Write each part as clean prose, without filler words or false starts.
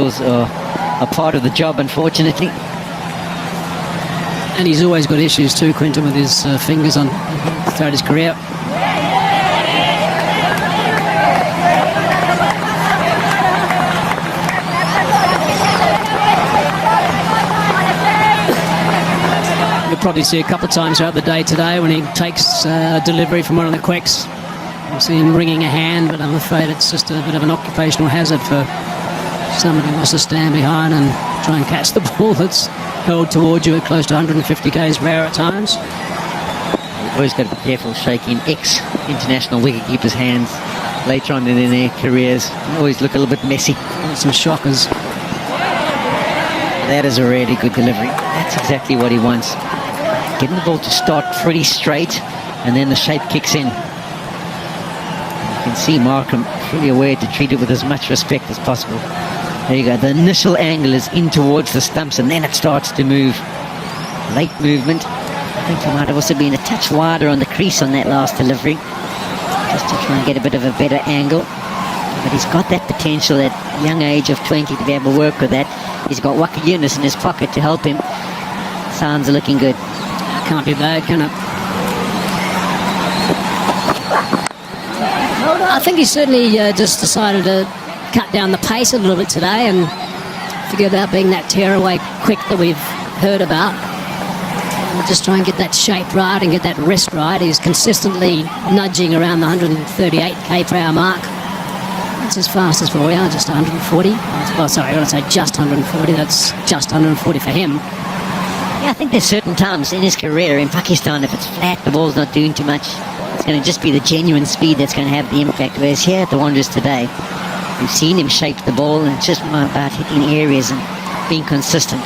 angles are a part of the job, unfortunately. And he's always got issues too, Quinton, with his fingers on throughout his career. You'll probably see a couple of times throughout the day today when he takes a delivery from one of the quicks. You'll see him wringing a hand, but I'm afraid it's just a bit of an occupational hazard for somebody who wants to stand behind and try and catch the ball that's held towards you at close to 150 k's per hour at times. You've always got to be careful shaking ex-international wicketkeepers' hands later on in their careers. They always look a little bit messy. Some shockers. That is a really good delivery. That's exactly what he wants. Getting the ball to start pretty straight, and then the shape kicks in. You can see Markram fully aware to treat it with as much respect as possible. There you go. The initial angle is in towards the stumps, and then it starts to move. Late movement. I think he might have also been a touch wider on the crease on that last delivery, just to try and get a bit of a better angle. But he's got that potential at a young age of 20 to be able to work with that. He's got Waka Yunus in his pocket to help him. Sounds looking good. Can't be bad, can it? I think he certainly just decided to cut down the pace a little bit today and forget about being that tearaway quick that we've heard about. We'll just try and get that shape right and get that wrist right. He's consistently nudging around the 138 k per hour mark. That's as fast as we are, just 140. Well, sorry, I want to say just 140. That's just 140 for him. Yeah, I think there's certain times in his career in Pakistan, if it's flat, the ball's not doing too much. It's going to just be the genuine speed that's going to have the impact. Whereas here at the Wanderers today, we've seen him shape the ball, and it's just more about hitting areas and being consistent.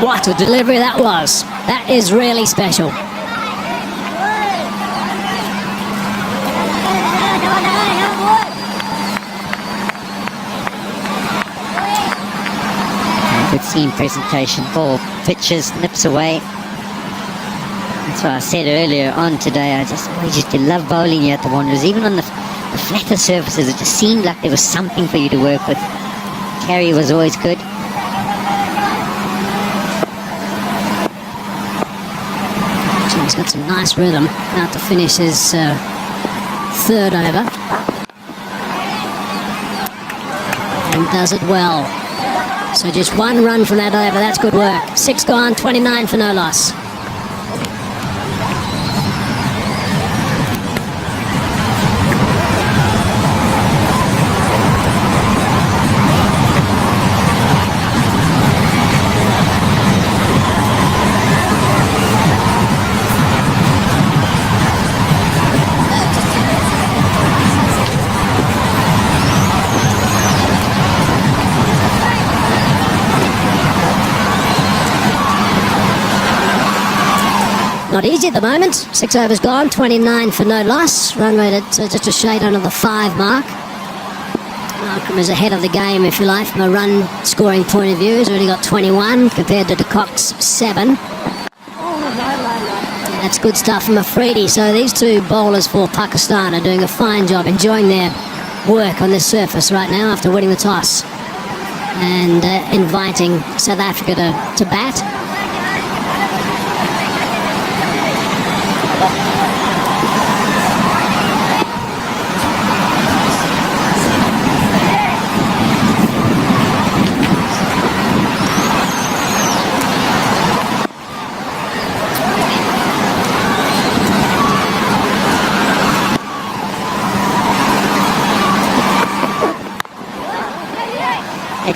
What a delivery that was. That is really special. Good seam presentation. Ball pitches, nips away. That's what I said earlier on today. We used to love bowling here at the Wanderers. Even on the flatter surfaces, it just seemed like there was something for you to work with. Carry was always good. He's got some nice rhythm out to finish his third over. And does it well. So just one run from that over. That's good work. 6 gone, 29 for no loss. Not easy at the moment. 6 overs gone, 29 for no loss. Run rate at just a shade under the 5 mark. Markram is ahead of the game, if you like, from a run scoring point of view. He's already got 21 compared to Kock's 7. That's good stuff from Afridi. So these two bowlers for Pakistan are doing a fine job, enjoying their work on this surface right now after winning the toss and inviting South Africa to bat.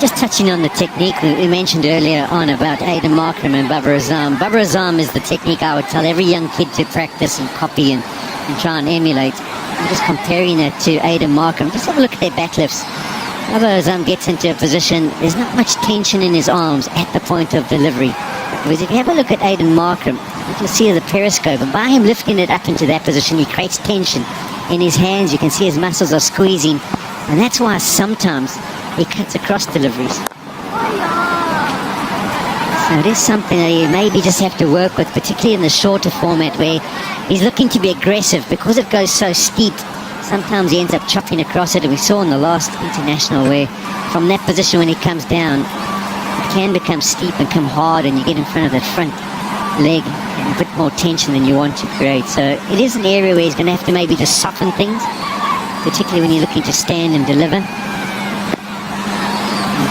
Just touching on the technique we mentioned earlier on about Aiden Markram and Babar Azam. Babar Azam is the technique I would tell every young kid to practice and copy and try and emulate. I'm just comparing it to Aiden Markram. Just have a look at their bat lifts. Babar Azam gets into a position, there's not much tension in his arms at the point of delivery. Whereas if you have a look at Aiden Markram, you can see the periscope, and by him lifting it up into that position, he creates tension in his hands. You can see his muscles are squeezing, and that's why sometimes he cuts across deliveries. So it is something that you maybe just have to work with, particularly in the shorter format where he's looking to be aggressive because it goes so steep. sometimes he ends up chopping across it, and we saw in the last international where from that position when he comes down, it can become steep and come hard, and you get in front of that front leg and a bit more tension than you want to create. So it is an area where he's going to have to maybe just soften things, particularly when you're looking to stand and deliver. We've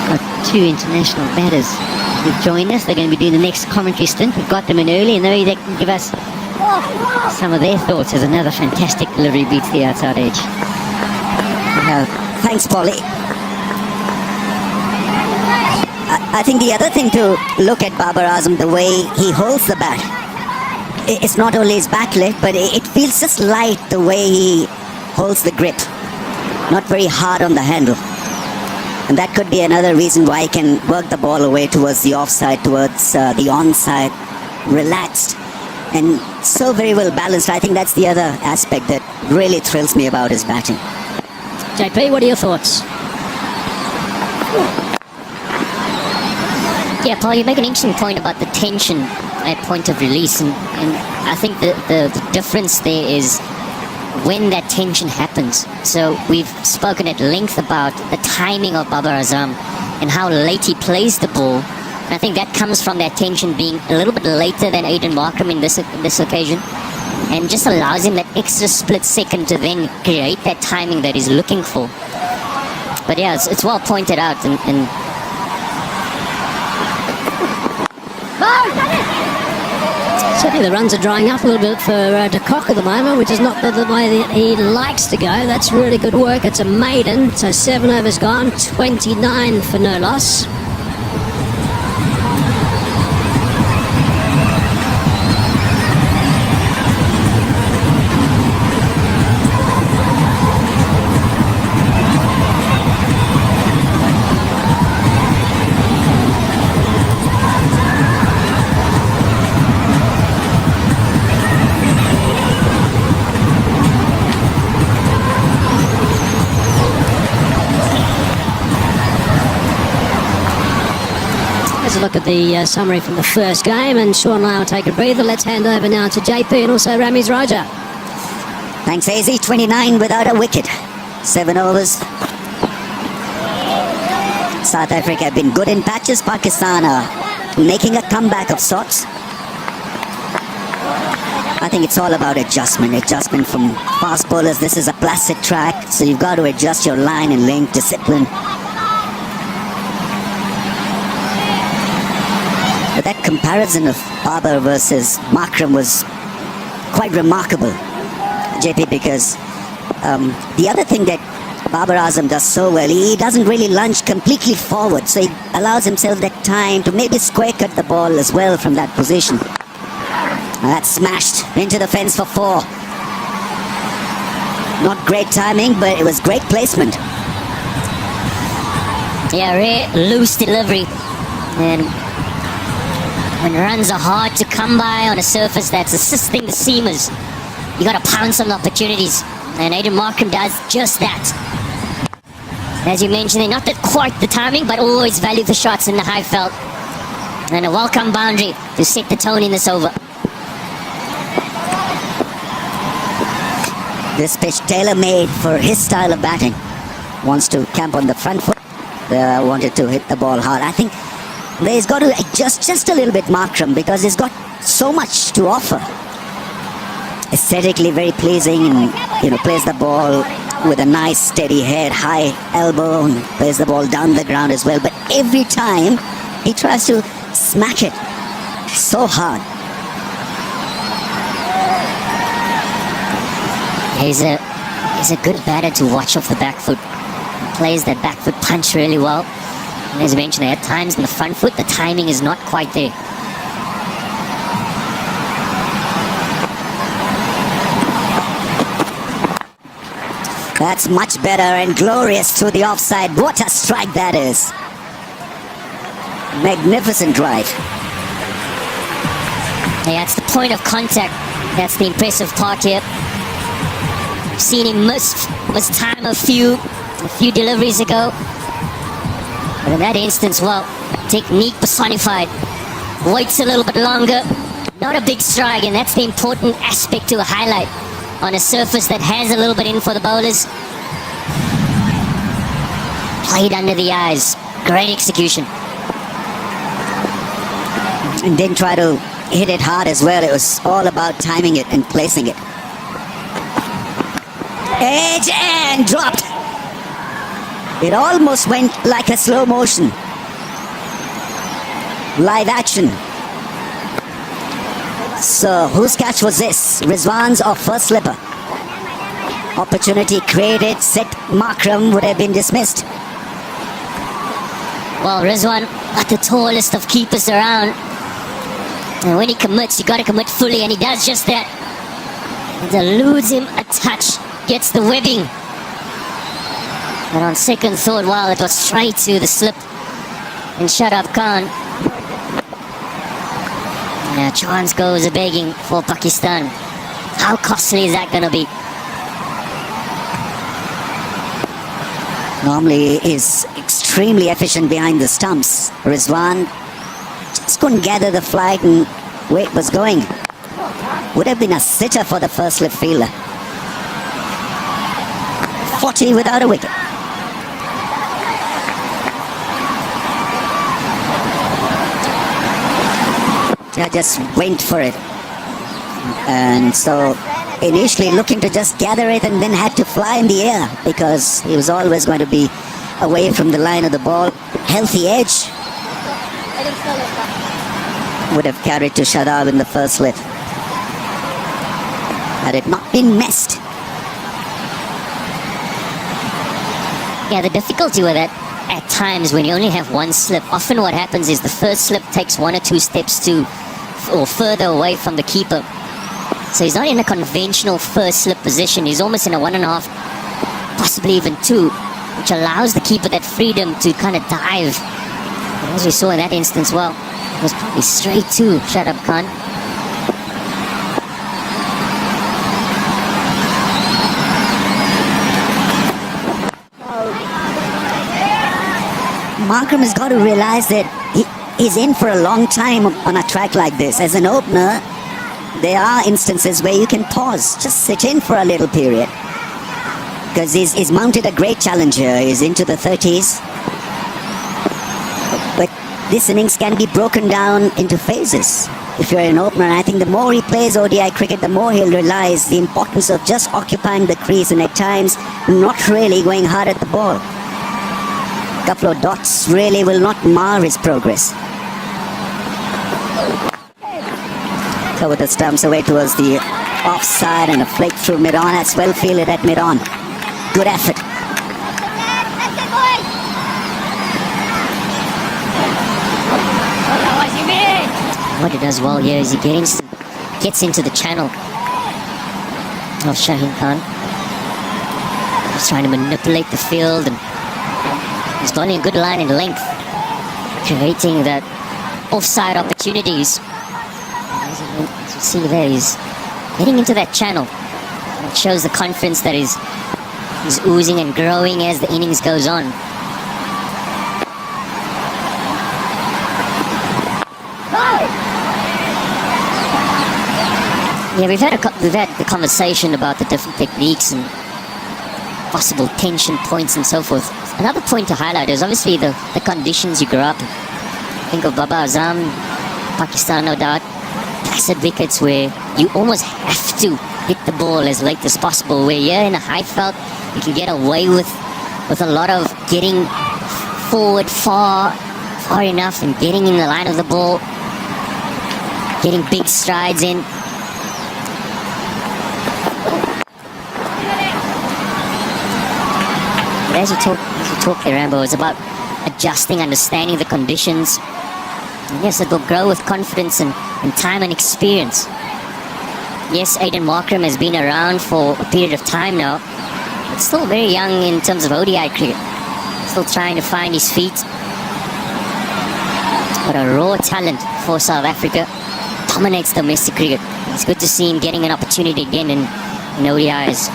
got two international batters who've joined us. They're going to be doing the next commentary stint. We've got them in early, and maybe they can give us some of their thoughts as another fantastic delivery beats the outside edge. Thanks, Polly. I think the other thing to look at Babar Azam, the way he holds the bat. It's not only his back leg, but it feels just light the way he holds the grip. Not very hard on the handle. And that could be another reason why he can work the ball away towards the offside, towards the onside, relaxed. And so very well balanced. I think that's the other aspect that really thrills me about his batting. JP, what are your thoughts? Yeah, Paul, you make an interesting point about the tension at point of release, and I think the difference there is when that tension happens. So we've spoken at length about the timing of Babar Azam and how late he plays the ball. And I think that comes from that tension being a little bit later than Aiden Markram in this occasion, and just allows him that extra split second to then create that timing that he's looking for. But yeah, it's well pointed out, and certainly the runs are drying up a little bit for Kock at the moment, which is not the way that he likes to go. That's really good work. It's a maiden, so 7 overs gone, 29 for no loss. Let's look at the summary from the first game, and Sean and I will take a breather. Let's hand over now to JP and also Ramiz Raja. Thanks, AZ. 29 without a wicket. 7 overs. South Africa have been good in patches. Pakistan are making a comeback of sorts. I think it's all about adjustment. Adjustment from fast bowlers. This is a placid track, so you've got to adjust your line and length, discipline. But that comparison of Babar versus Markram was quite remarkable, JP, because the other thing that Babar Azam does so well, he doesn't really lunge completely forward, so he allows himself that time to maybe square cut the ball as well from that position. That's smashed into the fence for 4. Not great timing, but it was great placement. yeah, rare loose delivery, and when runs are hard to come by on a surface that's assisting the seamers, you got to pounce on the opportunities, and Aiden Markram does just that. As you mentioned, they're not that quite the timing, but always value the shots in the high felt, and a welcome boundary to set the tone in this over. This pitch tailor-made for his style of batting. Wants to camp on the front foot. Wanted to hit the ball hard. I think he's got to adjust just a little bit, Markram, because he's got so much to offer. Aesthetically very pleasing, and plays the ball with a nice steady head, high elbow, and plays the ball down the ground as well. But every time he tries to smack it so hard. He's a good batter to watch off the back foot. He plays that back foot punch really well. And as I mentioned, at times in the front foot, the timing is not quite there. That's much better and glorious through the offside. What a strike that is. Magnificent drive. Yeah, it's the point of contact. That's the impressive part here. Seen him miss time a few deliveries ago. But in that instance, well, technique personified. Waits a little bit longer. Not a big strike, and that's the important aspect to highlight. on a surface that has a little bit in for the bowlers. Played under the eyes. Great execution. And didn't try to hit it hard as well. It was all about timing it and placing it. Edge and dropped. It almost went like a slow motion. Live action. So whose catch was this? Rizwan's or first slipper? Opportunity created. Set Markram would have been dismissed. Well, Rizwan, not the tallest of keepers around. And when he commits, you got to commit fully, and he does just that. It eludes him a touch, gets the webbing. But on second thought, wow, it was straight to the slip. And shut up, Khan. Now chance goes a-begging for Pakistan. How costly is that going to be? Normally is extremely efficient behind the stumps. Rizwan just couldn't gather the flight and where it was going. Would have been a sitter for the first slip fielder. 40 without a wicket. I just went for it. And so initially looking to just gather it and then had to fly in the air because he was always going to be away from the line of the ball. Healthy edge. Would have carried to Shadab in the first slip. Had it not been missed. Yeah, the difficulty with that at times when you only have one slip, often what happens is the first slip takes 1 or 2 steps to or further away from the keeper. So he's not in a conventional first slip position. He's almost in a 1.5, possibly even 2, which allows the keeper that freedom to kind of dive. And as we saw in that instance, well, it was probably straight to Shut Up Khan. Markram has got to realize that he's in for a long time on a track like this. As an opener, there are instances where you can pause, just sit in for a little period. Because he's mounted a great challenge here. He's into the 30s. But this innings can be broken down into phases. If you're an opener, I think the more he plays ODI cricket, the more he'll realize the importance of just occupying the crease and at times not really going hard at the ball. A couple of dots really will not mar his progress. Cover the stumps away towards the offside and a flick through mid-on. That's well fielded at mid-on. Good effort. What he does well here is he gets into the channel of Shaheen Khan. He's trying to manipulate the field and he's got a good line in length, creating that offside opportunities. As you see there, he's getting into that channel. It shows the confidence that he's oozing and growing as the innings goes on. Yeah, we've had the conversation about the different techniques and possible tension points and so forth. Another point to highlight is obviously the conditions you grew up in. Think of Baba Azam, Pakistan, no doubt. Placid wickets where you almost have to hit the ball as late as possible. Where you're in a high felt, you can get away with a lot of getting forward far enough and getting in the line of the ball, getting big strides in. But as you talk there, Rambo, it's about adjusting, understanding the conditions. And yes, it will grow with confidence and time and experience. Yes, Aiden Markram has been around for a period of time now, but still very young in terms of ODI cricket. Still trying to find his feet. But a raw talent for South Africa. Dominates domestic cricket. It's good to see him getting an opportunity again in ODIs.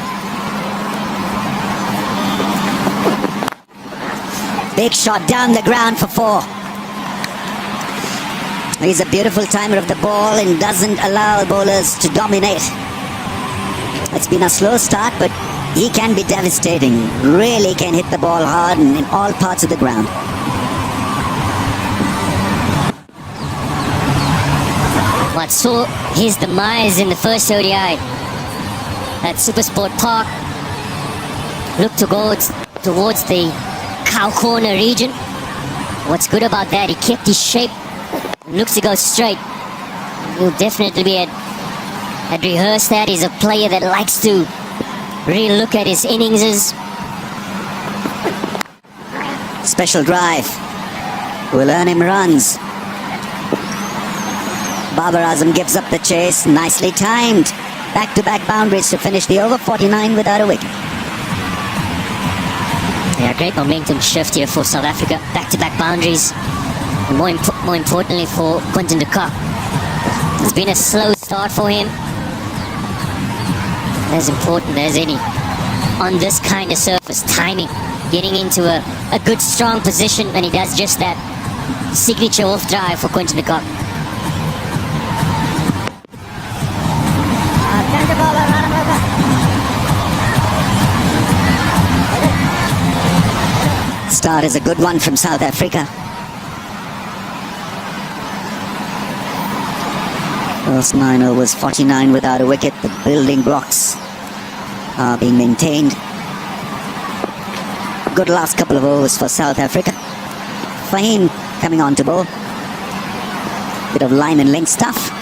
Big shot down the ground for 4. He's a beautiful timer of the ball and doesn't allow bowlers to dominate. It's been a slow start, but he can be devastating. Really can hit the ball hard and in all parts of the ground. What saw his demise in the first ODI at Supersport Park. Looked towards the cow corner region. What's good about that, he kept his shape. Looks to go straight. He'll definitely be had rehearsed that. He's a player that likes to really look at his innings. Special drive will earn him runs. Babar Azam gives up the chase. Nicely timed. Back-to-back boundaries to finish the over 49 without a wicket. Yeah, great momentum shift here for South Africa. Back-to-back boundaries. And more importantly for Quinton de Kock. It's been a slow start for him. As important as any. On this kind of surface, timing. Getting into a good strong position when he does just that. Signature off drive for Quinton de Kock. Start is a good one from South Africa. First 9 overs, 49 without a wicket. The building blocks are being maintained. Good last couple of overs for South Africa. Fahim coming on to bowl. Bit of line and length stuff.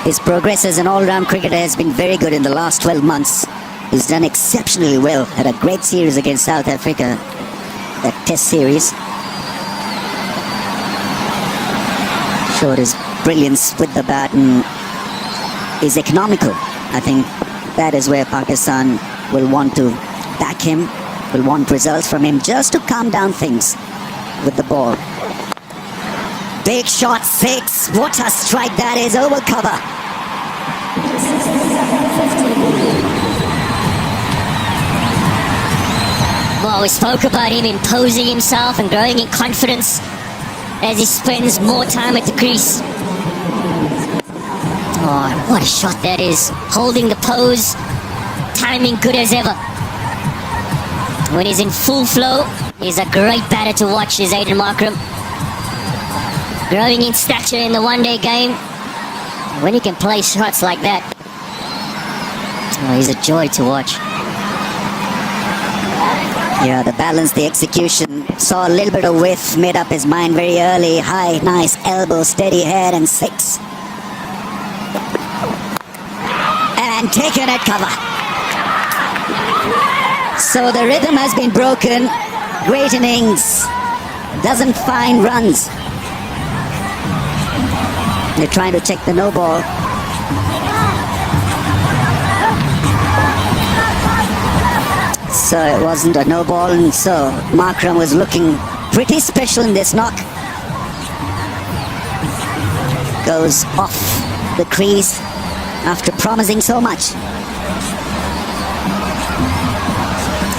His progress as an all-round cricketer has been very good in the last 12 months. He's done exceptionally well. Had a great series against South Africa, that test series. Showed his brilliance with the bat and is economical. I think that is where Pakistan will want to back him, will want results from him just to calm down things with the ball. Big shot, 6. What a strike that is, over cover. Well, we spoke about him imposing himself and growing in confidence as he spends more time at the crease. Oh, what a shot that is. Holding the pose, timing good as ever. When he's in full flow, he's a great batter to watch, is Aiden Markram. Growing in stature in the one-day game. When he can play shots like that, oh, he's a joy to watch. Yeah, the balance, the execution. Saw a little bit of width, made up his mind very early. High, nice elbow, steady head, and 6. And taken at cover. So the rhythm has been broken. Great innings. Doesn't find runs. They're trying to check the no ball. So it wasn't a no ball, and so Markram was looking pretty special in this knock. Goes off the crease after promising so much.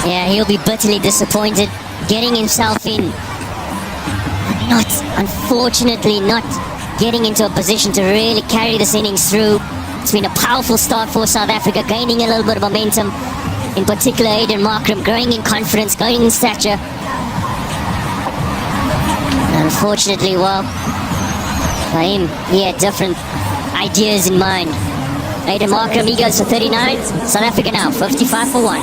Yeah, he'll be bitterly disappointed getting himself in. Unfortunately not getting into a position to really carry this innings through. It's been a powerful start for South Africa, gaining a little bit of momentum. In particular, Aiden Markram growing in confidence, growing in stature. Unfortunately, well, for him, he had different ideas in mind. Aiden Markram, he goes for 39. South Africa now, 55 for 1.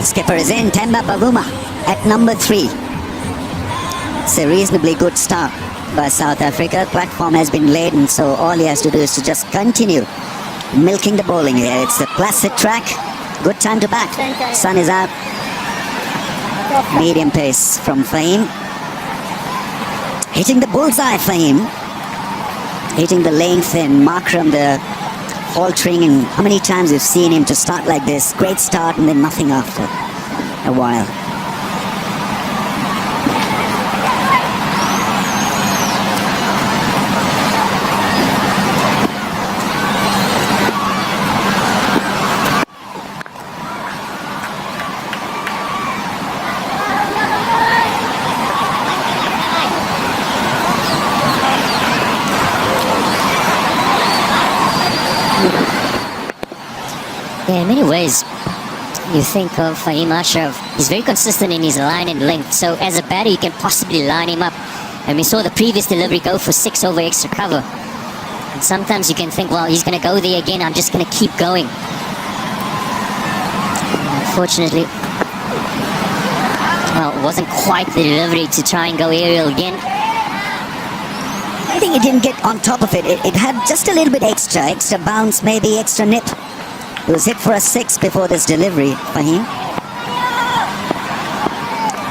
Skipper is in, Temba Bavuma at number 3. It's a reasonably good start by South Africa. Platform has been laid, and so all he has to do is to just continue milking the bowling here. It's a placid track. Good time to bat. Sun is out. Medium pace from Fahim. Hitting the bullseye, Fahim. Hitting the length, and Markram the faltering. And how many times we've seen him to start like this? Great start and then nothing after a while. Yeah, in many ways, you think of Fahim Ashraf, he's very consistent in his line and length, so as a batter you can possibly line him up. And we saw the previous delivery go for 6 over extra cover. And sometimes you can think, well, he's going to go there again, I'm just going to keep going. Unfortunately, well, it wasn't quite the delivery to try and go aerial again. I think it didn't get on top of it. It had just a little bit extra bounce, maybe extra nip. It was hit for a 6 before this delivery, Fahim.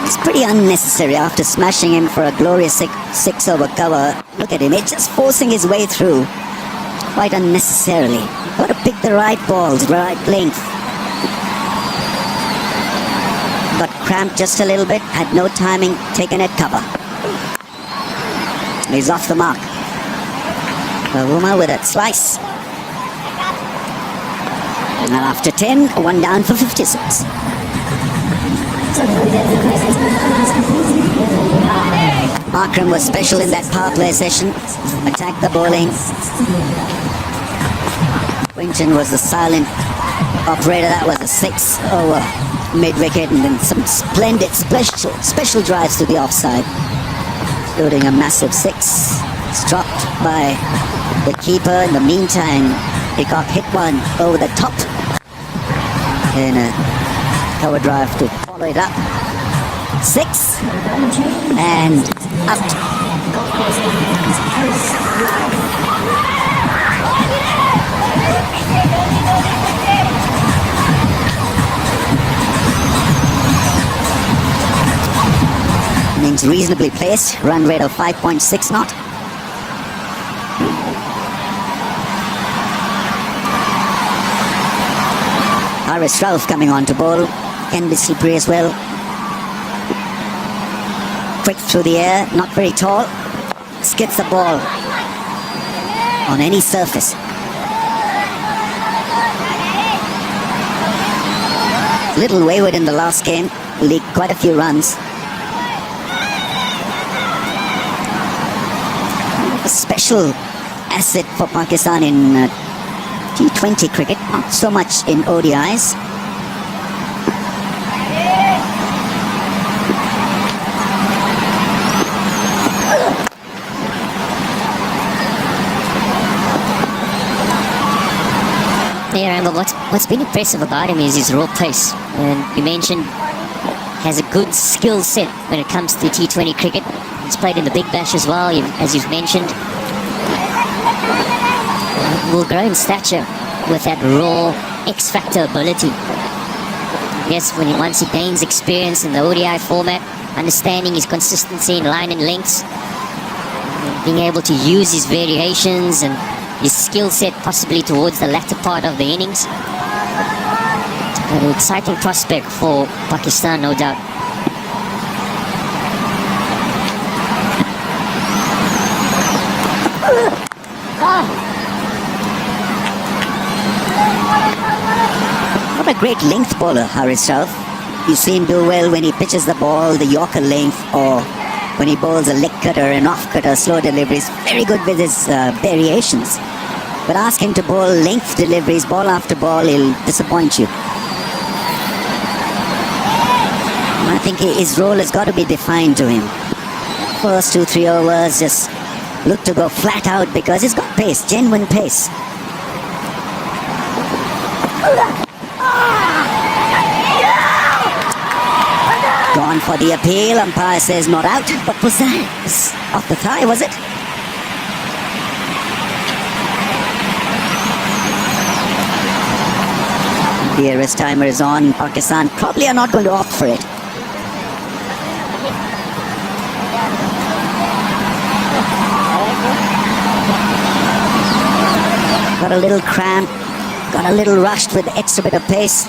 It's pretty unnecessary after smashing him for a glorious 6 over cover. Look at him, it's just forcing his way through quite unnecessarily. Got to pick the right balls, right length. Got cramped just a little bit, had no timing, taken at cover. He's off the mark. Bavuma with a slice. And after 10, 1 down for 56. Markram was special in that power play session. Attacked the bowling. Quinton was the silent operator. That was a 6 over mid-wicket. And then some splendid special drives to the offside, including a massive 6. It's dropped by the keeper. In the meantime, Kock hit one over the top in a cover drive to follow it up. 6 and out. Innings reasonably placed. Run rate of 5.6 knot. Ralph coming on to bowl, can be slippery as well. Quick through the air, not very tall. Skips the ball on any surface. Little wayward in the last game, leaked quite a few runs. A special asset for Pakistan in T20 cricket, not so much in ODIs. Yeah, but what's been impressive about him is his raw pace. And you mentioned has a good skill set when it comes to T20 cricket. He's played in the Big Bash as well, as you've mentioned. Will grow in stature with that raw X-factor ability. Yes, once he gains experience in the ODI format, understanding his consistency in line and lengths, being able to use his variations and his skill set possibly towards the latter part of the innings. An exciting prospect for Pakistan, no doubt. What a great length bowler, Ralph. You see him do well when he pitches the ball, the Yorker length, or when he bowls a leg cutter, an off cutter, slow deliveries. Very good with his variations. But ask him to bowl length deliveries, ball after ball, he'll disappoint you. I think his role has got to be defined to him. First 2-3 overs, just look to go flat out because he's got pace, genuine pace. Gone for the appeal. Umpire says not out. What was that? It's off the thigh, was it? The arrest timer is on. Pakistan probably are not going to opt for it. Got a little cramp. Got a little rushed with extra bit of pace.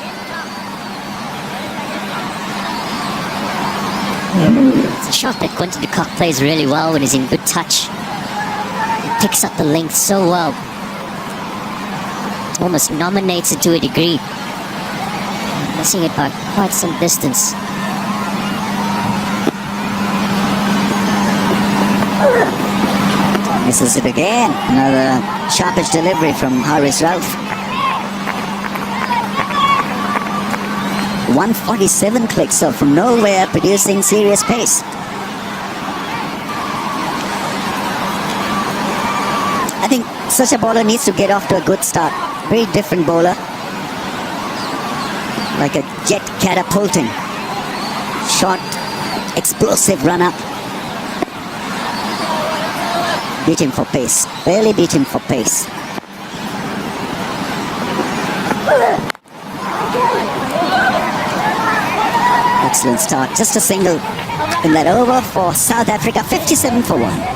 It's a shot that Quinton Kock plays really well when he's in good touch. He picks up the length so well. Almost nominates it to a degree. Missing it by quite some distance. Misses it again. Another sharpish delivery from Haris Rauf. 147 clicks, so from nowhere producing serious pace. I think such a bowler needs to get off to a good start. Very different bowler. Like a jet catapulting. Short, explosive run-up. Beat him for pace. Barely beat him for pace. Excellent start. Just a single in that over for South Africa. 57 for 1.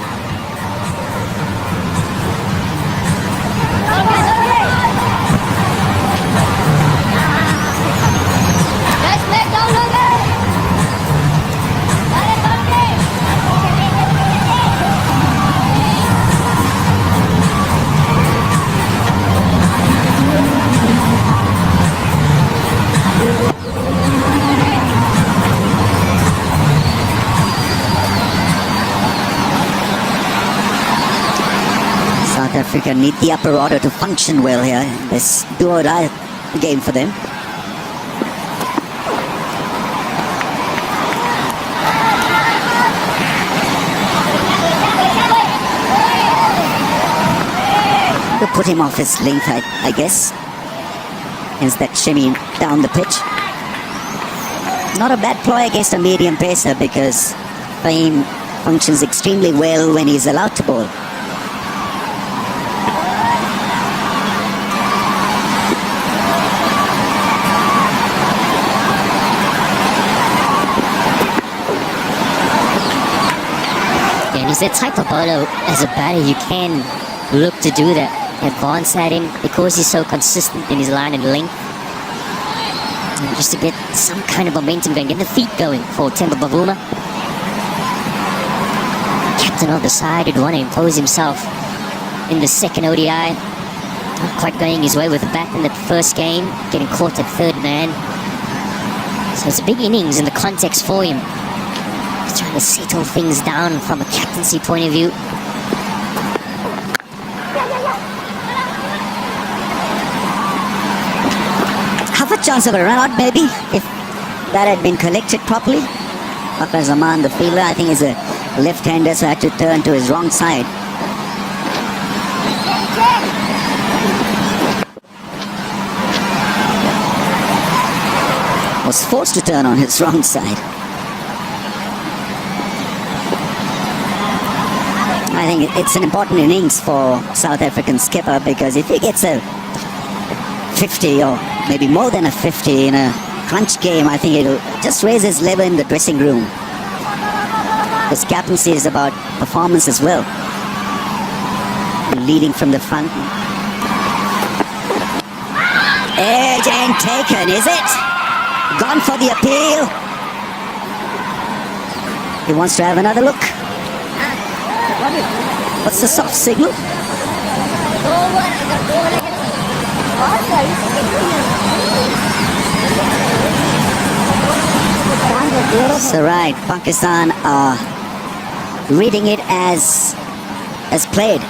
South Africa need the upper order to function well here in this do-or-die game for them. To put him off his length, I guess. Hence that shimmy down the pitch. Not a bad ploy against a medium pacer because Fahim functions extremely well when he's allowed to bowl. He's that type of bowler, as a batter, you can look to do that. Advance at him because he's so consistent in his line and length. And just to get some kind of momentum going, get the feet going for Temba Bavuma. Captain of the side would want to impose himself in the second ODI. Not quite going his way with the bat in that first game, getting caught at third man. So it's a big innings in the context for him. He's trying to settle things down from a captaincy point of view. Have a chance of a run out maybe if that had been collected properly. Fakhar Zaman, the fielder, I think is a left-hander, so had to turn to his wrong side. Was forced to turn on his wrong side. I think it's an important innings for South African skipper because if he gets a 50 or maybe more than a 50 in a crunch game, I think it'll just raise his level in the dressing room. His captaincy is about performance as well. Leading from the front. Edge ain't taken, is it? Gone for the appeal. He wants to have another look. What's the soft signal? So right, Pakistan are reading it as played.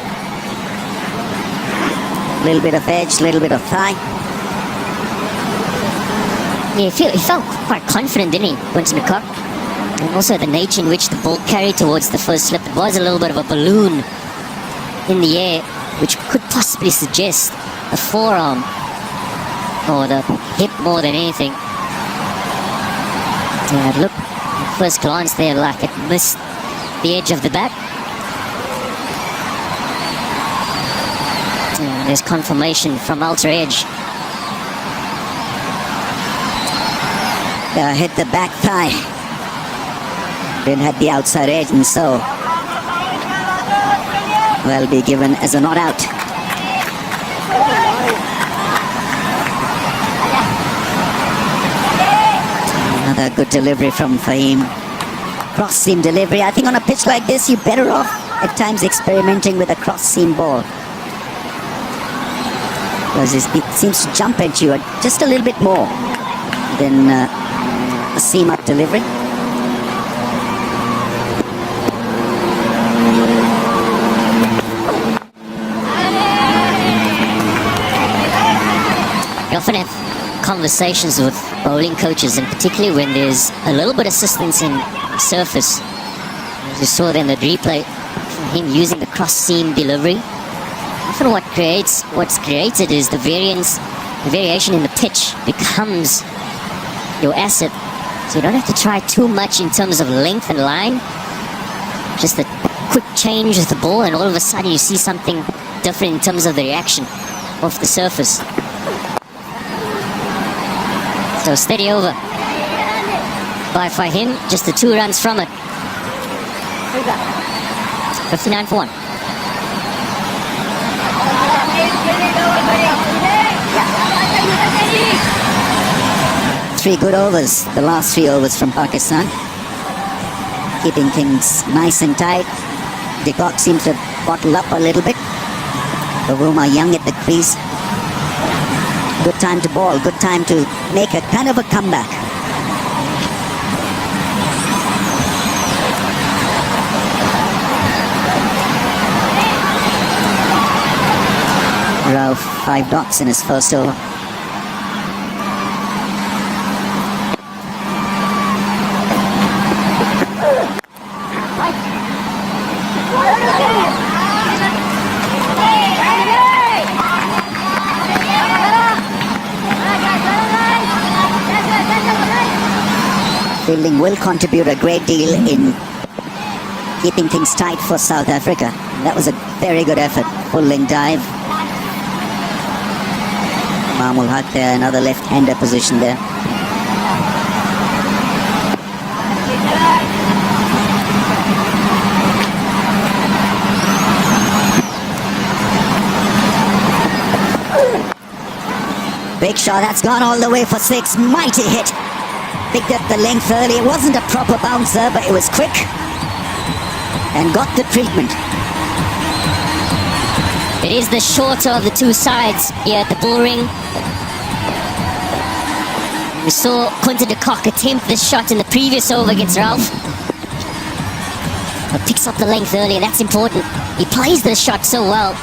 Little bit of edge, little bit of thigh. Yeah, he felt quite confident, didn't he, Quinton Kock? And also the nature in which the ball carried towards the first slip. It was a little bit of a balloon in the air, which could possibly suggest the forearm or the hip more than anything. Yeah, it looked first glance there, like it missed the edge of the bat. And there's confirmation from ultra edge. Hit the back thigh. Then had the outside edge, and so will be given as a not out. Another good delivery from Fahim. Cross seam delivery. I think on a pitch like this, you're better off at times experimenting with a cross seam ball, because it seems to jump at you just a little bit more than a seam up delivery. You often have conversations with bowling coaches, and particularly when there's a little bit of assistance in surface. As you saw there in the replay, him using the cross seam delivery. Often what's created is the variation in the pitch becomes your asset. So you don't have to try too much in terms of length and line. Just a quick change of the ball, and all of a sudden you see something different in terms of the reaction off the surface. So steady over by Fahim, just the 2 runs from it. 59 for 1. Three good overs, the last 3 overs from Pakistan. Keeping things nice and tight. The Kock seems to have bottled up a little bit. Bavuma young at the crease. Good time to ball, good time to make a kind of a comeback. Rao 5 dots in his first over. Fielding will contribute a great deal in keeping things tight for South Africa. That was a very good effort. Full length dive. Imam-ul-Haq there, another left-hander position there. Big shot, that's gone all the way for 6. Mighty hit. Picked up the length early. It wasn't a proper bouncer, but it was quick and got the treatment. It is the shorter of the 2 sides here at the bull ring. We saw Quinton de Kock attempt this shot in the previous over against Ralph. But picks up the length early, and that's important. He plays this shot so well,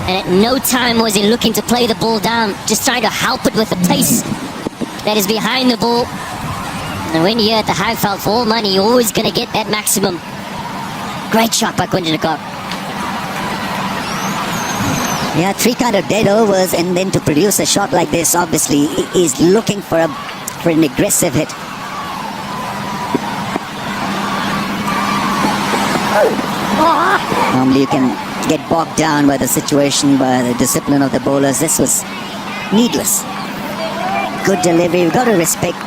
and at no time was he looking to play the ball down, just trying to help it with the pace that is behind the ball. And when you're at the high felt for all money, you're always going to get that maximum. Great shot by Quinton de Kock. Yeah, 3 kind of dead overs, and then to produce a shot like this, obviously, he's looking for an aggressive hit. Normally you can get bogged down by the situation, by the discipline of the bowlers. This was needless. Good delivery. You've got to respect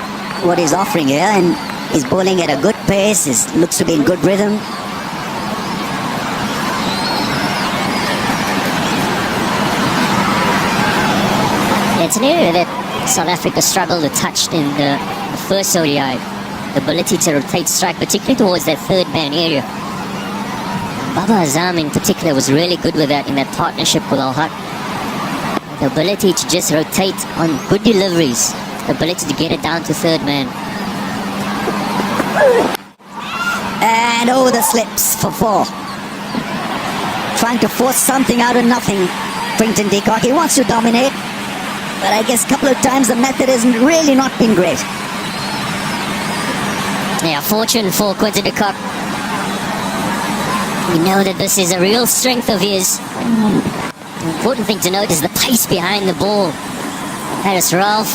what he's offering here, and he's bowling at a good pace. He looks to be in good rhythm. It's an area that South Africa struggled to touch in the first ODI. The ability to rotate strike, particularly towards that third man area. Baba Azam in particular was really good with that in that partnership with Al-Haq. The ability to just rotate on good deliveries. The ability to get it down to third man. And over the slips for 4. Trying to force something out of nothing. Quinton de Kock, he wants to dominate. But I guess a couple of times the method has really not been great. Yeah, fortune for Quinton de Kock. We know that this is a real strength of his. The important thing to note is the pace behind the ball. That is Ralph.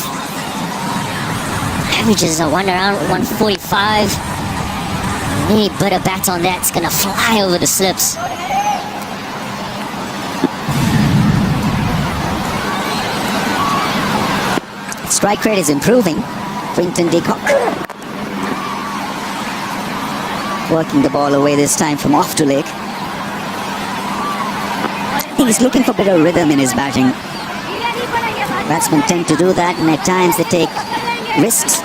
Averages are around 145. Any bit of bat on that's gonna fly over the slips. Strike rate is improving. Quinton de Kock working the ball away this time from off to leg. I think he's looking for a bit of rhythm in his batting. Batsmen tend to do that, and at times they take risks.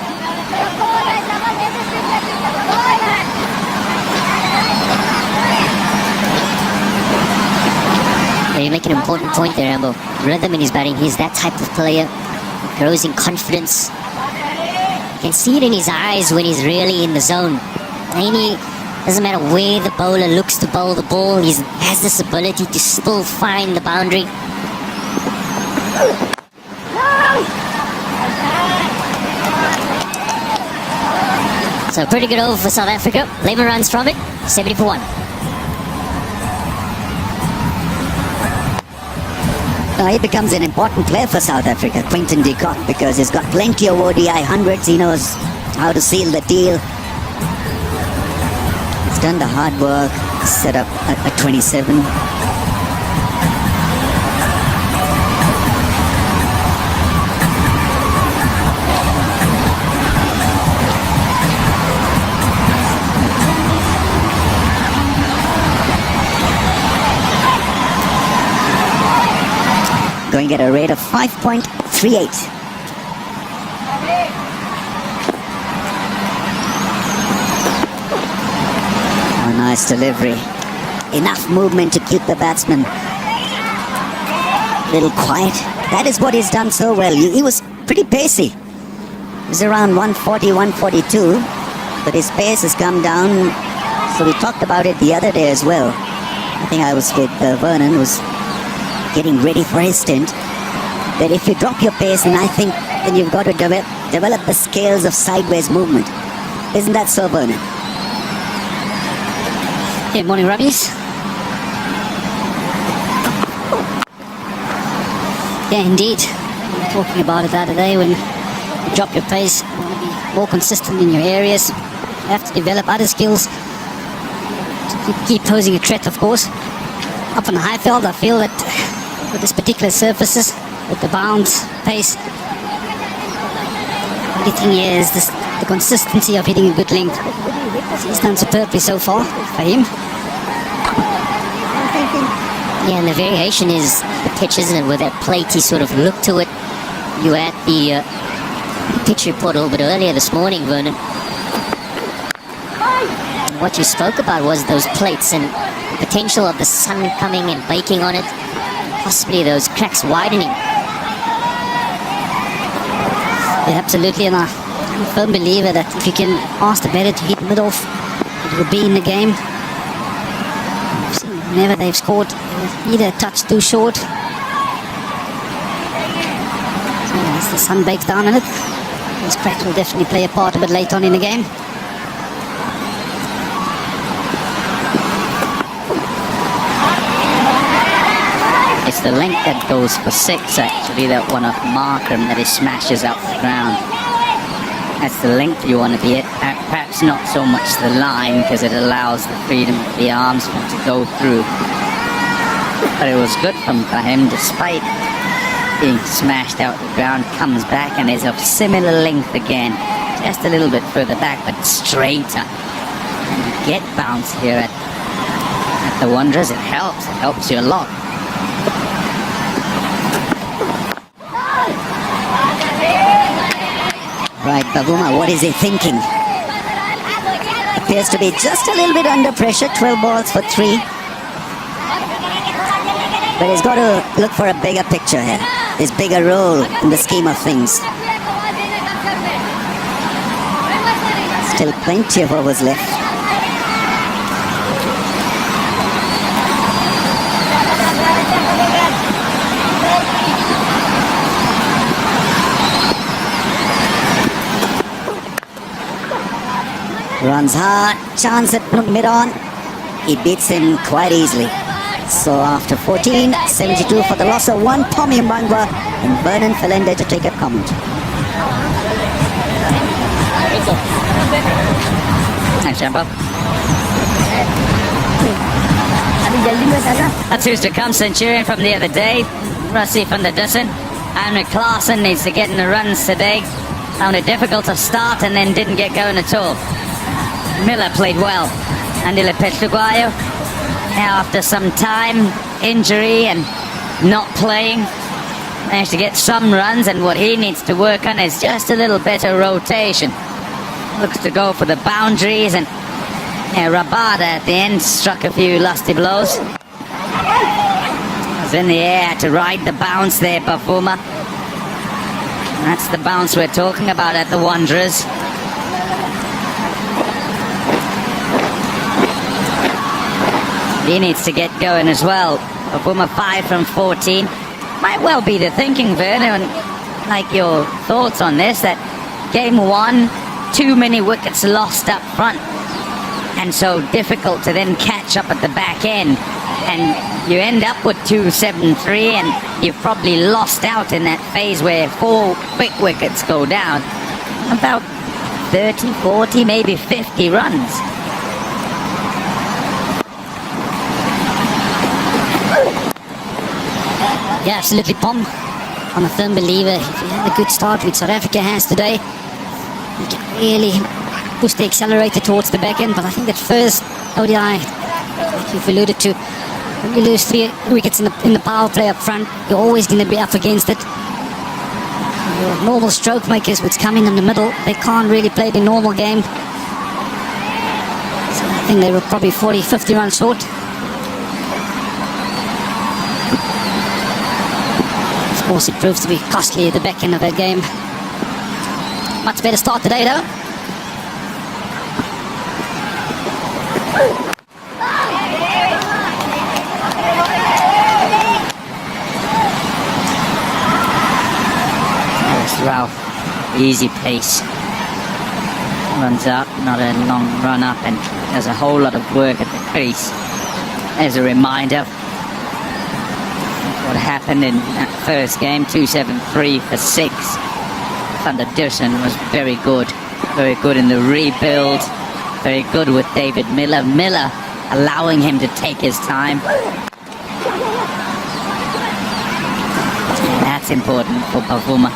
Yeah, you make an important point there, Ambo. Rhythm in his batting. He's that type of player. Grows in confidence. You can see it in his eyes when he's really in the zone. Doesn't matter where the bowler looks to bowl the ball, he has this ability to still find the boundary. So pretty good over for South Africa. 11 runs from it, 70 for 1. He becomes an important player for South Africa, Quinton de Kock, because he's got plenty of ODI hundreds. He knows how to seal the deal. He's done the hard work, set up a 27. Going at a rate of 5.38. Oh, nice delivery. Enough movement to keep the batsman a little quiet. That is what he's done so well. He was pretty pacey. He was around 140, 142, but his pace has come down. So we talked about it the other day as well. I think I was with Beuran, who was getting ready for his stint, that if you drop your pace, and I think then you've got to develop the scales of sideways movement. Isn't that so, Beuran? Yeah, morning, Rubbies. Yeah, indeed. We were talking about it the other day. When you drop your pace, you want to be more consistent in your areas. You have to develop other skills to keep posing a threat, of course. Up on the high field, I feel that with this particular surfaces, with the bounce, pace, the thing here is the consistency of hitting a good length. He's done superbly so far for him. Yeah, and the variation is the pitch, isn't it? With that platey sort of look to it. You were at the pitch report a little bit earlier this morning, Vernon. And what you spoke about was those plates and the potential of the sun coming and baking on it. Possibly those cracks widening. Yeah, absolutely, and I'm a firm believer that if you can ask the batter to hit mid-off, it will be in the game. Whenever they've scored, either a touch too short. So as the sun bakes down on it, those cracks will definitely play a part a bit late on in the game. It's the length that goes for 6, actually, that one of Markram that he smashes out the ground. That's the length you want to be at. Perhaps not so much the line, because it allows the freedom of the armsman to go through. But it was good for him, despite being smashed out the ground, comes back and is of similar length again. Just a little bit further back, but straighter. And you get bounce here at the Wanderers. It helps you a lot. Right, Bavuma, what is he thinking? Appears to be just a little bit under pressure, 12 balls for 3. But he's got to look for a bigger picture here. His bigger role in the scheme of things. Still plenty of overs left. Runs hard, chance at mid-on. He beats him quite easily. So after 14, 72 for the loss of 1, Tommy Mbangwa and Vernon Felende to take a comment. Thanks, Temba. That's who's to come, Centurion from the other day. Rassie from the Dussen. Heinrich Klaasen needs to get in the runs today. Found it difficult to start and then didn't get going at all. Miller played well. Andile Phehlukwayo, now after some time, injury and not playing, managed to get some runs, and what he needs to work on is just a little better rotation. Looks to go for the boundaries, and Rabada at the end struck a few lusty blows. Was in the air, had to ride the bounce there, Bavuma. That's the bounce we're talking about at the Wanderers. He needs to get going as well. Bavuma 5 from 14. Might well be the thinking, Vernon, like your thoughts on this, that game 1, too many wickets lost up front, and so difficult to then catch up at the back end. And you end up with 273, and you've probably lost out in that phase where 4 quick wickets go down. About 30, 40, maybe 50 runs. Yeah, absolutely, Pom. I'm a firm believer. If you have a good start, which South Africa has today, you can really push the accelerator towards the back end. But I think that first ODI, like you've alluded to, when you lose 3 wickets in the power play up front, you're always going to be up against it. Your normal stroke makers, which come in the middle, they can't really play the normal game. So I think they were probably 40, 50 runs short. Of course, it proves to be costly at the back end of that game. Much better start today, though. Ralph, easy pace. Runs up, not a long run up, and there's a whole lot of work at the crease. As a reminder, what happened in that first game, 273 for 6. Under Dussen was very good in the rebuild, very good with David Miller. Miller allowing him to take his time. And that's important for Bavuma.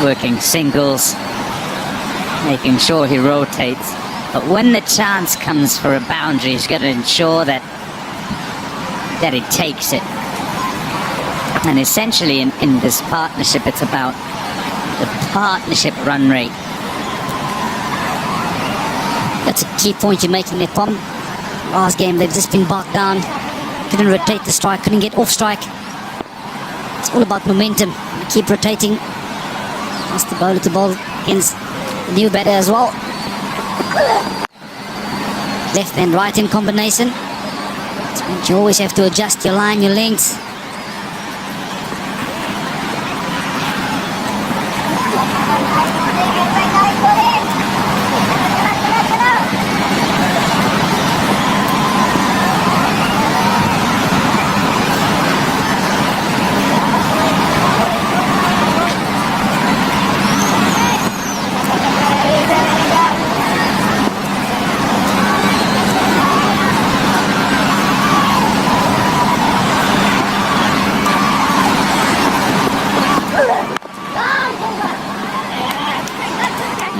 Working singles, making sure he rotates. But when the chance comes for a boundary, he's got to ensure that he takes it. And essentially in this partnership, it's about the partnership run rate. That's a key point you're making there, Pom. Last game, they've just been barked down. Couldn't rotate the strike, couldn't get off strike. It's all about momentum. You keep rotating. Ask the bowler to bowl against the new batter as well. Left and right in combination. Which means you always have to adjust your line, your lengths.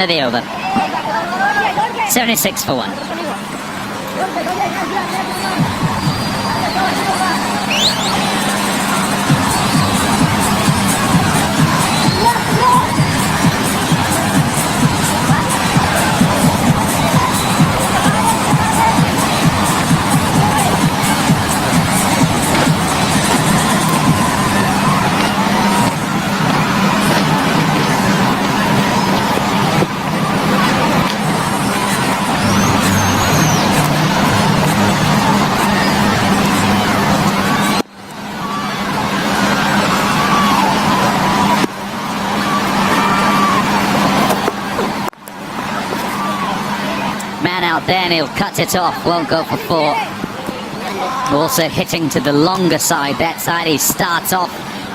The over. 76 for 1. Then he'll cut it off, won't go for 4. Also hitting to the longer side, that side he starts off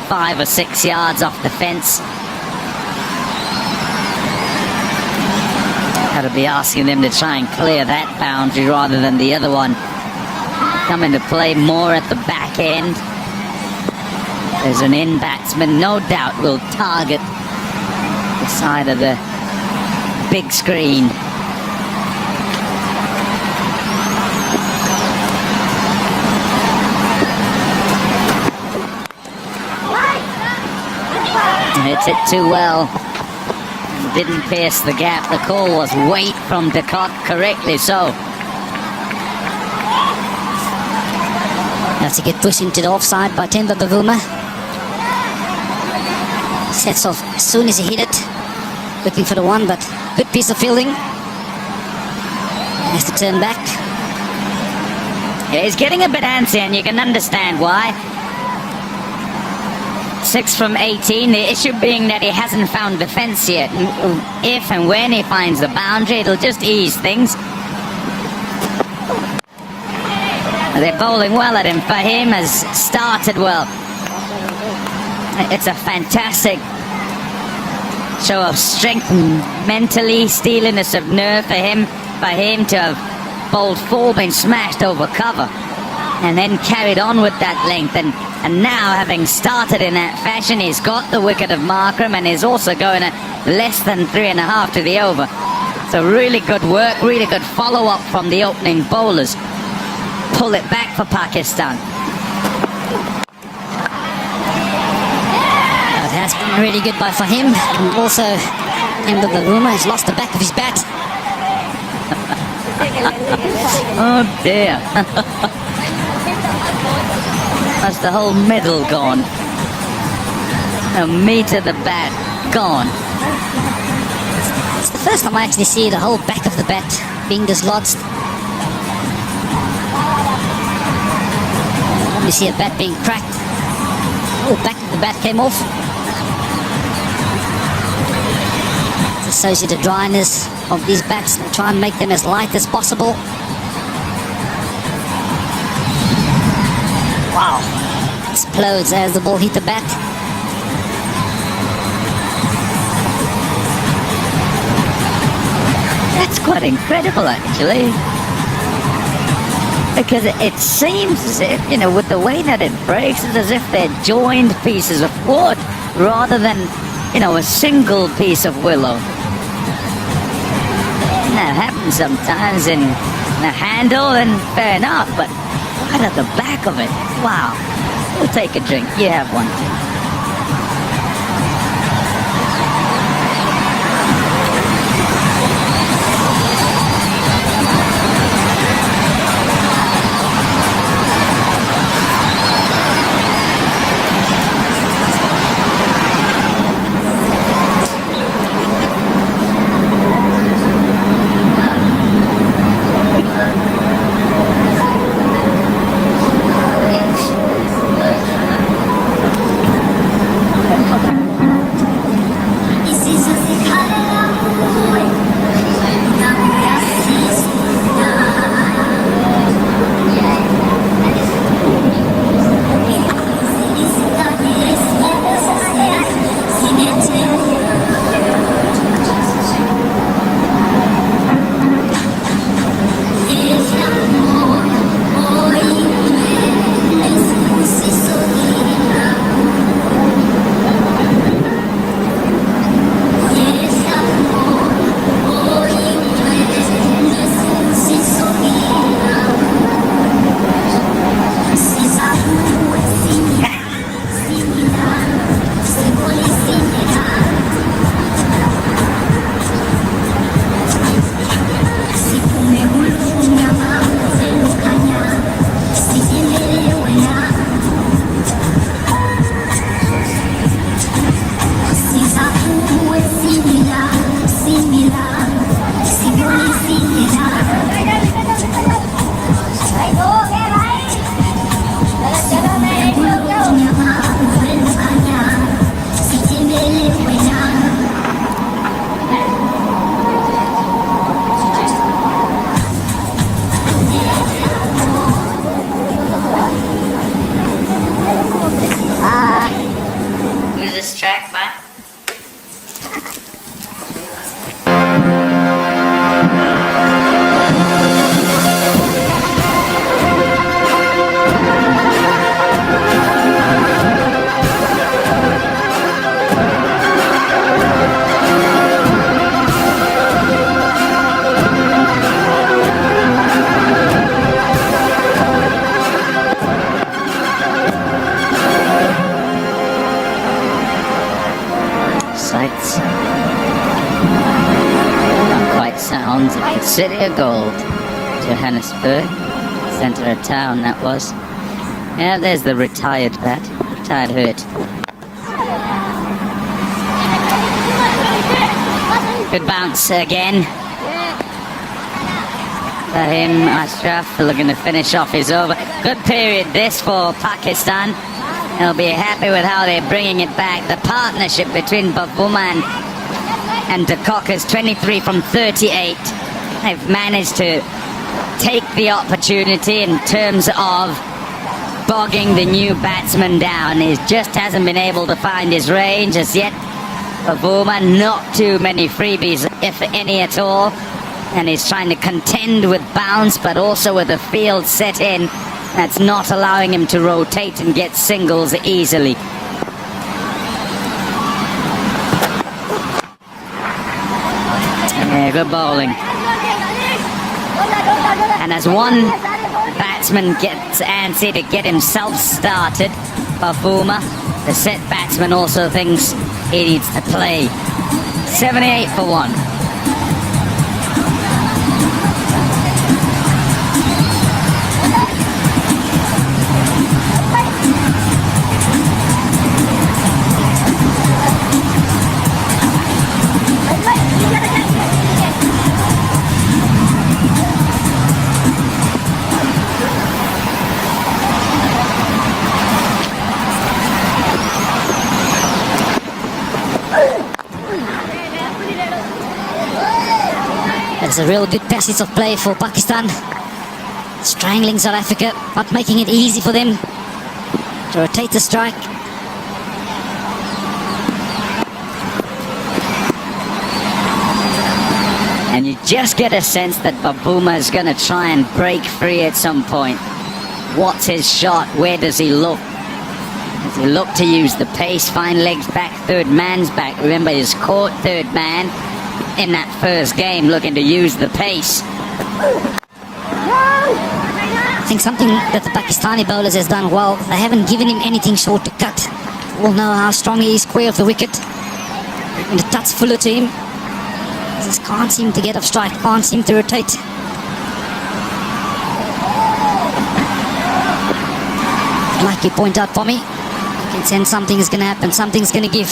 5 or 6 yards off the fence. Got to be asking them to try and clear that boundary rather than the other one. Come into play more at the back end. There's an in batsman, no doubt, will target the side of the big screen. Hits it too well. Didn't pierce the gap. The call was weight from the Kock, correctly so. Has to get pushed into the offside by Temba Bavuma. Sets off as soon as he hit it. Looking for the one, but good piece of fielding. Has to turn back. Yeah, he's getting a bit antsy, and you can understand why. 6 from 18, the issue being that he hasn't found defence yet. If and when he finds the boundary, it'll just ease things. They're bowling well at him. Fahim has started well. It's a fantastic show of strength mentally, steeliness of nerve for him to have bowled 4, been smashed over cover, and then carried on with that length. And now, having started in that fashion, he's got the wicket of Markram and is also going at less than 3.5 to the over. So really good work, really good follow-up from the opening bowlers. Pull it back for Pakistan. It has been really good by Fahim. And also, Temba Bavuma has lost the back of his bat. Oh dear. That's the whole middle gone. A metre the bat gone. It's the first time I actually see the whole back of the bat being dislodged. You see a bat being cracked. Oh, back of the bat came off. It's associated dryness of these bats. They try and make them as light as possible. Wow. Explodes as the ball hit the bat. That's quite incredible, actually. Because it seems as if, you know, with the way that it breaks, it's as if they're joined pieces of wood rather than, you know, a single piece of willow. That happens sometimes in the handle, and fair enough, but right at the back of it, wow. We'll take a drink. You have one. sights. Not quite sounds of the city of gold. Johannesburg, center of town that was. Yeah, there's the retired bat, retired hurt. Good bounce again. Him, Ashraf, looking to finish off his over. Good period this for Pakistan. They'll be happy with how they're bringing it back. The partnership between Bavuma and de Kock is 23 from 38. They've managed to take the opportunity in terms of bogging the new batsman down. He just hasn't been able to find his range as yet. Bavuma, not too many freebies, if any at all. And he's trying to contend with bounce, but also with a field set in that's not allowing him to rotate and get singles easily. Yeah, good bowling. And as one batsman gets antsy to get himself started, Bavuma, the set batsman, also thinks he needs to play. 78 for 1. It's a real good passage of play for Pakistan. Strangling South Africa, not making it easy for them to rotate the strike. And you just get a sense that Bavuma is going to try and break free at some point. What's his shot? Where does he look? Does he look to use the pace, find legs back, third man's back? Remember, he's caught third man in that first game, looking to use the pace. I think something that the Pakistani bowlers has done well. They haven't given him anything short to cut. All know how strong he is square of the wicket. And the touch fuller to him. Just can't seem to get off strike, can't seem to rotate. Like you point out for me, you can sense something is going to happen, something's going to give.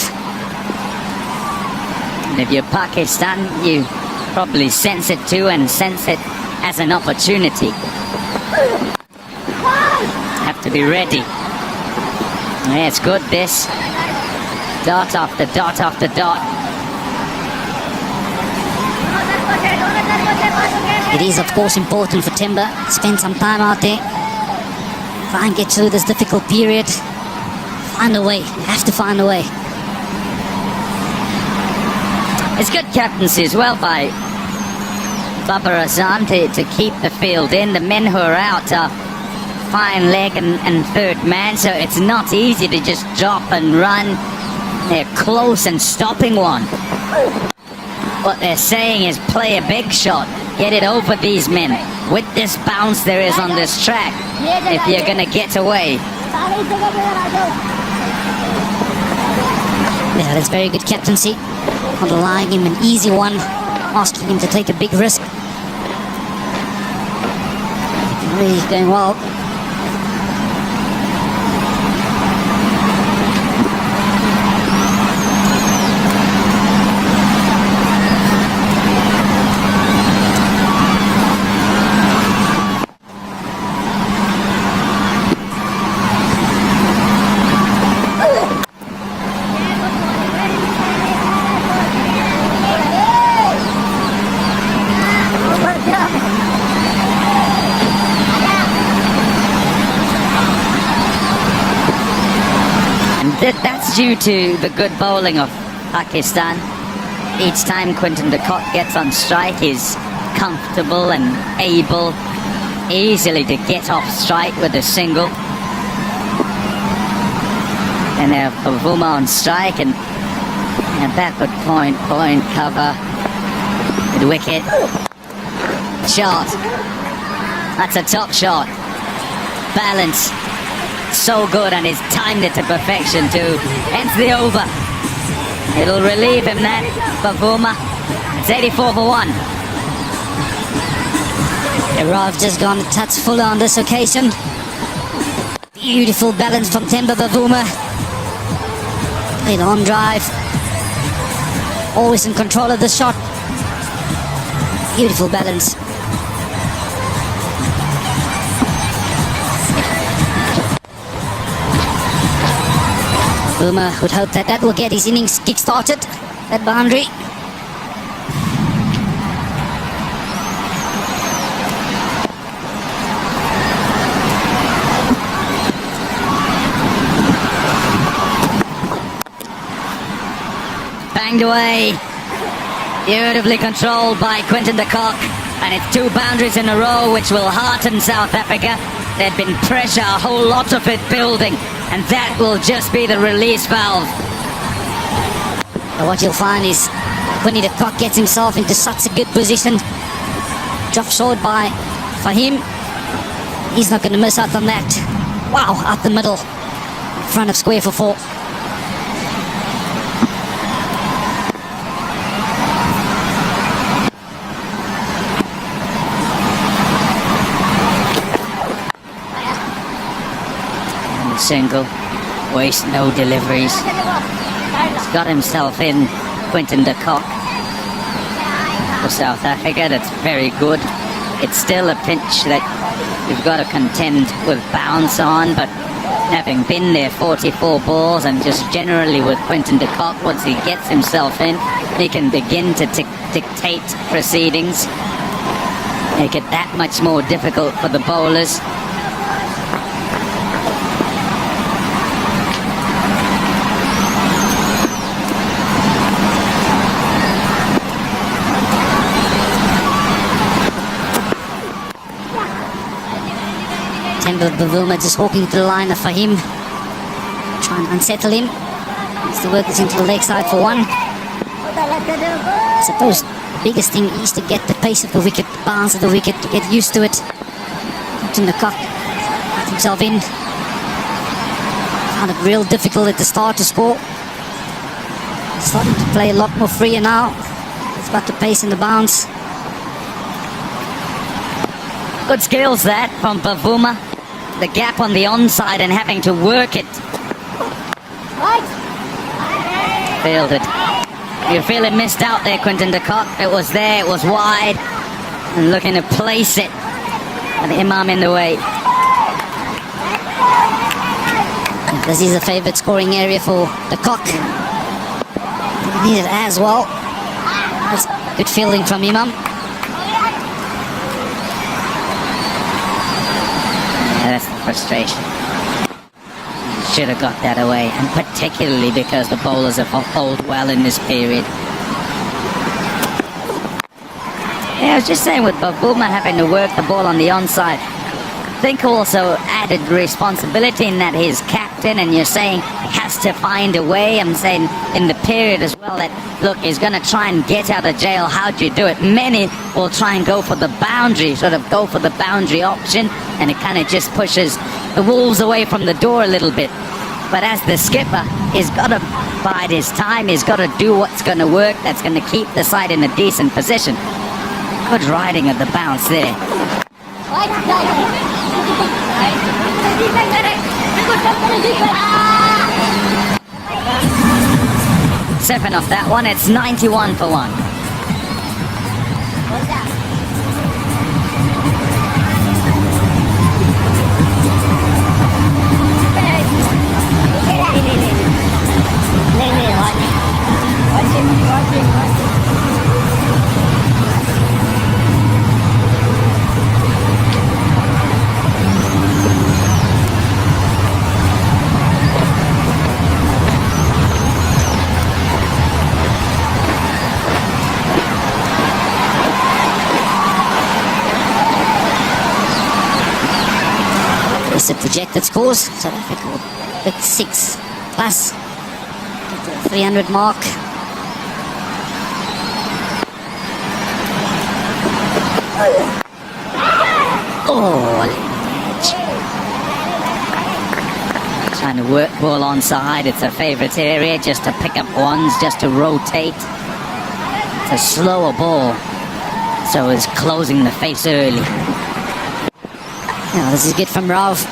And if you're Pakistan, you probably sense it too, and sense it as an opportunity. Have to be ready. Yeah, it's good this. Dot after dot after dot. It is, of course, important for Temba to spend some time out there. Try and get through this difficult period. Find a way. Have to find a way. It's good captaincy as well by Barbara to keep the field in. The men who are out are fine leg and third man, so it's not easy to just drop and run. They're close and stopping one. What they're saying is play a big shot. Get it over these men. With this bounce there is on this track, if you're going to get away. Yeah, that's very good captaincy. Not allowing him an easy one, asking him to take a big risk. Really going well. That's due to the good bowling of Pakistan. Each time Quinton de Kock gets on strike, he's comfortable and able easily to get off strike with a single. And they have Bavuma on strike and a backward point cover, good wicket. Shot. That's a top shot. Balance. So good, and he's timed it to perfection too. Hence the over. It'll relieve him, that, Bavuma. It's 84 for 1. Rav just gone a touch fuller on this occasion. Beautiful balance from Temba Bavuma. Played on drive. Always in control of the shot. Beautiful balance. Bavuma would hope that will get his innings kick-started. That boundary. Banged away. Beautifully controlled by Quinton de Kock. And it's 2 boundaries in a row which will hearten South Africa. There'd been pressure, a whole lot of it building. And that will just be the release valve. But what you'll find is Quinton de Kock gets himself into such a good position. Drop short by Fahim. He's not going to miss out on that. Wow, out the middle. In front of square for 4. Single, waste no deliveries. He's got himself in, Quinton de Kock. For South Africa, that's very good. It's still a pinch that you've got to contend with bounce on, but having been there 44 balls and just generally with Quinton de Kock, once he gets himself in, he can begin to dictate proceedings, make it that much more difficult for the bowlers. Temba Bavuma just walking to the line of Fahim. Try and unsettle him. Needs to work this into the leg side for 1. I suppose the biggest thing is to get the pace of the wicket, the bounce of the wicket, to get used to it. Quinton de Kock got himself in. Found it real difficult at the start to score. He's starting to play a lot more freer now. He's got the pace and the bounce. Good skills that from Bavuma. The gap on the onside and having to work it. Failed it. You feel it missed out there, Quinton de Kock. It was there, it was wide. And looking to place it. And Imam in the way. This is a favourite scoring area for de Kock. He needed as well. That's good fielding from Imam. That's the frustration. Should have got that away, and particularly because the bowlers have bowled well in this period. Yeah, I was just saying with Bavuma having to work the ball on the onside, I think also added responsibility in that he's captain, and you're saying he has to find a way. I'm saying in the period as well that, look, he's going to try and get out of jail. How do you do it? Many will try and go for the boundary, sort of go for the boundary option, and it kind of just pushes the wolves away from the door a little bit. But as the skipper, he's got to bide his time. He's got to do what's going to work, that's going to keep the side in a decent position. Good riding of the bounce there. 7 off that one. It's 91 for 1. The projected scores, South Africa will hit 6 plus, get to the 300 mark. Trying to work ball onside. It's a favourite area just to pick up ones, just to rotate. It's a slower ball, so it's closing the face early. Now, this is good from Ralph.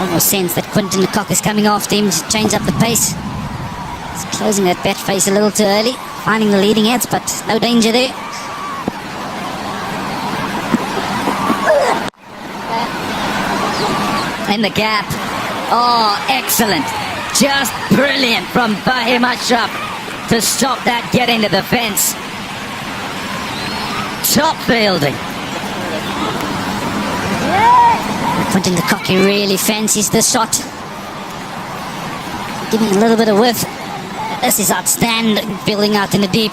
Almost sense that Quinton Kock is coming after him to change up the pace. He's closing that bat face a little too early, finding the leading edge, but no danger there. In the gap. Oh, excellent. Just brilliant from Bavuma to stop that getting to the fence. Top fielding. Quinton Kock really fancies the shot. Giving a little bit of whiff. This is outstanding, building out in the deep.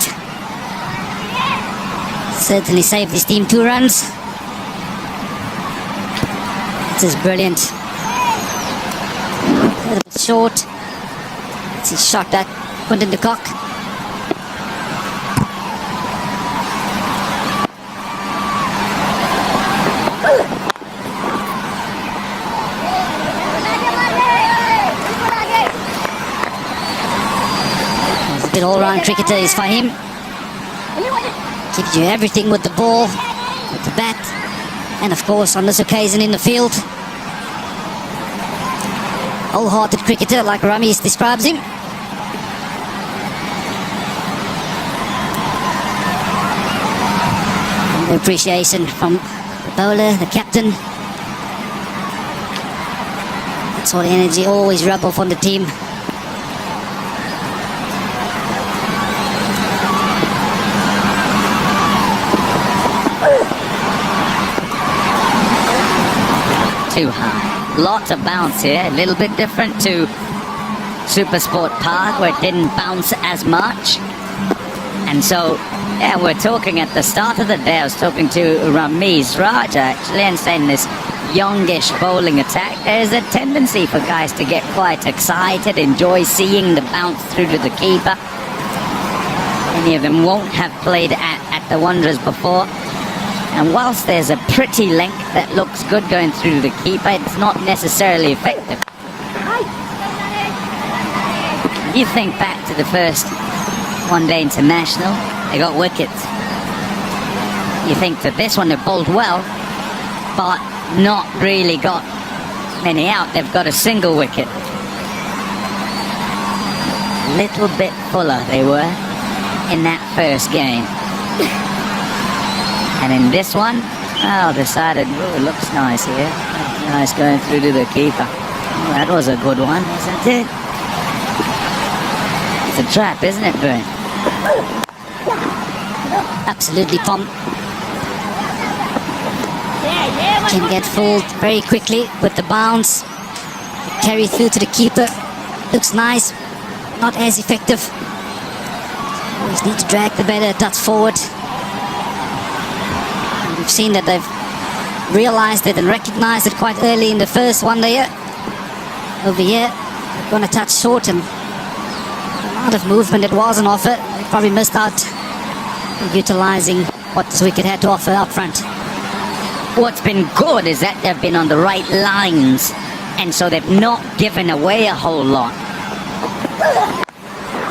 Certainly saved his team 2 runs. This is brilliant. A little bit short. It's his shot at Quinton Kock. A good all-round cricketer is for him. Gives you everything with the ball, with the bat, and of course on this occasion in the field. Wholehearted cricketer like Ramesh describes him. And the appreciation from the bowler, the captain. That sort of energy always rub off on the team. Too high. Lots of bounce here. A little bit different to Super Sport Park where it didn't bounce as much. And so, yeah, we're talking at the start of the day. I was talking to Ramesh Raj actually and saying this youngish bowling attack. There's a tendency for guys to get quite excited, enjoy seeing the bounce through to the keeper. Many of them won't have played at the Wanderers before. And whilst there's a pretty length that looks good going through the keeper, it's not necessarily effective. You think back to the first one-day international, they got wickets. You think to this one, they bowled well, but not really got many out. They've got a single wicket. Little bit fuller they were in that first game. And in this one, well, decided, oh, it looks nice here. Nice going through to the keeper. Oh, that was a good one, isn't it? It's a trap, isn't it, Beuran? Absolutely, Tom. Can get fooled very quickly with the bounce. Carry through to the keeper. Looks nice, not as effective. Always need to drag the batter a touch forward. We've seen that they've realized it and recognized it quite early in the first one day. Over here, they're going to touch short, and the amount of movement that was on offer, they probably missed out on utilizing what this wicket had to offer up front. What's been good is that they've been on the right lines, and so they've not given away a whole lot.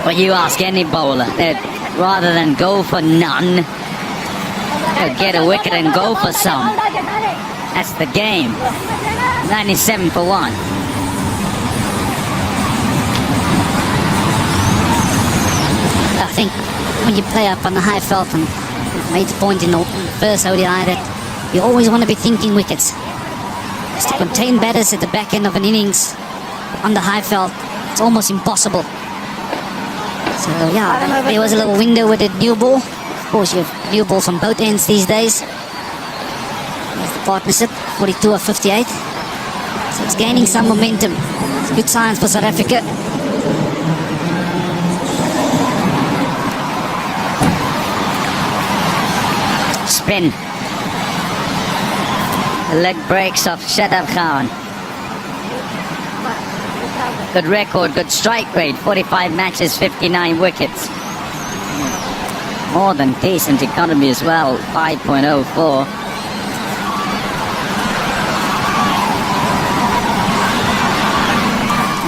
But you ask any bowler, rather than go for none, get a wicket and go for some. That's the game. 97 for 1. I think when you play up on the high felt, and we've made the point in the first ODI that you always want to be thinking wickets. Just to contain batters at the back end of an innings on the high felt, it's almost impossible. So yeah, there was a little window with the new ball. Of course, you have new balls on both ends these days. There's the partnership, 42 or 58. So it's gaining some momentum. It's good signs for South Africa. Spin. The leg breaks off Shadab Khan. Good record, good strike rate. 45 matches, 59 wickets. More than decent economy as well, 5.04.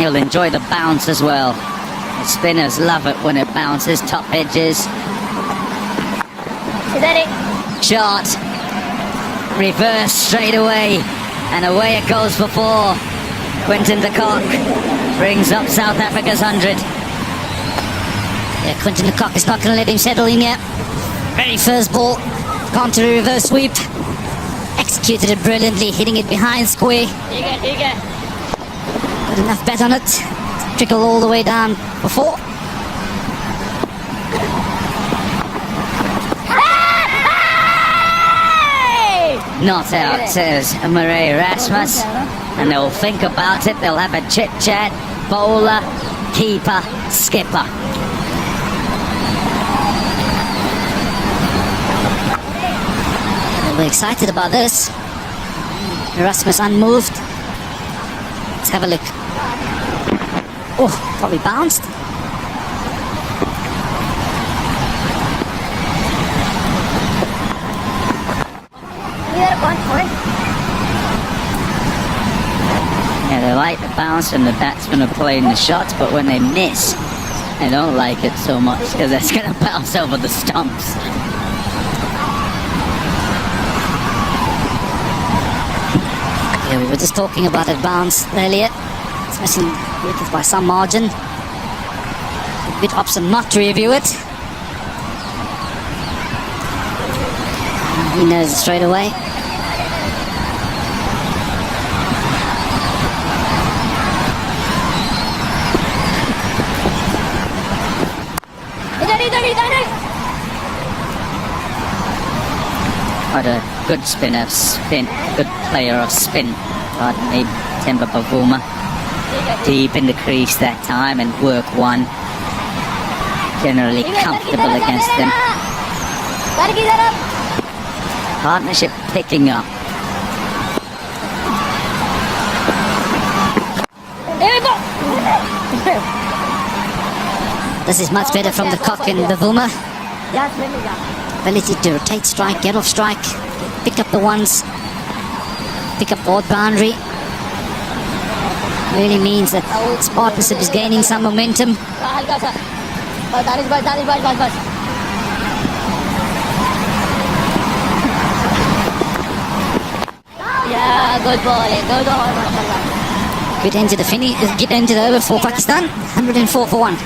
He'll enjoy the bounce as well. The spinners love it when it bounces, top edges. Shot. Reverse straight away. And away it goes for 4. Quinton de Kock brings up South Africa's 100. Yeah, Quinton de Kock is not going to let him settle in yet. Very first ball. Gone to the reverse sweep. Executed it brilliantly, hitting it behind square. Got enough bat on it. Trickle all the way down for 4. Not out, says Murray Rasmus. And they'll think about it. They'll have a chit-chat. Bowler, keeper, skipper. We're excited about this. Rasmus unmoved. Let's have a look. Oh, probably bounced. Yeah, they like the bounce and the batsmen are playing the shots, but when they miss, they don't like it so much because it's going to bounce over the stumps. Yeah, we were just talking about it bounce earlier. It's missing wickets by some margin. A bit option not to review it. He knows it straight away. What a good spinner, good player of spin. Pardon me, Temba Bavuma. Deep in the crease that time and work one. Generally comfortable against them. Partnership picking up. This is much better from the Kock and Bavuma. Ability to rotate strike, get off strike, pick up the ones, pick up board boundary. Really means that this partnership is gaining some momentum. Yeah, good bowling, good ball. Good end to the finish, good end to the over for Pakistan. 104 for 1.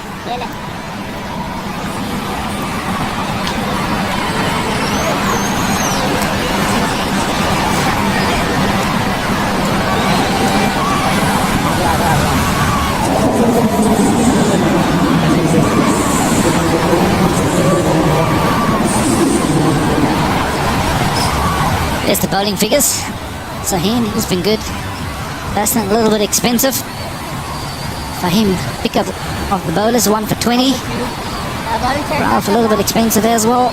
There's the bowling figures. Sahin, he's been good. That's a little bit expensive. For him, pick up of the bowlers, 1 for 20. Ralph, a little bit expensive there as well.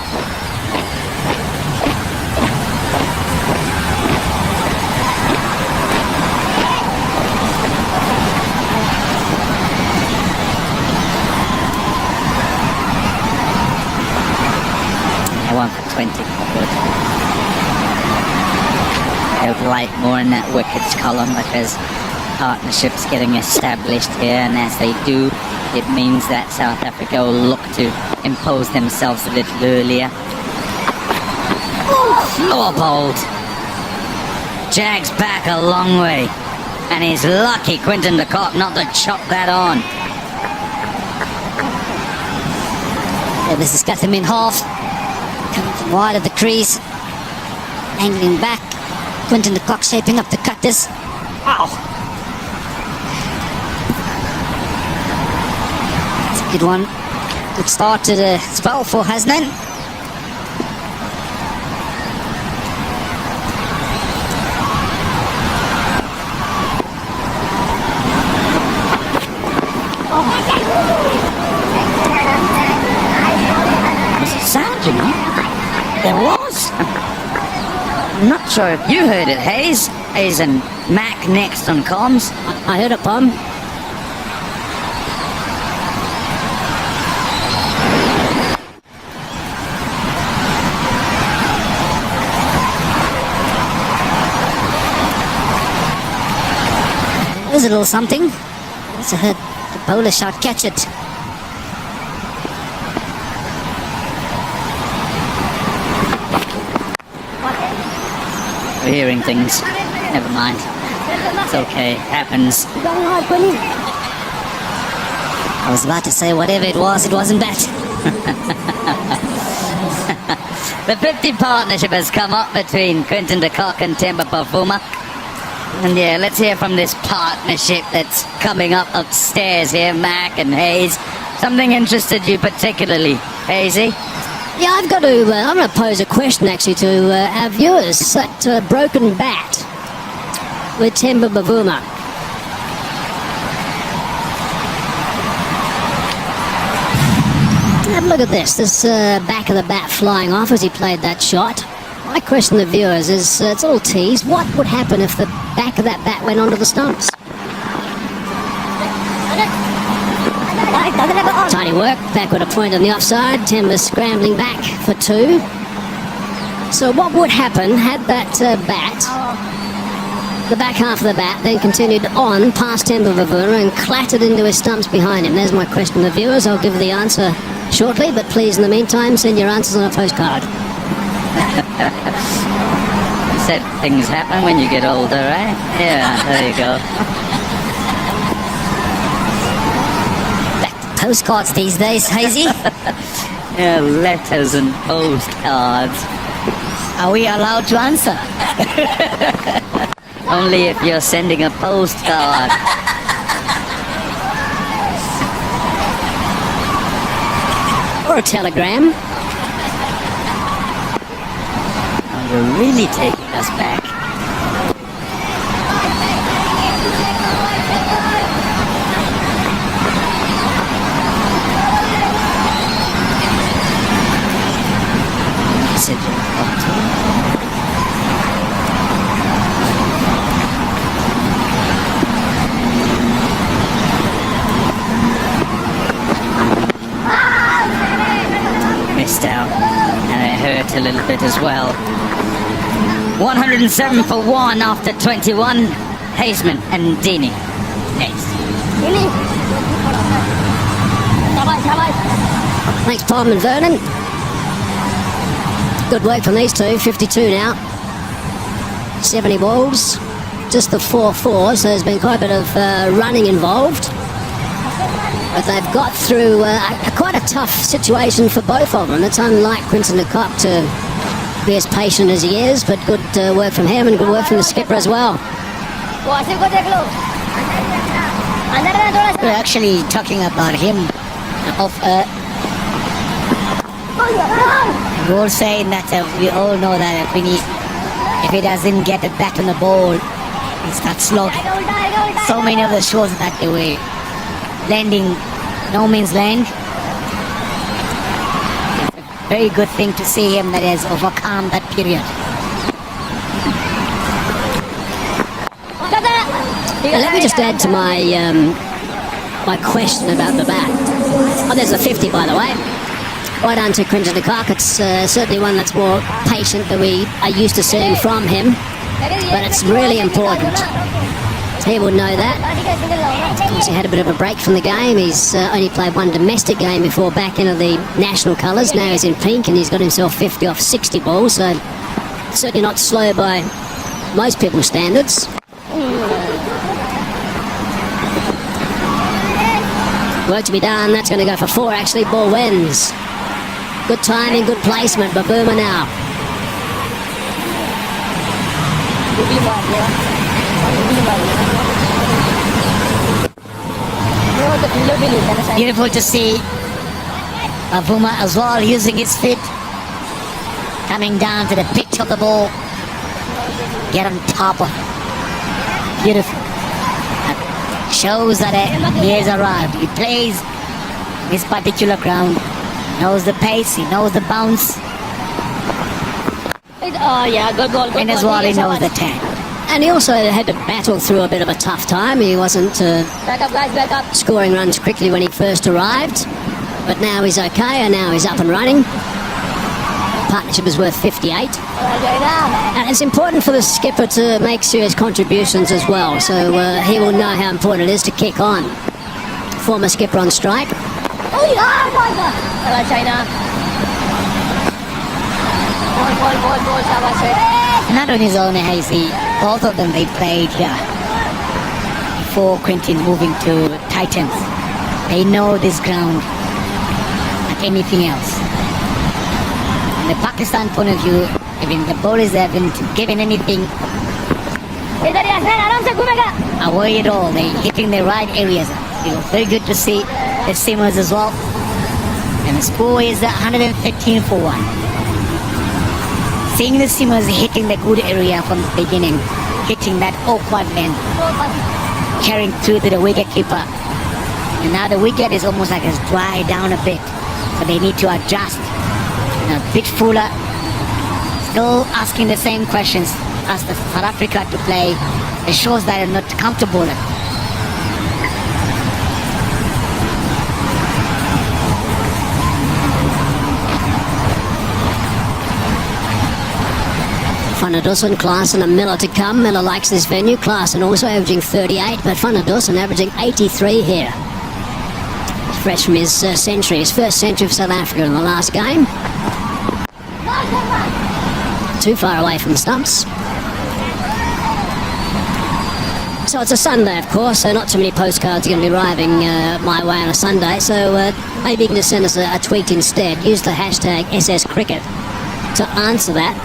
I 1 for 20. Good. I would like more in that wickets column because partnerships getting established here, and as they do, it means that South Africa will look to impose themselves a little earlier. Floor bowled. Jags back a long way, and he's lucky, Quinton de Kock, not to chop that on. Yeah, this has cut him in half. Coming from wide of the crease, angling back. Quinton de Kock shaping up to cut this. Ow! That's a good one. Good start to the spell for Hasnan. Was it sound, you know? There was. I'm not sure if you heard it, Hayes. Hayes and Mac next on comms. I heard a bomb. There's a little something. It's a hit. The bowler shot, catch it. We're hearing things. Never mind. It's okay. Happens. I was about to say whatever it wasn't bad. The 50 partnership has come up between Quinton de Kock and Temba Bavuma. And yeah, let's hear from this partnership that's coming up upstairs here, Mac and Hayes. Something interested you particularly, Hazy? Yeah, I'm going to pose a question actually to our viewers. That broken bat with Temba Bavuma. Have a look at this. This back of the bat flying off as he played that shot. My question to the viewers is, it's a little tease, what would happen if the back of that bat went onto the stumps? Tiny work, backward a point on the offside. Temba scrambling back for 2. So what would happen had that bat, the back half of the bat, then continued on past Temba Bavuma and clattered into his stumps behind him? There's my question to the viewers. I'll give the answer shortly, but please in the meantime send your answers on a postcard. Said things happen when you get older, right? Yeah, there you go. Postcards these days, Hazy. Yeah, letters and postcards. Are we allowed to answer? Only if you're sending a postcard. Or a telegram. Oh, you're really taking us back. Missed out, and it hurt a little bit as well. 107 for 1 after 21. Hazeman and Dini. Hayes. Thanks, Tom and Vernon. Good work from these two. 52 now. 70 balls. Just the 4-4, so there's been quite a bit of running involved. But they've got through quite a tough situation for both of them. It's unlike Quinton de Kock to be as patient as he is, but good work from him and good work from the skipper as well. We're actually talking about him. We're all saying that we all know that if he doesn't get it back on the ball, he starts slogging. So many of the shows that they were landing no means land. It's a very good thing to see him that has overcome that period. Let me just add to my my question about the bat. Oh, there's a 50, by the way. Right on to Quinton de Kock. It's certainly one that's more patient than we are used to seeing from him. But it's really important. He will know that. Of course, he had a bit of a break from the game. He's only played one domestic game before back into the national colours. Now he's in pink and he's got himself 50 off 60 balls. So certainly not slow by most people's standards. Work to be done. That's going to go for 4 actually. Ball wins. Good timing, good placement. Bavuma now. Beautiful to see Bavuma as well, using his feet, coming down to the pitch of the ball, get on top of it. Beautiful. That shows that he has arrived. He plays this particular ground, knows the pace, he knows the bounce, Oh, yeah, good ball. and as well he knows the tag. And he also had to battle through a bit of a tough time. He wasn't back up, guys, back up. Scoring runs quickly when he first arrived. But now he's okay, and now he's up and running. Partnership is worth 58. And it's important for the skipper to make serious contributions as well. So he will know how important it is to kick on. former skipper on strike. Hello, China. Not on his own, Hazy. Both of them, they played here before Quinton moving to Titans. They know this ground like anything else. From the Pakistan point of view, even the bowlers haven't given anything away at all. They're hitting the right areas. It was very good to see the seamers as well. And the score is 113 for 1. Seeing the seamers hitting the good area from the beginning, hitting that awkward man, carrying through to the wicket keeper. And now the wicket is almost like it's dried down a bit. So they need to adjust. A bit fuller. Still asking the same questions as the South Africa to play. It shows that they're not comfortable. Van der Dussen, Klaasen and Miller to come. Miller likes this venue. Klaasen also averaging 38, but Van der Dussen averaging 83 here. Fresh from his century, his first century for South Africa in the last game. Too far away from the stumps. So it's a Sunday, of course, so not too many postcards are going to be arriving my way on a Sunday, so maybe you can just send us a tweet instead. Use the hashtag SSCricket to answer that.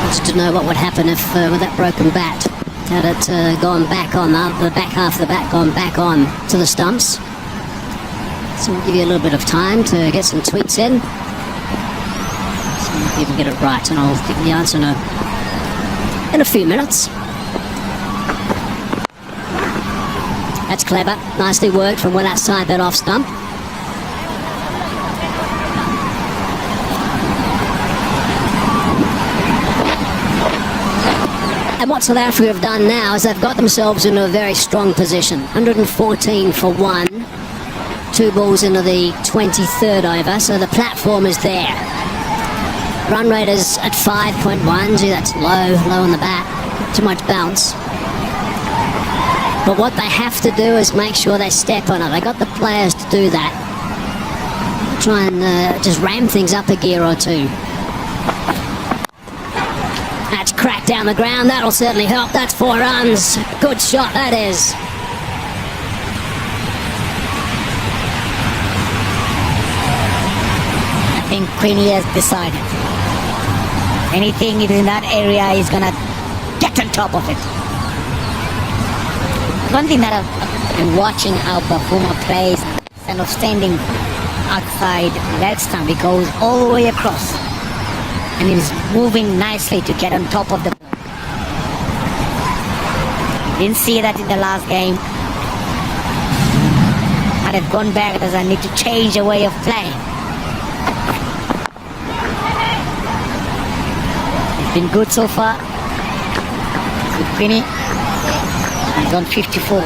Just to know what would happen if with that broken bat had it gone back on the back half of the bat, gone back on to the stumps. So we'll give you a little bit of time to get some tweets in. See if you can get it right, and I'll give you the answer in a few minutes. That's clever, nicely worked from well outside that off stump. And what South Africa have done now is they've got themselves into a very strong position. 114 for 1. 2 balls into the 23rd over, so the platform is there. Run rate is at 5.1. Gee, that's low on the bat. Too much bounce. But what they have to do is make sure they step on it. They got the players to do that. Try and just ram things up a gear or two. That's cracked down the ground. That'll certainly help. That's 4 runs. Good shot, that is. I think Queenie has decided. Anything in that area, he's gonna get on top of it. One thing that I've been watching how Bavuma plays, instead of standing outside leg stump, he goes all the way across. And he's moving nicely to get on top of the ball. Didn't see that in the last game. I'd have gone back because I need to change the way of playing. It's been good so far. With Queenie. He's on 54.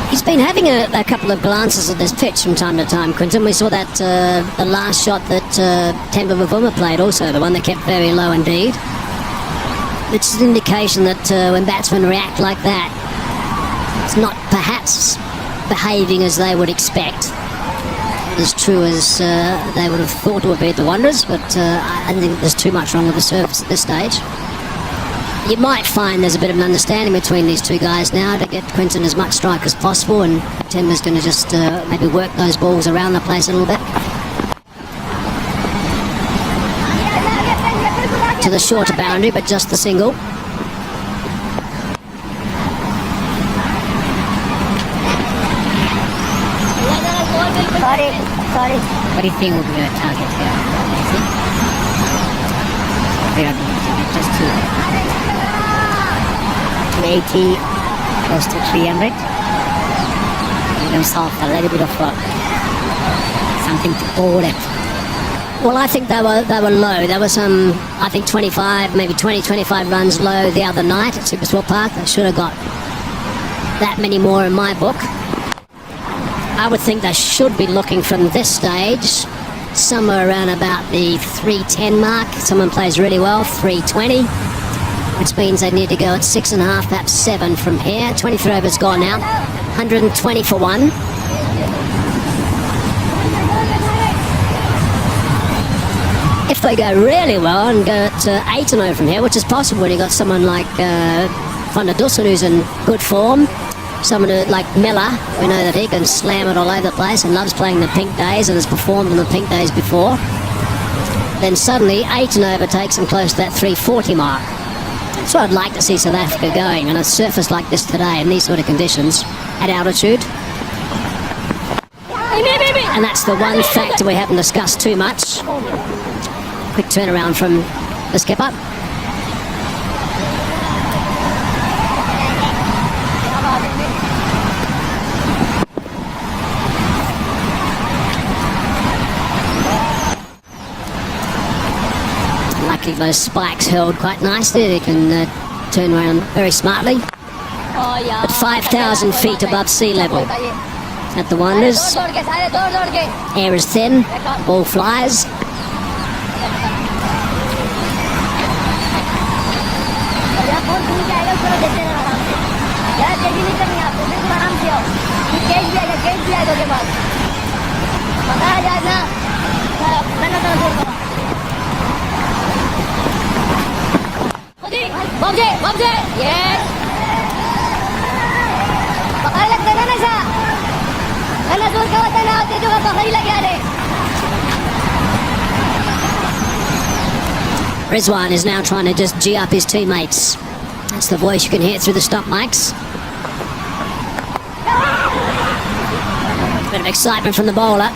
He's been having a couple of glances at this pitch from time to time, Quinton. We saw that the last shot that Temba Bavuma played also, the one that kept very low indeed. It's an indication that when batsmen react like that, it's not perhaps behaving as they would expect. As true as they would have thought it would be at the Wanderers, but I don't think there's too much wrong with the surface at this stage. You might find there's a bit of an understanding between these two guys now to get Quinton as much strike as possible, and Temba's going to just maybe work those balls around the place a little bit. To the shorter boundary, but just the single. Sorry. What do you think we're going to target here? Just 280, close to 300. Give himself a little bit of something to bowl at. Well, I think they were low. There were some, I think 25, maybe 20, 25 runs low the other night at Supersport Park. They should have got that many more in my book. I would think they should be looking from this stage somewhere around about the 310 mark. Someone plays really well, 320. which means they need to go at 6.5, perhaps 7 from here. 23 overs gone now. 120 for 1. If they go really well and go at 8-0 from here, which is possible when you got someone like Van der Dussen who's in good form, someone like Miller, we know that he can slam it all over the place and loves playing the pink days and has performed on the pink days before, then suddenly 8-0 takes him close to that 340 mark. That's what I'd like to see South Africa going on a surface like this today in these sort of conditions at altitude. And that's the one factor we haven't discussed too much. Quick turnaround from the skipper. Luckily those spikes held quite nicely. They can turn around very smartly. At 5,000 feet above sea level at the Wonders. Air is thin, ball flies. Yes. Rizwan is now trying to just G up his teammates. That's the voice you can hear through the stop mics. Bit of excitement from the bowler.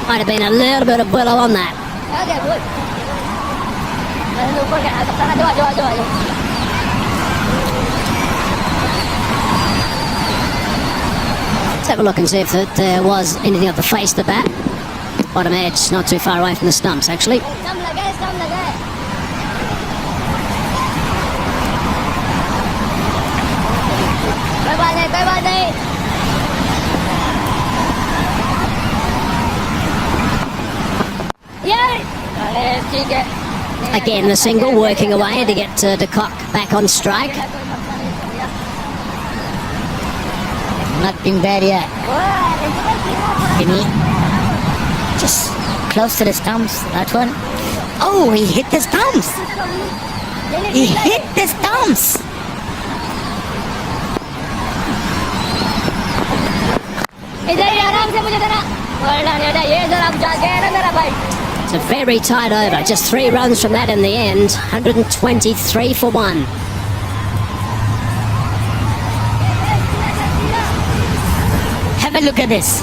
Might have been a little bit of willow on that. Let's have a look and see if there was anything at the face of the bat. Bottom edge, not too far away from the stumps actually. Again, the single working away to get to Kock back on strike. Not been bad yet. Just close to the stumps, that one. Oh, he hit the stumps. He hit the stumps. It's a very tight over. Just 3 runs from that in the end. 123 for 1. Have a look at this.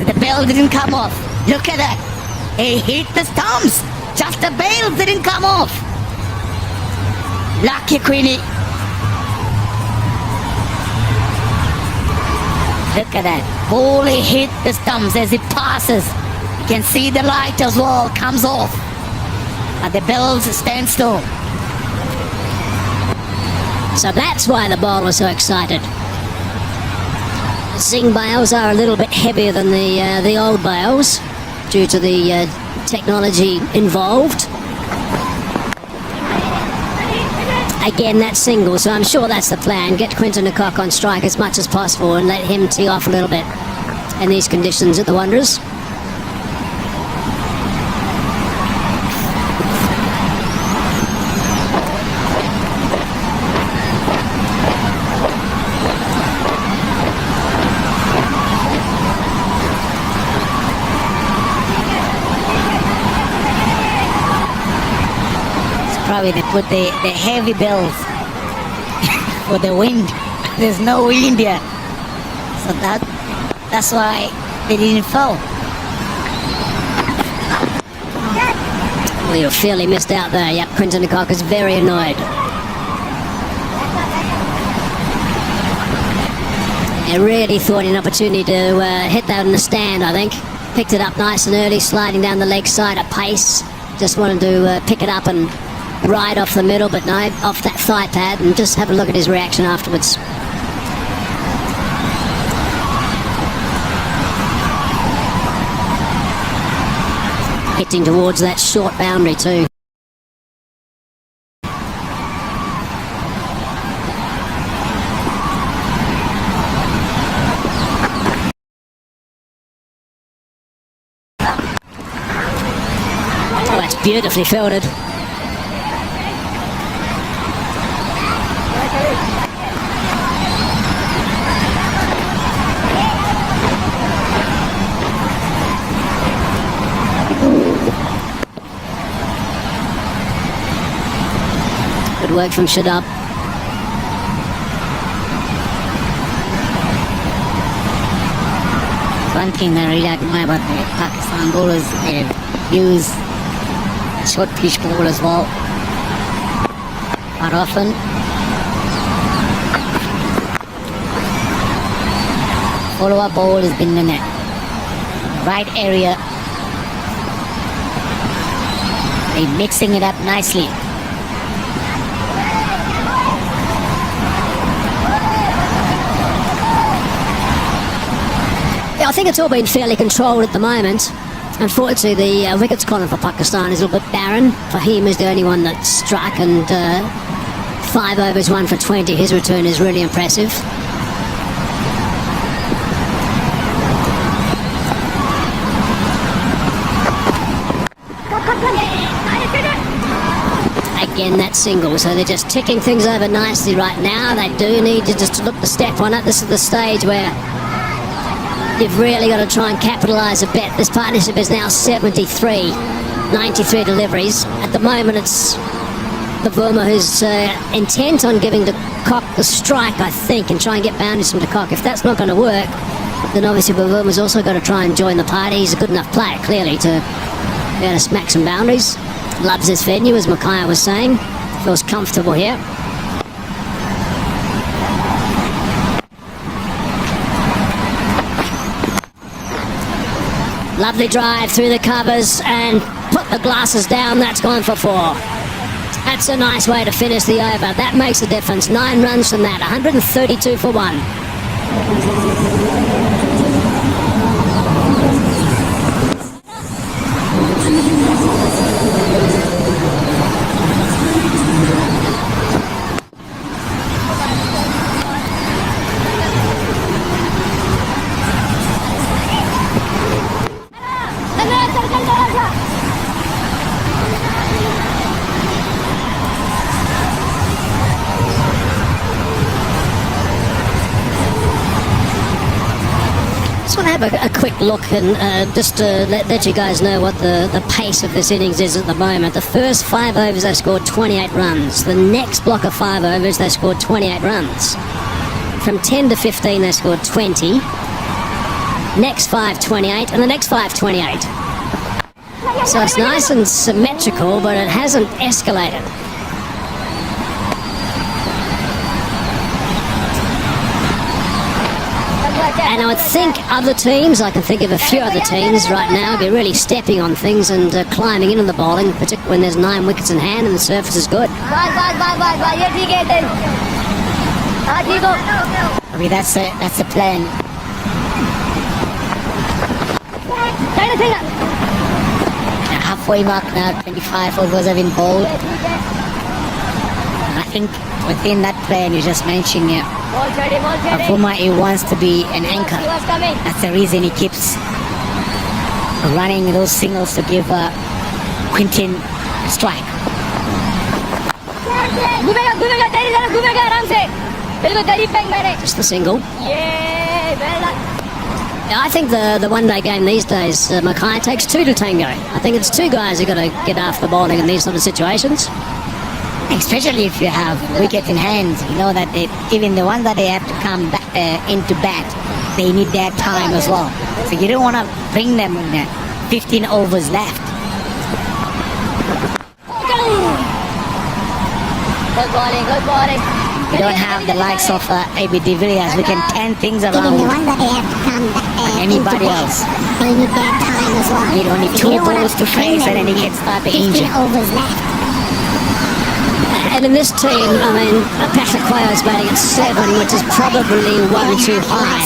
The bell didn't come off. Look at that. He hit the stumps. Just the bell didn't come off. Lucky Queenie. Look at that. Ball hit the stumps as it passes. You can see the light as well comes off. And the bells stand still. So that's why the bowler was so excited. Zing bales are a little bit heavier than the old bales due to the technology involved. Again, that's single, so I'm sure that's the plan. Get Quinton and Kock on strike as much as possible and let him tee off a little bit in these conditions at the Wanderers. Probably they put the heavy bells for the wind. There's no wind here. So that's why they didn't fall. Well, you're fairly missed out there. Yep, Quinton and Kock is very annoyed. They really thought an opportunity to hit that in the stand, I think. Picked it up nice and early, sliding down the leg side at pace. Just wanted to pick it up and ride off the middle, but no, off that thigh pad, and just have a look at his reaction afterwards. Hitting towards that short boundary too. just beautifully fielded. Good work from Shadab. One thing I really admire about the Pakistan bowlers, they use short pitch ball as well. Quite often. Follow-up ball has been in the right area. They're mixing it up nicely. I think it's all been fairly controlled at the moment. Unfortunately, the wickets column for Pakistan is a little bit barren. Fahim is the only one that struck, and 5 overs, 1 for 20. His return is really impressive. Again, that single, so they're just ticking things over nicely right now. They do need to just look the step on it. This is the stage where you've really got to try and capitalise a bit. This partnership is now 73, 93 deliveries. At the moment, it's Bavuma who's intent on giving the Kock the strike, I think, and try and get boundaries from the Kock. If that's not going to work, then obviously Bavuma's also got to try and join the party. He's a good enough player, clearly, to be able to smack some boundaries. Loves this venue, as Makaya was saying. Feels comfortable here. Lovely drive through the covers and put the glasses down. That's gone for 4. That's a nice way to finish the over. That makes a difference. 9 runs from that. 132 for 1. Have a quick look and just to let you guys know what the pace of this innings is at the moment. The first 5 overs they scored 28 runs. The next block of 5 overs they scored 28 runs. From 10 to 15 they scored 20. Next 5, 28, and the next 5, 28. So it's nice and symmetrical, but it hasn't escalated. And I would think other teams, I can think of a few other teams right now, be really stepping on things and climbing into the bowling, particularly when there's 9 wickets in hand and the surface is good. I mean, that's the plan. Halfway mark now, 25 overs have been bowled. I think within that plan you just mentioned, yeah, Bavuma, he wants to be an anchor. That's the reason he keeps running those singles to give Quinton a strike. Just the single. I think the one-day game these days, Mackay takes 2 to tango. I think it's 2 guys who got to get after the bowling in these sort of situations. Especially if you have wicket in hand, you know that even the ones that they have to come back, into bat, they need their time as well. So you don't want to bring them in 15 overs left. Good bowling. We don't have the likes of A.B. de Villiers. We can turn things around with anybody else. They need their time as well. Need only 2 balls to face and then he can start the engine. Overs left. And in this team, I mean, Phehlukwayo is batting at 7, which is probably 1 too high.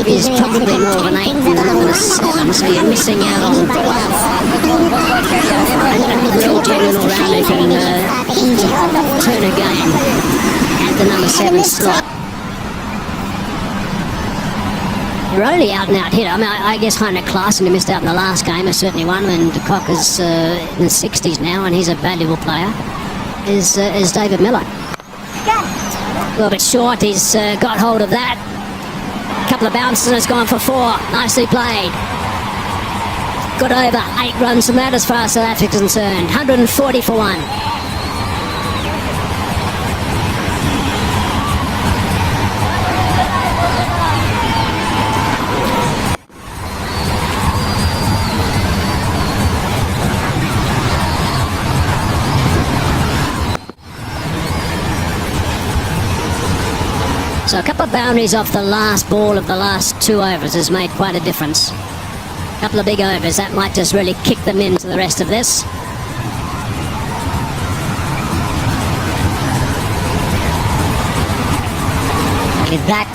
He's probably more of an 8 than a 7, so you're missing out on a real genuine all-rounder who can turn a game at the number 7 slot. really out and out hitter. I mean, I guess Heinrich Klaasen, who missed out in the last game, is certainly one, and Kock is in the 60s now, and he's a valuable player, is David Miller. A little bit short, he's got hold of that. Couple of bounces and it's gone for 4. Nicely played. Got over 8 runs from that as far as South Africa's concerned. 140 for 1. So a couple of boundaries off the last ball of the last 2 overs has made quite a difference. A couple of big overs, that might just really kick them into the rest of this. Is that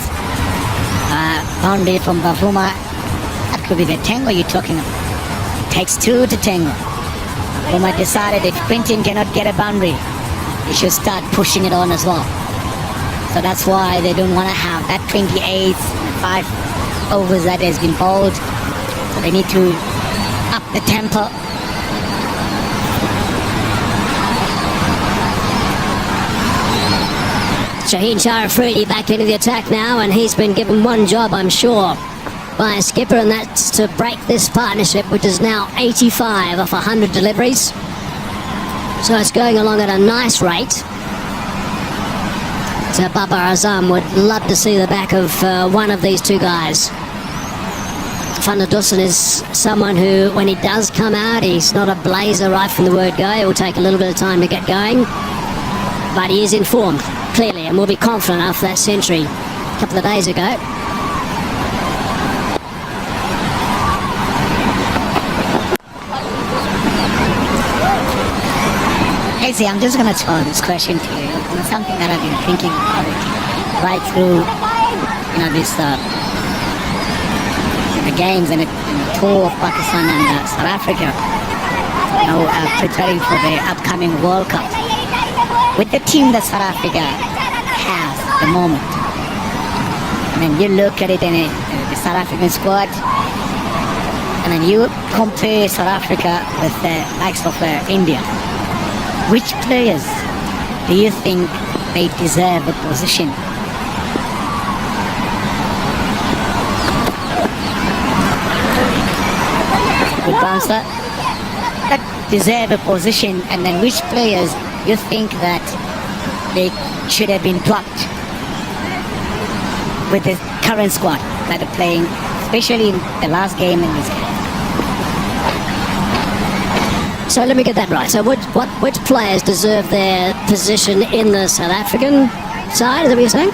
boundary from Bavuma? That could be the tango you're talking about. It takes 2 to tango. Bavuma decided if Quinton cannot get a boundary, he should start pushing it on as well. So that's why they don't want to have that 28, 5 overs that has been bowled. So they need to up the tempo. Shaheen Sharafridi back into the attack now, and he's been given one job, I'm sure, by a skipper, and that's to break this partnership, which is now 85 off 100 deliveries. So it's going along at a nice rate. So Babar Azam would love to see the back of one of these 2 guys. Van der Dussen is someone who, when he does come out, he's not a blazer right from the word go. It will take a little bit of time to get going. But he is informed, clearly, and will be confident after that century a couple of days ago. Casey, I'm just going to throw this question to you. It's something that I've been thinking about right through, this the games and the tour of Pakistan and South Africa. Preparing for the upcoming World Cup. With the team that South Africa has at the moment, and then you look at it in the South African squad, and then you compare South Africa with the likes of India. Which players do you think they deserve a position? Good answer. That deserve a position, and then which players you think that they should have been dropped with the current squad that are playing, especially in the last game in this game? So let me get that right. So which players deserve their position in the South African side? Is that what you're saying?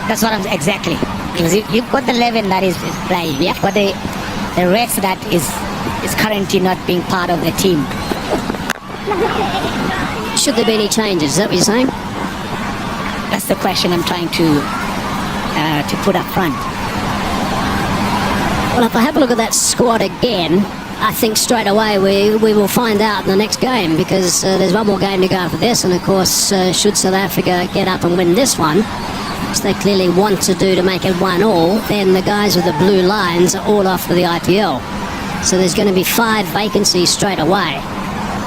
That's what I'm exactly. Because you've got the 11 that is playing. Yeah. But the rest that is currently not being part of the team. Should there be any changes? Is that what you're saying? That's the question I'm trying to put up front. Well, if I have a look at that squad again, I think straight away we will find out in the next game, because there's one more game to go after this, and of course should South Africa get up and win this one, which they clearly want to do to make it 1-1, then the guys with the blue lines are all off for the IPL. So there's going to be 5 vacancies straight away.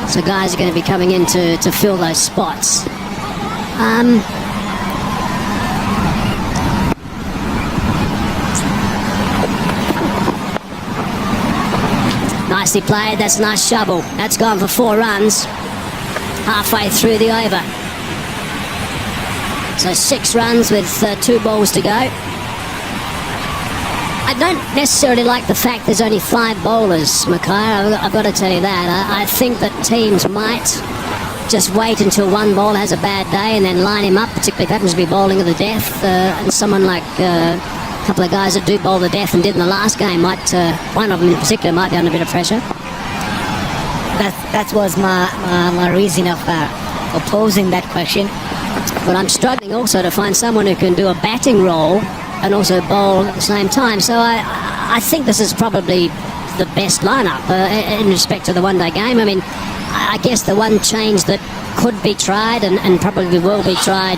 So guys are going to be coming in to fill those spots. Nicely played, that's a nice shovel. That's gone for 4 runs. Halfway through the over. So 6 runs with 2 balls to go. I don't necessarily like the fact there's only 5 bowlers, Mackay. I've got to tell you that. I think that teams might just wait until one bowler has a bad day and then line him up, particularly if it happens to be bowling of the death. And someone like a couple of guys that do bowl the death and did in the last game might, one of them in particular, might be under a bit of pressure. That was my reason of opposing that question. But I'm struggling also to find someone who can do a batting role and also bowl at the same time. So I think this is probably the best lineup in respect to the one-day game. I mean, I guess the one change that could be tried and probably will be tried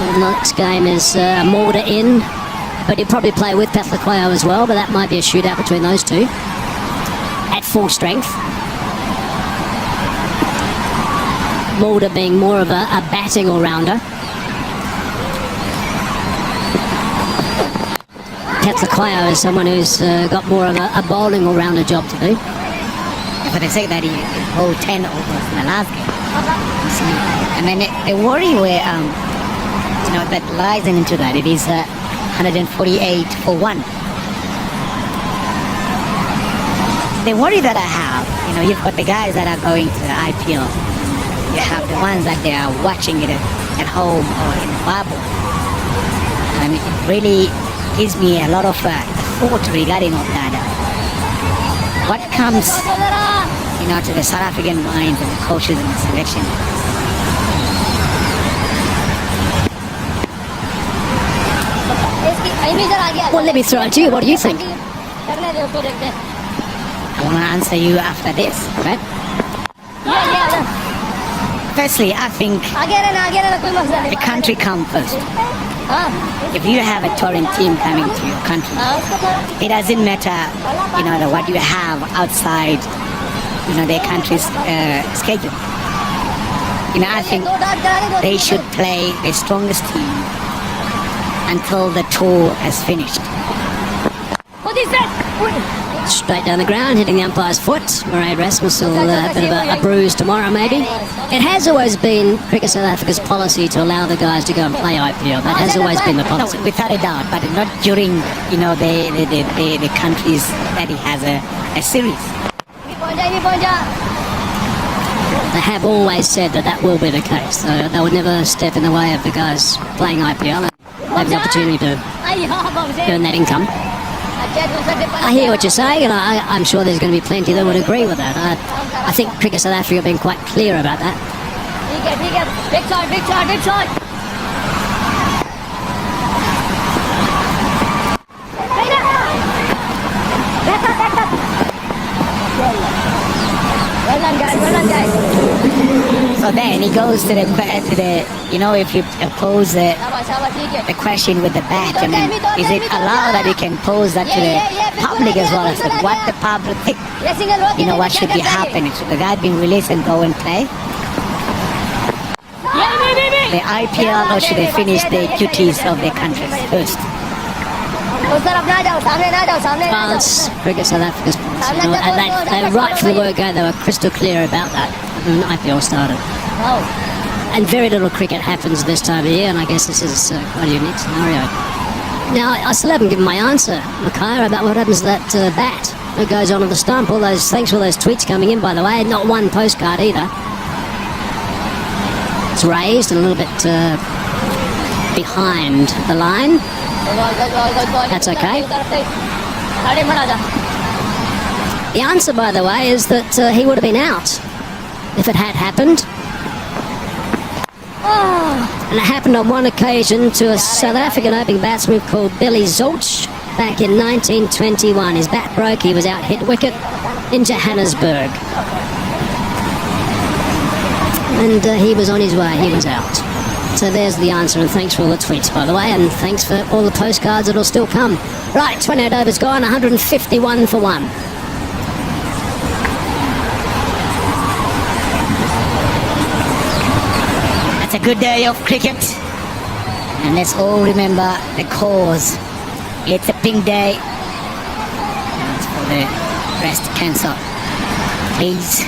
in the next game is Mulder in but he'll probably play with Phehlukwayo as well, but that might be a shootout between those two at full strength. Mulder being more of a batting all-rounder. Phehlukwayo is someone who's got more of a bowling all-rounder job to do. For the sake that he bowled 10 overs in the last game. See, and then the worry where, that lies into that, it is 148 for 1. The worry that I have, you've got the guys that are going to the IPL. You have the ones that they are watching it at home or in the bubble. And it really gives me a lot of thought regarding all that. What comes, to the South African minds and the coaches and the selection? Well, let me throw it to you. What do you think? I want to answer you after this, right? Firstly, I think the country comes first. If you have a touring team coming to your country, it doesn't matter, what you have outside, their country's schedule. I think they should play the strongest team until the tour has finished. Straight down the ground, hitting the umpire's foot. Rasmus will have a bit of a bruise tomorrow, maybe. It has always been Cricket South Africa's policy to allow the guys to go and play IPL. That has always been the policy. No, without a doubt, but not during, the countries that he has a series. They have always said that will be the case. So they would never step in the way of the guys playing IPL and have the opportunity to earn that income. I hear what you're saying, and I'm sure there's going to be plenty that would agree with that. I think Cricket South Africa have been quite clear about that. Big shot, big shot, big shot. Well done, guys. Well done, guys. So then he goes to the if you pose the question with the bat, is it allowed that you can pose that to the public as well as what the public think? What should be happening? Should the guy be released and go and play? The IPL, or should they finish the duties of their countries first? That's Cricket South Africa's policy. And right from the word go, they were crystal clear about that when IPL started. And very little cricket happens this time of year, and I guess this is quite a unique scenario. Now, I still haven't given my answer, Mikhail, about what happens to that bat that goes onto the stump. Thanks for all those tweets coming in, by the way. Not one postcard either. It's raised and a little bit behind the line. That's okay. The answer, by the way, is that he would have been out if it had happened. And it happened on one occasion to a South African opening batsman called Billy Zolch back in 1921. His bat broke, he was out hit wicket in Johannesburg. And he was on his way, he was out. So there's the answer, and thanks for all the tweets, by the way, and thanks for all the postcards that'll still come. Right, 28 overs gone, 151 for 1. It's a good day of cricket, and let's all remember the cause. It's a pink day. It's for the breast cancer. Please.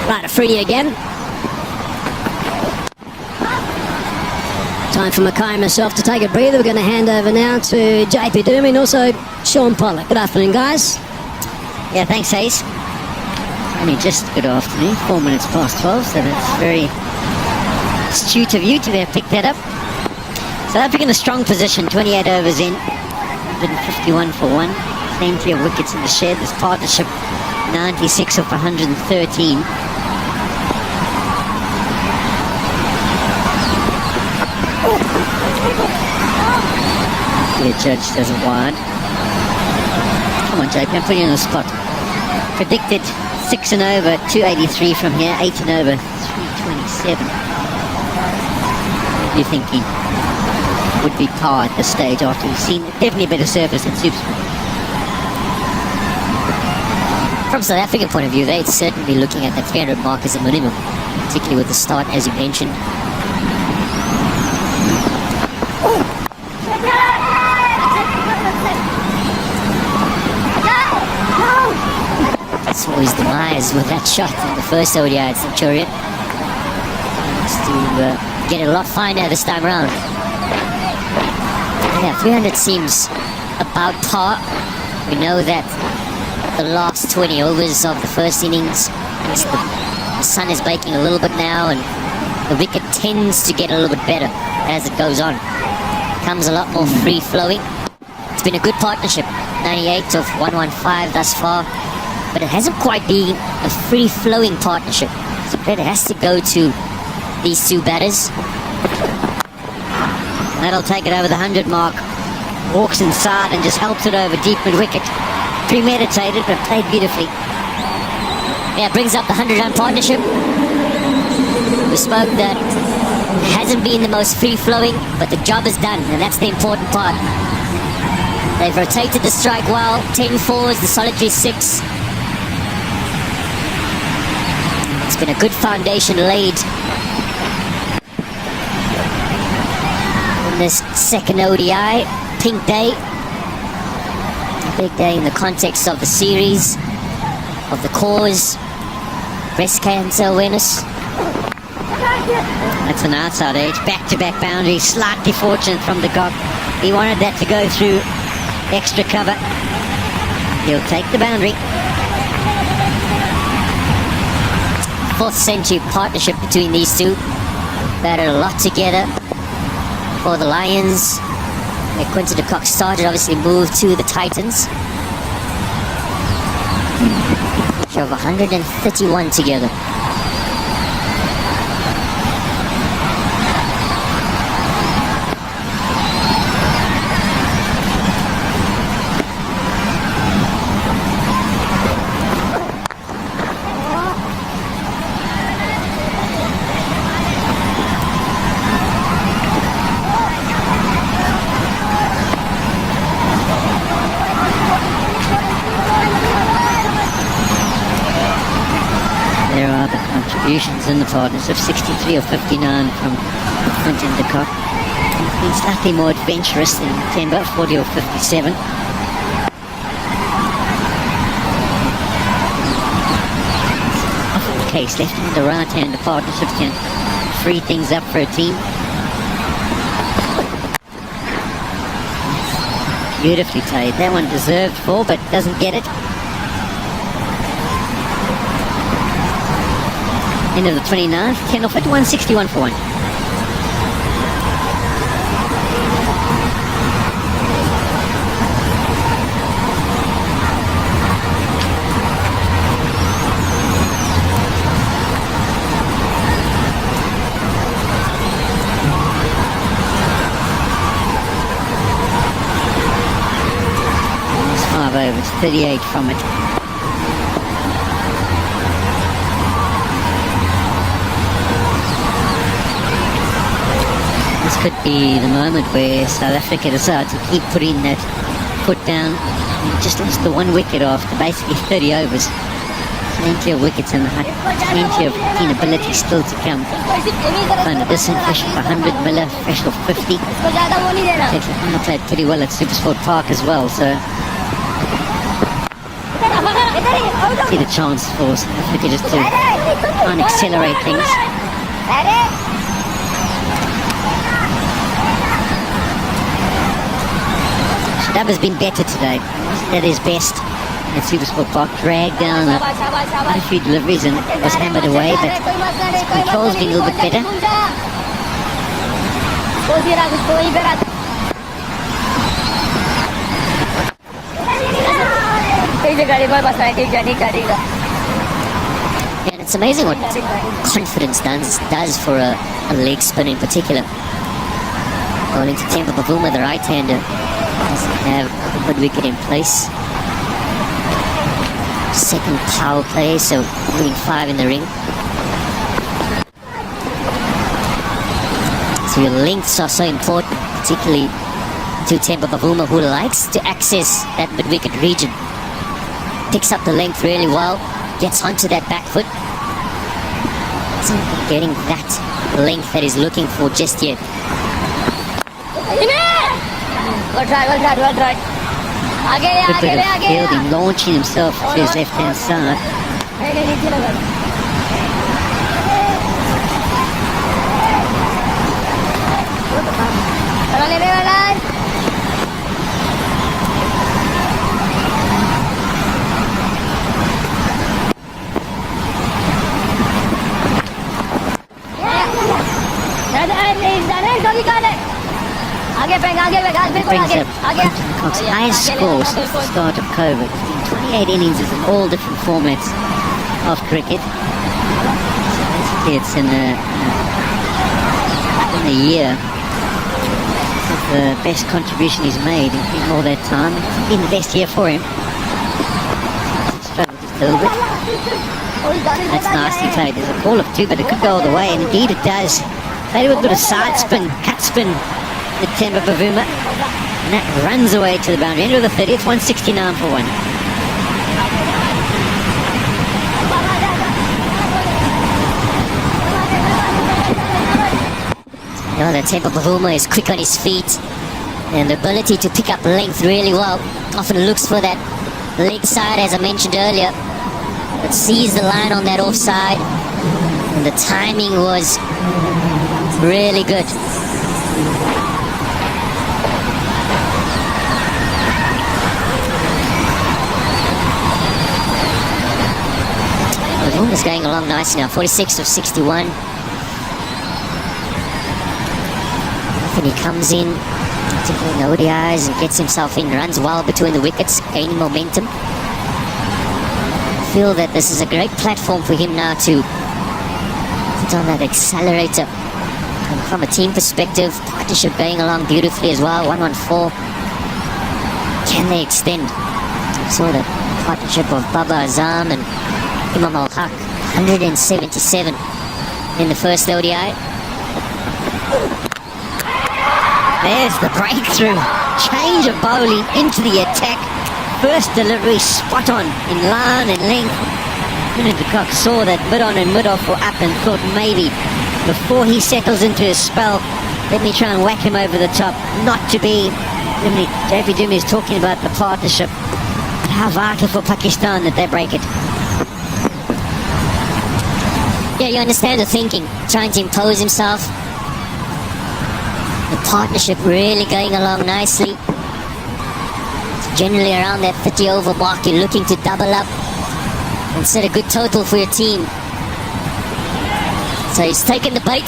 Right, a free again. Time for Mackay and myself to take a breather. We're going to hand over now to JP Doomy and also Sean Pollock. Good afternoon, guys. Yeah, thanks, Ace. Only just good afternoon, 4 minutes past 12, so that's very astute of you to have picked that up. South Africa in a strong position, 28 overs in, 151 for 1. Plenty of wickets in the shed. This partnership, 96 of 113. The judge does a wide. Come on, JP, I'm putting you on the spot. Predicted 6 and over, 283 from here, 8 and over, 327. What are you thinking? would be par at this stage after we've seen definitely a better surface than Supersport. From South African point of view, they're certainly looking at that 300 mark as a minimum, particularly with the start, as you mentioned. That's always demise with that shot in the first ODI at Centurion. Just to get it a lot finer this time around. Yeah, 300 seems about par. We know that the last 20 overs of the first innings, the sun is baking a little bit now, and the wicket tends to get a little bit better as it goes on. Becomes a lot more free-flowing. It's been a good partnership, 98 of 115 thus far, but it hasn't quite been a free-flowing partnership. So credit has to go to these two batters. That'll take it over the 100 mark. Walks inside and just helps it over deep mid-wicket. Premeditated, but played beautifully. Yeah, brings up the 100-run partnership. We spoke that hasn't been the most free-flowing, but the job is done, and that's the important part. They've rotated the strike well, 10 fours, the solitary 6. It's been a good foundation laid in this second ODI. Pink day. A big day in the context of the series, of the cause, breast cancer awareness. That's an outside edge, back-to-back boundary, slightly fortunate from the Kock. He wanted that to go through extra cover. He'll take the boundary. 4th century partnership between these two. Batted a lot together for the Lions. Where Quinton and Kock started, obviously moved to the Titans. Of 131 together. Contributions in the partnership, 63 or 59 from Quinton de Kock. He's been slightly more adventurous than Temba, 40 or 57. Often the case, left-hander, right-hander partnership can free things up for a team. Beautifully played. That one deserved 4, but doesn't get it. End of the 29th, 10 off at 161 for 1. It's 5 overs, 38 from it. Could be the moment where South Africa decides to keep putting that foot down. Just lost the 1 wicket after basically 30 overs. Plenty of wickets in the hut, plenty of ability still to come. Dussen fresh off 100, Miller fresh off 50. They played pretty well at Supersport Park as well, so see the chance for South Africa just to try and accelerate things. That has been better today. That is best at Supersport Park. Dragged down a few deliveries and was hammered away, but control's been a little bit better. And it's amazing what confidence does for a leg spin in particular. Going into Temba, Bavuma, the right-hander, doesn't have a good wicket in place. Second power play, so moving 5 in the ring. It's So your lengths are so important, particularly to Temba Bavuma, who likes to access that mid-wicket region. Picks up the length really well, gets onto that back foot. Isn't getting that length that he's looking for just yet. Well tried. Good bit of fielding, launching himself to his left-hand side. Brings up Kock's highest score since the start of COVID. 28 innings in all different formats of cricket. So basically it's in a year. This is the best contribution he's made in all that time. It's been the best year for him. Struggled just a little bit. That's nicely played. There's a call of two, but it could go all the way, and indeed it does. Played with a bit of side spin, cut spin, the Temba Bavuma, and that runs away to the boundary. End of the 30th, 169 for one. You know, the Temba Bavuma is quick on his feet, and the ability to pick up length really well. Often looks for that leg side, as I mentioned earlier, but sees the line on that offside, and the timing was really good. Bavuma's going along nicely now, 46 of 61. Often he comes in, particularly in the ODIs, and gets himself in, runs well between the wickets, gaining momentum. I feel that this is a great platform for him now to put on that accelerator. And from a team perspective, partnership going along beautifully as well, 114. Can they extend? We saw the partnership of Baba Azam and Imam-ul-Haq, 177 in the first ODI. There's the breakthrough. Change of bowling into the attack. First delivery spot on in line and length. Kock saw that mid-on and mid-off were up and thought maybe before he settles into his spell, let me try and whack him over the top. Not to be. JP Dumi is talking about the partnership. How vital for Pakistan that they break it. Yeah, you understand the thinking. Trying to impose himself. The partnership really going along nicely. It's generally around that 30 over mark. You're looking to double up and set a good total for your team. So he's taken the bait.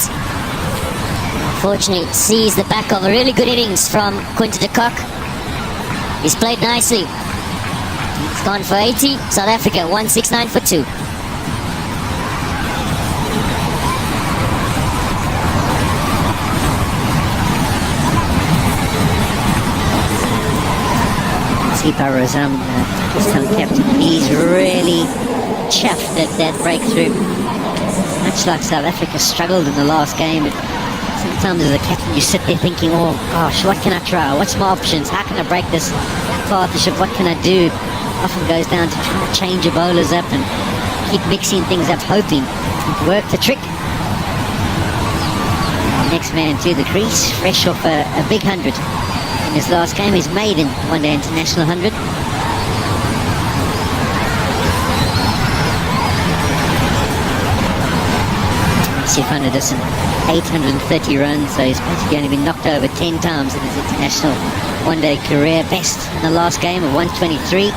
Unfortunately, sees the back of a really good innings from Quinton to Kock. He's played nicely. He's gone for 80. South Africa, 169 for 2. See Barazam, Pakistan captain, he's really chuffed at that breakthrough. Much like South Africa struggled in the last game. Sometimes as a captain you sit there thinking, oh gosh, what can I try? What's my options? How can I break this partnership? What can I do? Often goes down to trying to change your bowlers up and keep mixing things up, hoping to work the trick. Next man to the crease, fresh off a big 100. In his last game, his maiden one-day international 100. See front of Dussen, 830 runs, so he's basically only been knocked over 10 times in his international one-day career. Best in the last game of 123. They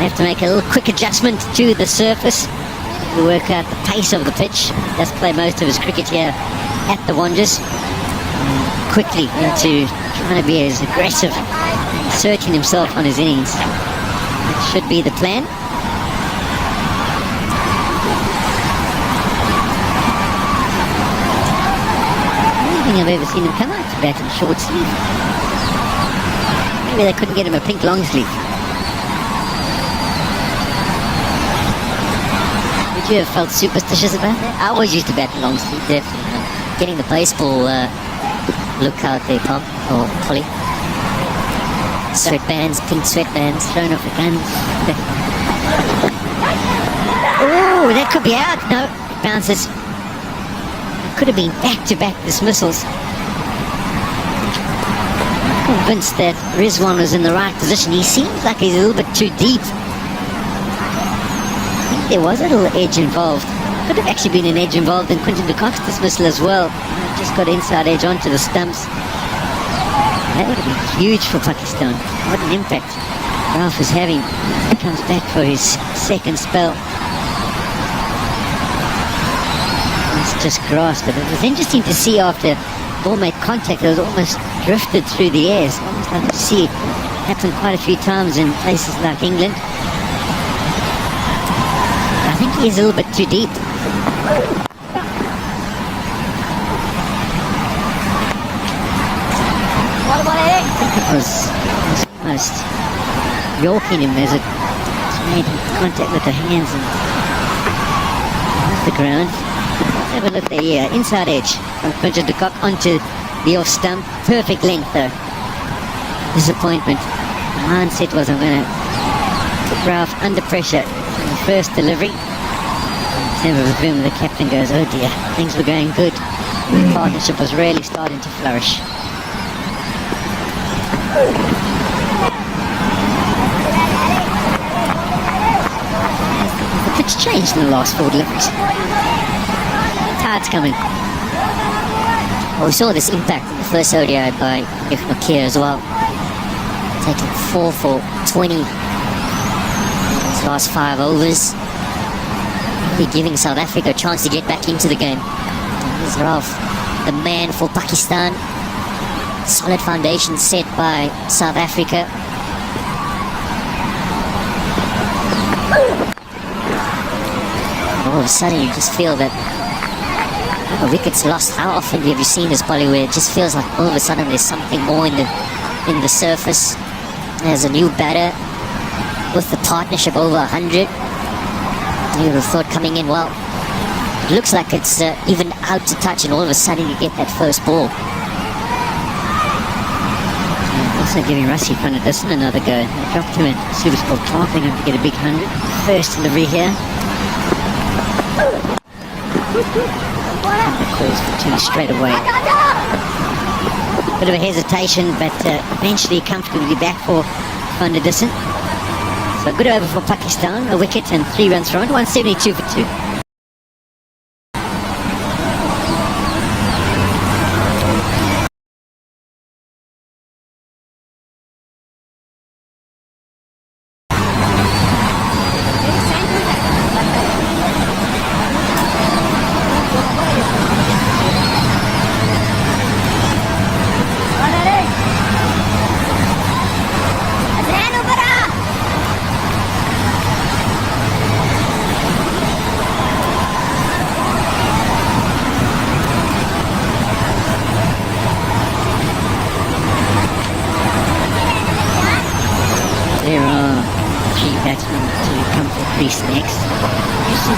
have to make a little quick adjustment to the surface to work out the pace of the pitch. He does play most of his cricket here at the Wanderers. Quickly into trying to be as aggressive, inserting himself on his innings. That should be the plan. I don't think I've ever seen him come out to bat in short sleeve. Maybe they couldn't get him a pink long sleeve. Would you have felt superstitious about that? I always used to bat in long sleeve, definitely. getting the baseball look out there, Pop, or Polly. Sweatbands, pink sweatbands, thrown off the gun. Oh, that could be out. No, it bounces. Could have been back-to-back dismissals. I'm convinced that Rizwan was in the right position. He seems like he's a little bit too deep. I think there was a little edge involved. Could have actually been an edge involved in Quinton de Kock's dismissal as well. Just got inside edge onto the stumps. That would have been huge for Pakistan. What an impact Ralph is having. He comes back for his second spell. It's just grasped it. It was interesting to see after ball made contact, it was almost drifted through the air. It's almost like to see it happen quite a few times in places like England. I think he is a little bit too deep. It was almost yorking him as it made contact with the hands and off the ground. Let's have a look there, yeah, inside edge from Quinton de Kock onto the off stump. Perfect length though. Disappointment. The mindset was, I'm going to put Ralph under pressure in the first delivery. Temba, the captain, goes, oh dear, things were going good. The partnership was really starting to flourish. The pitch changed in the last 4 deliveries. Tide's coming. Well, we saw this impact in the first ODI by Heinrich as well. Taking 4 for 20 in his last 5 overs. Really giving South Africa a chance to get back into the game. And here's Ralph, the man for Pakistan. Solid foundation set by South Africa. All of a sudden you just feel that the wicket's lost. How often have you seen this bowling where it just feels like all of a sudden there's something more in the surface? There's a new batter with the partnership over 100. You would have thought coming in, well, it looks like it's even out to touch, and all of a sudden you get that first ball. Also giving Rassie front of Dussen another go. They dropped him at Super Sport Clark. They're going to get a big 100. First delivery here. Calls for 2 straight away. Bit of a hesitation, but eventually comfortably back for Van der Dussen. So good over for Pakistan, a wicket and 3 runs from it, 172 for 2.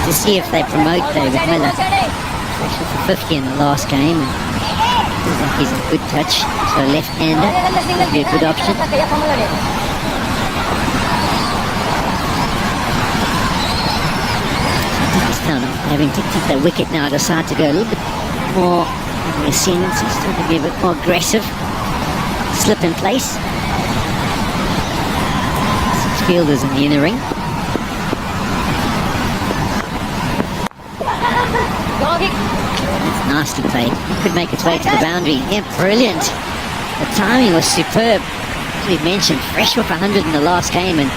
To see if they promote David Miller. Special for 50 in the last game. And feels like he's a good touch. So left-hander would be a good option. Pakistan having to keep their wicket now, decide to go a little bit more in their seams. Still to be a bit more aggressive. Slip in place. 6 fielders in the inner ring. It's nicely played. It could make its way to the boundary. Yeah, brilliant. The timing was superb. As we mentioned, fresh off 100 in the last game and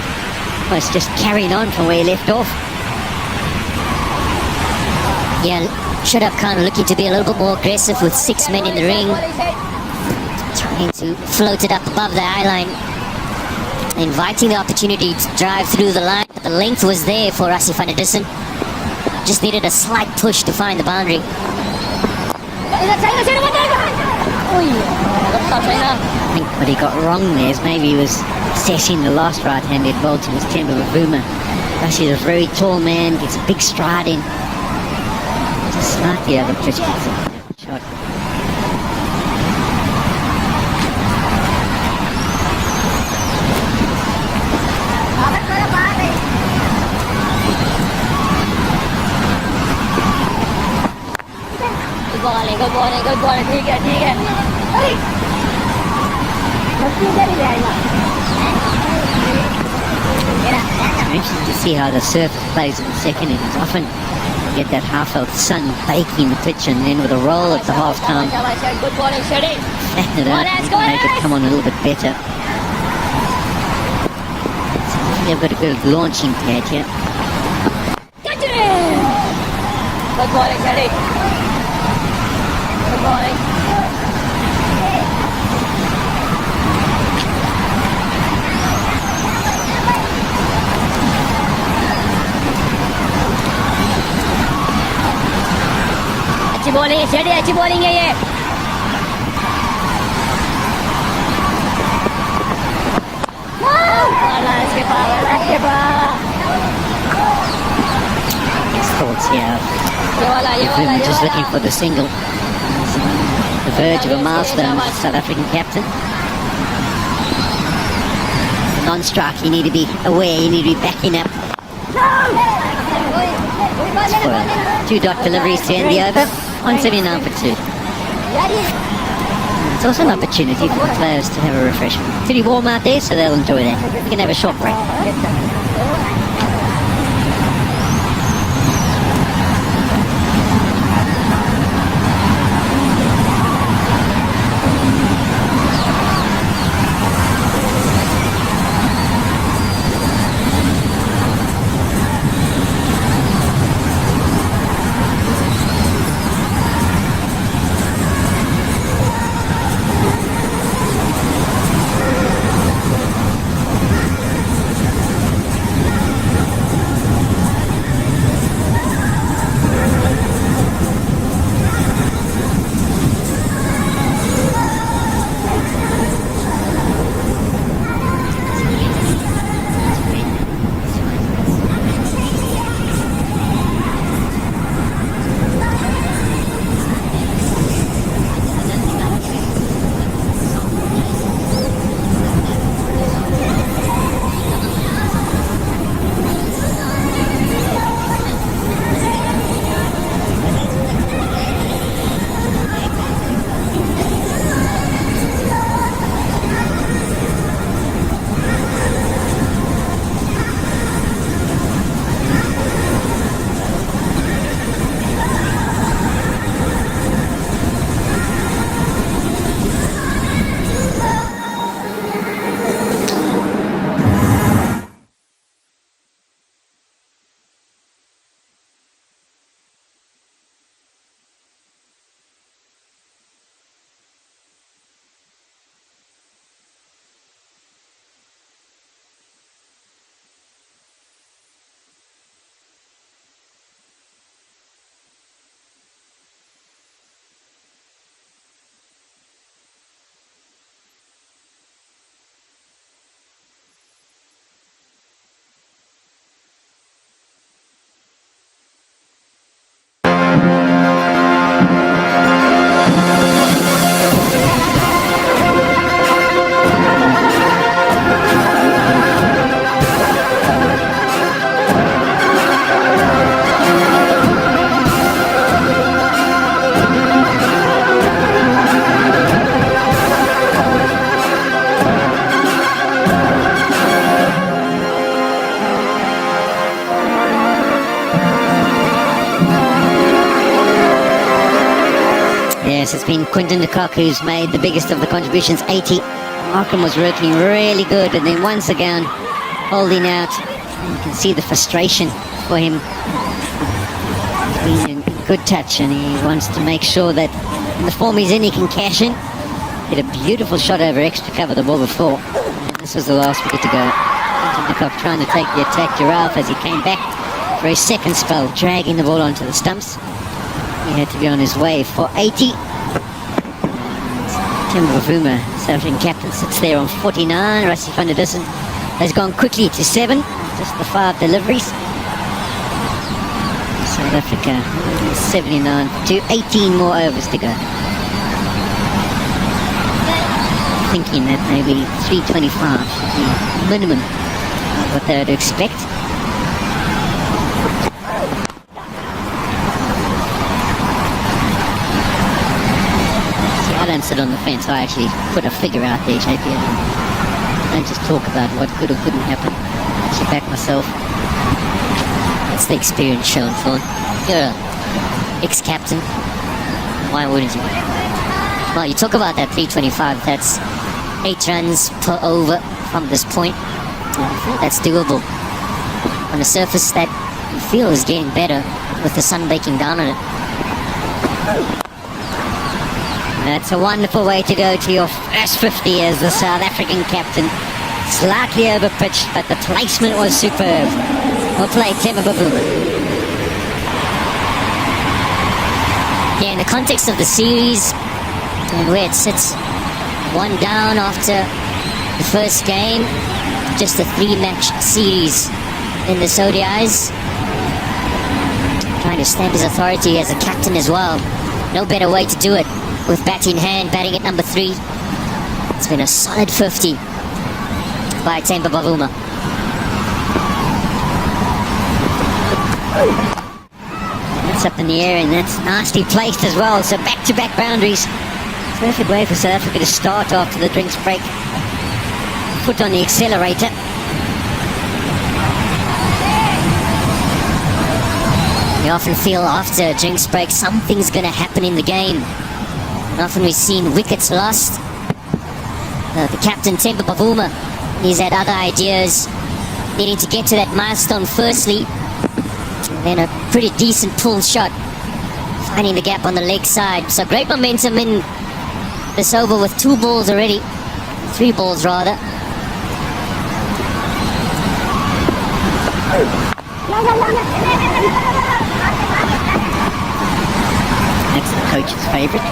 almost just carrying on from where he left off. Yeah, Shadab Khan looking to be a little bit more aggressive with 6 men in the ring. Trying to float it up above the eye line. Inviting the opportunity to drive through the line. But the length was there for Rassie van der Dussen. Just needed a slight push to find the boundary. I think what he got wrong there is maybe he was assessing the last right-handed ball to his Temba Bavuma. Rassie's a very tall man, gets a big stride in. Just slightly over pitch. Shot. good morning, ठीक है It's interesting to see how the surface plays in the second innings. Often you get that half-felt sun baking the pitch, and then with a roll at the half-time, good morning, steady. flatten it out and make it come on a little bit better. So they've got a good launching pad here. Good morning, steady. Good morning. अच्छी bowling है ये His thoughts here. Bavuma just looking for the single. The verge of a milestone for the South African captain. Non-strike, you need to be aware, you need to be backing up. Two dot deliveries to end the over. 179 for 2. It's also an opportunity for the players to have a refreshment. Pretty warm out there, so they'll enjoy that. We can have a short break. Yes, it's been Quinton the Kock who's made the biggest of the contributions, 80. Markram was working really good, and then once again holding out. You can see the frustration for him. He's in good touch, and he wants to make sure that in the form he's in, he can cash in. Hit a beautiful shot over extra cover the ball before. And this was the last wicket to go. Quinton the Kock trying to take the attack Giraffe as he came back for his second spell, dragging the ball onto the stumps. He had to be on his way for 80. Bavuma, South African captain, sits there on 49. Rassie van der Dussen has gone quickly to 7. Just the 5 deliveries. South Africa 79 to 18 more overs to go. Thinking that maybe 325 should be minimum of what they would expect. don't sit on the fence. I actually put a figure out there, JP. I don't just talk about what could or couldn't happen. I actually back myself. That's the experience shown, Phil. You're an ex-captain. Why wouldn't you? Well, you talk about that 325. That's 8 runs per over from this point. That's doable. On a surface that you feel is getting better with the sun baking down on it. That's a wonderful way to go to your first 50 as the South African captain. Slightly over-pitched, but the placement was superb. Well played, Temba Bavuma. Yeah, in the context of the series and where it sits, 1 down after the first game, just a 3-match series in the ODIs. Trying to stamp his authority as a captain as well. No better way to do it with bat in hand, batting at number 3. It's been a solid 50 by Temba Bavuma. That's up in the air and that's nicely placed as well. So back-to-back boundaries. Perfect way for South Africa to start after the drinks break. Foot on the accelerator. We often feel after a drinks break something's going to happen in the game. And often we've seen wickets lost. The captain, Temba Bavuma, he's had other ideas, needing to get to that milestone firstly, and then a pretty decent pull shot, finding the gap on the leg side. So great momentum in this over with 2 balls already, 3 balls rather. That's the coach's favourite.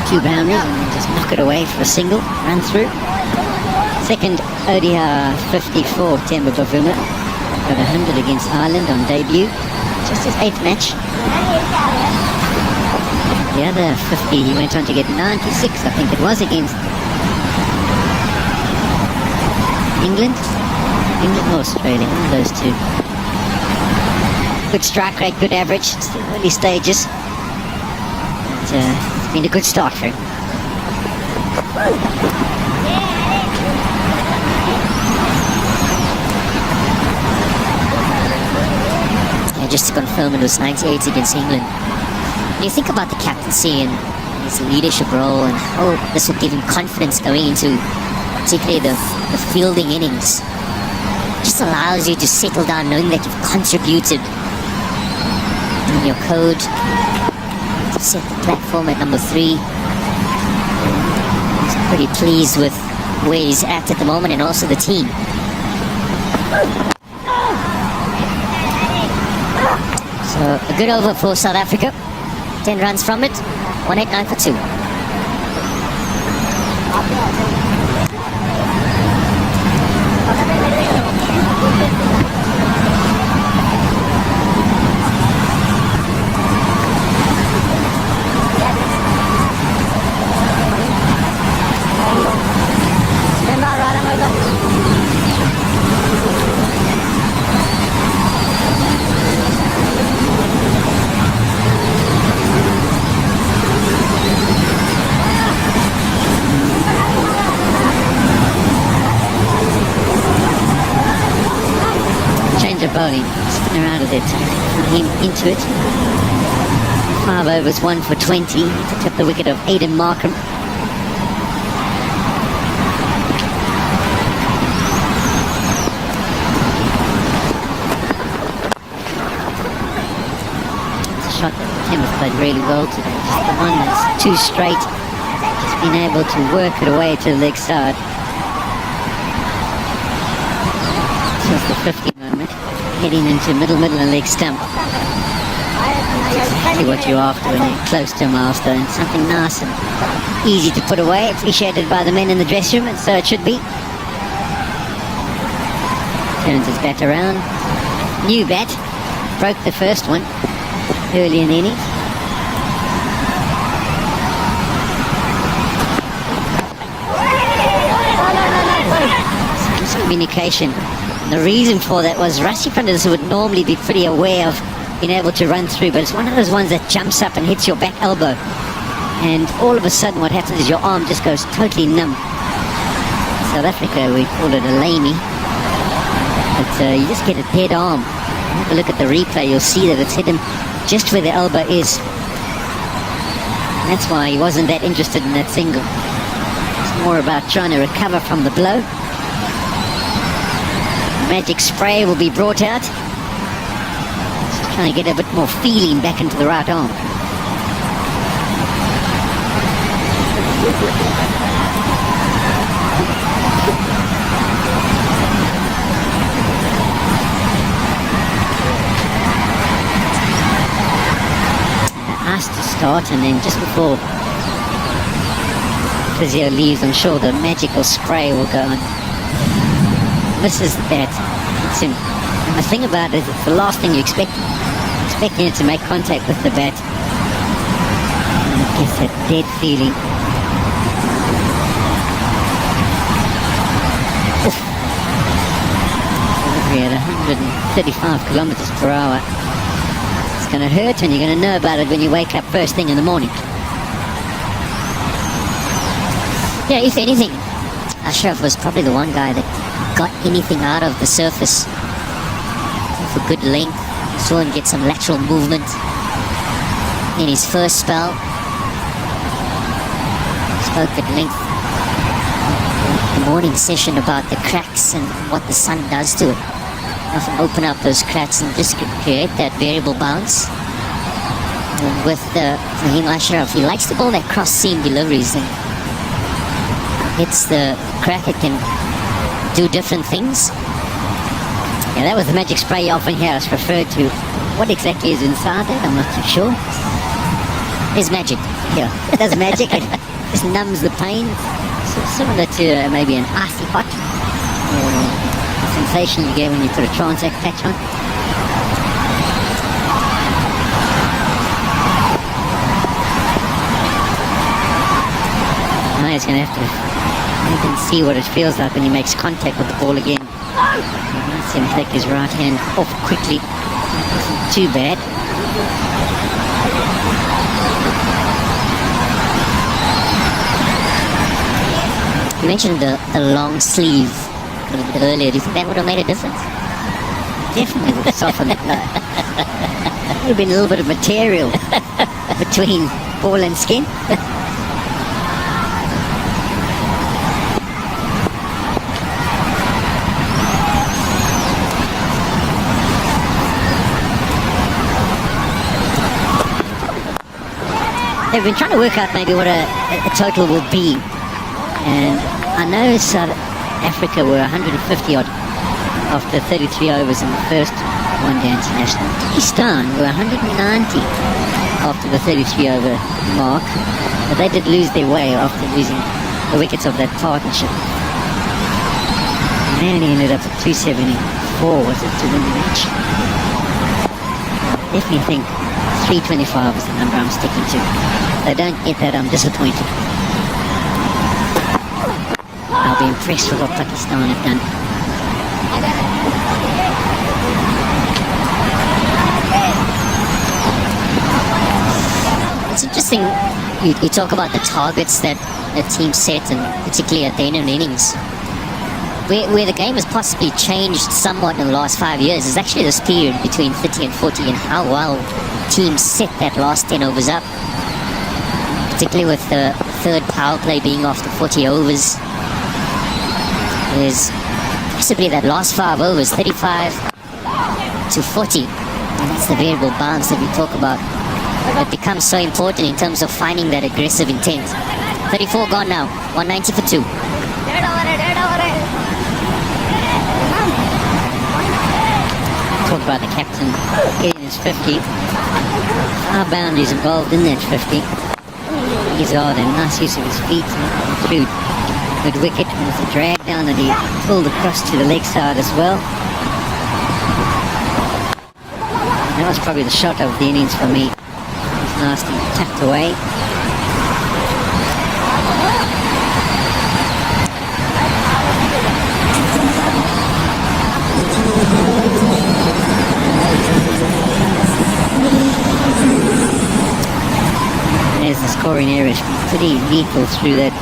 2 boundaries and then just knock it away for a single, run through. Second ODI 54, Temba Bavuma. Got 100 against Ireland on debut. Just his 8th match. The other 50, he went on to get 96, I think it was, against England or Australia, one of those 2. Good strike rate, good average, still early stages. But, it's been a good start for him. And just to confirm, it was 98 against England. When you think about the captaincy and his leadership role and how this would give him confidence going into particularly the fielding innings, it just allows you to settle down knowing that you've contributed in your code to set the platform at number 3. He's pretty pleased with where he's at the moment and also the team. So a good over for South Africa. 10 runs from it. 189 for 2. Bowling, spin around a bit, him into it. 5 overs, 1 for 20 to tip the wicket of Aiden Markram. It's a shot that Temba's played really well today. Just the one that's too straight. Just been able to work it away to the leg side. Just the 50 moment. Heading into middle and leg stump. Exactly what you're after when you're close to a milestone. Something nice and easy to put away, appreciated by the men in the dressing room, and so it should be. Turns his bat around. New bat. Broke the first one early in the innings. Some communication. The reason for that was Rassie punters would normally be pretty aware of being able to run through, but it's one of those ones that jumps up and hits your back elbow. and all of a sudden what happens is your arm just goes totally numb. South Africa, we call it a lamey. But you just get a dead arm. Have a look at the replay, you'll see that it's hit him just where the elbow is. And that's why he wasn't that interested in that single. It's more about trying to recover from the blow. Magic spray will be brought out. Just trying to get a bit more feeling back into the right arm. Asked to start, and then just before physio leaves, I'm sure the magical spray will go on. Misses the bat. It's him. And the thing about it is it's the last thing you expect. Expecting it to make contact with the bat. And it gets that dead feeling. Oof. Delivery at 135 kilometers per hour. It's going to hurt, and you're going to know about it when you wake up first thing in the morning. Yeah, if anything, Ashraf was probably the one guy that got anything out of the surface for good length. Saw him get some lateral movement in his first spell. Spoke at length in the morning session about the cracks and what the sun does to it. Often open up those cracks and just create that variable bounce. And with Fahim Ashraf, he likes to bowl that cross seam deliveries, and hits the crack, it can do different things. Yeah, that was the magic spray you often hear us refer to. What exactly is inside it, I'm not too sure. It's magic. Yeah, it does magic. It just numbs the pain. So similar to maybe an icy hot sensation you get when you put a Transact patch on. Now he's going to have to make him see what it feels like when he makes contact with the ball again. Let's see him take his right hand off quickly. Isn't too bad. You mentioned the long sleeve a little bit earlier. Do you think that would have made a difference? Definitely would have softened it. There would have been a little bit of material between ball and skin. They've been trying to work out maybe what a total will be. And I know South Africa were 150 odd after 33 overs in the first one-day international. Pakistan were 190 after the 33 over mark. But they did lose their way after losing the wickets of that partnership. And they ended up at 274, was it, to win the match? I definitely think 325 is the number I'm sticking to. If I don't get that, I'm disappointed. I'll be impressed with what Pakistan have done. It's interesting, you talk about the targets that the team set, and particularly at the end of the innings. Where the game has possibly changed somewhat in the last 5 years is actually this period between 30 and 40 and how well teams set that last 10 overs up. Particularly with the third power play being after 40 overs. There's possibly that last 5 overs, 35 to 40. And that's the variable bounce that we talk about. It becomes so important in terms of finding that aggressive intent. 34 gone now, 190 for 2. Talk about the captain getting his 50. Our boundaries involved in that 50. Lizaad, and nice use of his feet through good wicket with the drag down that he pulled across to the leg side as well. That was probably the shot of the innings for me. It was nasty, tucked away. There's the score scoring area. Pretty lethal through that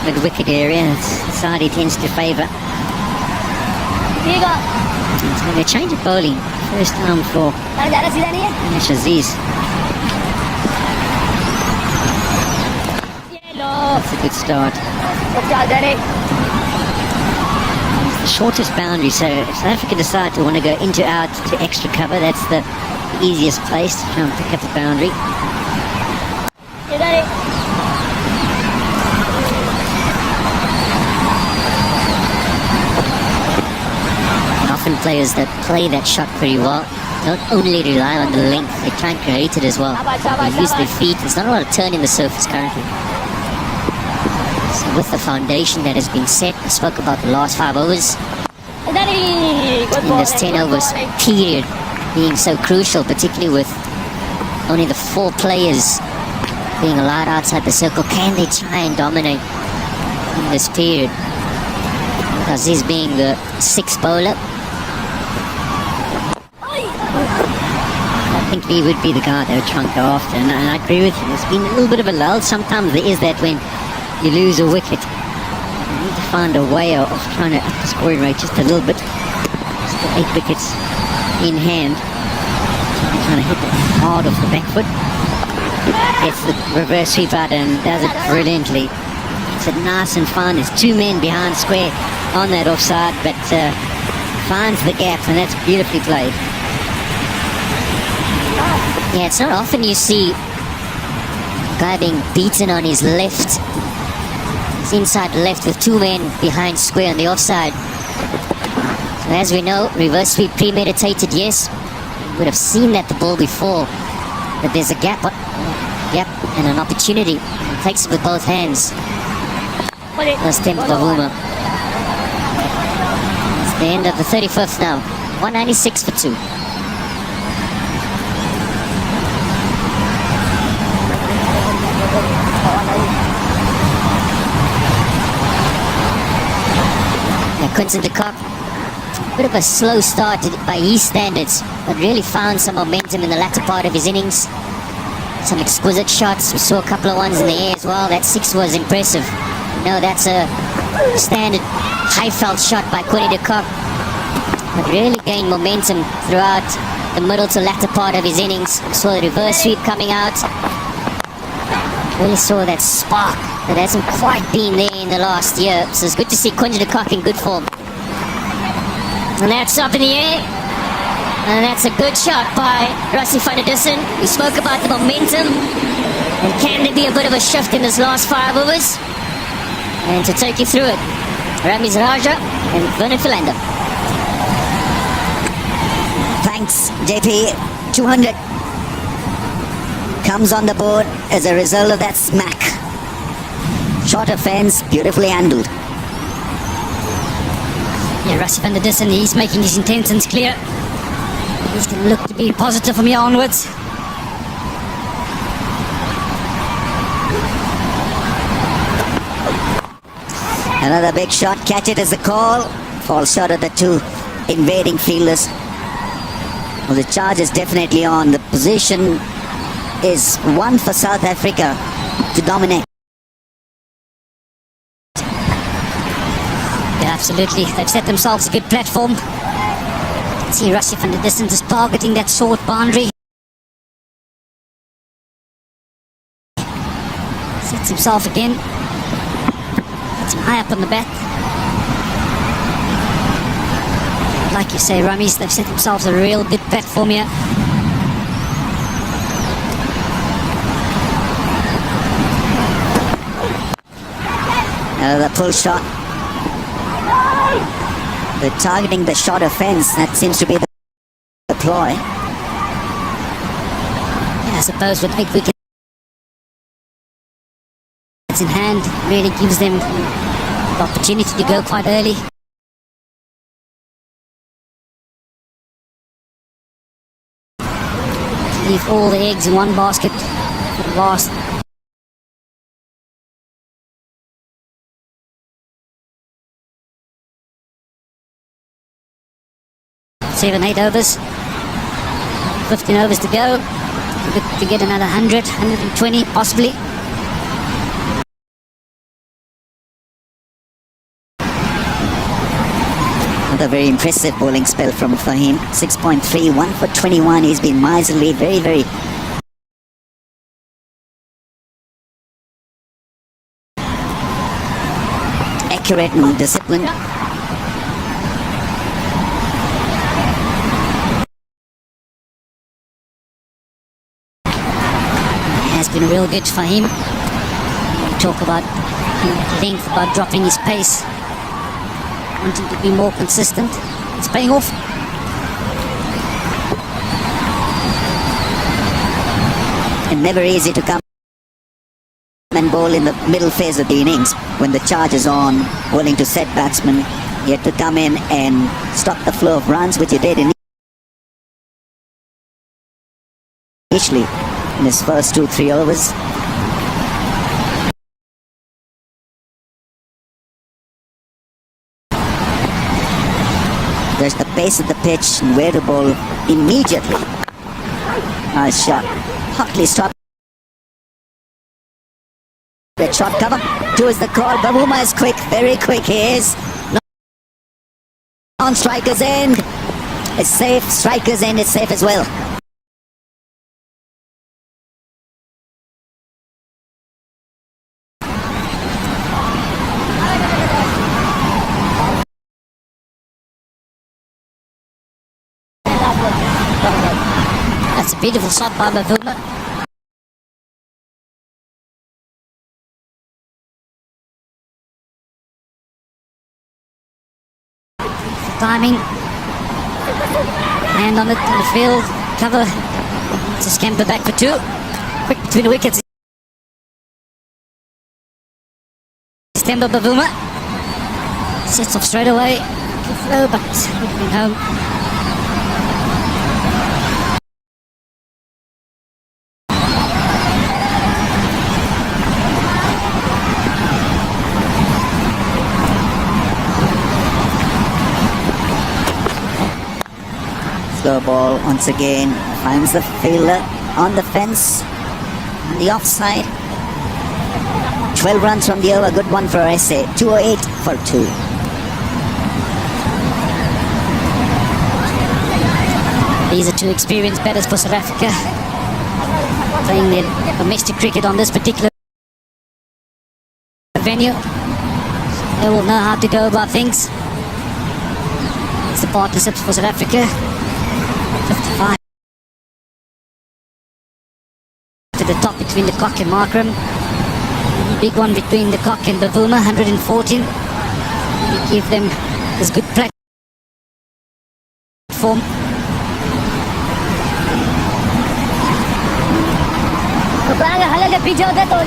mid-wicket area. It's side he tends to favour. ठीक है It's going to change of bowling. First time for तार ज़्यादा सीधा नहीं है Aziz. ये लो That's a good start. बच्चा करे The shortest boundary, so if South Africa decide to want to go into out to extra cover, that's the easiest place to try and pick up the boundary. इधर है Often players that play that shot pretty well don't only rely on the length, they try and create it as well. They use their feet. There's not a lot of turn in the surface currently. So with the foundation that has been set, I spoke about the last 5 overs. इधर ही good In ball this 10 overs period being so crucial, particularly with only the 4 players being allowed outside the circle, can they try and dominate in this period? Aziz being the 6th bowler, I think he would be the guy they would try and go after, and I agree with you. There's been a little bit of a lull. Sometimes there is that when you lose a wicket. You need to find a way of trying to up the scoring rate just a little bit. Still 8 wickets in hand. Trying to hit the hard off the back foot. Gets the reverse sweep out and does it brilliantly. It's it nice and fine. There's 2 men behind square on that offside, but finds the gap, and that's beautifully played. Yeah, it's not often you see a guy being beaten on his left. He's inside left with 2 men behind square on the offside. So as we know, reverse sweep premeditated, yes. You would have seen that the ball before. But there's a gap and an opportunity. He takes it with both hands. That's Temba Bavuma. It's the end of the 35th now. 196 for 2. Quinton to Kock. Bit of a slow start by his standards, but really found some momentum in the latter part of his innings. Some exquisite shots. We saw a couple of ones in the air as well. That 6 was impressive. No, that's a standard high-felt shot by Quinton to Kock, but really gained momentum throughout the middle to latter part of his innings. We saw the reverse sweep coming out. Really saw that spark that hasn't quite been there in the last year. So it's good to see Quinton de Kock in good form. And that's up in the air. And that's a good shot by Rassie van der Dussen. We spoke about the momentum. And can there be a bit of a shift in this last 5 overs? And to take you through it, Ramiz Raja and Vernon Philander. Thanks, JP. 200 comes on the board as a result of that smack. Short of fence, beautifully handled. Yeah, Rassie van der Dussen, he's making his intentions clear. He's going to look to be positive from here onwards. Another big shot, catch it as a call. Falls short of the 2 invading fielders. Well, the charge is definitely on. The position is one for South Africa to dominate. Yeah, absolutely. They've set themselves a good platform. See Rassie van der Dussen just targeting that short boundary. Sets himself again. Gets him high up on the bat. Like you say, Rummies, they've set themselves a real good platform here. Another pull shot. They're targeting the shorter fence. That seems to be the ploy. Yeah, I suppose with 8 wickets in hand, really gives them the opportunity to go quite early. Leave all the eggs in one basket for the last. 7-8 overs, 15 overs to go. Look to get another 100, 120 possibly. Another very impressive bowling spell from Fahim. 6.3, 1 for 21. He's been miserly, very accurate and disciplined. Has been real good for him. Talk about length, about dropping his pace, wanting to be more consistent. It's paying off. And never easy to come and bowl in the middle phase of the innings when the charge is on, bowling to set batsmen. He had to come in and stop the flow of runs, which he did initially in his first 2-3 overs. There's the pace of the pitch and where to bowl immediately. Nice shot. Hotly stopped. That shot cover. 2 is the call. Bavuma is quick, very quick. He is. On striker's end. It's safe. Striker's end is safe as well. That's a beautiful shot by Bavuma. Timing. Hand on it in the field. Cover. To scamper back for 2. Quick between the wickets. Temba Bavuma. Sets off straight away. Good flow, but looking home. Slow ball once again, finds the fielder on the fence, on the offside. 12 runs from the over, good one for Rassie. 208 for 2. These are 2 experienced batters for South Africa, playing their domestic cricket on this particular venue. They will know how to go about things. It's the partnerships for South Africa. 55 to the top between the Kock and Markram. Big one between the Kock and Bavuma, 114. We give them this good platform.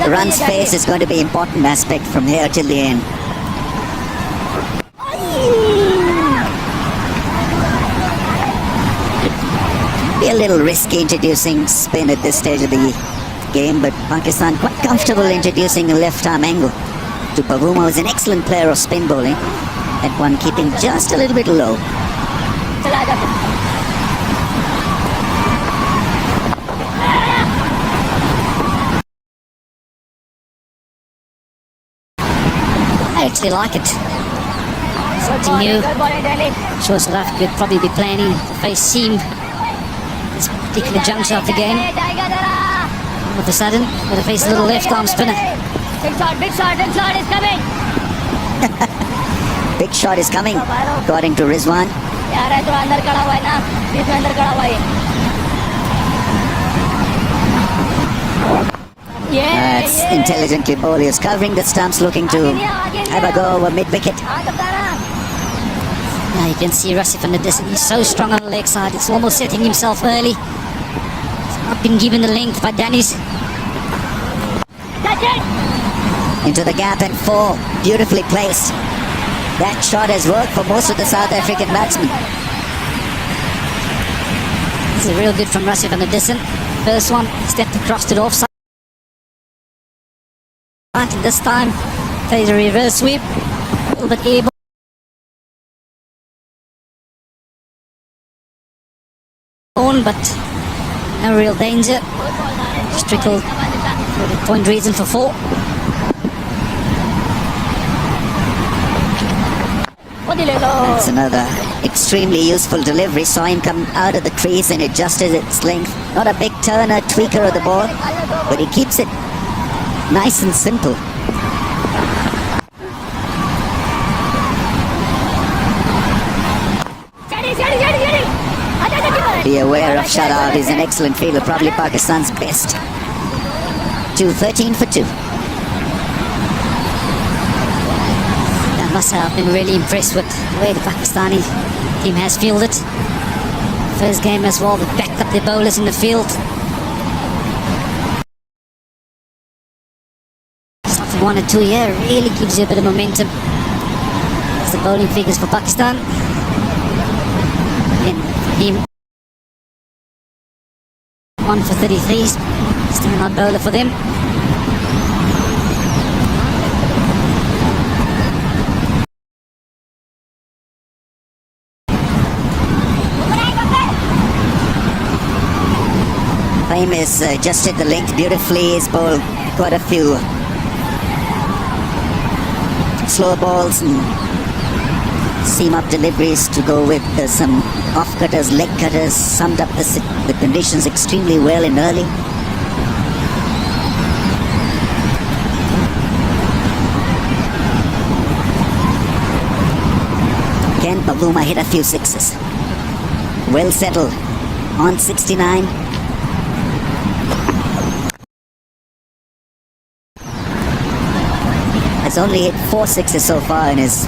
The run space is going to be an important aspect from here till the end. Be a little risky introducing spin at this stage of the game, but Pakistan quite comfortable introducing a left-arm angle to Bavuma, who's an excellent player of spin bowling. That one keeping just a little bit low. I actually like it. Something new. Sure, South Africa could probably be planning to face seam this particular juncture of the game. All of a sudden, going to face a little left arm spinner. Big shot is coming. Big shot is coming, according to Rizwan. That's intelligently bowled. He is covering the stumps, looking to have a go over mid-wicket. Now you can see Rassie from the distance. He's so strong on the leg side. It's almost setting himself early. He's not been given the length by Danny's. Into the gap and 4. Beautifully placed. That shot has worked for most of the South African batsmen. This is real good from Rassie from the distance. First one, stepped across to the offside. And this time, plays a reverse sweep. A little bit able. But no real danger. Strickle with a point reason for 4. Andile That's another extremely useful delivery. Saw him come out of the trees and adjusted its length. Not a big turner, tweaker of the ball, but he keeps it nice and simple. Be aware of Shadab. He's an excellent fielder, probably Pakistan's best. 2-13 for 2. I must say I've been really impressed with the way the Pakistani team has fielded. First game as well, they backed up their bowlers in the field. Something 1 or 2 here really gives you a bit of momentum. That's the bowling figures for Pakistan. And team 1 for 33s, still not bowler for them. Fahim has adjusted the length beautifully. He's bowled quite a few slow balls and seam-up deliveries to go with some off-cutters, leg cutters. Summed up the conditions extremely well in early. Again, Bavuma hit a few sixes. Well settled on 69. Has only hit 4 sixes so far in his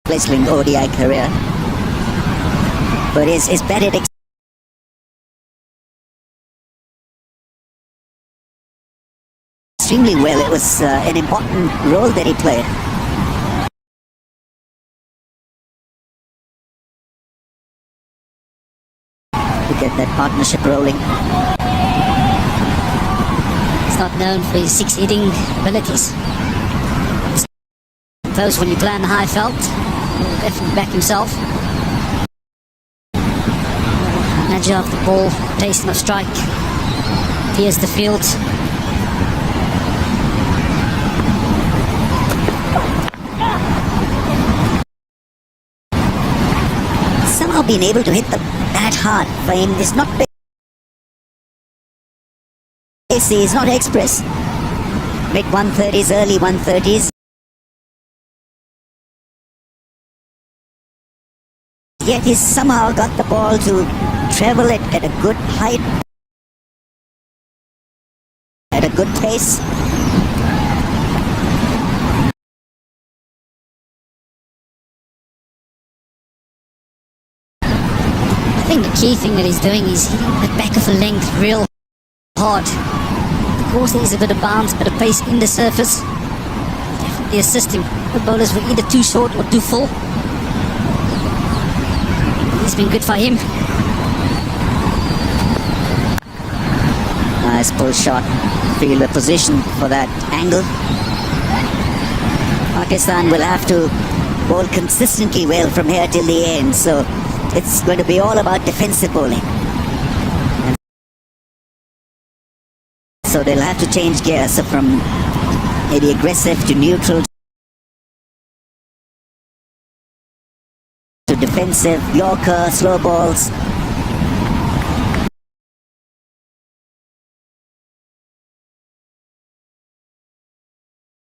wrestling ODI career, but his batted extremely well. It was an important role that he played. To get that partnership rolling. He's not known for his 6 hitting abilities. Suppose when you play on the high felt, he'll definitely back himself. Nudge off the ball, tasting of strike. Here's the field. Somehow being able to hit the bat hard for him is not basic, it's not express. Mid 130s, early 130s. Yet he's somehow got the ball to travel it at a good height, at a good pace. I think the key thing that he's doing is hitting the back of the length real hard. Of course there's a bit of bounce, bit of pace in the surface. Definitely assist him. The bowlers were either too short or too full. It's been good for him. Nice pull shot. Fielder position for that angle. Pakistan will have to bowl consistently well from here till the end, so it's going to be all about defensive bowling. And so they'll have to change gears, so from maybe aggressive to neutral to defensive, Yorker, slow balls.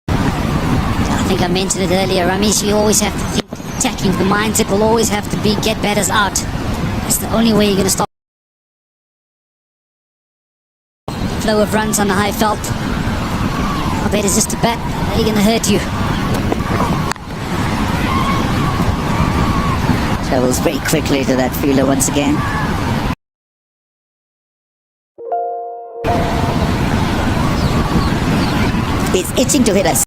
I think I mentioned it earlier, Ramesh, you always have to think attacking. The mindset will always have to be get batters out. That's the only way you're going to stop flow of runs on the high felt. I bet it's just a bat. They're going to hurt you. Travels very quickly to that fielder once again. He's itching to hit us.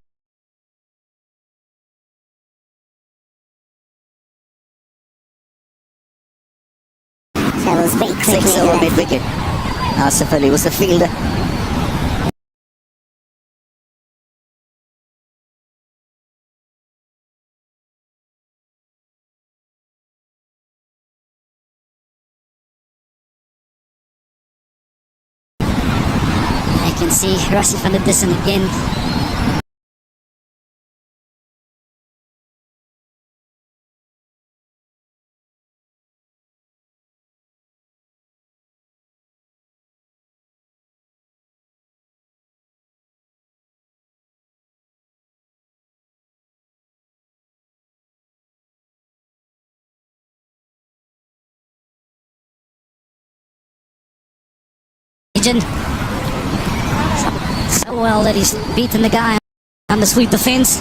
Travels very quickly. 6 over mid-wicket. Asif Ali was the fielder. I can see Rassie van der Dussen again. region. So well that he's beaten the guy on the sweep defense.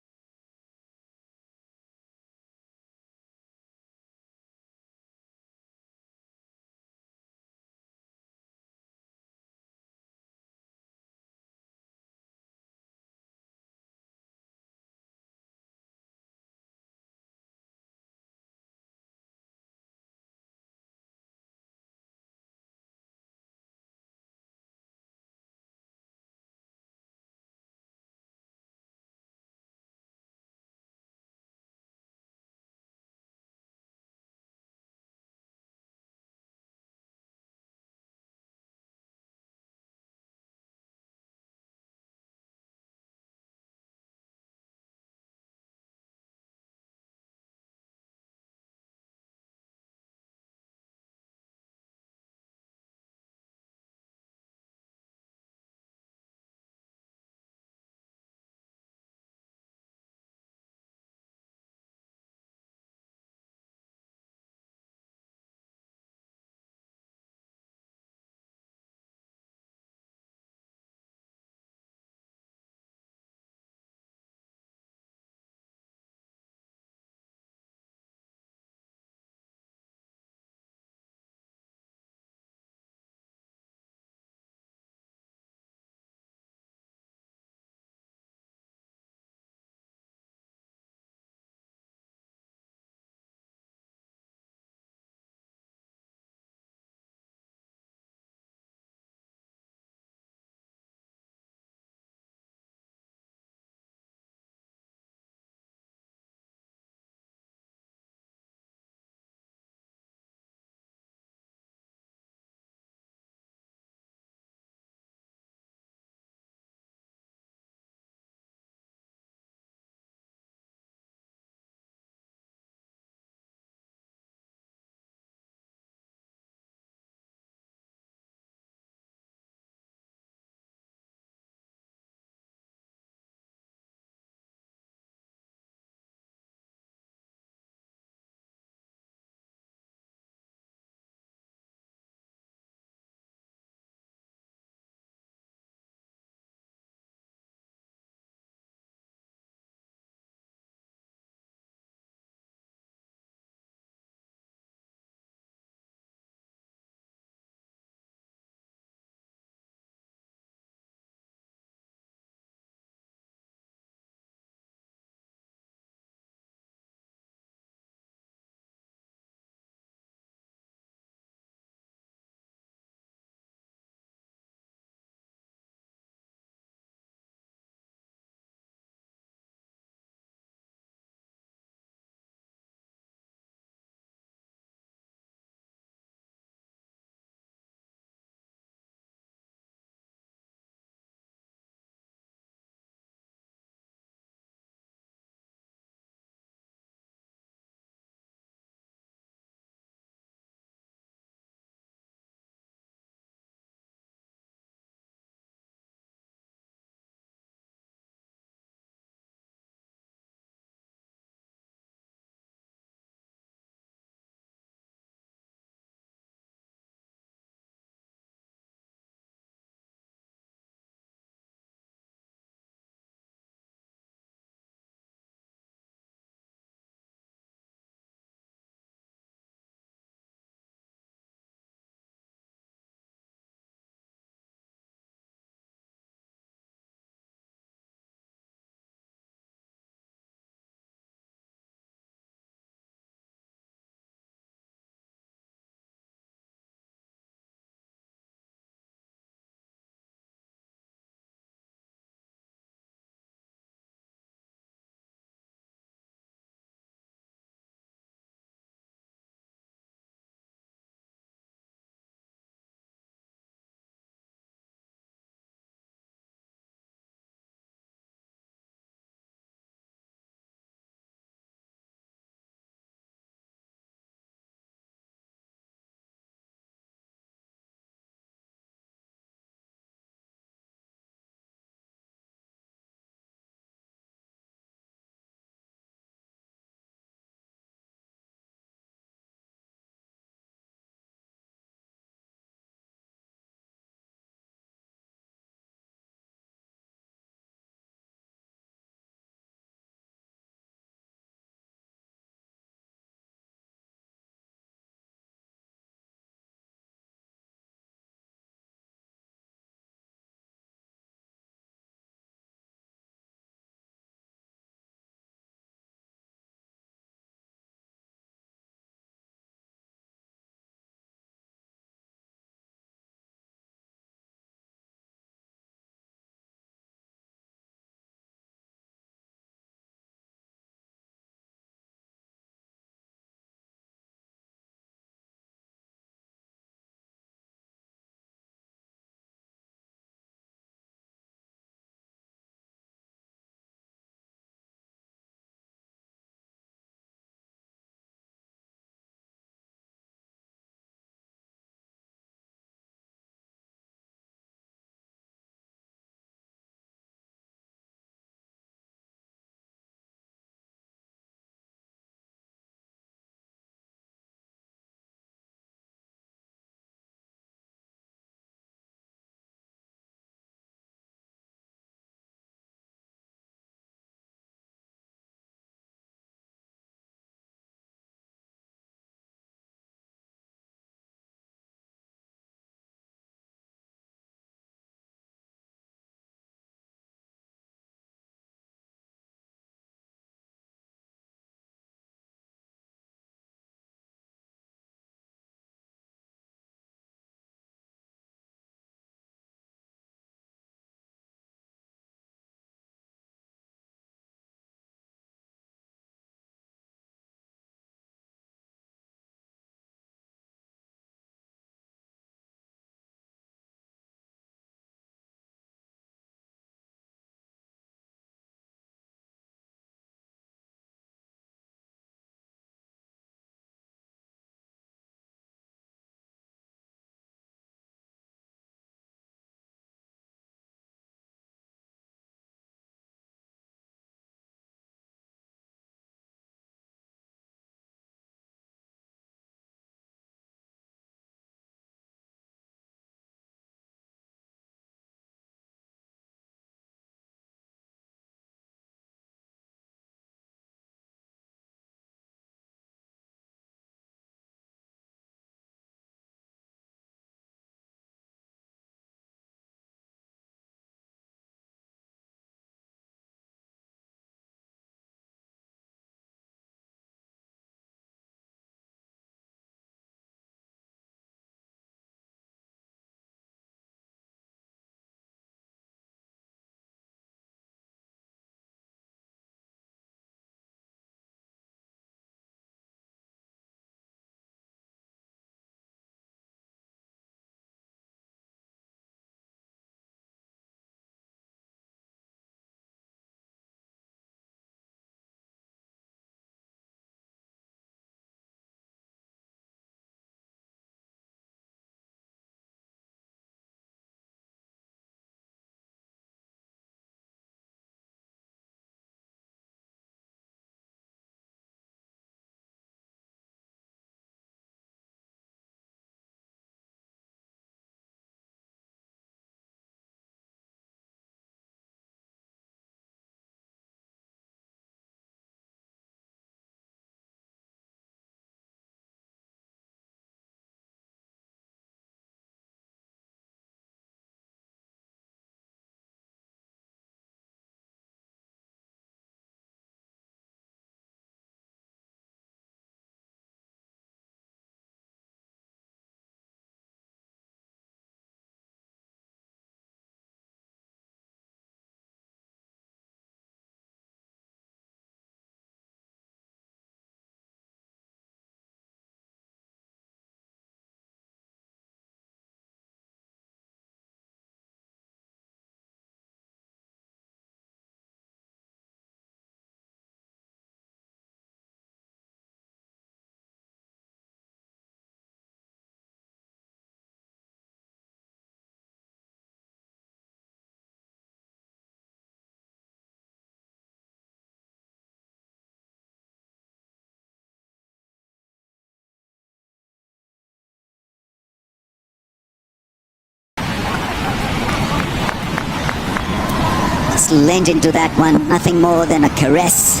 just leaned into that one. Nothing more than a caress.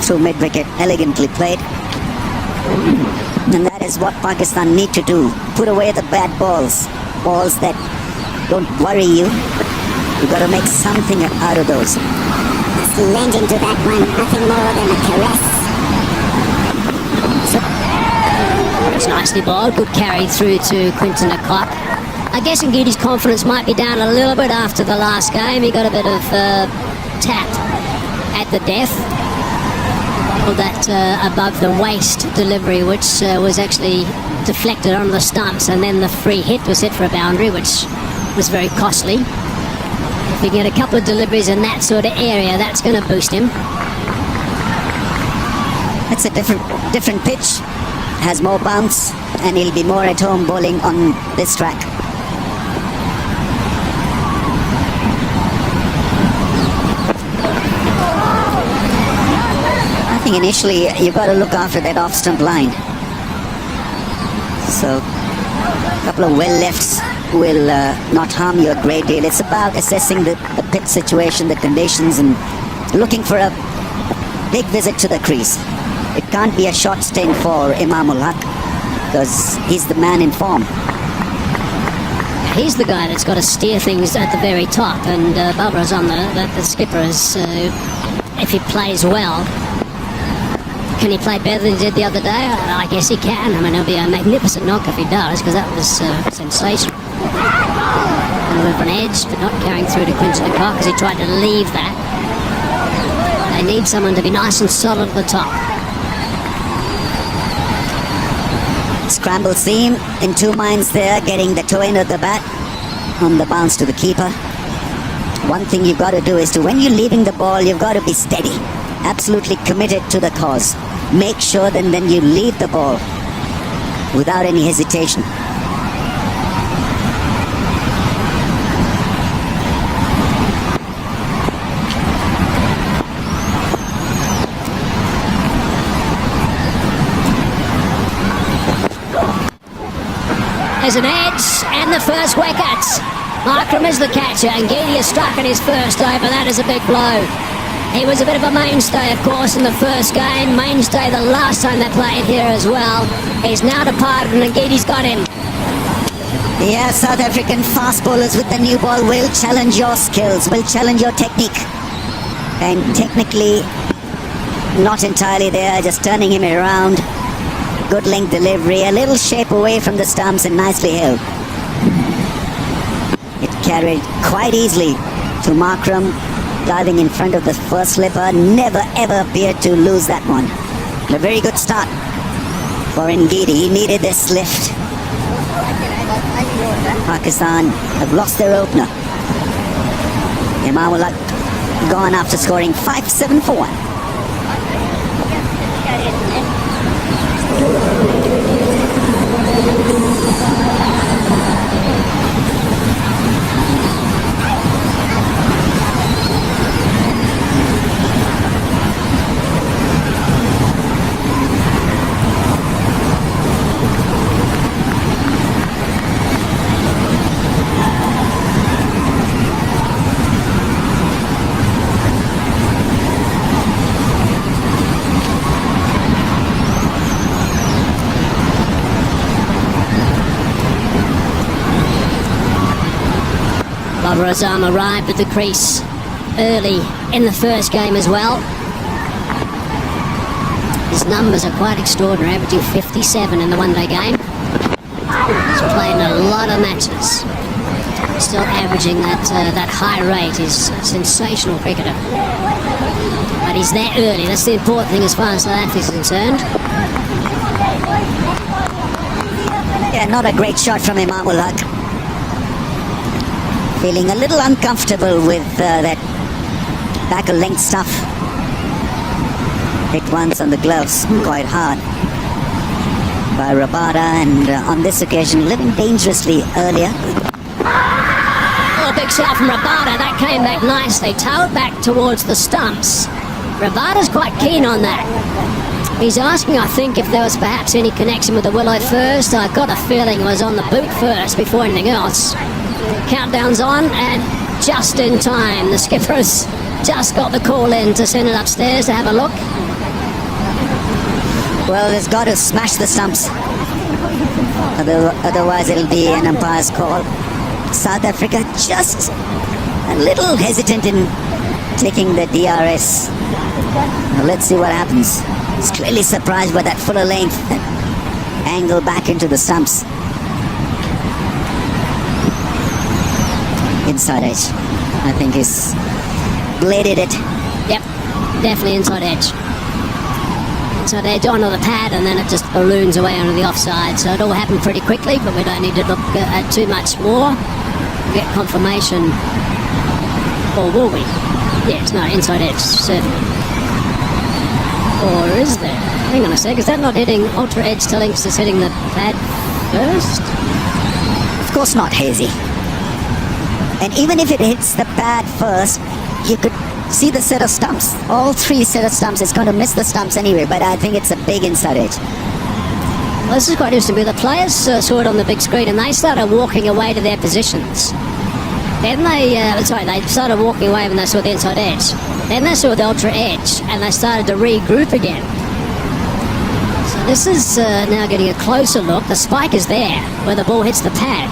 Through mid-wicket, elegantly played. And that is what Pakistan need to do. Put away the bad balls. Balls that don't worry you. You've got to make something out of those. Just leaned into that one. Nothing more than a caress. It's nicely bowled. Good carry through to Quinton and Kock. I guess Ngidi's confidence might be down a little bit after the last game. He got a bit of tap at the death. That above the waist delivery, which was actually deflected on the stumps, and then the free hit was hit for a boundary, which was very costly. If you get a couple of deliveries in that sort of area, that's going to boost him. It's a different pitch, has more bounce, and he'll be more at home bowling on this track. I think initially you've got to look after that off-stump line. So a couple of well lefts will not harm you a great deal. It's about assessing the pitch situation, the conditions, and looking for a big visit to the crease. It can't be a short stint for Imam-ul-Haq because he's the man in form. He's the guy that's got to steer things at the very top, and Barbara's on the skipper is, if he plays well. Can he play better than he did the other day? I guess he can. I mean, it'll be a magnificent knock if he does, because that was sensational. A little bit of an edge, but not carrying through to Quinton and Kock, because he tried to leave that. They need someone to be nice and solid at the top. Scramble seam, in two minds there, getting the toe end of the bat on the bounce to the keeper. One thing you've got to do is to, when you're leaving the ball, you've got to be steady. Absolutely committed to the cause. Make sure that then you leave the ball without any hesitation. There's an edge and the first wicket. Markram is the catcher, and Ngidi has struck in his first over. That is a big blow. He was a bit of a mainstay, of course, in the first game. Mainstay the last time they played here as well. He's now departed, and Ngidi's got him. Yeah, South African fast bowlers with the new ball will challenge your skills, will challenge your technique. And technically, not entirely there, just turning him around. Good length delivery, a little shape away from the stumps and nicely held. It carried quite easily to Markram. Diving in front of the first slipper, never ever appeared to lose that one. A very good start for Ngidi. He needed this lift. Pakistan have lost their opener. Imam-ul-Haq gone after scoring 5-7 for 1. Azam arrived at the crease early in the first game as well. His numbers are quite extraordinary, averaging 57 in the one-day game. He's played in a lot of matches. Still averaging that high rate. He's a sensational cricketer. But he's there early. That's the important thing as far as South Africa is concerned. Yeah, not a great shot from Imam-ul-Haq. Feeling a little uncomfortable with that back of length stuff. Hit once on the gloves, quite hard by Rabada, and on this occasion living dangerously earlier. Oh, big shot from Rabada. That came back nicely. Tailed back towards the stumps. Rabada's quite keen on that. He's asking, I think, if there was perhaps any connection with the willow first. I got a feeling it was on the boot first before anything else. Countdown's on, and just in time. The skipper's just got the call in to send it upstairs to have a look. Well, it's got to smash the stumps. Otherwise, it'll be an umpire's call. South Africa just a little hesitant in taking the DRS. Now, let's see what happens. He's clearly surprised by that fuller length, that angle back into the stumps. Inside edge. I think he's bladed it. Yep, definitely inside edge. Inside edge onto the pad, and then it just balloons away onto the offside. So it all happened pretty quickly, but we don't need to look at too much more. We'll get confirmation. Or will we? Yes, no, inside edge, certainly. Or is there? Hang on a sec, is that not hitting ultra edge telling us it's hitting the pad first? Of course not, Hazy. And even if it hits the pad first, you could see the set of stumps. All three set of stumps. It's going to miss the stumps anyway, but I think it's a big inside edge. Well, this is quite interesting. The players saw it on the big screen and they started walking away to their positions. Then they started walking away when they saw the inside edge. Then they saw the ultra edge and they started to regroup again. So this is now getting a closer look. The spike is there where the ball hits the pad.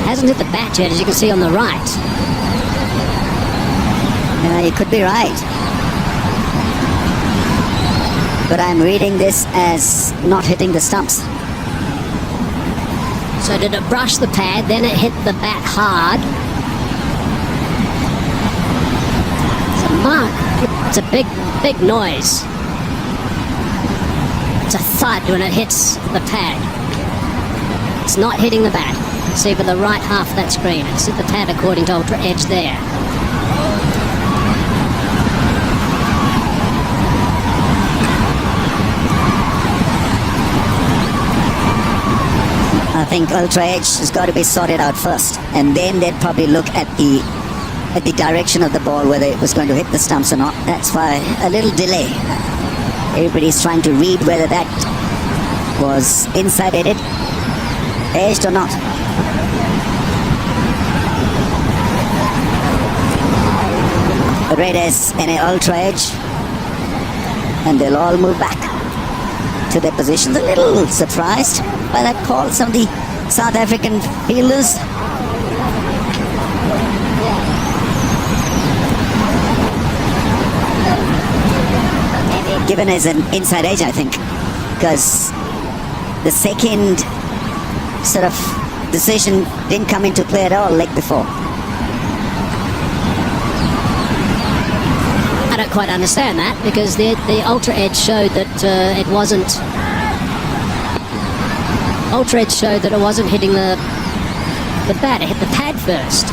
Hasn't hit the bat yet, as you can see on the right. Yeah, you could be right. But I'm reading this as not hitting the stumps. So did it brush the pad, then it hit the bat hard. It's a mark. It's a big noise. It's a thud when it hits the pad. It's not hitting the bat. See for the right half of that screen. It's hit the pad according to ultra edge there. I think ultra edge has got to be sorted out first, and then they'd probably look at the direction of the ball, whether it was going to hit the stumps or not. That's why a little delay. Everybody's trying to read whether that was inside edged or not. Red as an ultra edge, and they'll all move back to their positions. A little surprised by that call, some of the South African fielders. Given as an inside edge, I think, because the second sort of decision didn't come into play at all like before. I don't quite understand that, because the ultra edge showed that it wasn't. Ultra edge showed that it wasn't hitting the bat. It hit the pad first.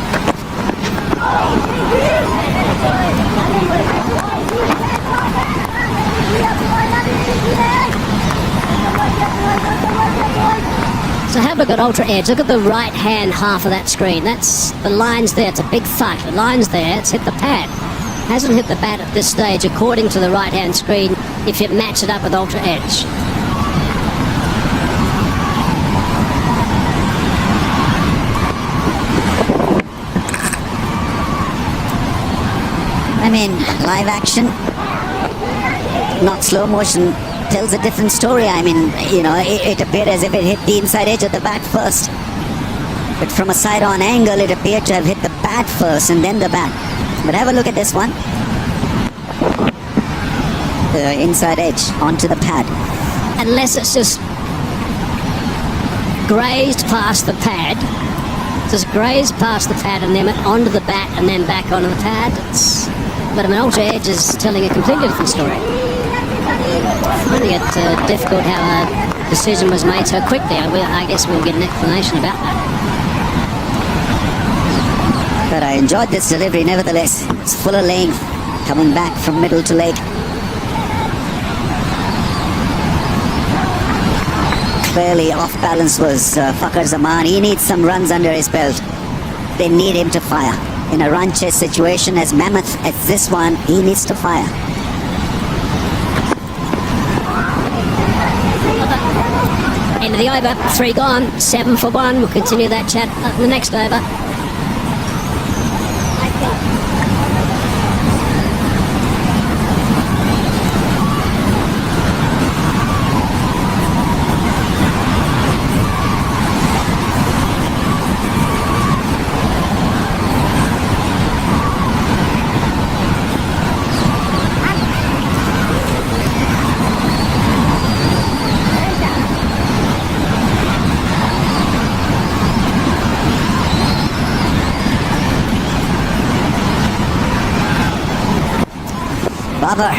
So have a look at ultra edge. Look at the right hand half of that screen. That's the lines there. It's a big thud. The lines there. It's hit the pad. Hasn't hit the bat at this stage according to the right hand screen if you match it up with ultra edge. I mean, live action, not slow motion, tells a different story. I mean, you know, it appeared as if it hit the inside edge of the bat first. But from a side-on angle, it appeared to have hit the bat first and then the bat. But have a look at this one. The inside edge onto the pad. Unless it's just grazed past the pad. Just grazed past the pad and then onto the bat and then back onto the pad. But I mean, ultra edge is telling a completely different story. I'm finding it difficult how a decision was made so quickly. I guess we'll get an explanation about that. But I enjoyed this delivery nevertheless. It's fuller length, coming back from middle to leg. Clearly off balance was Fakhar Zaman. He needs some runs under his belt. They need him to fire. In a run chase situation as mammoth as this one, he needs to fire. End of the over, 3 gone, 7 for 1. We'll continue that chat in the next over. Babar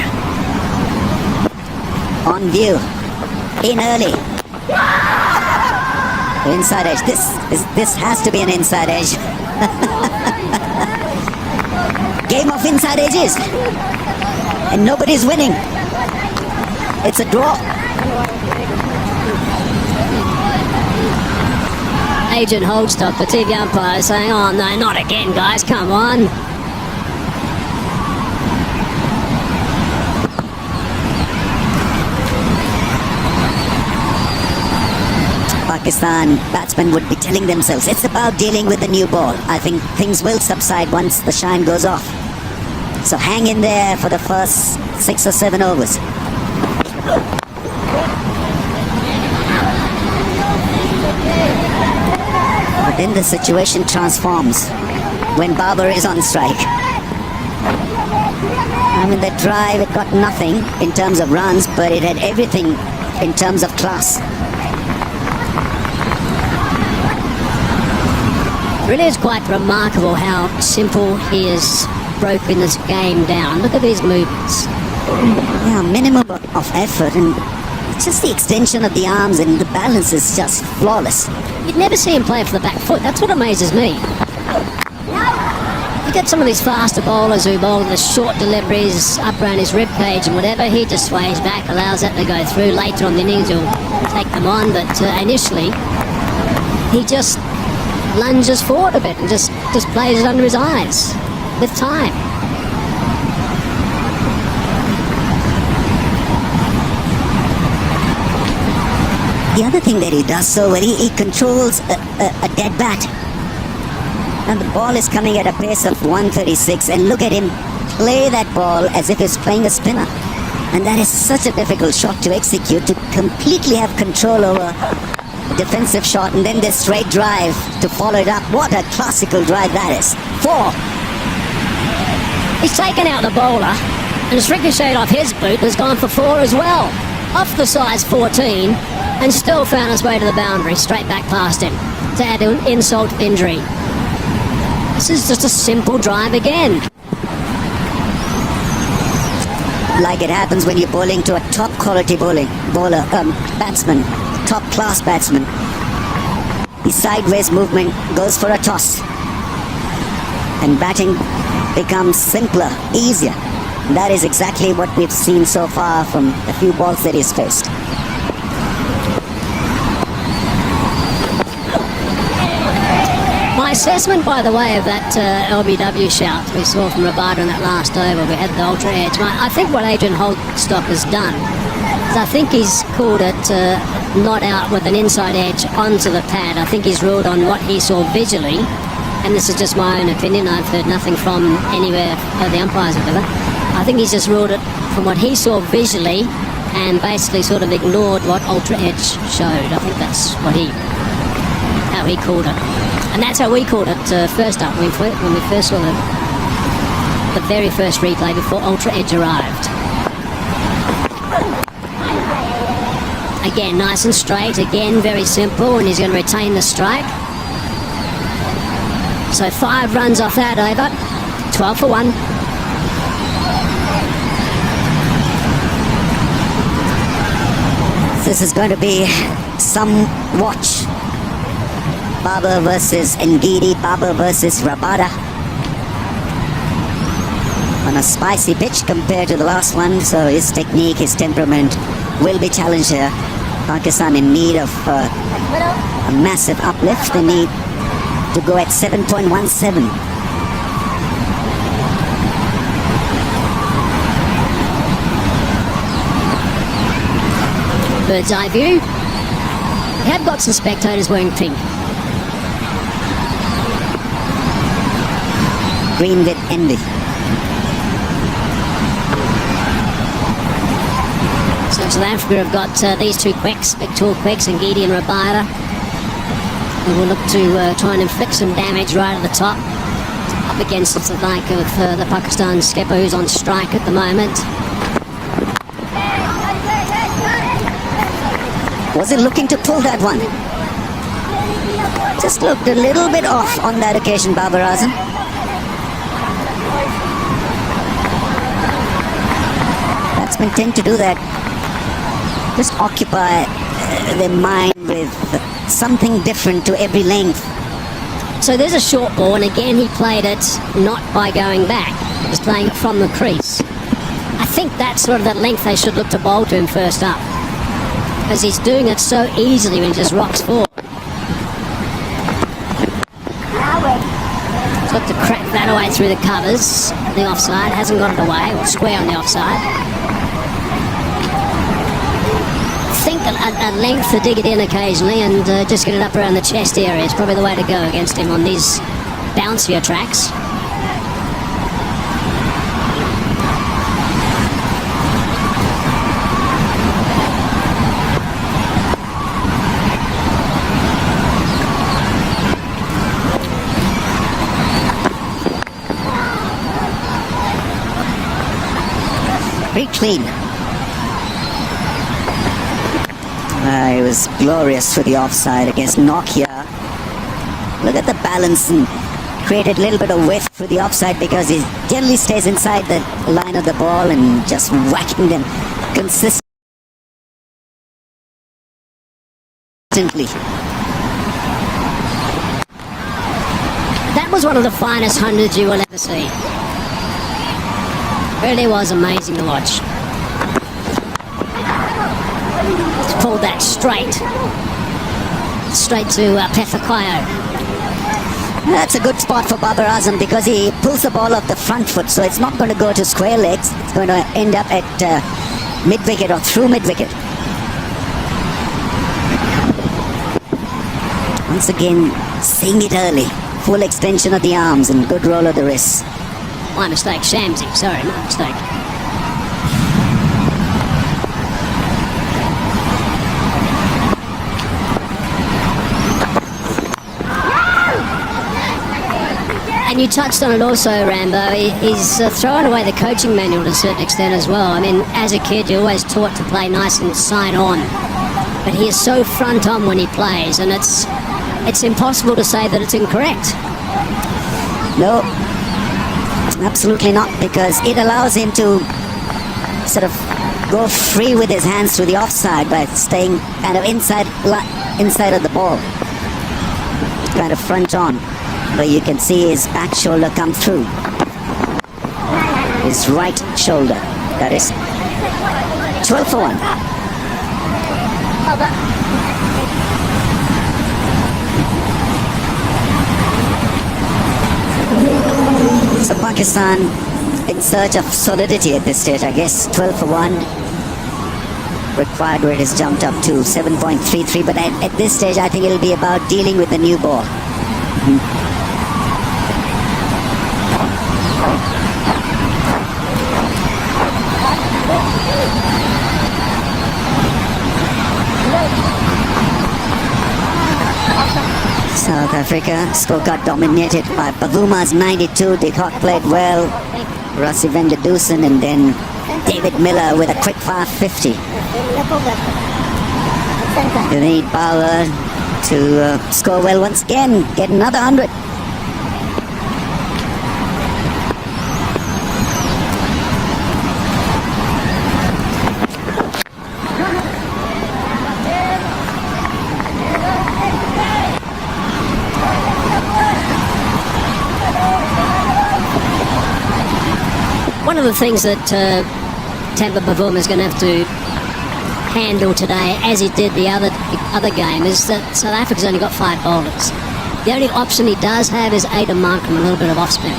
on view, in early. Inside edge. This has to be an inside edge. Game of inside edges, and nobody's winning. It's a draw. Agent Holdstock, the TV umpire, is saying, "Oh no, not again, guys! Come on." Pakistan batsmen would be telling themselves it's about dealing with the new ball. I think things will subside once the shine goes off. So hang in there for the first 6 or 7 overs. But then the situation transforms when Babar is on strike. I mean, the drive, it got nothing in terms of runs, but it had everything in terms of class. Really is quite remarkable how simple he has broken this game down. Look at these movements. Yeah, minimum of effort, and just the extension of the arms, and the balance is just flawless. You'd never see him play for the back foot. That's what amazes me. You get some of these faster bowlers who bowl the short deliveries up around his rib cage and whatever. He just sways back, allows that to go through. Later on the innings, he'll take them on, but initially he just lunges forward a bit and just plays it under his eyes with time. The other thing that he does so well, he controls a dead bat. And the ball is coming at a pace of 136, and look at him play that ball as if he's playing a spinner. And that is such a difficult shot to execute, to completely have control over a defensive shot, and then this straight drive to follow it up. What a classical drive that is. 4. He's taken out the bowler, and it's ricocheted off his boot, has gone for 4 as well. Off the size 14, and still found his way to the boundary, straight back past him, to add insult to injury. This is just a simple drive again. Like it happens when you're bowling to a top quality batsman, top class batsman. His sideways movement goes for a toss, and batting becomes simpler, easier. And that is exactly what we've seen so far from the few balls that he's faced. My assessment, by the way, of that LBW shout we saw from Rabada in that last over, we had the ultra edge. I think what Adrian Holdstock has done is I think he's called it not out with an inside edge onto the pad. I think he's ruled on what he saw visually, and this is just my own opinion. I've heard nothing from anywhere, the umpires or whatever. I think he's just ruled it from what he saw visually and basically sort of ignored what ultra edge showed. I think that's how he called it. And that's how we called it first up when we first saw the very first replay before Ultra Edge arrived. Again, nice and straight. Again, very simple, and he's going to retain the strike. So 5 runs off that over. 12 for 1. This is going to be some watch. Babar versus Ngidi, Babar versus Rabada. On a spicy pitch compared to the last one, so his technique, his temperament will be challenged here. Pakistan in need of a massive uplift. They need to go at 7.17. Bird's eye view. We have got some spectators wearing pink. Green with envy. So South Africa have got these 2 quicks, big tall quicks, Ngidi and Rabada. And we'll look to try and inflict some damage right at the top, up against the like of the Pakistan skipper who's on strike at the moment. Was it looking to pull that one? Just looked a little bit off on that occasion, Babar Azam. batsmen tend to do that. Just occupy their mind with something different to every length. So there's a short ball, and again he played it not by going back. He was playing it from the crease. I think that's sort of the length they should look to bowl to him first up, because he's doing it so easily when he just rocks forward. He's got to crack that away through the covers. The offside hasn't got it away, or square on the offside. I think a length to dig it in occasionally and just get it up around the chest area is probably the way to go against him on these bouncier tracks. Very clean. It was glorious for the offside against Nokia. Look at the balance and created a little bit of width for the offside because he generally stays inside the line of the ball and just whacking them consistently. That was one of the finest hundreds you will ever see. Really was amazing to watch. Pulled that straight to Phehlukwayo. That's a good spot for Babar Azam because he pulls the ball off the front foot, so it's not going to go to square legs. It's going to end up at mid-wicket or through mid-wicket. Once again, seeing it early. Full extension of the arms and good roll of the wrists. My mistake, Shamsi. Sorry, my mistake. And you touched on it also, Rambo. He's throwing away the coaching manual to a certain extent as well. I mean, as a kid, you're always taught to play nice and side on. But he is so front on when he plays, and it's impossible to say that it's incorrect. No, absolutely not, because it allows him to sort of go free with his hands through the offside by staying kind of inside of the ball. Kind of front on, where you can see his back shoulder come through. His right shoulder, that is. 12 for 1. So Pakistan in search of solidity at this stage, I guess. 12 for 1. Required rate has jumped up to 7.33, but at this stage I think it'll be about dealing with the new ball. South Africa scorecard dominated by Bavuma's 92. De Kock played well. Rassie Dussen, and then David Miller with a quick fire 50. You need power to score well once again, get another 100. One of the things that Temba Bavuma is going to have to handle today, as he did the other game, is that South Africa's only got 5 bowlers. The only option he does have is Aiden Markram, a little bit of off-spin.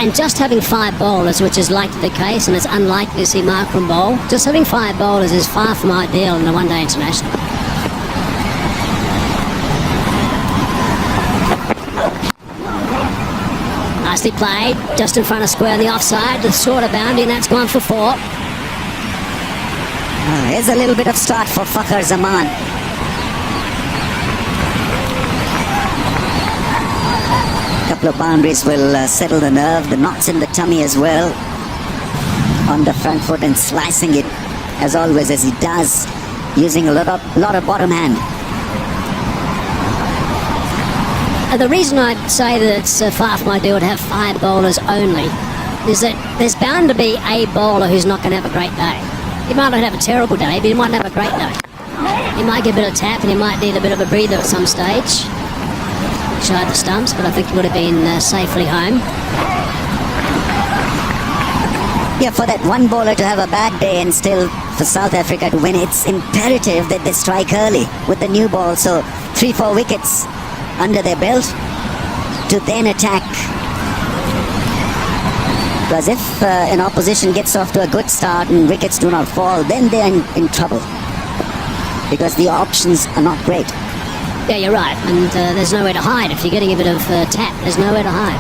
And just having 5 bowlers, which is likely the case, and it's unlikely to see Markram bowl, just having 5 bowlers is far from ideal in a one-day international. Nicely played, just in front of square on the offside, the shorter boundary, and that's gone for 4. Here's a little bit of start for Fakhar Zaman. A couple of boundaries will settle the nerve, the knots in the tummy as well. On the front foot and slicing it, as always, as he does, using a lot of bottom hand. The reason I'd say that it's far from ideal to have 5 bowlers only there's bound to be a bowler who's not going to have a great day. He might not have a terrible day, but he might have a great day. He might get a bit of tap and he might need a bit of a breather at some stage. Tried the stumps, but I think he would have been safely home. Yeah, for that one bowler to have a bad day and still for South Africa to win, it's imperative that they strike early with the new ball. So 3-4 wickets under their belt to then attack. Because if an opposition gets off to a good start and wickets do not fall, then they're in trouble. Because the options are not great. Yeah, you're right. And there's nowhere to hide. If you're getting a bit of tap, there's nowhere to hide.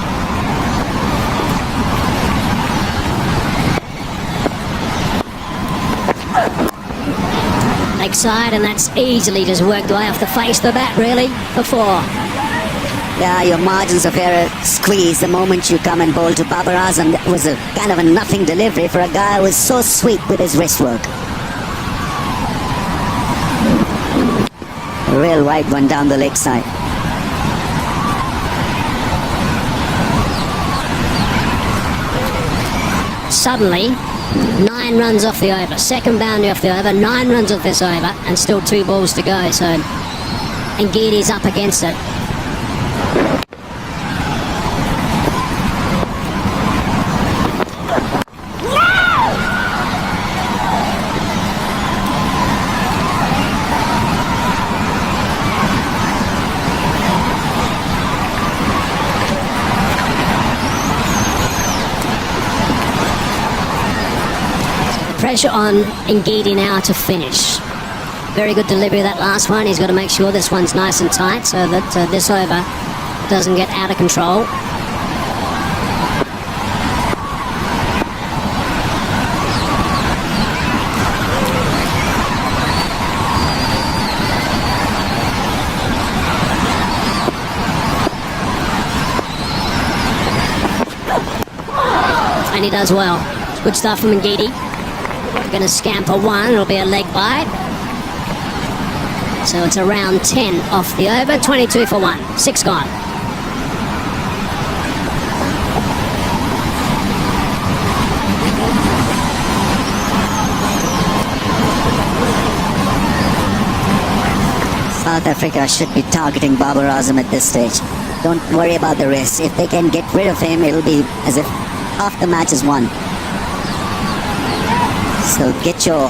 Leg side, and that's easily just worked away off the face of the bat, really, for 4. Yeah, your margins of error squeeze the moment you come and bowl to Babar Azam. That was a kind of a nothing delivery for a guy who was so sweet with his wrist work. A real wide one down the leg side. Suddenly, 9 runs off the over. Second boundary off the over, 9 runs off this over, and still 2 balls to go. So, Ngidi's up against it. Pressure on Ngidi now to finish. Very good delivery of that last one. He's got to make sure this one's nice and tight so that this over doesn't get out of control. And he does well. Good stuff from Ngidi. Going to scamper 1, it'll be a leg bite. So it's around 10 off the over, 22 for 1, 6 gone. South Africa should be targeting Babar Azam at this stage. Don't worry about the rest. If they can get rid of him, it'll be as if half the match is won. So get your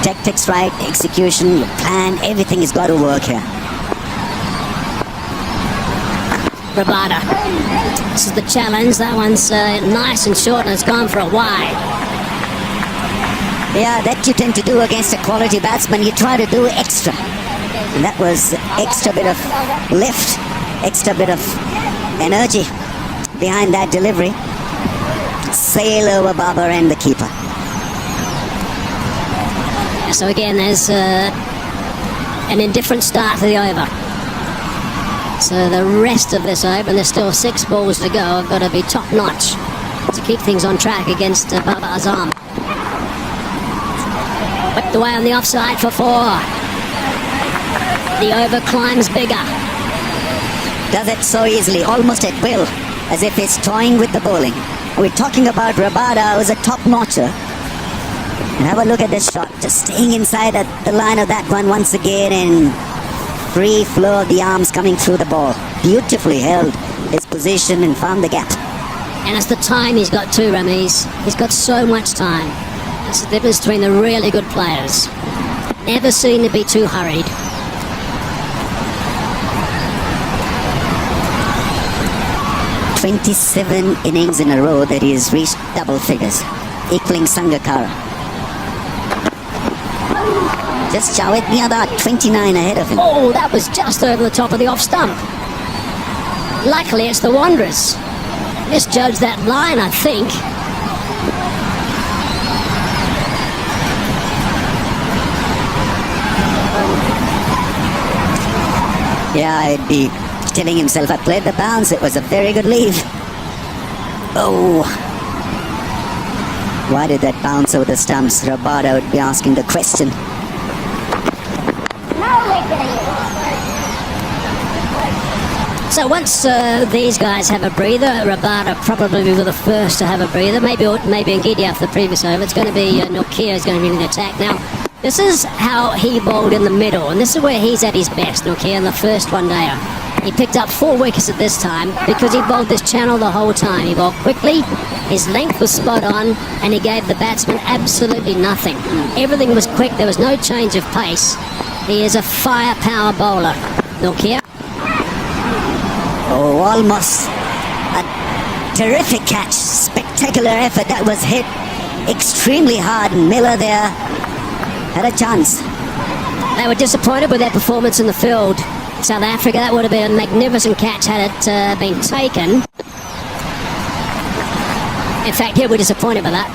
tactics right, execution, your plan, everything has got to work here. Rabada. This is the challenge. That one's nice and short and it's gone for a wide. Yeah, that you tend to do against a quality batsman. You try to do extra. And that was extra bit of lift, extra bit of energy behind that delivery. Sail over Babar and the keeper. So again, there's an indifferent start to the over. So the rest of this over, and there's still 6 balls to go, have got to be top notch to keep things on track against Babar Azam. Whipped away on the offside for 4. The over climbs bigger. Does it so easily, almost at will, as if he's toying with the bowling. We're talking about Rabada, who's a top notcher. And have a look at this shot, just staying inside at the line of that one once again, and free flow of the arms coming through the ball. Beautifully held his position and found the gap. And it's the time he's got too, Ramiz. He's got so much time. That's the difference between the really good players. Never seen to be too hurried. "27 innings in a row that he has reached double figures, equaling Sangakkara. Just Javed Miadar, 29 ahead of him. Oh, that was just over the top of the off stump. Luckily, it's the Wanderers. Misjudged that line, I think. Yeah, I'd be telling himself I played the bounce. It was a very good leave. Oh. Why did that bounce over the stumps? Rabada would be asking the question. So once these guys have a breather, Rabada probably will be the first to have a breather. Maybe Ngidi after the previous over. It's going to be Nortje is going to be in the attack. Now, this is how he bowled in the middle, and this is where he's at his best, Nortje, in the first one-dayer. He picked up 4 wickets at this time because he bowled this channel the whole time. He bowled quickly, his length was spot on, and he gave the batsman absolutely nothing. Everything was quick, there was no change of pace. He is a firepower bowler, Nortje. Oh, almost a terrific catch. Spectacular effort. That was hit extremely hard. Miller there had a chance. They were disappointed with their performance in the field. South Africa, that would have been a magnificent catch had it been taken. In fact, here we're disappointed by that.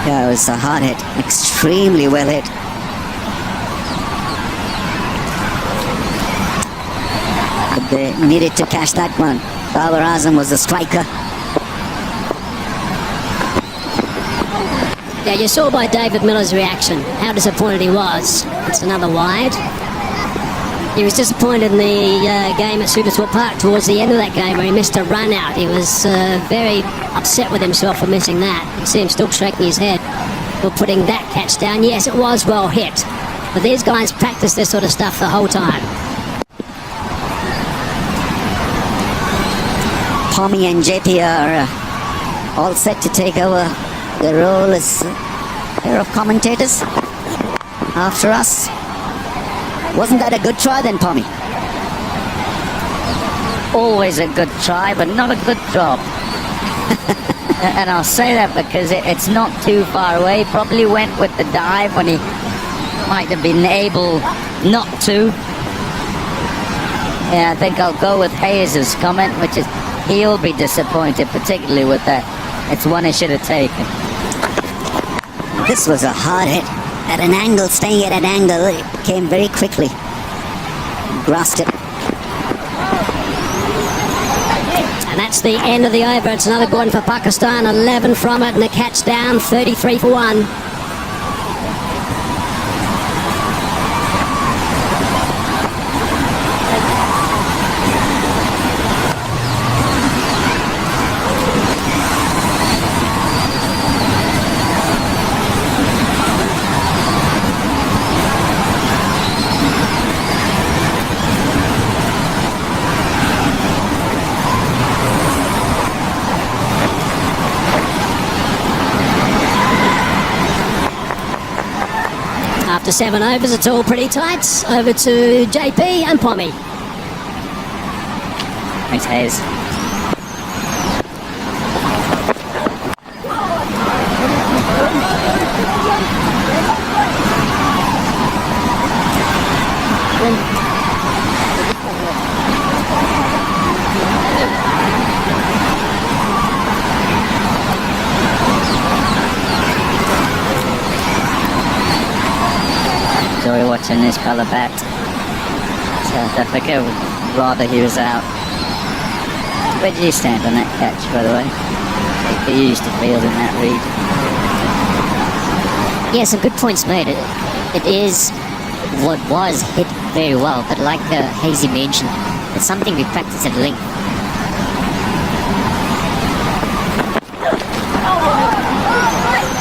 Yeah, it was a hard hit. Extremely well hit. But they needed to catch that one. Babar Azam was the striker. Yeah, you saw by David Miller's reaction how disappointed he was. It's another wide. He was disappointed in the game at Supersport Park towards the end of that game where he missed a run out. He was very upset with himself for missing that. You see him still shaking his head for putting that catch down. Yes, it was well hit, but these guys practice this sort of stuff the whole time. Pommy and JP are all set to take over the role as pair of commentators after us. Wasn't that a good try then, Pommy? Always a good try, but not a good job. And I'll say that because it's not too far away. He probably went with the dive when he might have been able not to. Yeah, I think I'll go with Hayes' comment, which is he'll be disappointed, particularly with that. It's one he should have taken. This was a hard hit. At an angle, staying at an angle, it came very quickly. Grasped it. And that's the end of the over. It's another good one for Pakistan. 11 from it, and a catch down. 33 for 1. After 7 overs, it's all pretty tight. Over to JP and Pommy. Thanks, Hayes. Enjoy watching this fella bat. South Africa would rather he was out. Where did you stand on that catch, by the way? He used to field in that read. Yeah, some good points made. It is what was hit very well, but like Hazy mentioned, it's something we practice at length.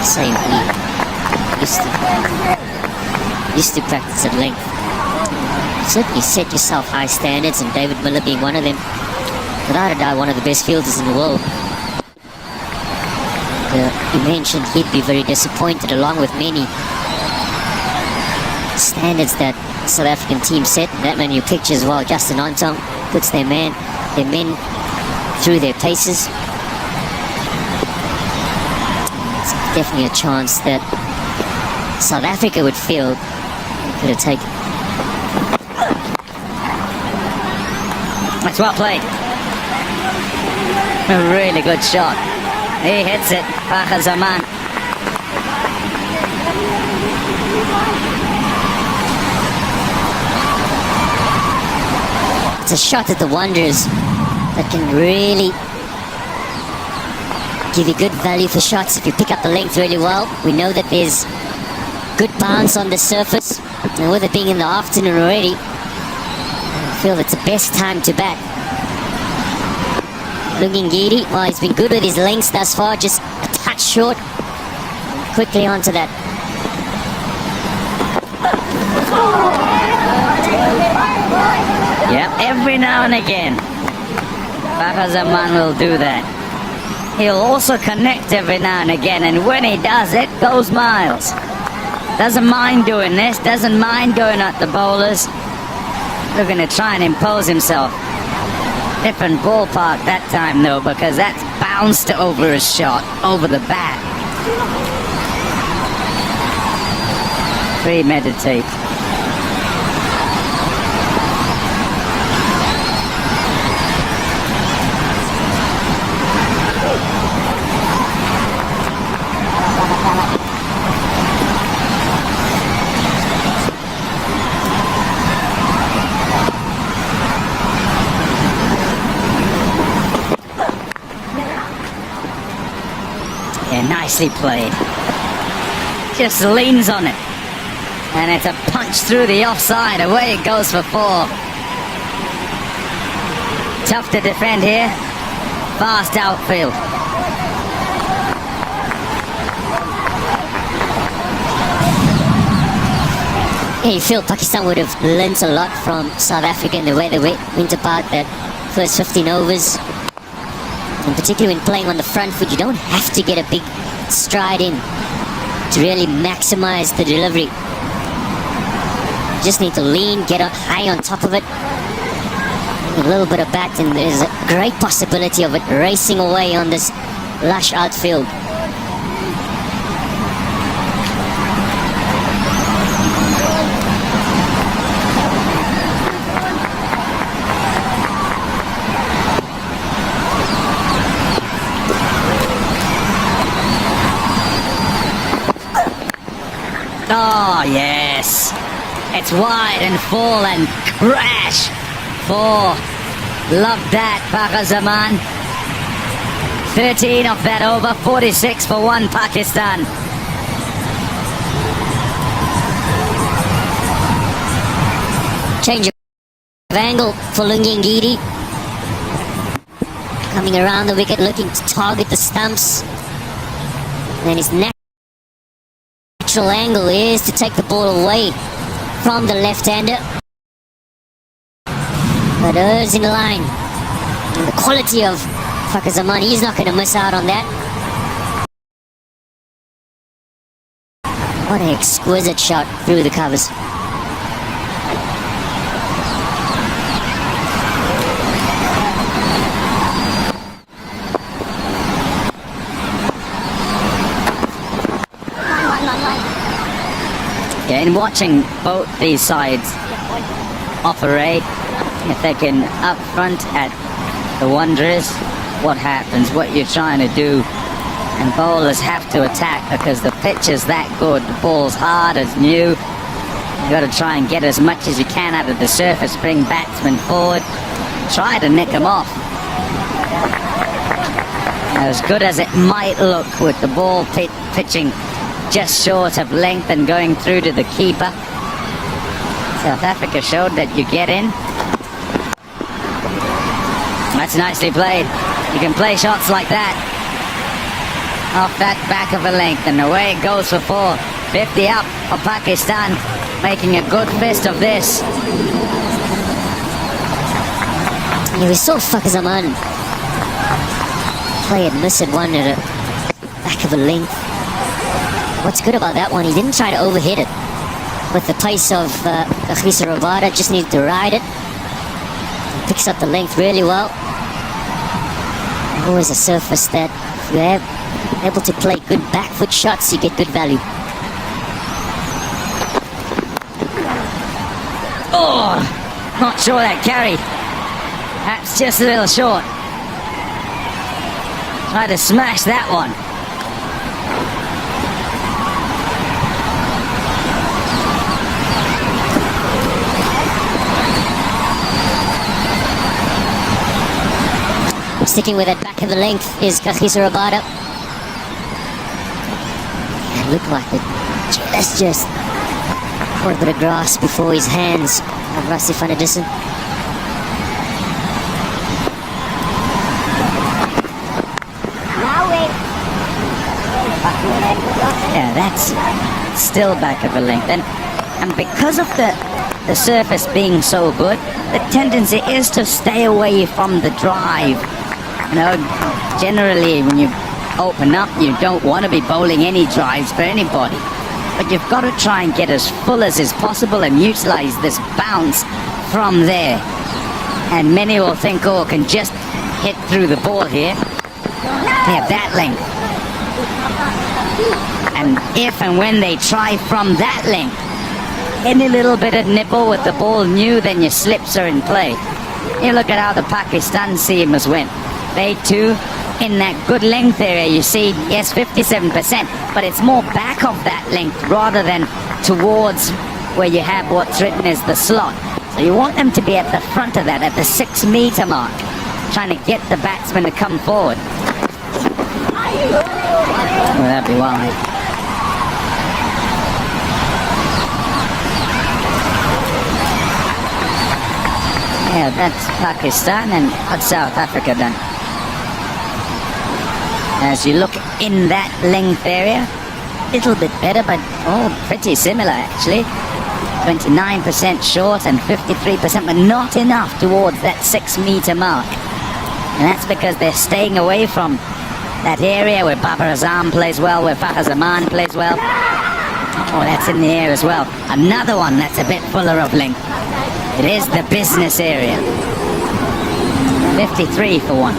Same here. Used to practice at length. Certainly set yourself high standards, and David Miller being one of them. Without a doubt, one of the best fielders in the world. You mentioned he'd be very disappointed, along with many standards that South African team set. That man you picture as well. Justin Ontong puts their men through their paces. It's definitely a chance that South Africa would feel could have taken. That's well played. A really good shot. He hits it. Baha Zaman. It's a shot at the Wanderers that can really give you good value for shots if you pick up the length really well. We know that there's good bounce on the surface, and with it being in the afternoon already, feel it's the best time to bat. Lungi Ngidi, well, he's been good with his lengths thus far, just a touch short. Quickly onto that. Yep, every now and again, Zaman will do that. He'll also connect every now and again, and when he does, it goes miles. Doesn't mind doing this, doesn't mind going at the bowlers. Looking to try and impose himself. Different ballpark that time though, because that's bounced over his shot, over the bat. Premeditate. Nicely played. Just leans on it. And it's a punch through the offside. Away it goes for 4. Tough to defend here. Fast outfield. You feel Pakistan would have learnt a lot from South Africa in the way they went about that first 15 overs. And particularly when playing on the front foot, you don't have to get a big stride in to really maximize the delivery. You just need to lean, get up high on top of it. A little bit of bat, and there's a great possibility of it racing away on this lush outfield. Oh, yes. It's wide and full and crash. 4. Love that, Zaman. 13 off that over, 46 for 1 Pakistan. Change of angle for Lungi Ngidi. Coming around the wicket, looking to target the stumps. And his natural angle is to take the ball away from the left-hander. But Er's in line. And the quality of Zaman, he's not going to miss out on that. What an exquisite shot through the covers. In watching both these sides operate, if they can up front at the Wanderers, what happens, what you're trying to do, and bowlers have to attack because the pitch is that good, the ball's hard as new. You got to try and get as much as you can out of the surface, bring batsmen forward, try to nick them off. As good as it might look with the ball pitching just short of length and going through to the keeper. South Africa showed that you get in. That's nicely played. You can play shots like that off that back of a length, and away it goes for 4. 50 up for Pakistan, making a good fist of this. Yeah, we saw Zaman play and miss it one at a back of a length. What's good about that one, he didn't try to overhit it. With the pace of Kagiso Rabada, just needed to ride it. Picks up the length really well. Always a surface that if you're able to play good back foot shots, you get good value. Oh, not sure that carried. Perhaps just a little short. Try to smash that one. Sticking with that back of the length is Kagiso Rabada. It looked like it just caught a bit of grass before his hands of Rassie Dussen. Yeah, that's still back of a length. And because of the surface being so good, the tendency is to stay away from the drive. You know, generally when you open up, you don't want to be bowling any drives for anybody. But you've got to try and get as full as is possible and utilize this bounce from there. And many will think, oh, I can just hit through the ball here. They have that length. And if and when they try from that length, any little bit of nibble with the ball new, then your slips are in play. You look at how the Pakistan seamers went. They too, in that good length area, you see, yes, 57%, but it's more back of that length rather than towards where you have what's written as the slot. So you want them to be at the front of that, at the 6 meter mark, trying to get the batsman to come forward. Well, that'd be wide. Yeah, that's Pakistan, and what's South Africa done? As you look in that length area, little bit better, but pretty similar actually. 29% short and 53%, but not enough towards that 6 meter mark. And that's because they're staying away from that area where Babar Azam plays well, where Fakhar Zaman plays well. Oh, that's in the air as well. Another one that's a bit fuller of length. It is the business area. 53 for one.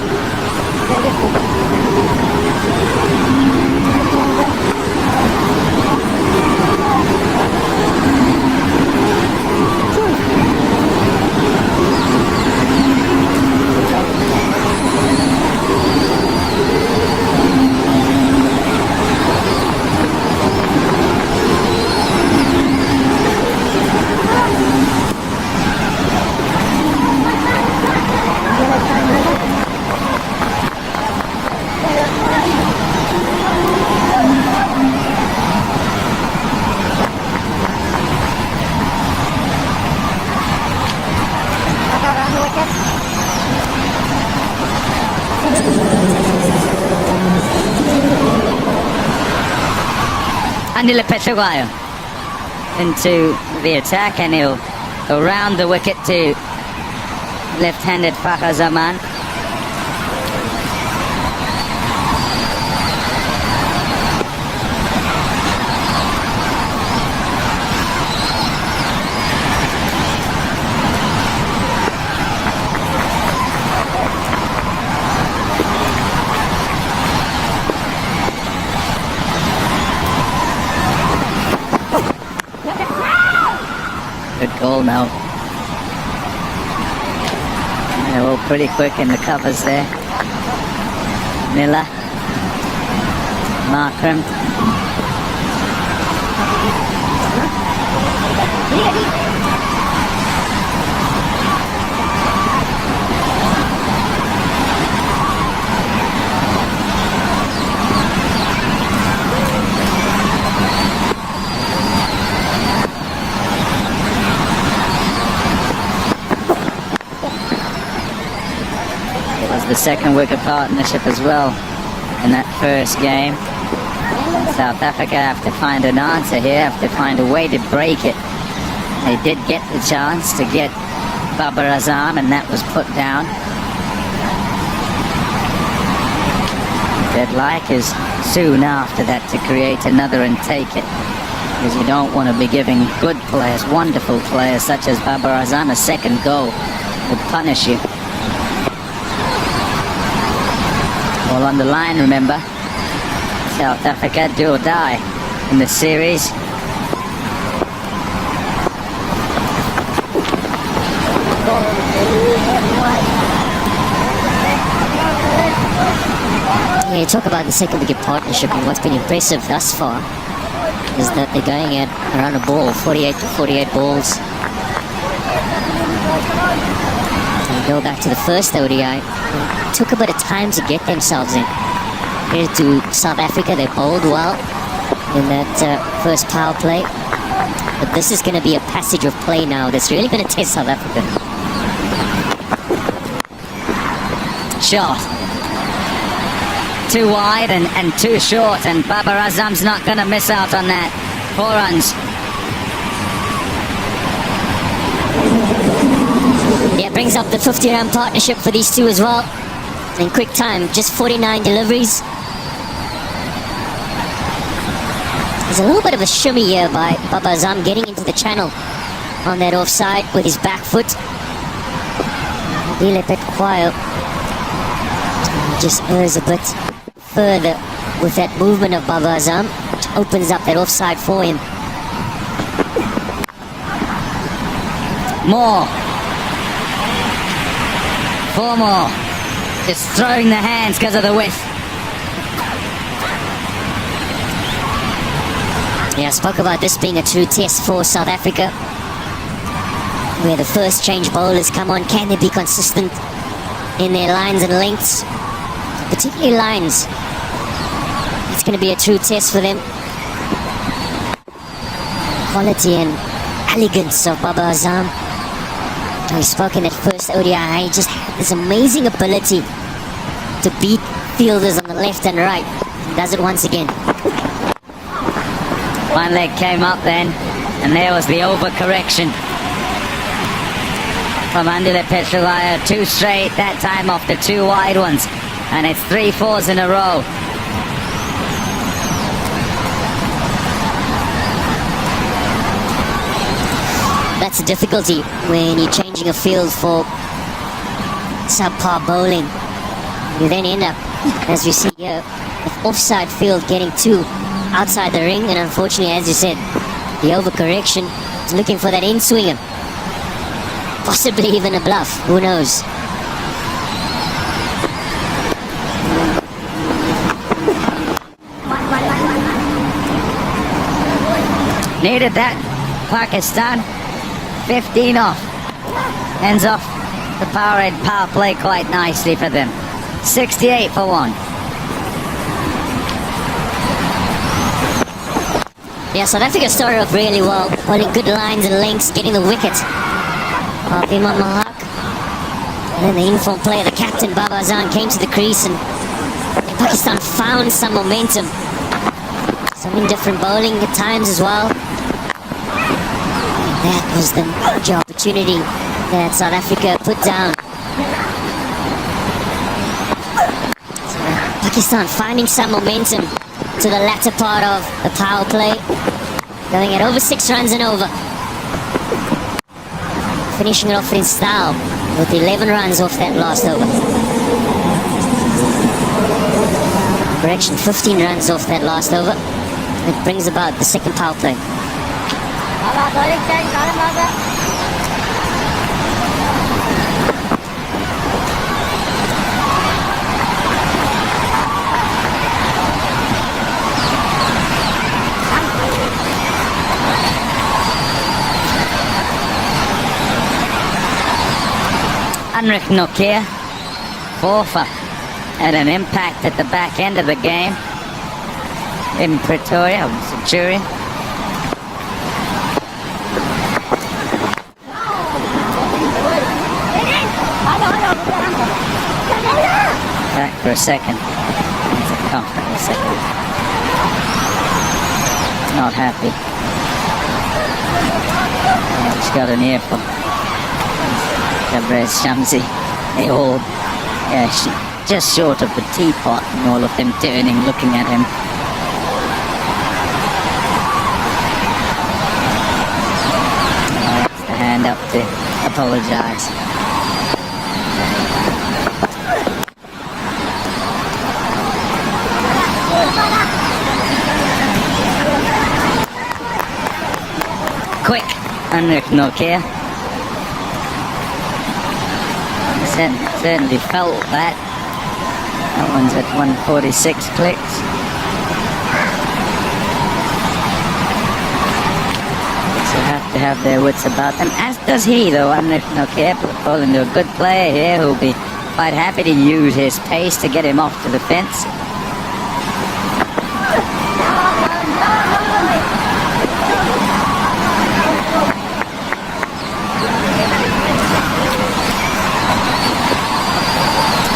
Andile Phehlukwayo into the attack, and he'll go round the wicket to left-handed Fakhar Zaman. Good goal now. They're all pretty quick in the covers there. Miller, Markram. The second wicket partnership as well in that first game. South Africa have to find an answer here, have to find a way to break it. They did get the chance to get Babar Azam, and that was put down. They'd like is soon after that to create another and take it, because you don't want to be giving good players, wonderful players such as Babar Azam a second go. Would punish you. All on the line, remember. South Africa do or die in the series. Yeah, you talk about the second wicket partnership, and what's been impressive thus far is that they're going at around a ball, 48 to 48 balls. And go back to the first ODI. It took a bit of time to get themselves in. Compared to South Africa, they bowled well in that first power play. But this is going to be a passage of play now that's really going to test South Africa. Shot. too wide and too short, and Babar Azam's not going to miss out on that. 4 runs. Yeah, brings up the 50-run partnership for these two as well. In quick time, just 49 deliveries. There's a little bit of a shimmy here by Baba Azam getting into the channel on that offside with his back foot. Andile Phehlukwayo just errs a bit further with that movement of Baba Azam, which opens up that offside for him. More. 4 more. Just throwing the hands because of the width. Yeah, I spoke about this being a true test for South Africa, where the first change bowlers come on. Can they be consistent in their lines and lengths? Particularly lines. It's going to be a true test for them. Quality and elegance of Baba Azam. We spoke in that first ODI, he just had this amazing ability to beat fielders on the left and right. He does it once again. One leg came up then, and there was the overcorrection from Andile Phehlukwayo. 2 straight, that time off the 2 wide ones, and it's 3 4s in a row. That's the difficulty when you're changing a field for subpar bowling. You then end up, as we see here, with offside field getting 2 outside the ring, and unfortunately, as you said, the overcorrection is looking for that in-swinger. Possibly even a bluff, who knows? Needed that. Pakistan 15 off. Ends off the power play quite nicely for them. 68 for 1. Yeah, South Africa started off really well, holding good lines and lengths, getting the wicket of Imam-ul-Haq. And then the informed player, the captain, Baba Azam, came to the crease, and Pakistan found some momentum. Some indifferent bowling at times as well. That was the major opportunity that South Africa put down. So Pakistan finding some momentum to the latter part of the power play, going at over 6 runs and over. Finishing it off in style with 11 runs off that last over. Correction, 15 runs off that last over. It brings about the second power play. Heinrich Nortje, 4 for, had an impact at the back end of the game in Pretoria, Centurion. Back for a second. It's a comfortable second. Not happy. He's got an earful. Tabraiz, Shamsi, they all just short of the teapot, and all of them turning, looking at him. The hand up to apologize. Quick, Heinrich Nortje. Certainly felt that. That one's at 146 clicks. So have to have their wits about them, as does he though. Heinrich Nortje, bowling to a good player here who'll be quite happy to use his pace to get him off to the fence.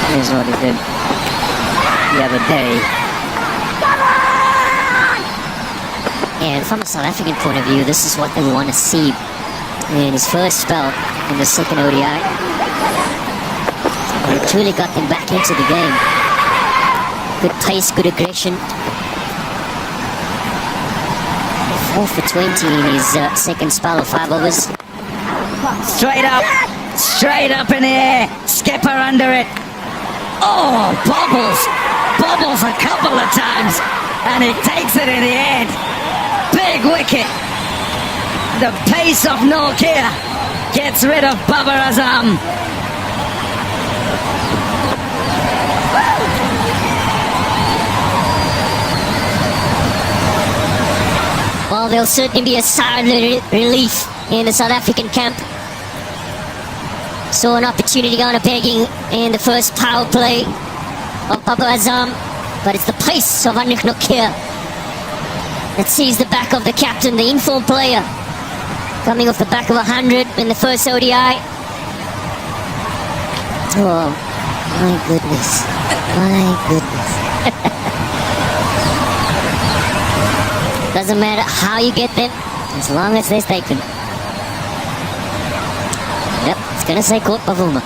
Here's what he did. the other day. And from a South African point of view, this is what they want to see in his first spell in the second ODI. He truly got them back into the game. Good pace, good aggression. 4 for 20 in his second spell of 5 overs. Straight up in the air, skipper under it. Oh, bobbles a couple of times, and he takes it in the end. Big wicket. The pace of Nortje gets rid of Babarazam. Well, there'll certainly be a silent relief in the South African camp. Saw an opportunity on a begging in the first power play of Babarazam, but it's the pace of Heinrich that sees the back of the captain, the informed player, coming off the back of 100 in the first ODI. Oh, my goodness. My goodness. Doesn't matter how you get them, as long as they're taken. Yep, it's gonna say caught Bavuma.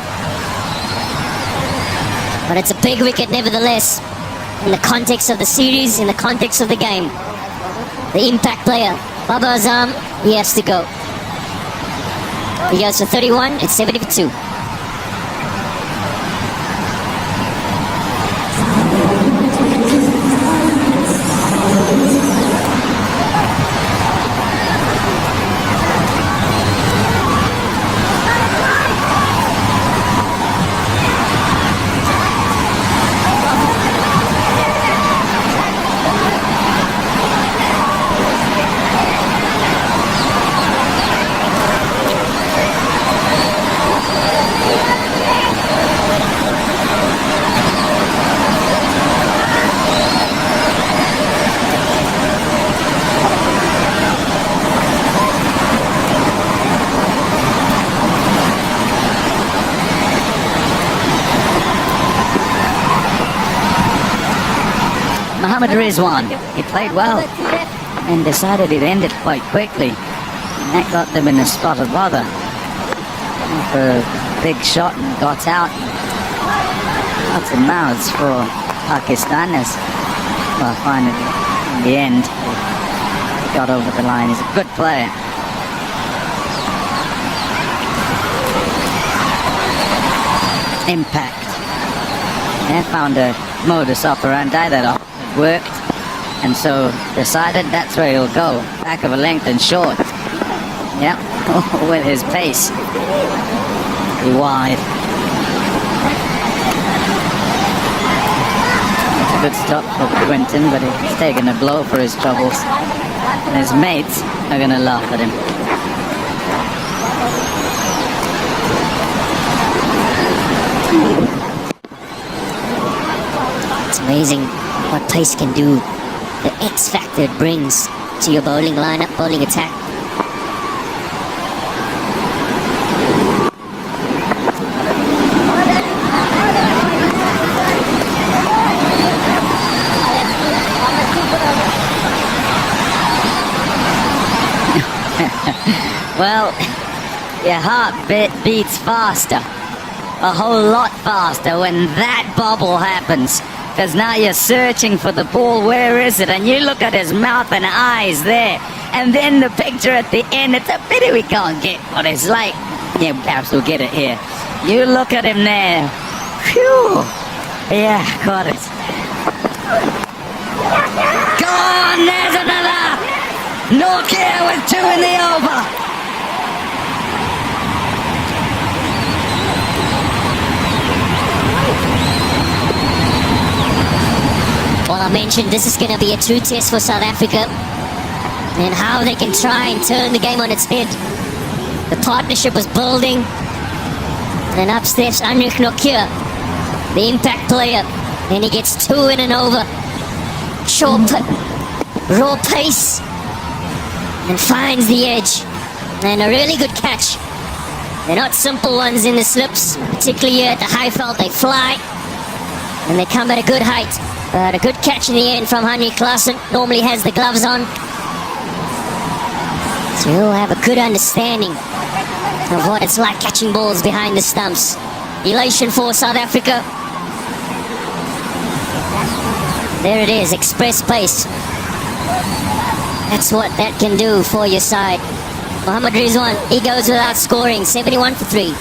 But it's a big wicket nevertheless, in the context of the series, in the context of the game. The impact player, Babarazam, he has to go. He goes for 31, it's 70 for 2. Rizwan, he played well and decided he'd end it quite quickly, and that got them in a spot of bother. For a big shot and got out. Lots of mouths for Pakistanis. Well, finally, in the end, he got over the line. He's a good player. Impact. They found a modus operandi that worked, and so decided that's where he'll go. Back of a length and short. Yep, with his pace. Be wide. Good stop for Quinton, but he's taken a blow for his troubles. And his mates are gonna laugh at him. It's amazing what pace can do, the X factor it brings to your bowling lineup, bowling attack. Well, your heart beats faster, a whole lot faster when that bobble happens. Because now you're searching for the ball, where is it? And you look at his mouth and eyes there. And then the picture at the end, it's a pity we can't get what it's like. Yeah, perhaps we'll get it here. You look at him there. Phew. Yeah, got it. Go on, there's another. Nortje with 2 in the over. Well, I mentioned this is going to be a true test for South Africa and how they can try and turn the game on its head. The partnership was building, and up steps Heinrich, the impact player, and he gets 2 in and over. Raw pace, and finds the edge, and a really good catch. They're not simple ones in the slips, particularly here at the high felt, they fly. And they come at a good height. But a good catch in the end from Heinrich Klaasen. Normally has the gloves on. So he'll have a good understanding of what it's like catching balls behind the stumps. Elation for South Africa. There it is, express pace. That's what that can do for your side. Mohammad Rizwan, he goes without scoring, 71 for 3.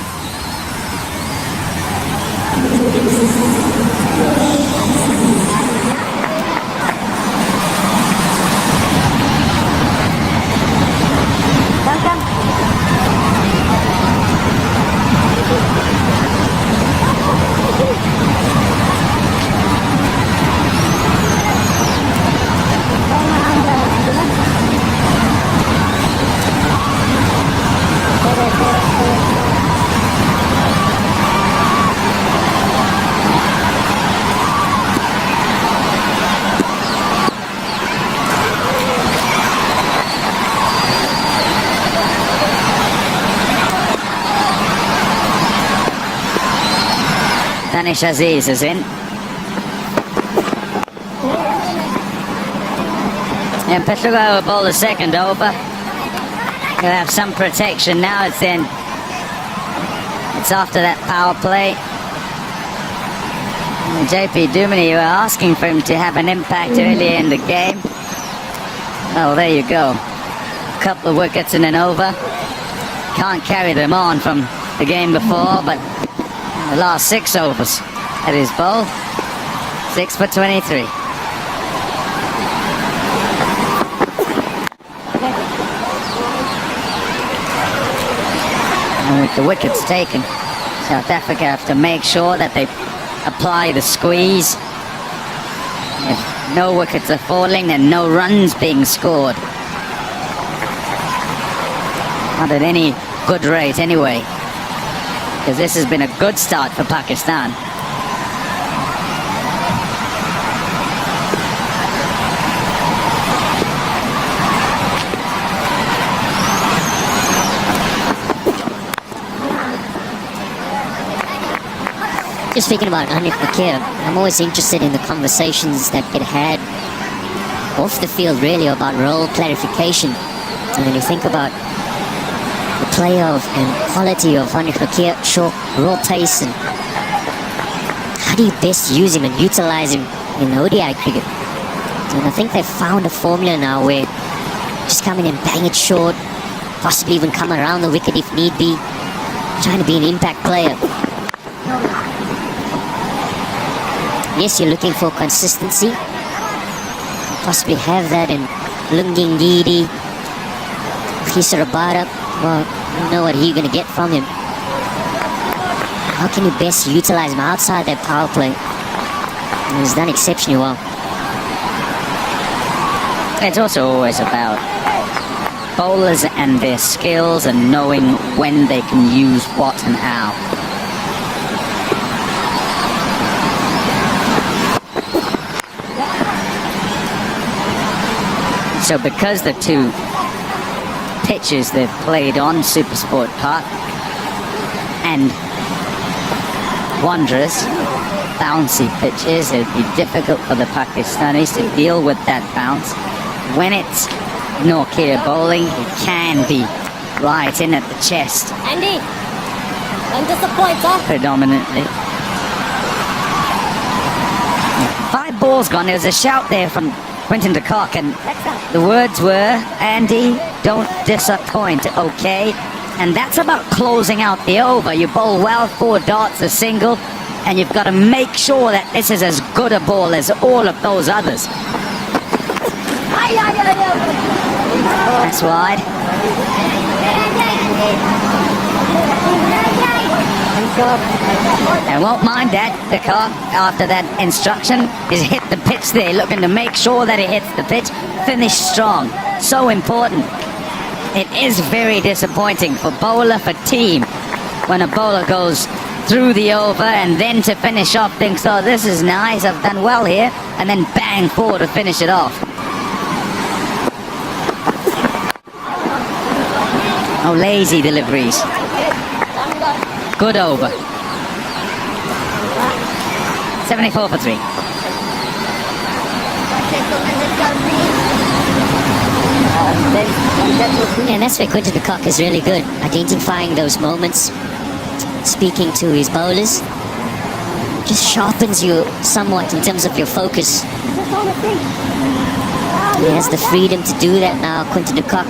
Danish Aziz is in. And Phehlukwayo will bowl the second over. He'll have some protection now. It's after that power play. And JP Duminy, you were asking for him to have an impact earlier in the game. Oh, there you go. A couple of wickets in an over. Can't carry them on from the game before, but the last 6 overs at his bowl, 6 for 23. And with the wickets taken, South Africa have to make sure that they apply the squeeze. If no wickets are falling, then no runs being scored. Not at any good rate anyway, because this has been a good start for Pakistan. Just thinking about Anrich, I'm always interested in the conversations that get had off the field, really, about role clarification. And when you think about the play of and quality of Heinrich, short, raw pace, and how do you best use him and utilize him in ODI cricket? And I think they've found a formula now where just come in and bang it short, possibly even come around the wicket if need be, trying to be an impact player. Yes, you're looking for consistency. You possibly have that in Lungi, Ngidi, Rabada. Well, you know what you're going to get from him. How can you best utilize him outside that power play? And he's done exceptionally well. It's also always about bowlers and their skills and knowing when they can use what and how. So because the two pitches they've played on Supersport Park and Wanderers, bouncy pitches, it'd be difficult for the Pakistanis to deal with that bounce. When it's Nortje bowling, it can be right in at the chest. Andy, I'm disappointed. Predominantly. 5 balls gone. There was a shout there from Quinton to Kock, and the words were, Andy, don't disappoint, okay? And that's about closing out the over. You bowl well, 4 dots, a single, and you've got to make sure that this is as good a ball as all of those others. That's wide. I won't mind that. The car, after that instruction, is hit the pitch there, looking to make sure that it hits the pitch. Finish strong. So important. It is very disappointing for bowler, for team, when a bowler goes through the over and then to finish off thinks, oh, this is nice, I've done well here, and then bang, 4 to finish it off. Oh, lazy deliveries. Good over. 74 for 3. And that's where Quinton Kock is really good, identifying those moments, speaking to his bowlers. Just sharpens you somewhat in terms of your focus. He has the freedom to do that now, Quinton Kock.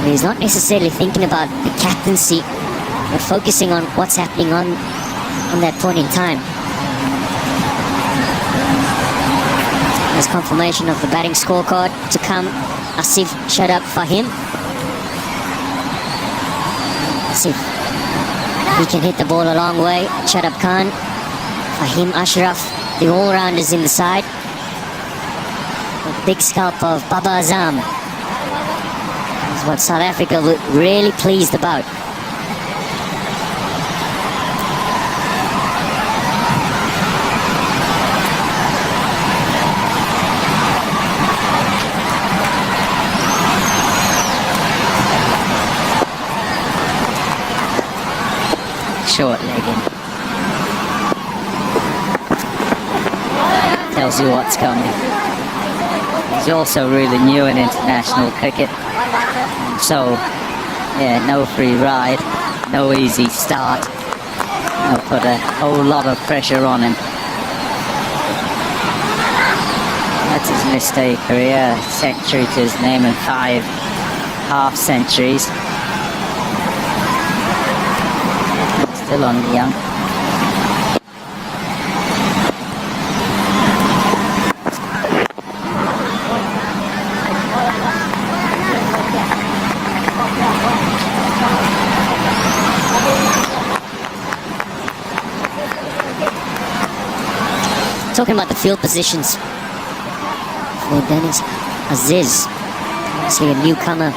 He's not necessarily thinking about the captaincy, but focusing on what's happening on that point in time. There's confirmation of the batting scorecard to come. Asif Shadab for him. Asif, he can hit the ball a long way. Shadab Khan, Fahim Ashraf, the all-rounders in the side. The big scalp of Baba Azam is what South Africa were really pleased about. Short-legged. Tells you what's coming. He's also really new in international cricket. So, yeah, no free ride, no easy start. I'll put a whole lot of pressure on him. That's his mistake career. Century to his name and 5 half-centuries. Still on the young. Talking about the field positions for Dennis Aziz, obviously a newcomer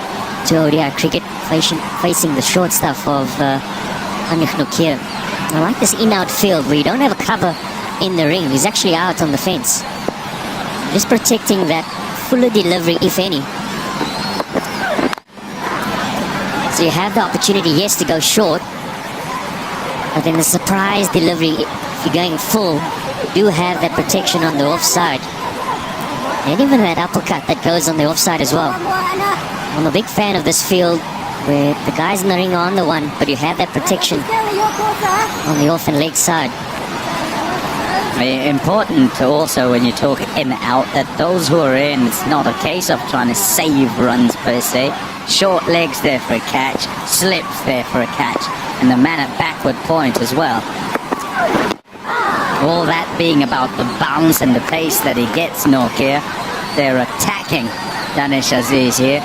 to ODI cricket, facing the short stuff of Heinrich. I like this in-out field where you don't have a cover in the ring. He's actually out on the fence, just protecting that fuller delivery, if any. So you have the opportunity, yes, to go short, but then the surprise delivery, if you're going full, you do have that protection on the offside. And even that uppercut that goes on the offside as well. I'm a big fan of this field where the guys in the ring are on the one, but you have that protection on the off and leg side. Important to also, when you talk in out, that those who are in, it's not a case of trying to save runs per se. Short legs there for a catch, slips there for a catch, and the man at backward point as well. All that being about the bounce and the pace that he gets, Nortje. They're attacking Danish Aziz here.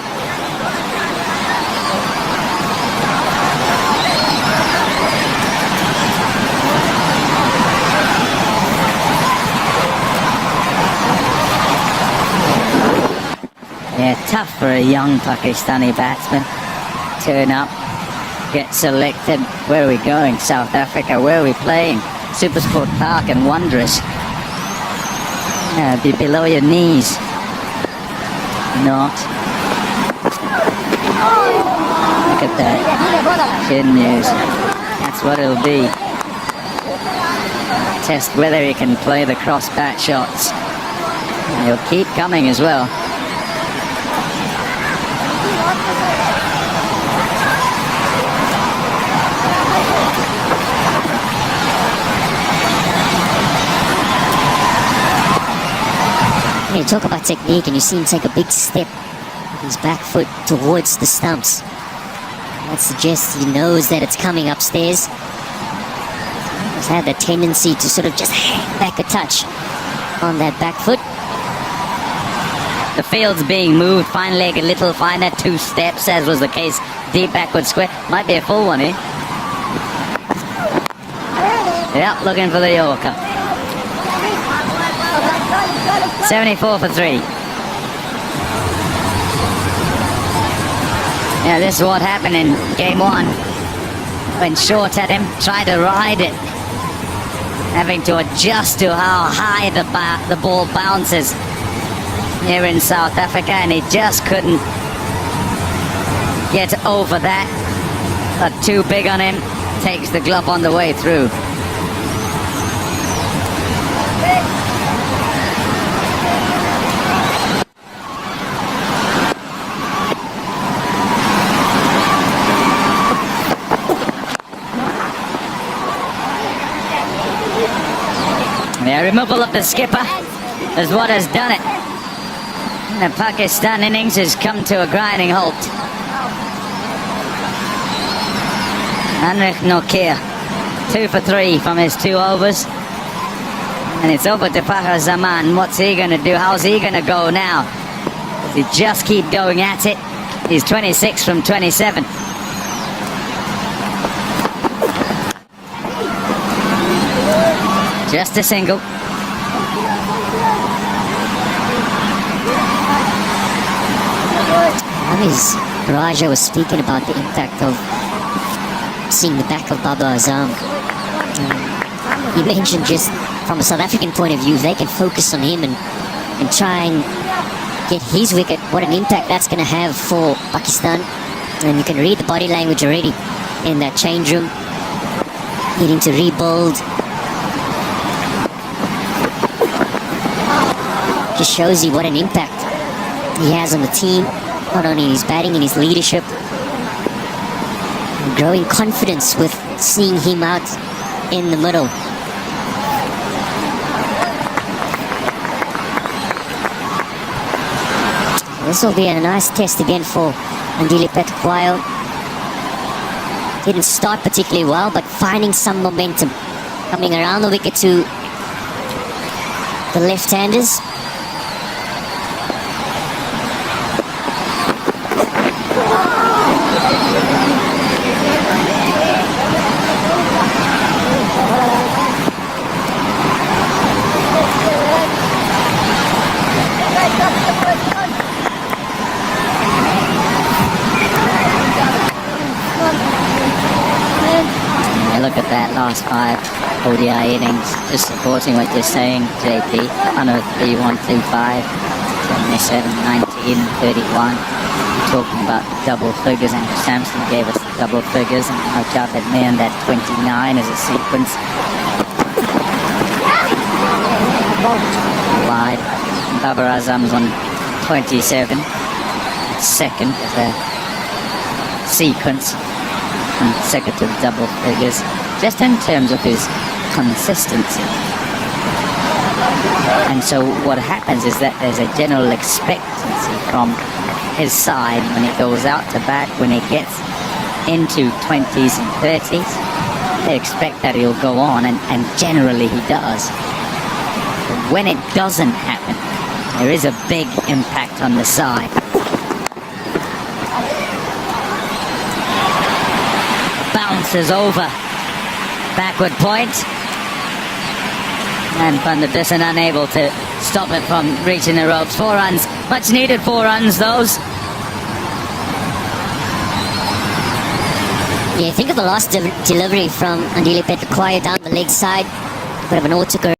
Yeah, tough for a young Pakistani batsman. Turn up, get selected. Where are we going? South Africa. Where are we playing? Supersport Park and Wondrous. Be below your knees. Not. Look at that. Chin news. That's what it'll be. Test whether he can play the cross bat shots. And he'll keep coming as well. You talk about technique and you see him take a big step with his back foot towards the stumps. That suggests he knows that it's coming upstairs. He's had the tendency to sort of just hang back a touch on that back foot. The field's being moved, fine leg a little finer, 2 steps, as was the case. Deep backward square. Might be a full one, eh? Yep, looking for the Yorker. 74 for 3. Yeah, this is what happened in game 1. Went short at him, tried to ride it. Having to adjust to how high the ball bounces here in South Africa, and he just couldn't get over that. But too big on him, takes the glove on the way through. The removal of the skipper is what has done it. The Pakistan innings has come to a grinding halt. Anrich Nortje, 2 for 3 from his 2 overs. And it's over to Pahar Zaman. What's he going to do? How's he going to go now? Does he just keep going at it? He's 26 from 27. Just a single. As Raja was speaking about the impact of seeing the back of Baba Azam. He mentioned just from a South African point of view, they can focus on him and try and get his wicket. What an impact that's going to have for Pakistan. And you can read the body language already in that change room. Needing to rebuild. Just shows you what an impact he has on the team. Not only in his batting, in his leadership. Growing confidence with seeing him out in the middle. This will be a nice test again for Andile Phehlukwayo. Didn't start particularly well, but finding some momentum. Coming around the wicket to the left-handers. Look at that last 5 ODI innings, just supporting what you're saying, JP. 103, 125, 77, 19, 31. Talking about double figures, and Shamsi gave us the double figures, and Najab had named that 29 as a sequence. Wide. Babar Azam's on 27, second as a sequence. Consecutive double figures, just in terms of his consistency. And so what happens is that there's a general expectancy from his side when he goes out to bat, when he gets into 20s and 30s, they expect that he'll go on, and generally he does. But when it doesn't happen, there is a big impact on the side. Bounces over. Backward point. And Dussen unable to stop it from reaching the ropes. 4 runs. Much needed 4 runs, those. Yeah, think of the last delivery from Andile Phehlukwayo down the leg side. Bit of an autocorrect,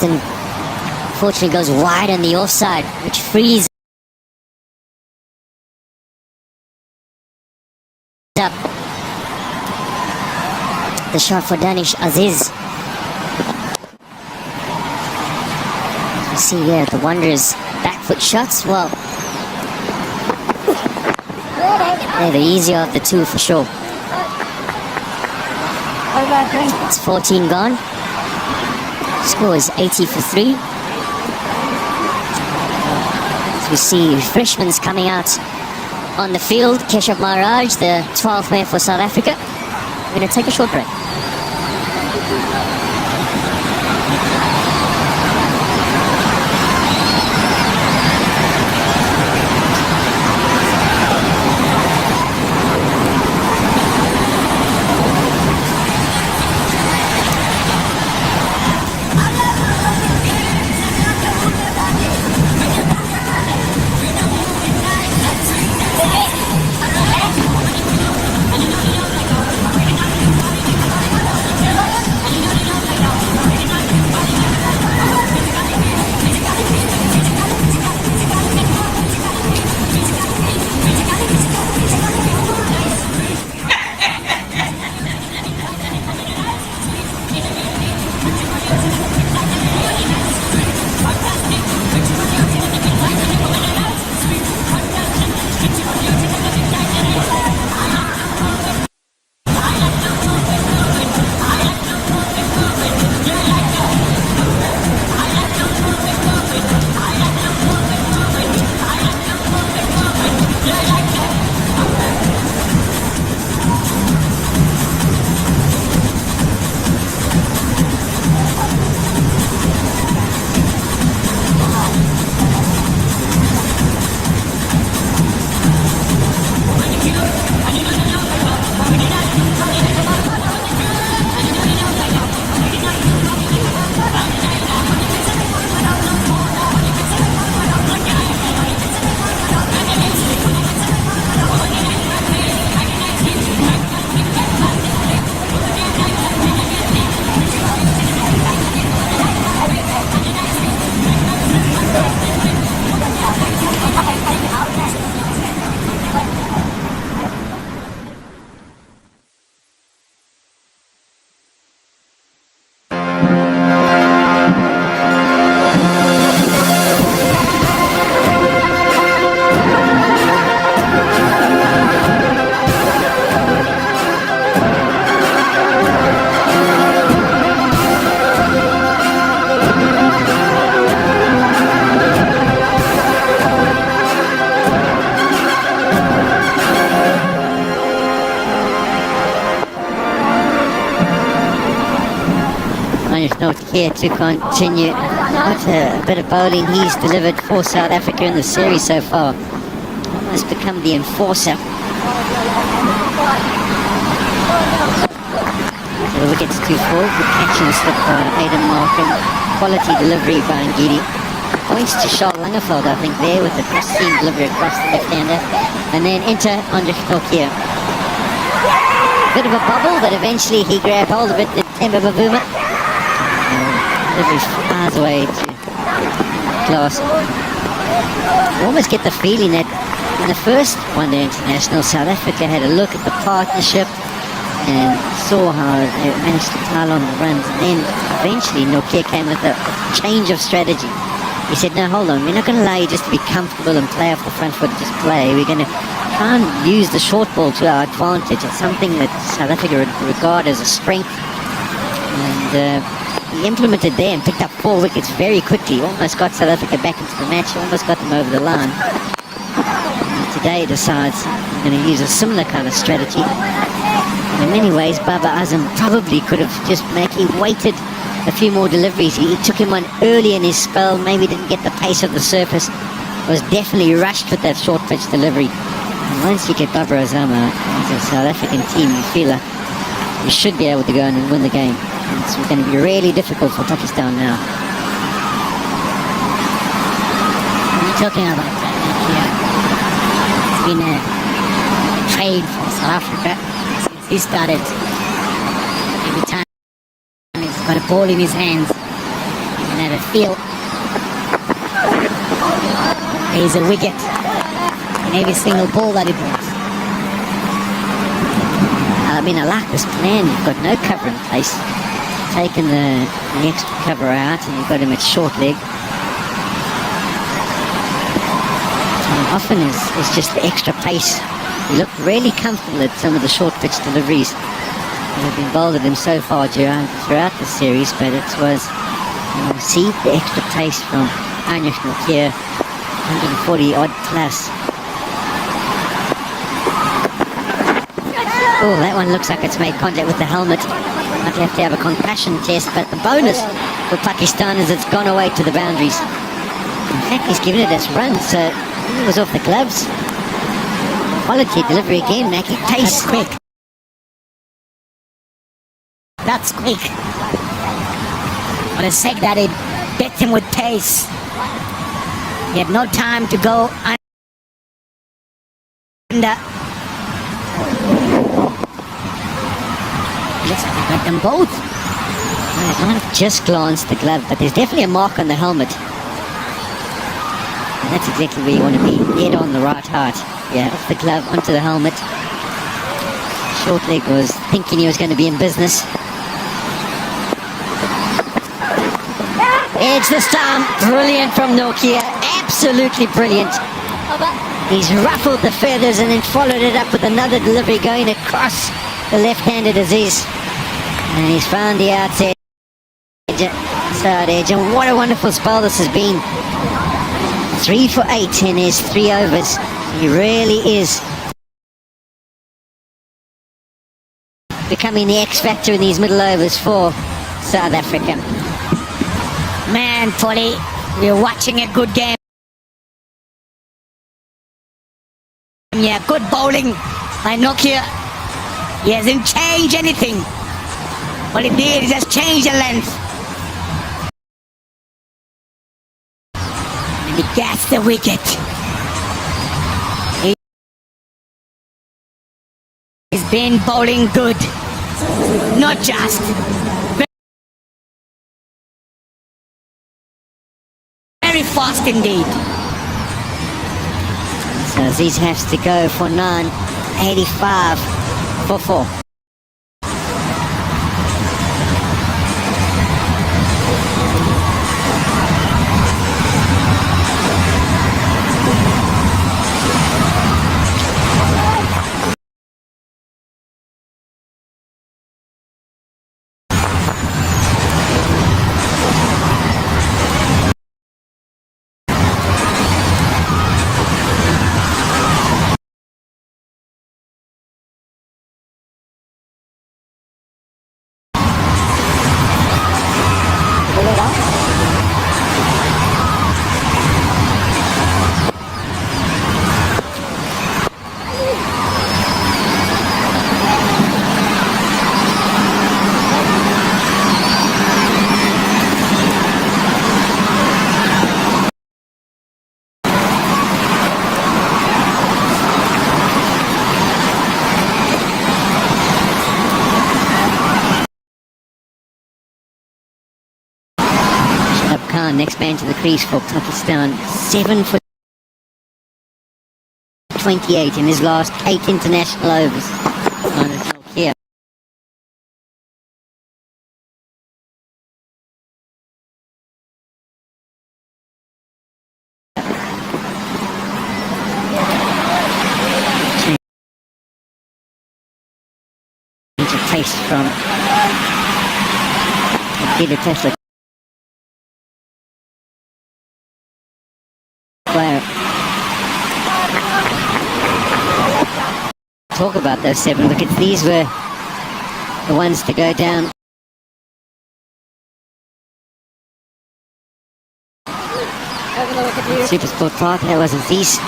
and unfortunately goes wide on the offside, which frees up the shot for Danish Aziz. You see here the Wanderers' back foot shots. Well, they're the easier of the two for sure. It's 14 gone. Score is 80 for 3. As we see refreshments coming out on the field. Keshav Maharaj, the 12th man for South Africa. We're going to take a short break. Nortje to continue. What a bit of bowling he's delivered for South Africa in the series so far. Almost become the enforcer. So the wicket's 2-4. Good catch and slip by Aiden Markram. Quality delivery by Ngidi. Points to Charles Langeveld, I think, there with the cross-seam delivery across the left-hander. And then into Heinrich Nortje. Bit of a bubble, but eventually he grabbed hold of it, the Temba Bavuma. Delivery flies away to Klaasen. You almost get the feeling that in the first one-day international, South Africa had a look at the partnership and saw how they managed to pile on the runs. And then eventually Nortje came with a change of strategy. He said, no, hold on, we're not going to allow you just to be comfortable and play off the front foot and just play. We're going to try and use the short ball to our advantage. It's something that South Africa would regard as a strength. And he implemented there and picked up 4 wickets very quickly. Almost got South Africa back into the match, almost got them over the line. And today he decides he's going to use a similar kind of strategy. And in many ways, Babar Azam probably could have just waited a few more deliveries. He took him on early in his spell, maybe didn't get the pace of the surface, was definitely rushed with that short pitch delivery. And once you get Babar Azam out as a South African team, you feel like you should be able to go and win the game. It's going to be really difficult for Pakistan now. You're talking about that, it's been a trade for South Africa since he started. Every time he's got a ball in his hands, he can have a feel. There's a wicket in every single ball that he brings. I mean, I like this plan. You've got no cover in place. Taken the extra cover out and you've got him at short leg. And often it's just the extra pace. He looked really comfortable at some of the short pitch deliveries that have been bowled at him so far throughout the series, but it was, you see the extra pace from Heinrich Nortje, 140 odd plus. Oh, that one looks like it's made contact with the helmet. Might have to have a concussion test, but the bonus for Pakistan is it's gone away to the boundaries. In fact, he's given it its run, so it was off the gloves. Quality delivery again, making pace. That's quick. That's quick. For the sake that he bit him with pace. He had no time to go under. Looks like he got them both. I might have just glanced the glove, but there's definitely a mark on the helmet. And that's exactly where you want to be, dead on the right heart. Yeah, off the glove, onto the helmet. Short leg was thinking he was going to be in business. Edge this time, brilliant from Nortje, absolutely brilliant. He's ruffled the feathers and then followed it up with another delivery going across the left-handed Aziz. And he's found the outside edge, and what a wonderful spell this has been. 3 for 8 in his 3 overs. He really is becoming the X factor in these middle overs for South Africa. Man, Polly, we're watching a good game. Yeah, good bowling by Nortje. He hasn't changed anything. All he did is just change the length. And he gets the wicket. He's been bowling good. Not just. Very fast indeed. So Aziz has to go for 985 for 4. Pakistan, next man to the crease for Pakistan. 7 for 28 in his last 8 international overs. On the top here. Taste from Ngidi Phehlukwayo. Talk about those 7 wickets. These were the ones to go down. Super Sport Park, that wasn't these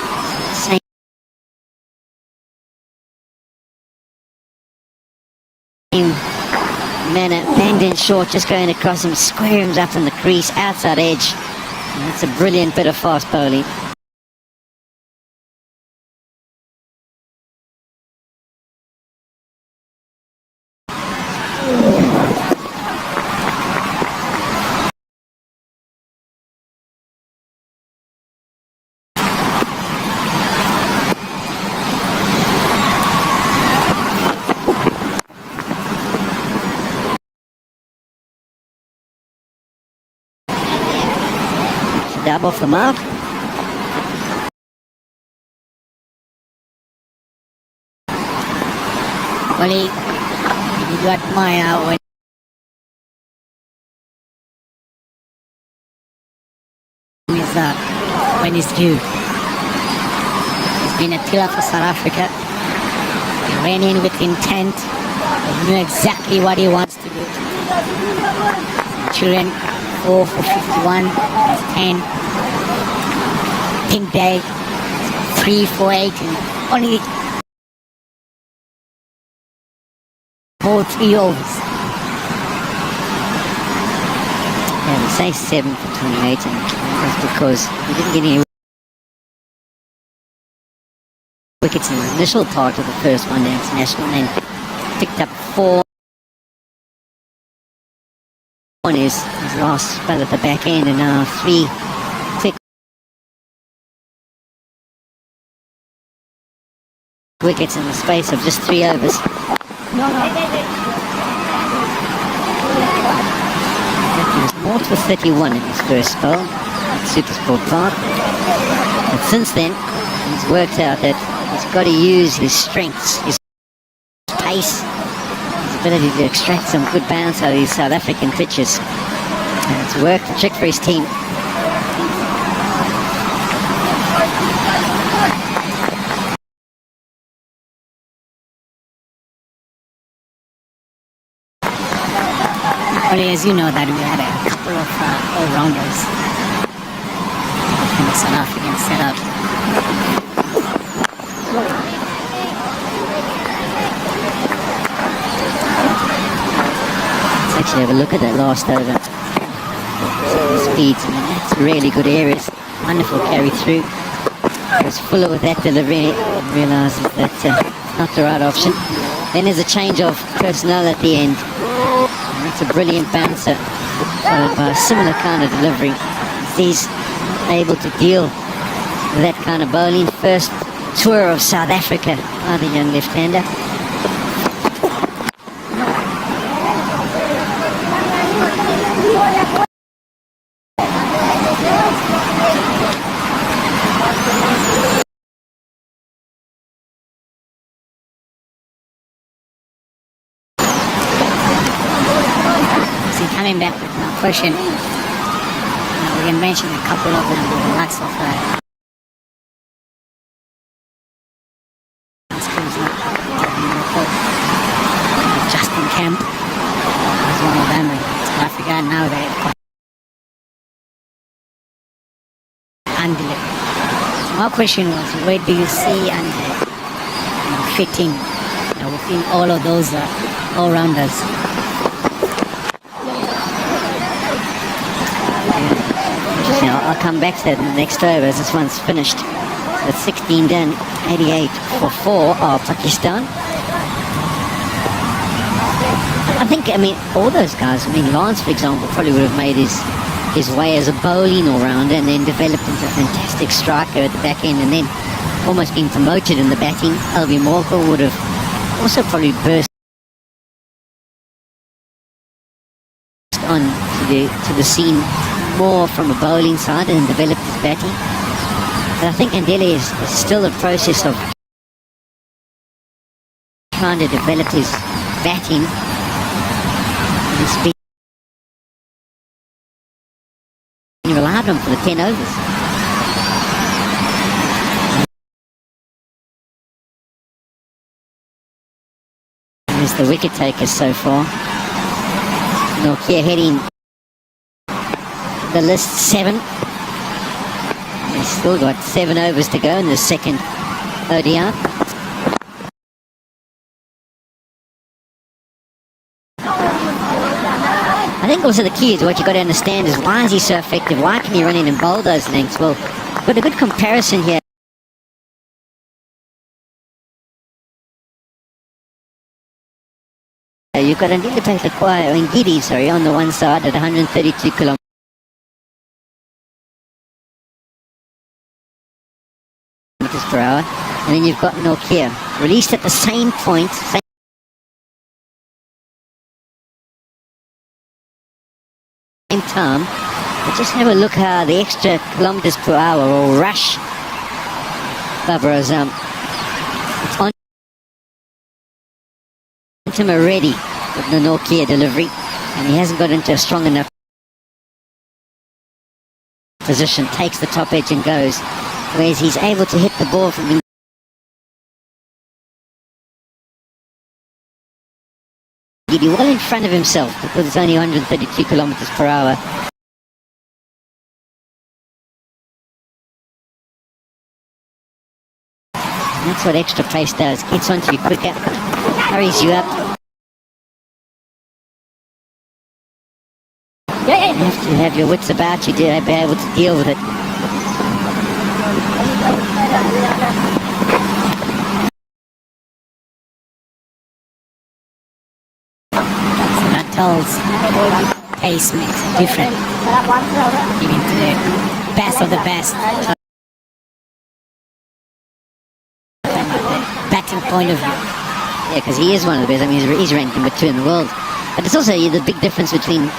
same manner, banged in short, just going across him, squares up in the crease, outside edge. And that's a brilliant bit of fast bowling. Dab off the mark. Well, he got my when he's due. He's been a pillar for South Africa. He ran in with intent. He knew exactly what he wants to do. Children 4 for 51, 10. Pink day, 3 for 8, and only ball 3 overs. Yeah, we say 7 for 28, and that's because he didn't get any wickets in the initial part of the first one day international, and then picked up 4 on his last spell at the back end, and now 3 quick wickets in the space of just 3 overs. He was 0 for 31 in his first spell at Super Sport Park, but since then he's worked out that he's got to use his strengths, his pace, his ability to extract some good bounce out of these South African pitches. And it's worked a trick for his team. Only as you know that we had a couple of all-rounders in the South African setup. Let's actually have a look at that last over. Speeds, I mean, that's really good areas. Wonderful carry through. He was fuller with that delivery. Realises that's not the right option. Then there's a change of personnel at the end. And that's a brilliant bouncer, followed by a similar kind of delivery. He's able to deal with that kind of bowling. First tour of South Africa by the young left-hander. Coming back with my question, we can mention a couple of them, the likes of Justin Kemp was one of them in South Africa, and now they've got Andile. So my question was, where do you see Andile fitting within all of those all-rounders? I'll come back to that in the next over as this one's finished. With 16 done, 88 for 4 of Pakistan. I think, all those guys, Lance, for example, probably would have made his his way as a bowling all-rounder and then developed into a fantastic striker at the back end and then almost being promoted in the batting. Albi Morkel would have also probably burst on to the scene more from a bowling side and developed his batting. But I think Andile is still in the process of trying to develop his batting. He's been relied on for the 10 overs. There's the wicket takers so far. Nortje heading the list 7. He's still got 7 overs to go in the second ODI. I think also the key is what you've got to understand is why is he so effective? Why can he run in and bowl those lengths? Well, we've got a good comparison here. You've got Andile Phehlukwayo and Ngidi, on the one side at 132 kilometers per hour, and then you've got Nortje released at the same point, same time. But just have a look how the extra kilometers per hour will rush Bavura's it's on him already with the Nortje delivery, and he hasn't got into a strong enough position, takes the top edge and goes, whereas he's able to hit the ball from Ngidi well in front of himself because it's only 132 kilometers per hour. And that's what extra pace does, gets onto you quicker, hurries you up. You have to have your wits about you to be able to deal with it. Natol's pace makes it different. Even to the best of the best. Batting point of view. Yeah, because he is one of the best. I mean, he's ranked number 2 in the world. But it's also the big difference between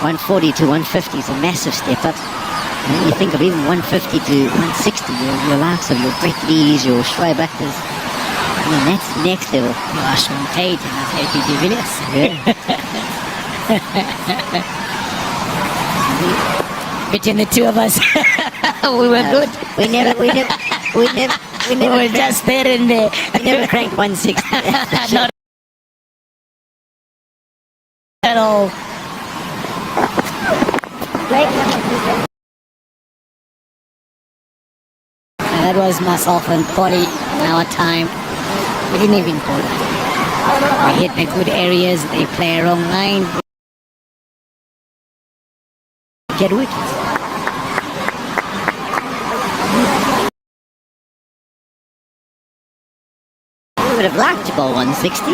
140 to 150 is a massive step up. And you think of even 150 to 160, your likes of your Brett Lees, your Shoaib Akhtar. I mean, that's next level. Ashwin Tate and that's APG Villiers. Between the two of us, we were good. We were just there and there. We never cranked 160. Not at all. That was myself and Polly in our time. We didn't even call it. We hit the good areas, they play a wrong line. Get wickets. We would have liked to bowl 160.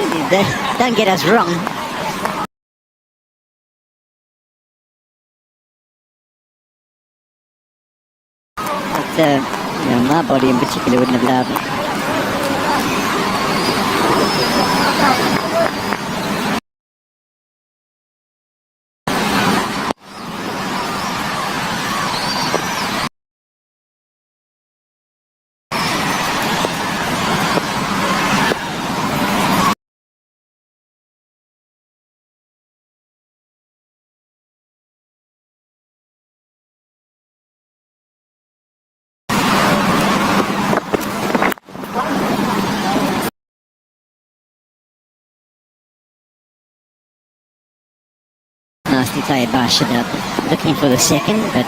Don't get us wrong. But, my body in particular wouldn't have allowed it. Nasty tired by Shadab, looking for the second, but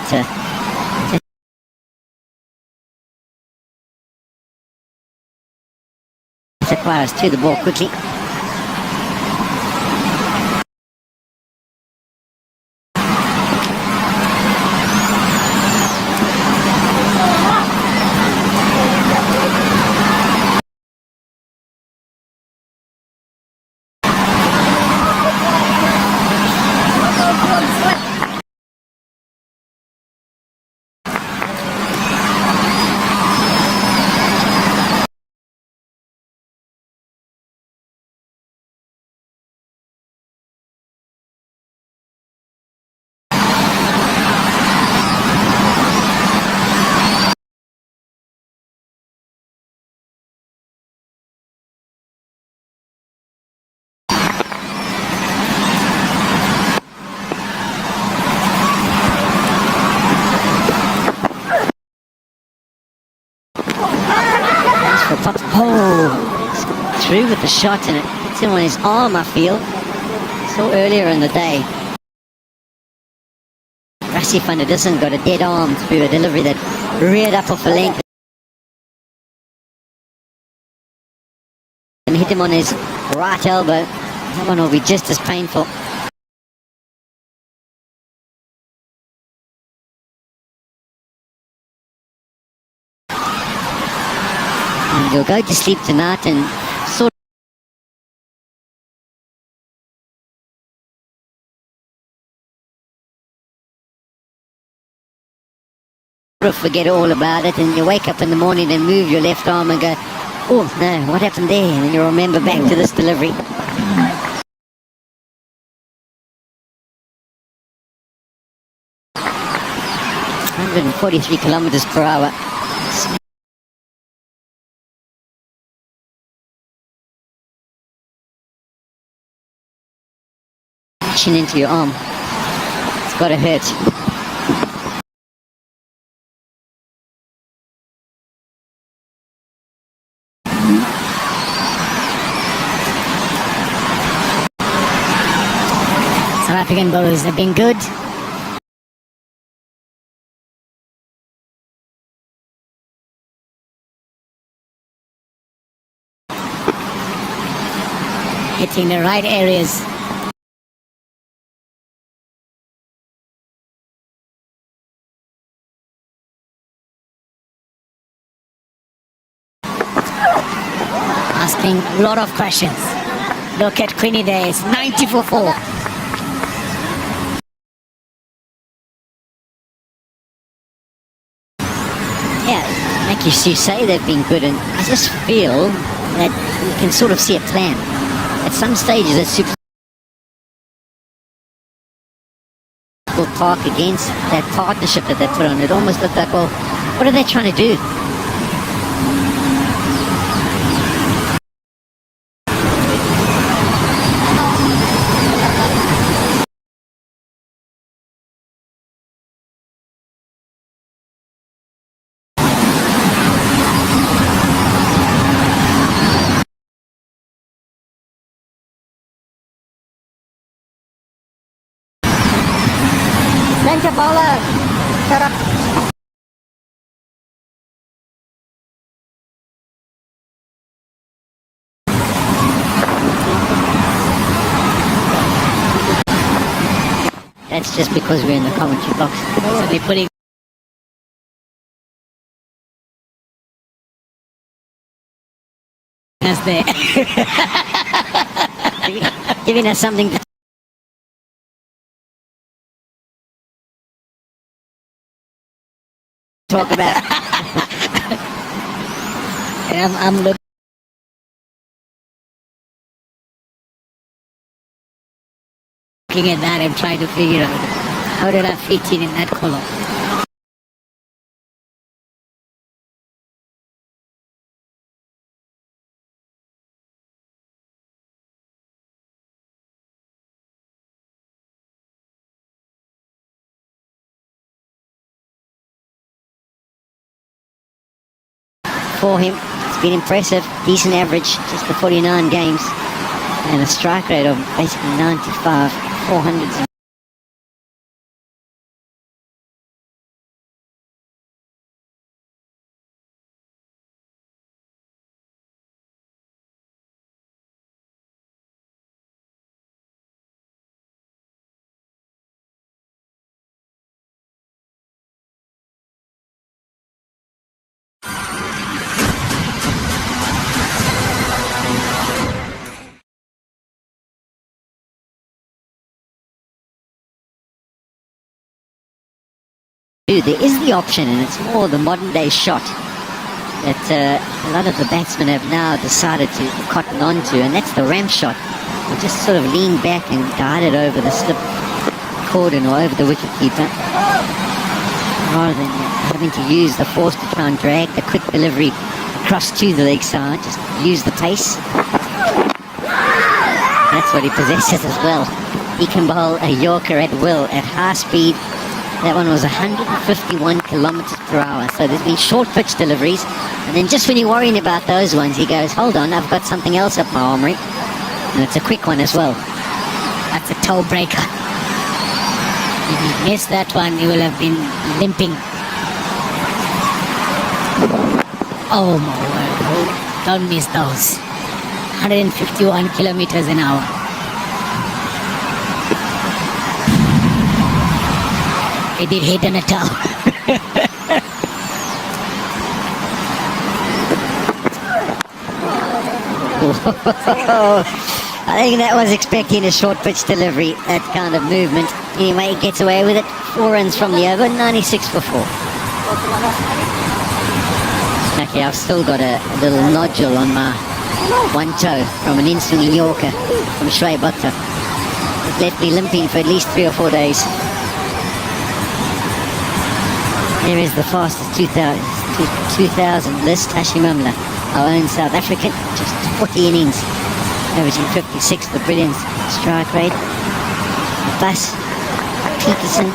Tabraiz to the ball quickly. with the shot and it hits him on his arm, I feel. So earlier in the day, Rassie van der Dussen got a dead arm through a delivery that reared up off the length and hit him on his right elbow. That one will be just as painful. And he'll go to sleep tonight and sort of forget all about it, and you wake up in the morning and move your left arm and go, oh no, what happened there? And then you remember back to this delivery. 143 kilometers per hour. Chin into your arm. It's gotta hurt. South African bowlers have been good. Hitting the right areas. Asking a lot of questions. Look at Queenie there, it's 90 for 4. Yeah, like you say, they've been good, and I just feel that you can sort of see a plan. At some stages, it's super PAK against that partnership that they put on. It almost looked like, well, what are they trying to do? Center bowler. Shut up. That's just because we're in the commentary box. So they're putting As there. giving us something to talk about. And I'm looking at that and trying to figure out how did I fit in that column. For him, it's been impressive. Decent average, just the 49 games. And a strike rate of basically 95, 400s. There is the option, and it's more the modern day shot that a lot of the batsmen have now decided to cotton on to, and that's the ramp shot. You just sort of lean back and guide it over the slip cordon or over the wicketkeeper, rather than having to use the force to try and drag the quick delivery across to the leg side. Just use the pace. That's what he possesses as well. He can bowl a Yorker at will, at high speed, That one was 151 kilometers per hour. So there's been short pitch deliveries. And then just when you're worrying about those ones, he goes, hold on, I've got something else up my armory. And it's a quick one as well. That's a toe breaker. If you missed that one, you will have been limping. Oh my word. Don't miss those. 151 kilometers an hour. It did hit on a toe. I think that was expecting a short pitch delivery, that kind of movement. Anyway, he gets away with it. 4 runs from the over, 96 for 4. Okay, I've still got a little nodule on my one toe from an instant Yorker from Shwebata. It left me limping for at least 3 or 4 days. There is the fastest 2000 list, Hashimamla, our own South African, just 40 innings, averaging 56 for brilliant strike rate. Bus, Peterson,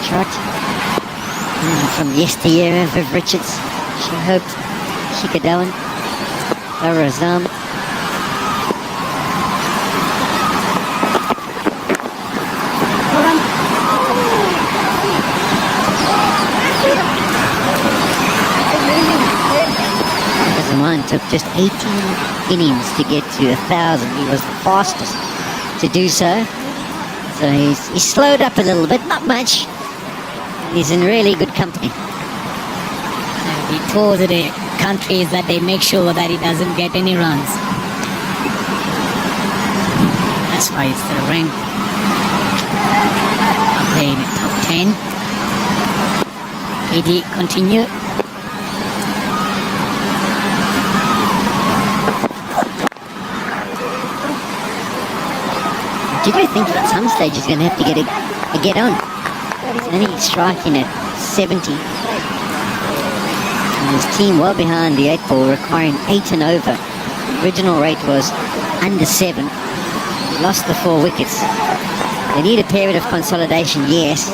Trot, from yesteryear, Viv Richards, she hoped, Shikadawan, Barazam. Mine took just 18 innings to get to 1,000. He was the fastest to do so. So he's slowed up a little bit, not much. He's in really good company. He told the countries that they make sure that he doesn't get any runs. That's why he's still ranked. Playing in top 10. Ngidi continue. Did you think at some stage he's going to have to get a get on? He's only striking at 70. And his team well behind the 8 ball, requiring 8 and over. The original rate was under 7. He lost the 4 wickets. They need a period of consolidation, yes.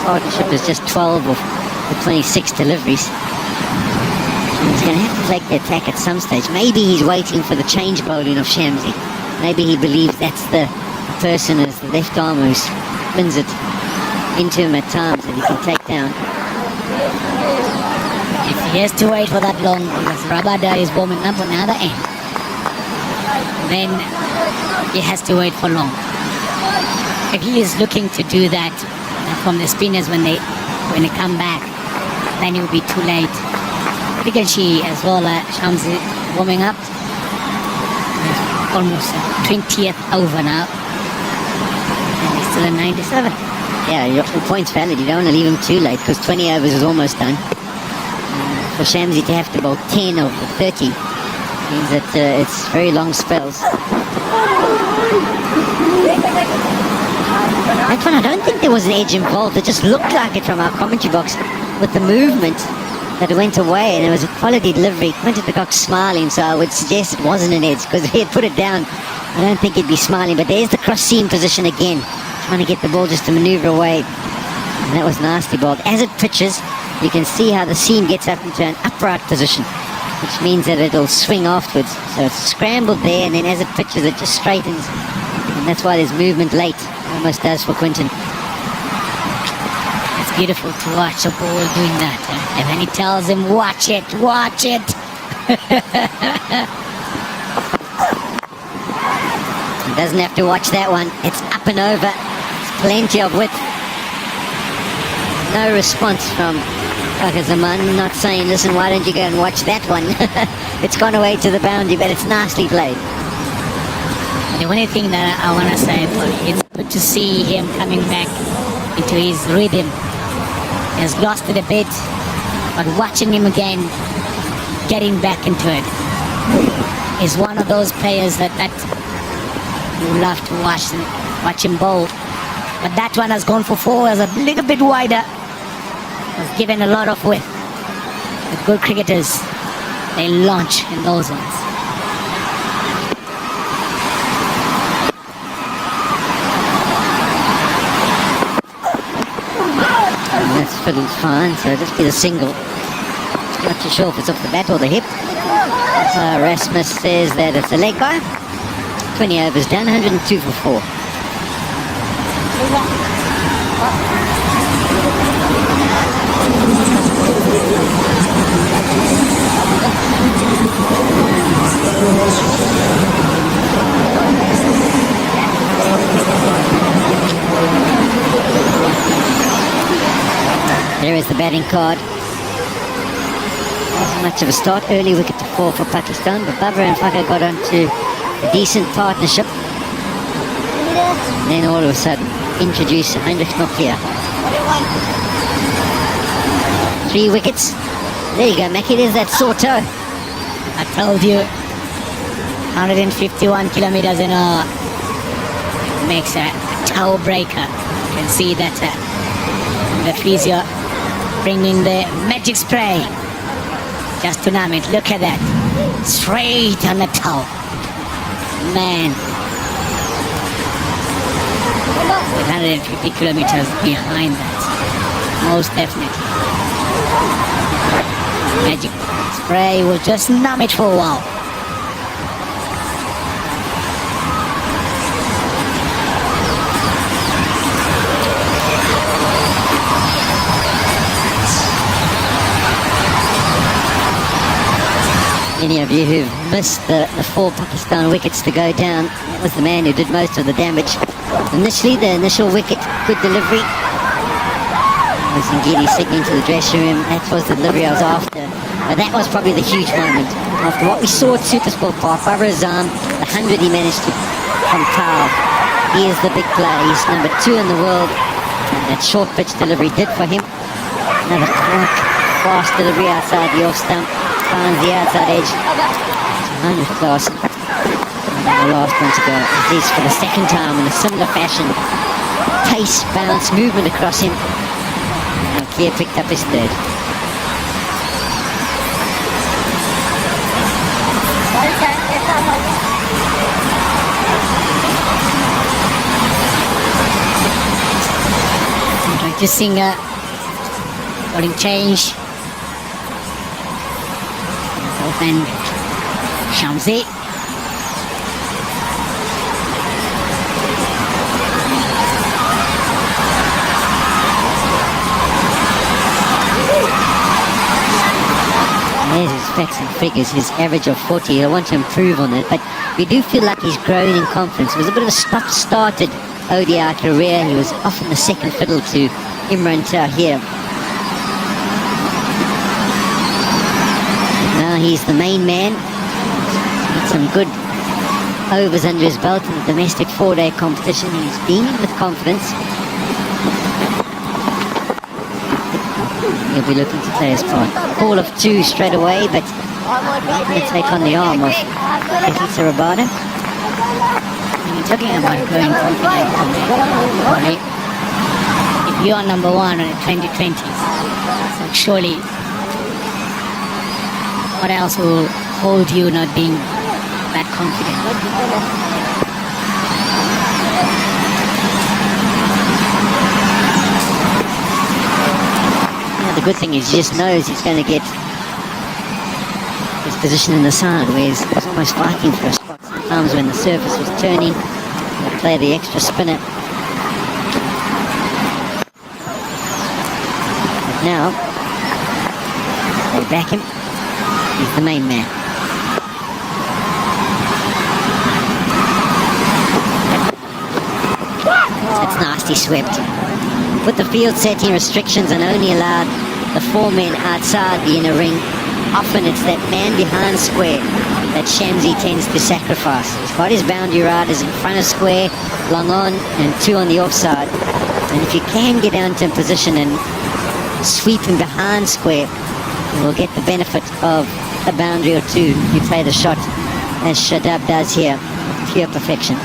Partnership is just 12 of the 26 deliveries. He's going to have to take the attack at some stage. Maybe he's waiting for the change bowling of Shamsi. Maybe he believes that's the person as the left arm who spins it into him at times that he can take down. If he has to wait for that long because Rabada is warming up on the other end, then he has to wait for long. If he is looking to do that from the spinners when they come back, then it will be too late. Because she as well, Shamsi warming up. Almost 20th over now. And he's still at 97. Yeah, your point's valid. You don't want to leave him too late because 20 overs is almost done. For Shamsi to have to bowl 10 of the 30 means that it's very long spells. That one, I don't think there was an edge involved. It just looked like it from our commentary box with the movement that went away, and it was a quality delivery. Quinton smiling, so I would suggest it wasn't an edge because if he had put it down, I don't think he'd be smiling. But there's the cross seam position again, trying to get the ball just to maneuver away. And that was nasty ball. As it pitches, you can see how the seam gets up into an upright position, which means that it'll swing afterwards. So it's scrambled there, and then as it pitches, it just straightens. And that's why there's movement late. Almost does for Quinton. It's beautiful to watch a ball doing that. And then he tells him, watch it, watch it. He doesn't have to watch that one. It's up and over. It's plenty of width. No response from Kakazaman. Not saying, listen, why don't you go and watch that one? It's gone away to the boundary, but it's nicely played. The only thing that I want to say, it's good to see him coming back into his rhythm. He has lost it a bit, but watching him again, getting back into it, is one of those players that you love to watch him bowl. But that one has gone for 4, was a little bit wider, was given a lot of width. The good cricketers, they launch in those ones. fiddle's fine, so just be the single. Not too sure if it's off the bat or the hip. Rasmus says that it's a leg by. 20 overs done, 102 for 4. There is the batting card. Wasn't much of a start. Early wicket to fall for Pakistan, but Bavuma and PAK got onto a decent partnership. Then all of a sudden, introduce Heinrich not here. 3 wickets. There you go, Mackie. There's that sore toe. I told you, 151 kilometers an hour makes a toe breaker. You can see that the physio bringing the magic spray just to numb it. Look at that, straight on the toe. Man, 150 kilometers behind that, most definitely. Magic spray will just numb it for a while. Any of you who've missed the 4 Pakistan wickets to go down, that was the man who did most of the damage. Initially, the initial wicket, good delivery. Was Ngidi signaling to the dressing room. That was the delivery I was after. But that was probably the huge moment. After what we saw at Supersport Park, Bavuma Azam, the 100 he managed to compile. He is the big player. He's number 2 in the world. And that short pitch delivery did for him. Another quick, fast delivery outside the off stump. Finds the outside edge. Heinrich Klaasen. The last one to go. At least for the second time in a similar fashion. Pace, bounce, movement across him. Here picked up his third. Nortje Singer calling change. And Shamsi. There's his facts and figures, his average of 40. I want to improve on it, but we do feel like he's growing in confidence. It was a bit of a stop-started ODI career. He was often the second fiddle to Imran here. Now he's the main man. Got some good overs under his belt in the domestic 4-day competition. He's been with confidence. He'll be looking to play his part. Call of 2 straight away, but he's going to take on the arm of Rabada. You're talking about growing confidence. Right? If you are number 1 in the 2020s, so surely what else will hold you not being that confident? The good thing is he just knows he's going to get his position in the side where he's almost fighting for a spot. Sometimes when the surface was turning, he'll play the extra spinner. But now, they back him. He's the main man. That's nasty swept. With the field setting restrictions and only allowed the 4 men outside the inner ring, often it's that man behind square that Shamsi tends to sacrifice. He's got his boundary riders in front of square, long on, and 2 on the offside. And if you can get down to a position and sweep him behind square, you will get the benefit of a boundary or 2. You play the shot as Shadab does here, pure perfection.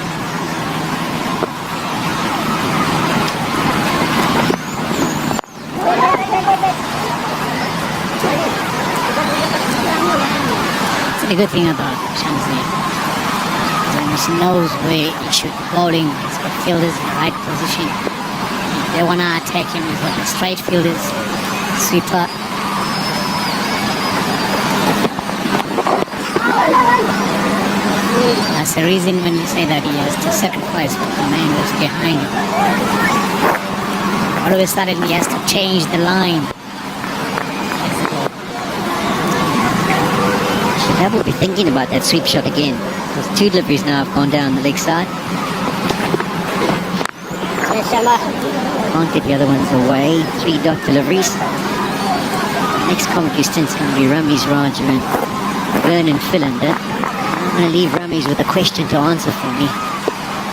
The good thing about Shamsi, he almost knows where he should be bowling. He's got fielders in the right position. He They want to attack him with like a straight fielders, sweeper. That's the reason when you say that he has to sacrifice what the man was behind him. All of a sudden he has to change the line. Keshav will be thinking about that sweep shot again. Because 2 deliveries now have gone down the leg side. Can't get the other ones away. 3 dot deliveries. Next commentary stint's going to be Ramesh Raja and Vernon Philander. I'm going to leave Ramesh with a question to answer for me.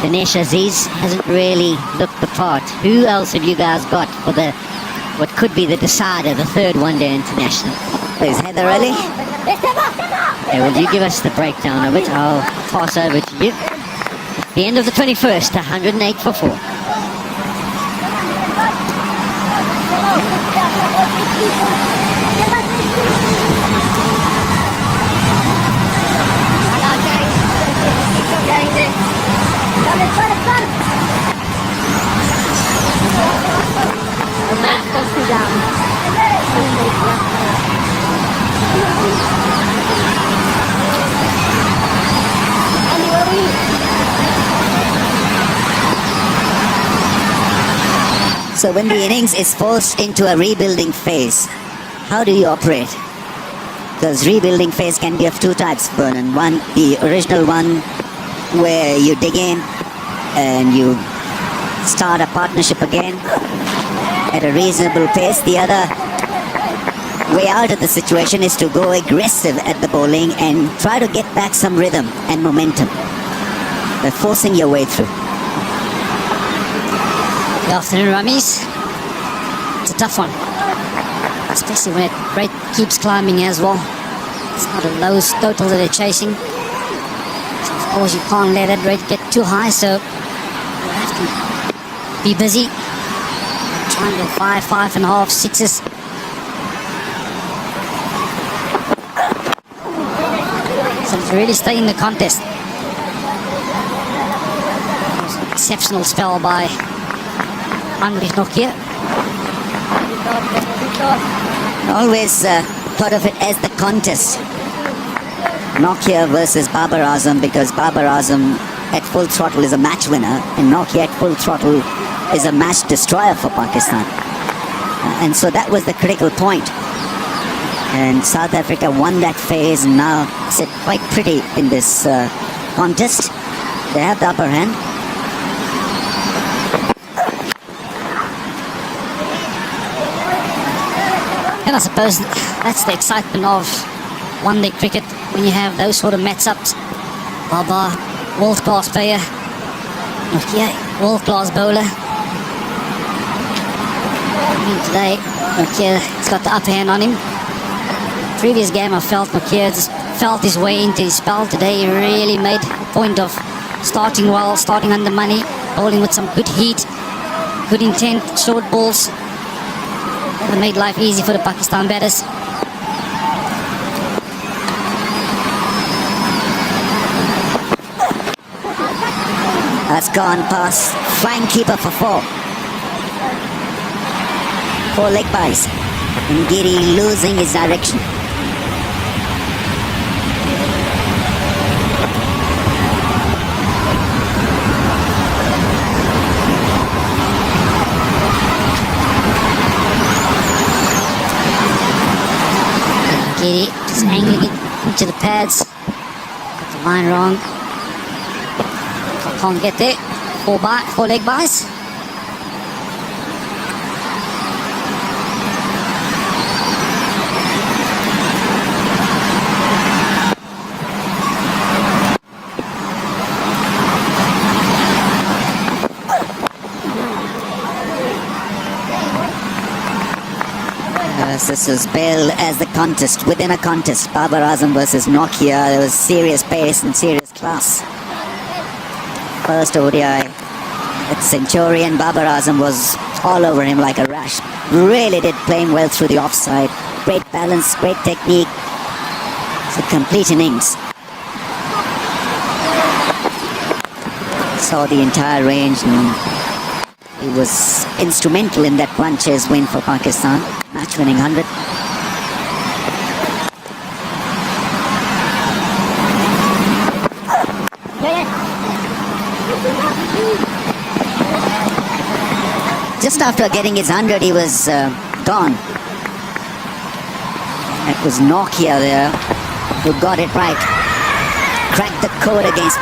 Dinesh Aziz hasn't really looked the part. Who else have you guys got for the what could be the decider, the 3rd one-day international? Is Heather Ali? Okay, will you give us the breakdown of it? I'll pass over to you. The end of the 21st, 108 for 4. So when the innings is forced into a rebuilding phase, how do you operate? Because rebuilding phase can be of 2 types, Beuran. One, the original one, where you dig in and you start a partnership again at a reasonable pace. The other way out of the situation is to go aggressive at the bowling and try to get back some rhythm and momentum. By forcing your way through. Good afternoon, Ramesh. It's a tough one, especially when it rate keeps climbing as well. It's not a low total that they're chasing. So of course you can't let that rate get too high, so you have to be busy. Trying to go 5, 5.5, 6s. So to really stay in the contest. It was an exceptional spell by Anrich Nortje. Always thought of it as the contest. Nortje versus Babar Azam, because Babar Azam at full throttle is a match winner and Nortje at full throttle is a match destroyer for Pakistan. And so that was the critical point. And South Africa won that phase and now sit quite pretty in this contest. They have the upper hand. And I suppose that's the excitement of one-day cricket when you have those sort of matchups. Baba, world-class player. Nortje, world-class bowler. Today, Nortje's got the upper hand on him. Previous game, I felt Nortje just felt his way into his spell. Today, he really made a point of starting well, starting under money, bowling with some good heat, good intent, short balls. That made life easy for the Pakistan batters. That's gone past. Flying keeper for 4. 4 leg byes. Ngidi losing his direction. Ngidi just angling it into the pads. Got the line wrong. Can't get there. 4 leg byes. This was billed as the contest within a contest. Babar Azam versus Nortje. There was serious pace and serious class. First ODI at Centurion, Babar Azam was all over him like a rash. Really did playing well through the offside. Great balance, great technique. It's a complete innings. Saw the entire range and He was instrumental in that one chase win for Pakistan, match-winning 100. Just after getting his 100, he was gone. It was Nortje there who got it right. Cracked the code against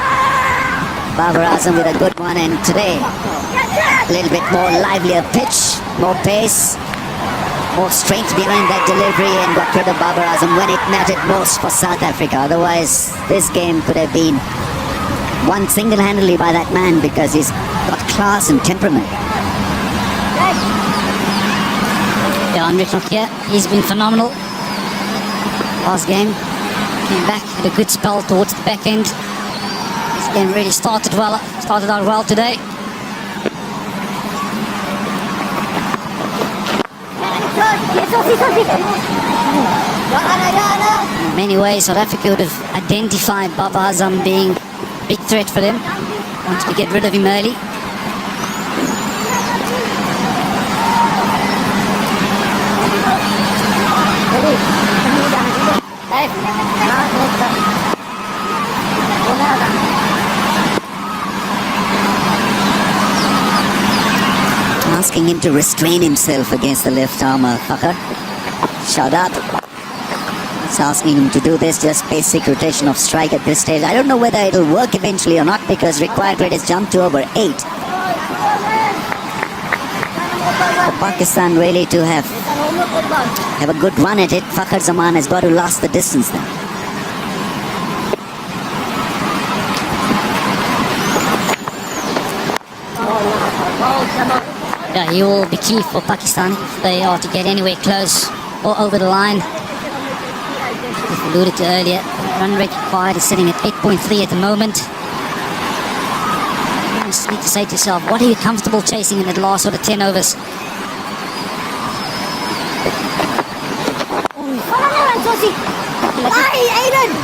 Bavuma with a good one, and today a little bit more livelier pitch, more pace, more strength behind that delivery, and got rid of Bavuma when it mattered most for South Africa. Otherwise, this game could have been won single-handedly by that man because he's got class and temperament. Yeah, Anrich not here. He's been phenomenal. Last game, came back, had a good spell towards the back end. This game really started out well today. In many ways, South Africa would have identified Bavuma being a big threat for them. Wanted to get rid of him early. Asking him to restrain himself against the left armer, Kock. Shut up. It's asking him to do this, just basic rotation of strike at this stage. I don't know whether it'll work eventually or not because required rate has jumped to over 8. For Pakistan really to have a good run at it, Fakhar Zaman has got to last the distance then. Yeah, he will be key for Pakistan if they are to get anywhere close or over the line. As alluded to earlier, run rate required is sitting at 8.3 at the moment. You just need to say to yourself, what are you comfortable chasing in the last sort of 10 overs?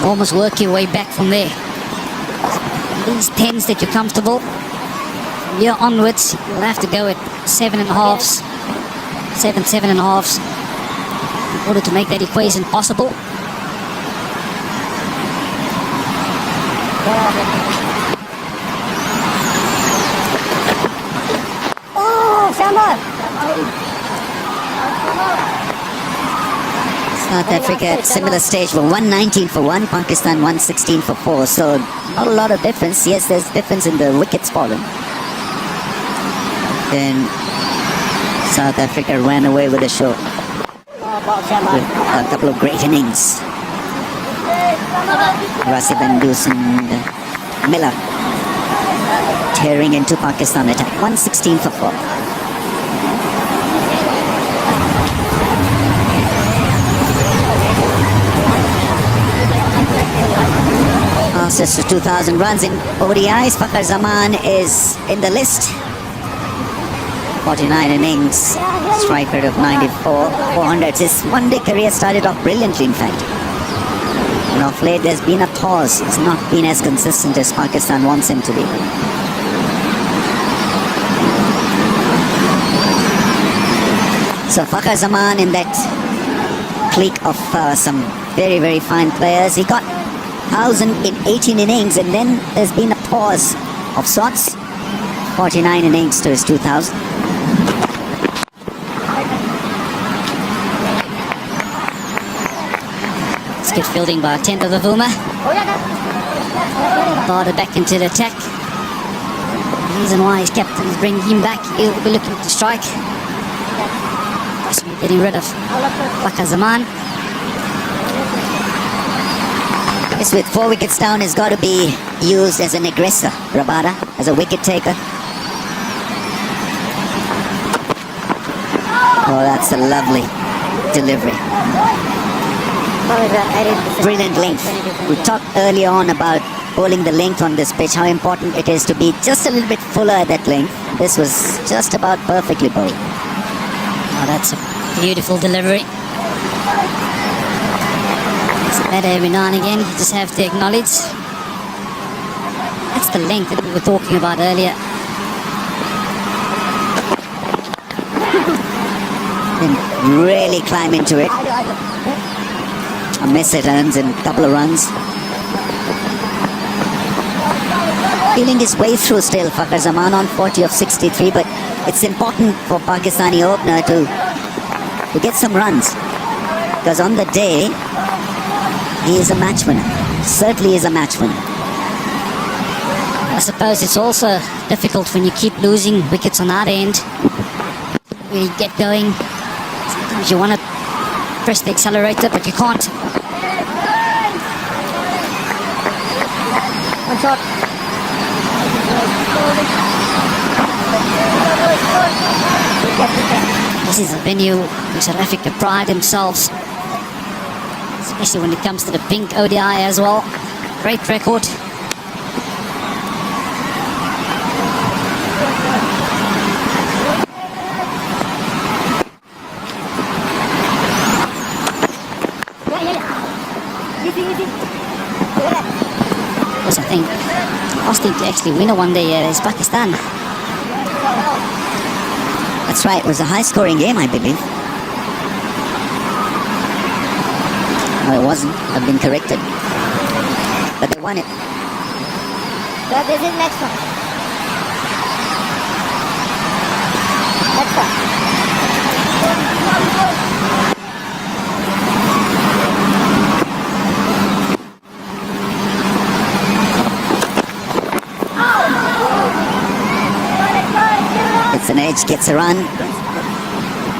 Almost work your way back from there. These 10s that you're comfortable, from here onwards, you'll have to go at 7.5s, 7.5s in order to make that equation possible. South Africa at similar stage were 119 for 1, Pakistan 116 for 4, so not a lot of difference. Yes, there's difference in the wickets fallen. Then South Africa ran away with the show with a couple of great innings. Rassie and Dussen and Miller tearing into Pakistan attack, 116 for 4. Passes to 2,000 runs in ODIs. Fakhar Zaman is in the list. 49 innings, strike rate of 94, 400s. His one-day career started off brilliantly, in fact. And of late, there's been a pause. He's not been as consistent as Pakistan wants him to be. So Fakhar Zaman in that clique of some very, very fine players. He got 1,000 in 18 innings, and then there's been a pause of sorts. 49 innings to his 2,000. It's good fielding by Temba Bavuma. Rabada back into the attack. The reason why his captain is bringing him back, he'll be looking to strike. Possibly getting rid of Fakhar Zaman. Yes, with 4 wickets down, he's got to be used as an aggressor. Rabada as a wicket taker. Oh, that's a lovely delivery. Brilliant length. We talked earlier on about bowling the length on this pitch, how important it is to be just a little bit fuller at that length. This was just about perfectly bowled. Oh, that's a beautiful delivery. It's better every now and again, you just have to acknowledge. That's the length that we were talking about earlier. Didn't really climb into it. A miss it earns in a couple of runs. Feeling his way through still, Fakhar Zaman on 40 of 63, but it's important for Pakistani opener to get some runs. Because on the day, he is a match winner. Certainly is a match winner. I suppose it's also difficult when you keep losing wickets on that end. When you get going, sometimes you want to press the accelerator, but you can't. One shot. This is a venue where South Africa pride themselves, especially when it comes to the pink ODI as well. Great record. Yes, I think last team to actually win a one-day is Pakistan. That's right, it was a high-scoring game, I believe. No, it wasn't. I've been corrected. But they won it. So this is next one. Next one. It's an edge, gets a run.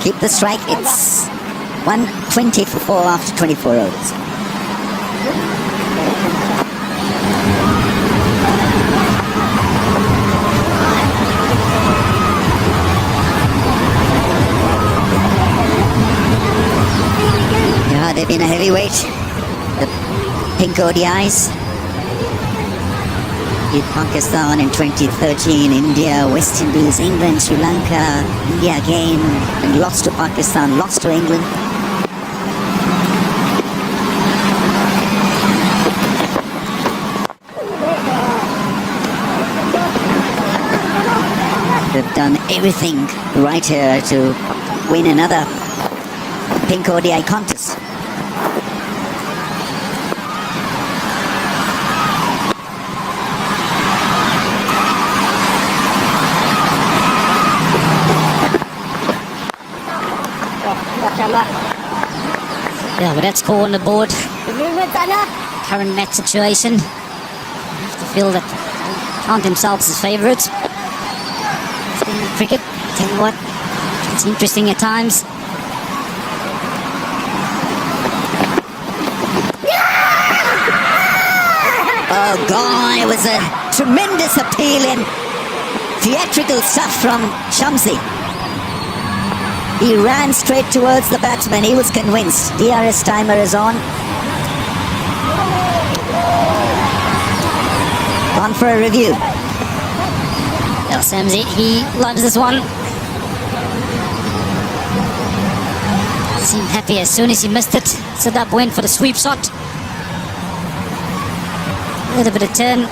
Keep the strike. It's 120 for 4 after 24 overs. Yeah, they've been a heavyweight. The pink ODIs. Beat Pakistan in 2013, India, West Indies, England, Sri Lanka, India again, and lost to Pakistan, lost to England. They've done everything right here to win another pink ODI contest. Yeah, but that's cool on the board. Current match situation. You have to feel that they count themselves as favourites. In cricket, tell you what, it's interesting at times. Oh God, it was a tremendous appeal and theatrical stuff from Shamsi. He ran straight towards the batsman. He was convinced. DRS timer is on. On for a review. Well, Shamsi, he loves this one. Seemed happy as soon as he missed it. Sadab went for the sweep shot. A little bit of turn.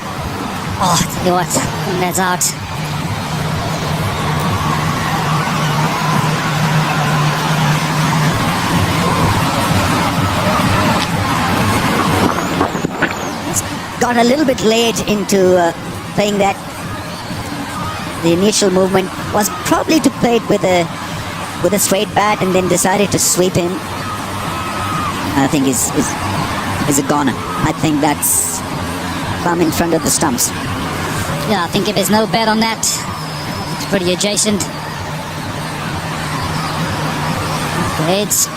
Oh, tell you what, that's out. Got a little bit late into playing that. The initial movement was probably to play it with a straight bat and then decided to sweep him. I think is a goner. I think that's come in front of the stumps. Yeah, I think if there's no bet on that, it's pretty adjacent. Heads.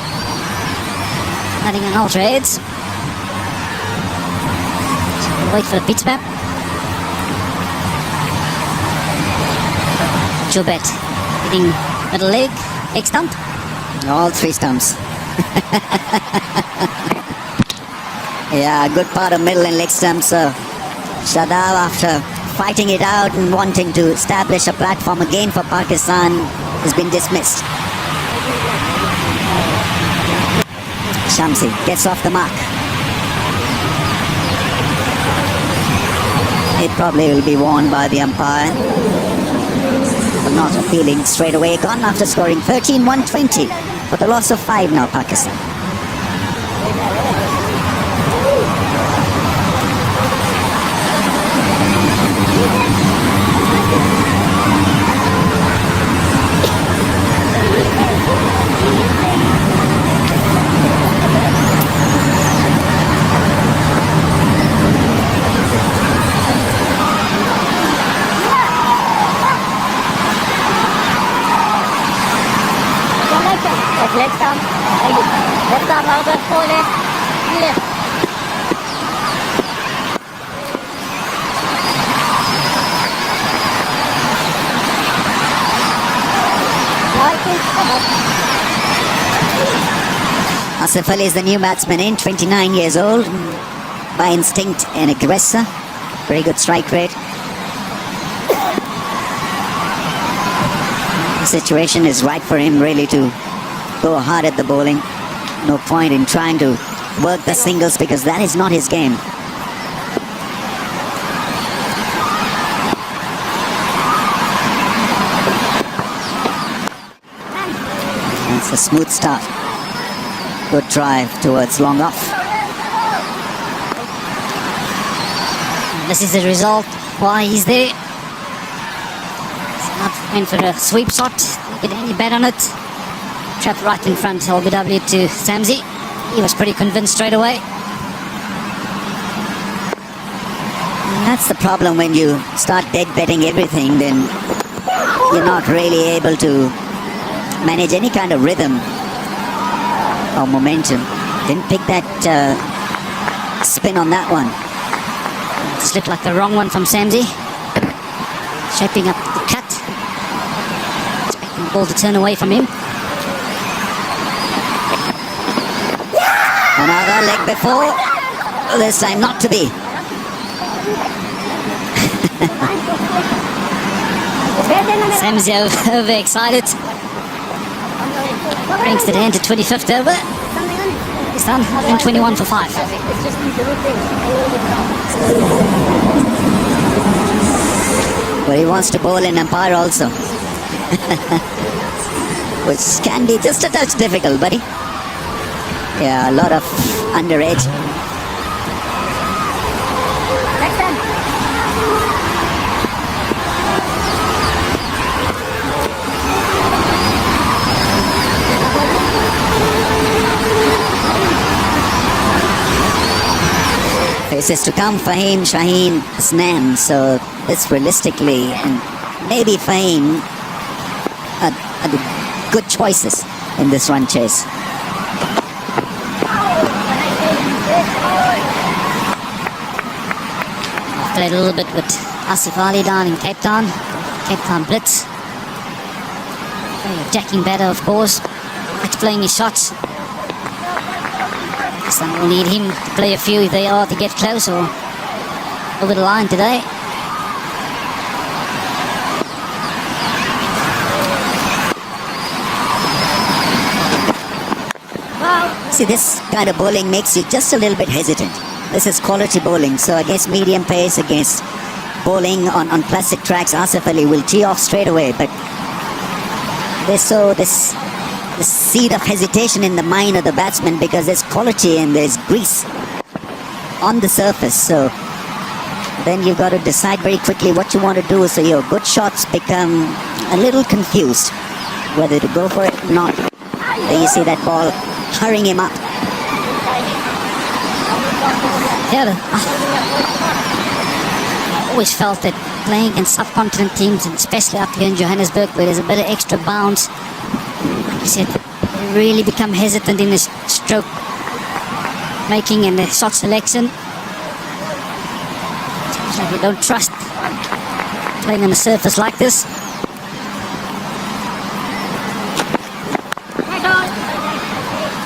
Adding an ultra heads. Wait for the pitch map. What's your bet? Hitting middle leg, leg stump? All 3 stumps. Yeah, good part of middle and leg stumps. Shadav, after fighting it out and wanting to establish a platform again for Pakistan, has been dismissed. Shamsi gets off the mark. It probably will be warned by the umpire. But not appealing straight away. Gone after scoring 13-120 for the loss of 5 now, Pakistan. Let's come out of pole. Asif Ali is the new batsman in, 29 years old, by instinct an aggressor, very good strike rate. The situation is right for him really to go hard at the bowling. No point in trying to work the singles because that is not his game. That's a smooth start. Good drive towards long off. This is the result why he's there. He's not went for a sweep shot. Didn't get any bet on it. Trapped right in front, LBW to Shamsi. He was pretty convinced straight away. And that's the problem when you start dead betting everything, then you're not really able to manage any kind of rhythm or momentum. Didn't pick that spin on that one. This looked like the wrong one from Shamsi. Shaping up the cut. Expecting the ball to turn away from him. Another leg before. This time not to be. Shamsi overexcited. Brings the hand to 25th over. He's done 121 for 5. But he wants to bowl in umpire also. Which can be just a touch difficult, buddy. Yeah, a lot of under edge. Faces to come, Fahim, Shaheen, Asnan. So this realistically, and maybe Fahim are the good choices in this run chase. Played a little bit with Asif Ali down in Cape Town Blitz. Very attacking batter, of course. Likes playing his shots. Some will need him to play a few if they are to get close or over the line today. See, this kind of bowling makes you just a little bit hesitant. This is quality bowling, so against medium pace, against bowling on classic tracks, Asif Ali will tee off straight away, but there's this seed of hesitation in the mind of the batsman because there's quality and there's grease on the surface, so then you've got to decide very quickly what you want to do, so your good shots become a little confused whether to go for it or not. Then you see that ball hurrying him up. Yeah, I always felt that playing in subcontinent teams, and especially up here in Johannesburg where there's a bit of extra bounce, like you said, they really become hesitant in the stroke making and the shot selection. So they don't trust playing on a surface like this.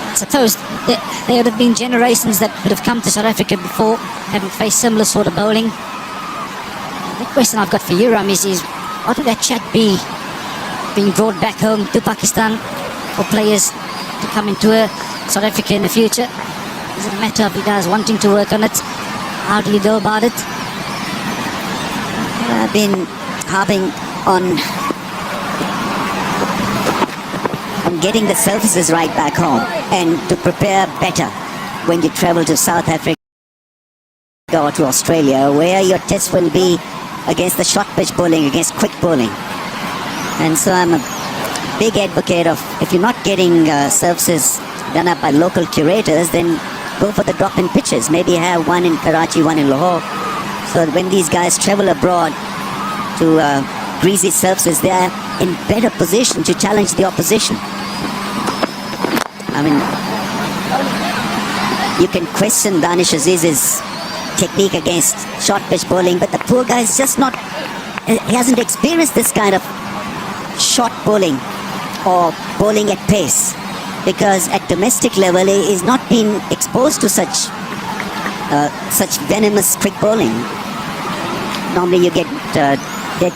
I suppose there would have been generations that would have come to South Africa before, having faced similar sort of bowling. The question I've got for you, Ram, is what would that chat be being brought back home to Pakistan for players to come and tour South Africa in the future? Is it a matter of you guys wanting to work on it? How do you go about it? I've been harping on on getting the surfaces right back home and to prepare better when you travel to South Africa or to Australia, where your test will be against the short pitch bowling, against quick bowling. And so I'm a big advocate of, if you're not getting services done up by local curators, then go for the drop-in pitches. Maybe have one in Karachi, one in Lahore, so that when these guys travel abroad to greasy surfaces, they are in better position to challenge the opposition. I mean, you can question Danish Aziz's technique against short pitch bowling, but the poor guy is just not, he hasn't experienced this kind of short bowling or bowling at pace, because at domestic level he is not being exposed to such venomous quick bowling. Normally you get dead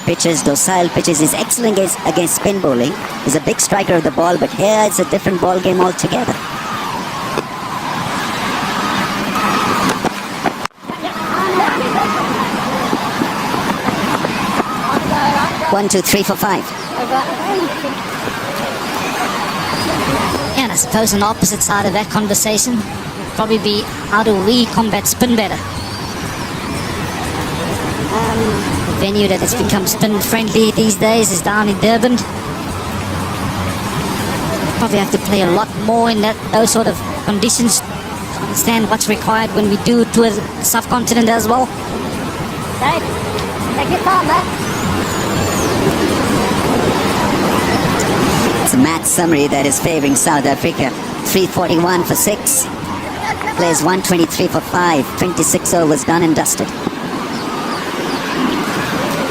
pitches, docile pitches. He's excellent against spin bowling. He's a big striker of the ball, but here it's a different ball game altogether. One, two, three for 5. Yeah, and I suppose on the opposite side of that conversation would probably be, how do we combat spin better? The venue that has become spin friendly these days is down in Durban. Probably have to play a lot more in those sort of conditions to understand what's required when we do tour the subcontinent as well. Take your time, man. It's a match summary that is favouring South Africa. 341 for 6. Plays 123 for 5. 26 overs done and dusted.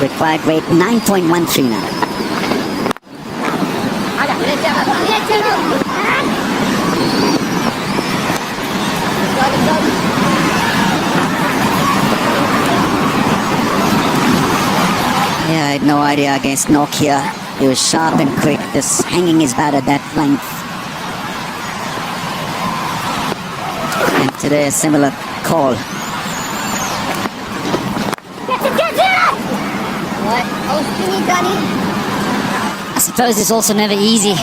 Required rate 9.13 now. Yeah, I had no idea against Nortje. He was sharp and quick, just hanging his bat at that length. And today a similar call. What? Oh, skinny, Johnny. I suppose it's also never easy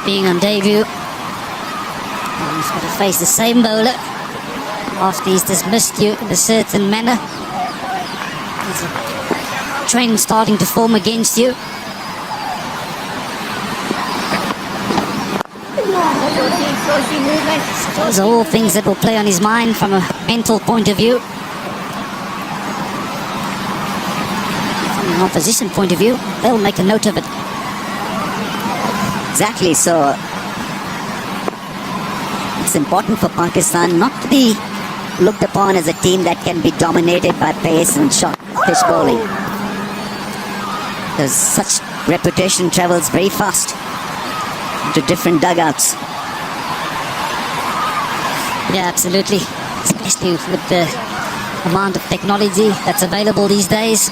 being on debut. You've got to face the same bowler after he's dismissed you in a certain manner. There's a trend starting to form against you. Those are all things that will play on his mind from a mental point of view. From an opposition point of view, they'll make a note of it. Exactly, so it's important for Pakistan not to be looked upon as a team that can be dominated by pace and short pitch bowling. There's such reputation travels very fast into different dugouts. Yeah, absolutely. Especially with the amount of technology that's available these days.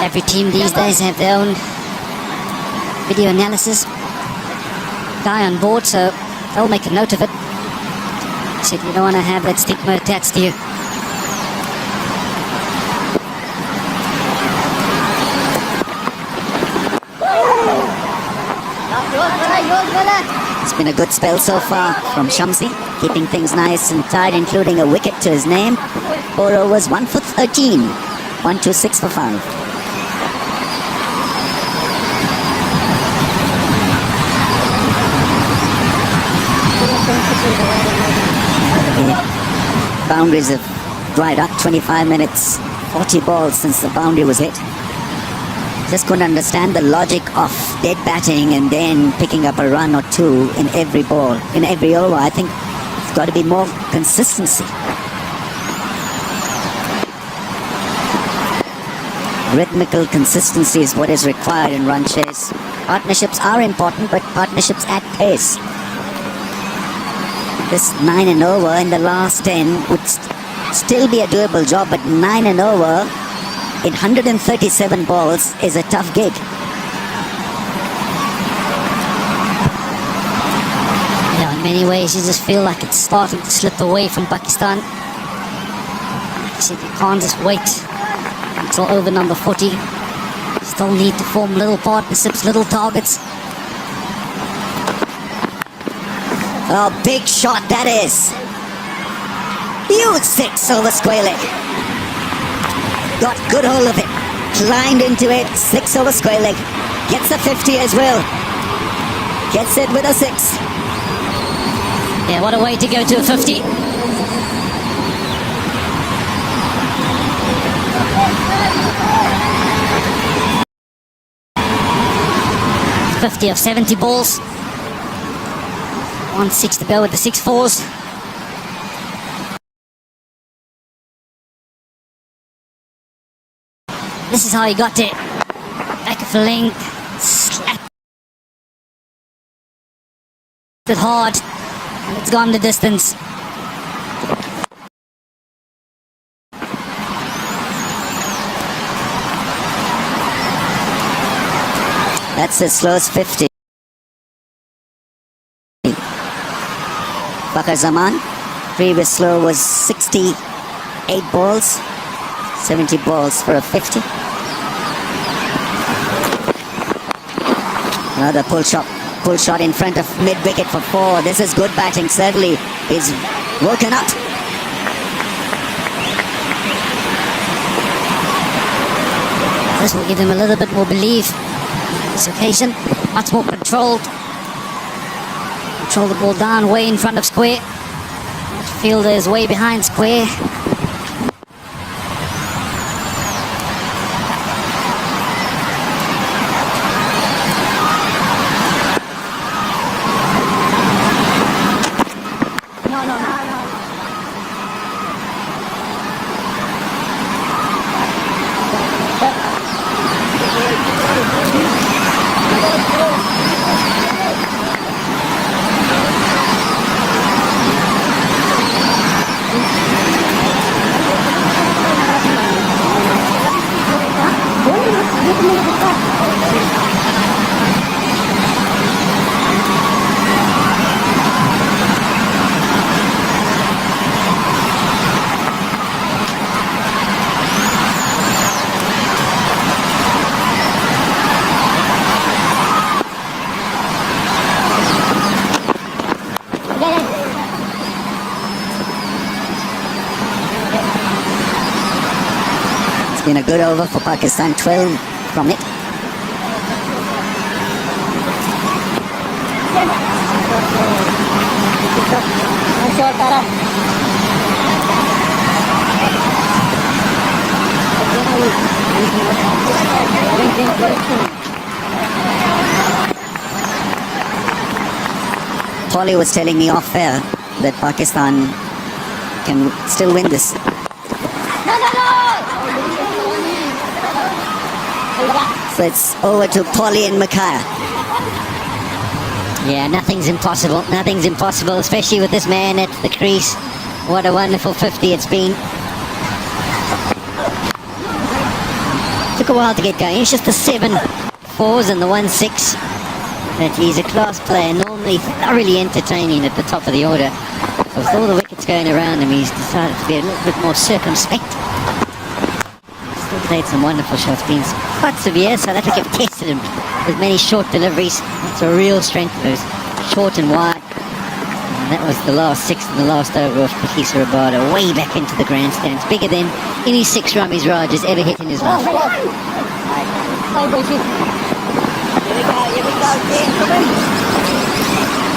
Every team these days have their own video analysis guy on board, so they'll make a note of it. So you don't want to have that stigma attached to you. It's been a good spell so far from Shamsi, keeping things nice and tight, including a wicket to his name. 4 overs, 1 for 13. 126 for 5. Boundaries have dried up. 25 minutes, 40 balls since the boundary was hit. Just couldn't understand the logic of dead batting and then picking up a run or two in every ball, in every over. I think it's got to be more consistency. Rhythmical consistency is what is required in run chase. Partnerships are important, but partnerships at pace. This 9 and over in the last 10 would still be a doable job, but 9 and over in 137 balls is a tough gig. Yeah, many ways, you just feel like it's starting to slip away from Pakistan. You said you can't just wait until over number 40. Still need to form little partnerships, little targets. Oh, big shot that is. Huge 6 over square leg. Got good hold of it. Climbed into it. 6 over square leg. Gets a 50 as well. Gets it with a 6. Yeah, what a way to go to a 50. $50 of 70 balls. 1-6 to go with the 6-4s. This is how he got it. Back of the length. Slapped it hard. And it's gone the distance. That's as slow as 50. Bakar Zaman, previous slow was 68 balls, 70 balls for a 50. Another pull shot in front of mid-wicket for 4. This is good batting, certainly. He's woken up. This will give him a little bit more belief. This occasion, much more controlled. Control the ball down, way in front of square. Fielder is way behind square. Been a good over for Pakistan, 12 from it. Polly was telling me off air that Pakistan can still win this. So it's over to Polly and Makaya. Yeah, nothing's impossible. Nothing's impossible, especially with this man at the crease. What a wonderful 50 it's been. Took a while to get going. It's just the 7-4s and the 1-6. But he's a class player, normally thoroughly entertaining at the top of the order. With all the wickets going around him, he's decided to be a little bit more circumspect. Still played some wonderful shots, been quite severe. South Africa tested him with many short deliveries. That's a real strength of his, short and wide. And that was the last 6 in the last over of Kagiso Rabada, way back into the grandstands, bigger than any 6 Ramiz Raj has ever hit in his life.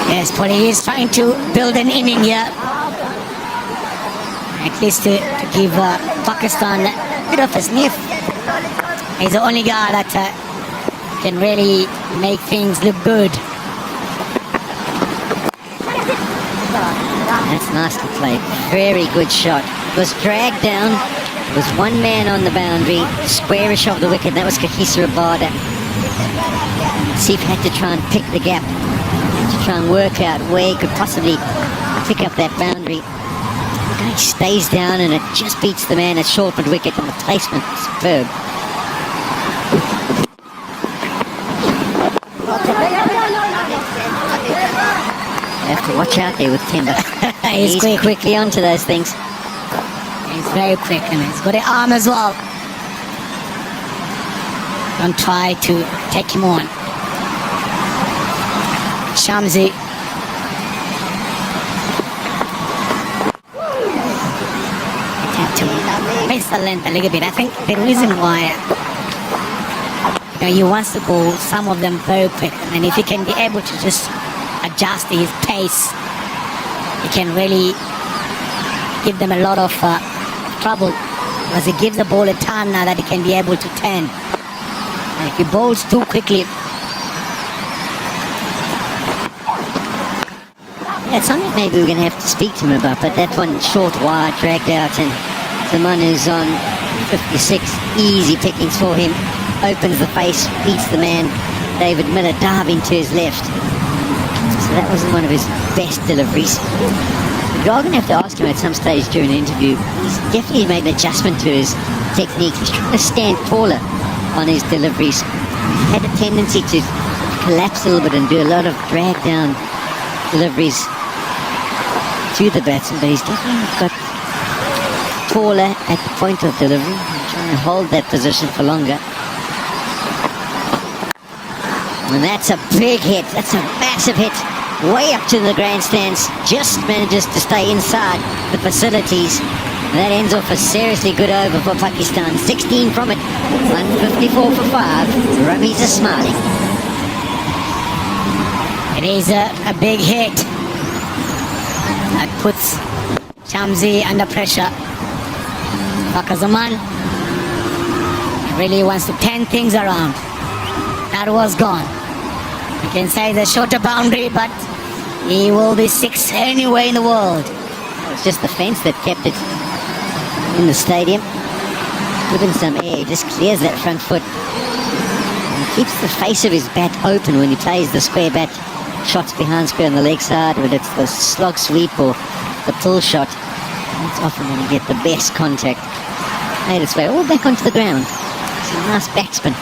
Yes, Polly is trying to build an inning here. At least to give Pakistan a bit of a sniff. He's the only guy that can really make things look good. That's nicely played. Very good shot. It was dragged down. There was one man on the boundary, squarish of the wicket. That was Kagiso Rabada. Sif had to try and pick the gap, to try and work out where he could possibly pick up that boundary. The guy stays down and it just beats the man at short mid wicket, and the placement is superb. Have to watch out there with Temba. He's quick. quickly onto those things. He's very quick and he's got the arm as well. Don't try to take him on. Shamsi. Attempt to miss the length a little bit. I think the reason why he wants to go some of them very quick, and if he can be able to just adjust his pace, he can really give them a lot of trouble, because he gives the ball a time now that he can be able to turn. And if he bowls too quickly, It's something maybe we're going to have to speak to him about, but that one short, wide, dragged out, and the man who's on 56, easy pickings for him, opens the face, beats the man, David Miller diving to his left. So that wasn't one of his best deliveries. You're going to have to ask him at some stage during the interview. He's definitely made an adjustment to his technique. He's trying to stand taller on his deliveries. He had a tendency to collapse a little bit and do a lot of drag down deliveries to the batsman, but he's definitely got taller at the point of delivery and trying to hold that position for longer. And that's a big hit. That's a massive hit. Way up to the grandstands. Just manages to stay inside the facilities. That ends off a seriously good over for Pakistan. 16 from it. 154 for 5. Rummies are smiling. it is a big hit. That puts Shamsi under pressure. Bakazaman really wants to turn things around. That was gone. You can say the shorter boundary, but he will be 6 anywhere in the world. It's just the fence that kept it in the stadium. Given some air, he just clears that front foot. And keeps the face of his bat open when he plays the square bat shots behind square on the leg side, whether it's the slog sweep or the pull shot. That's often when you get the best contact. Made its way all back onto the ground. It's a nice backspin.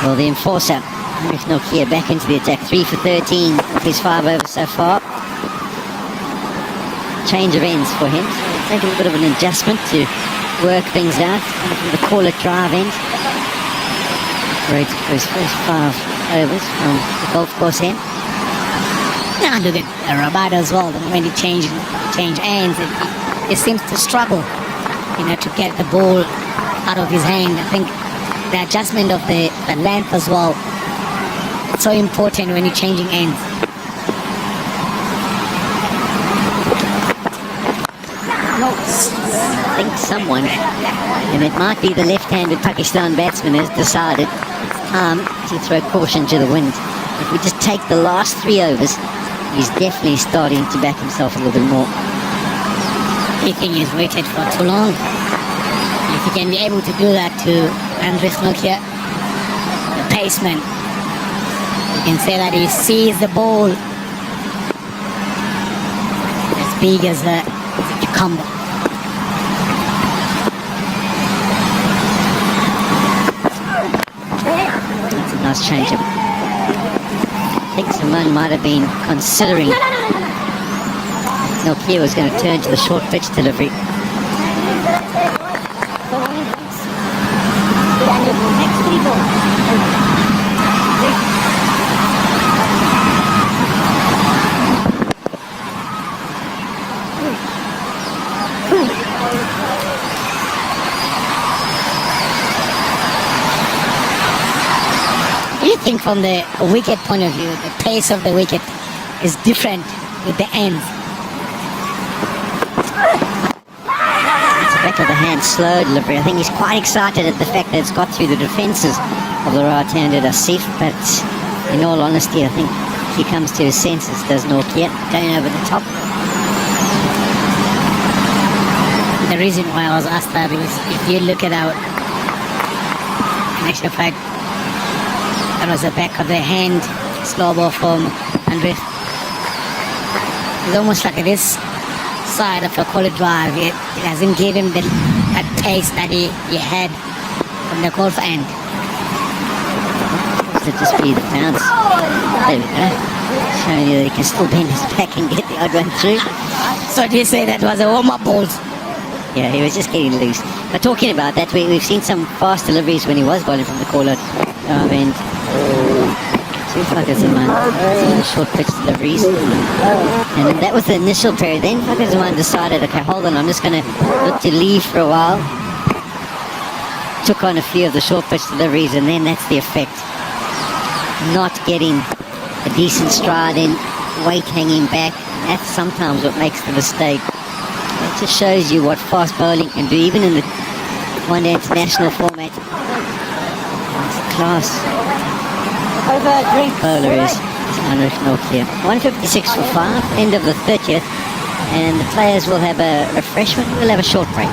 Well, the enforcer, Heinrich Nortje, back into the attack. 3 for 13 of his 5 overs so far. Change of ends for him. So it'll take a little bit of an adjustment to work things out. Coming from the call-it drive end. Great for his first 5 overs from the golf course end. Now look at Rabada as well. When he change ends, it seems to struggle, to get the ball out of his hand. I think the adjustment of the length as well, it's so important when you're changing ends. I think someone, and it might be the left-handed Pakistan batsman, has decided it's time to throw caution to the wind. If we just take the last 3 overs, he's definitely starting to back himself a little bit more. I think he's waited for too long. If he can be able to do that to Heinrich Nortje, the paceman, you can say that he sees the ball as big as a cucumber. That's a nice change-up. I think someone might have been considering Nortje was going to turn to the short pitch delivery. Do you think from the wicket point of view, the pace of the wicket is different with the ends? Back of the hand, slow delivery. I think he's quite excited at the fact that it's got through the defences of the right-handed Asif, but in all honesty, I think he comes to his senses, does Nortje, going over the top. The reason why I was asked that is if you look at our actual fact, that was the back of the hand, slow ball from Heinrich. It's almost like this side of a call-it drive, it hasn't given him that pace that he had from the golf end. The Could just be the bounce. There we go. Showing you that he can still bend his back and get the odd one through. So do you say that was a warm-up ball? Yeah, he was just getting loose. But talking about that, we've seen some fast deliveries when he was bowling from the call-out. And two Fakazaman, short pitch deliveries. And then that was the initial period. Then Fakazaman decided, okay, hold on, I'm just going to look to leave for a while. Took on a few of the short pitch deliveries, and then that's the effect. Not getting a decent stride in, weight hanging back. That's sometimes what makes the mistake. It just shows you what fast bowling can do, even in the one-day international format. It's class. Great bowler is Heinrich Nortje. 156 for 5, end of the 30th, and the players will have a refreshment. We'll have a short break.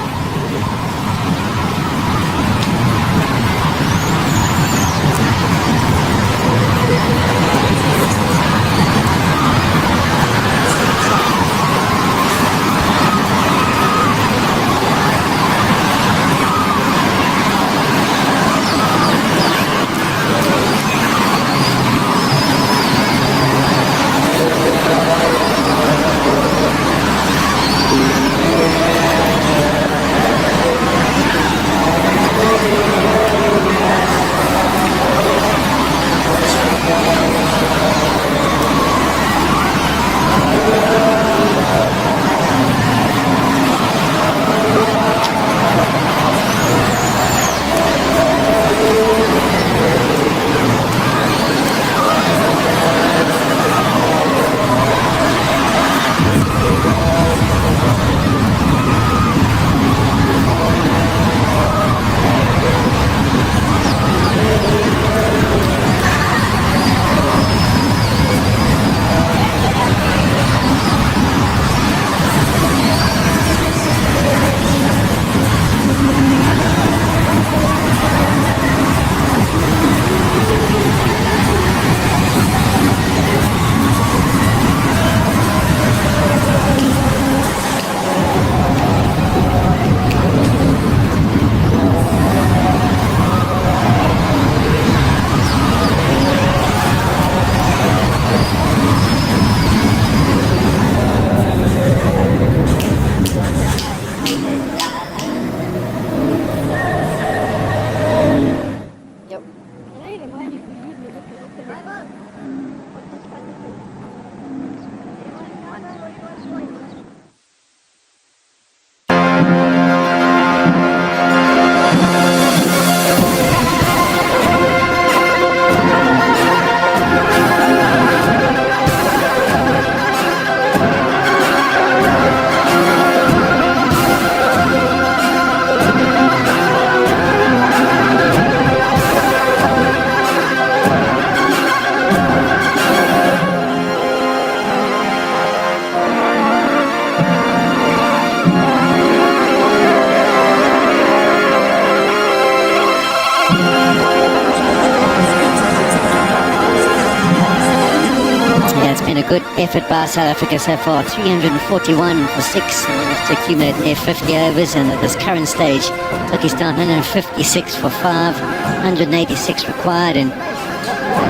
Good effort by South Africa so far. 341 for 6, and managed to accumulate near 50 overs, and at this current stage Pakistan 156 for 5, 186 required in the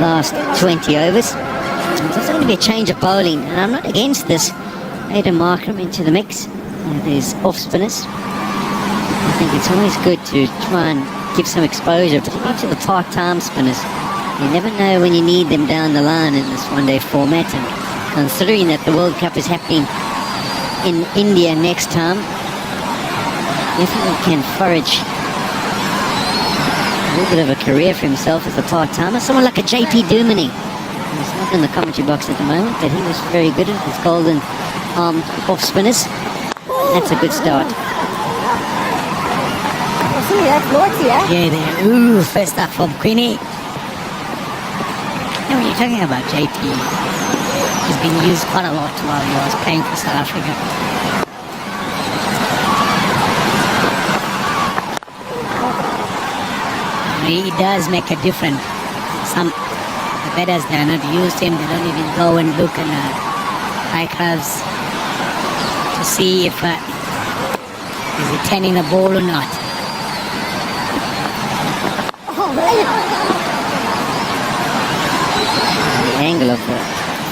last 20 overs. So there's going to be a change of bowling, and I'm not against this. Aiden Markram into the mix. There's off spinners. I think it's always good to try and give some exposure, particularly to the part-time spinners. You never know when you need them down the line in this one-day format, and considering that the World Cup is happening in India next time, definitely can forage a little bit of a career for himself as a part-timer. Someone like a JP Duminy. He's not in the commentary box at the moment, but he was very good at his golden armed off spinners. That's a good start. See, that's Nortje, Yeah, there. Ooh, first up from Queenie. You know, when you're talking about JP, he's been used quite a lot while he was playing for South Africa. He does make a difference. Some the batters, they are not used to him. They don't even go and look in the icons to see if is he turning the ball or not.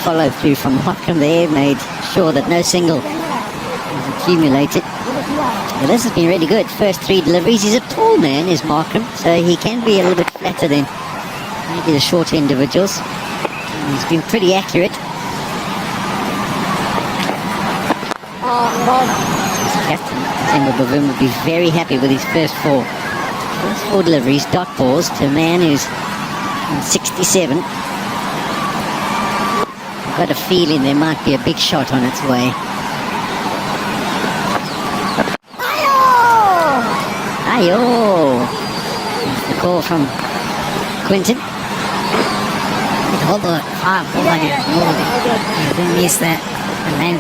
follow through from Markram there made sure that no single was accumulated. Well, this has been really good. First 3 deliveries. He's a tall man, is Markram, so he can be a little bit flatter than maybe the shorter individuals. And he's been pretty accurate. Captain Temba Bavuma would be very happy with his first 4 deliveries, dot balls, to a man who's 67. I've got a feeling there might be a big shot on its way. Ayo! That's the call from Quinton. Hold the half over here. You didn't miss that. And then,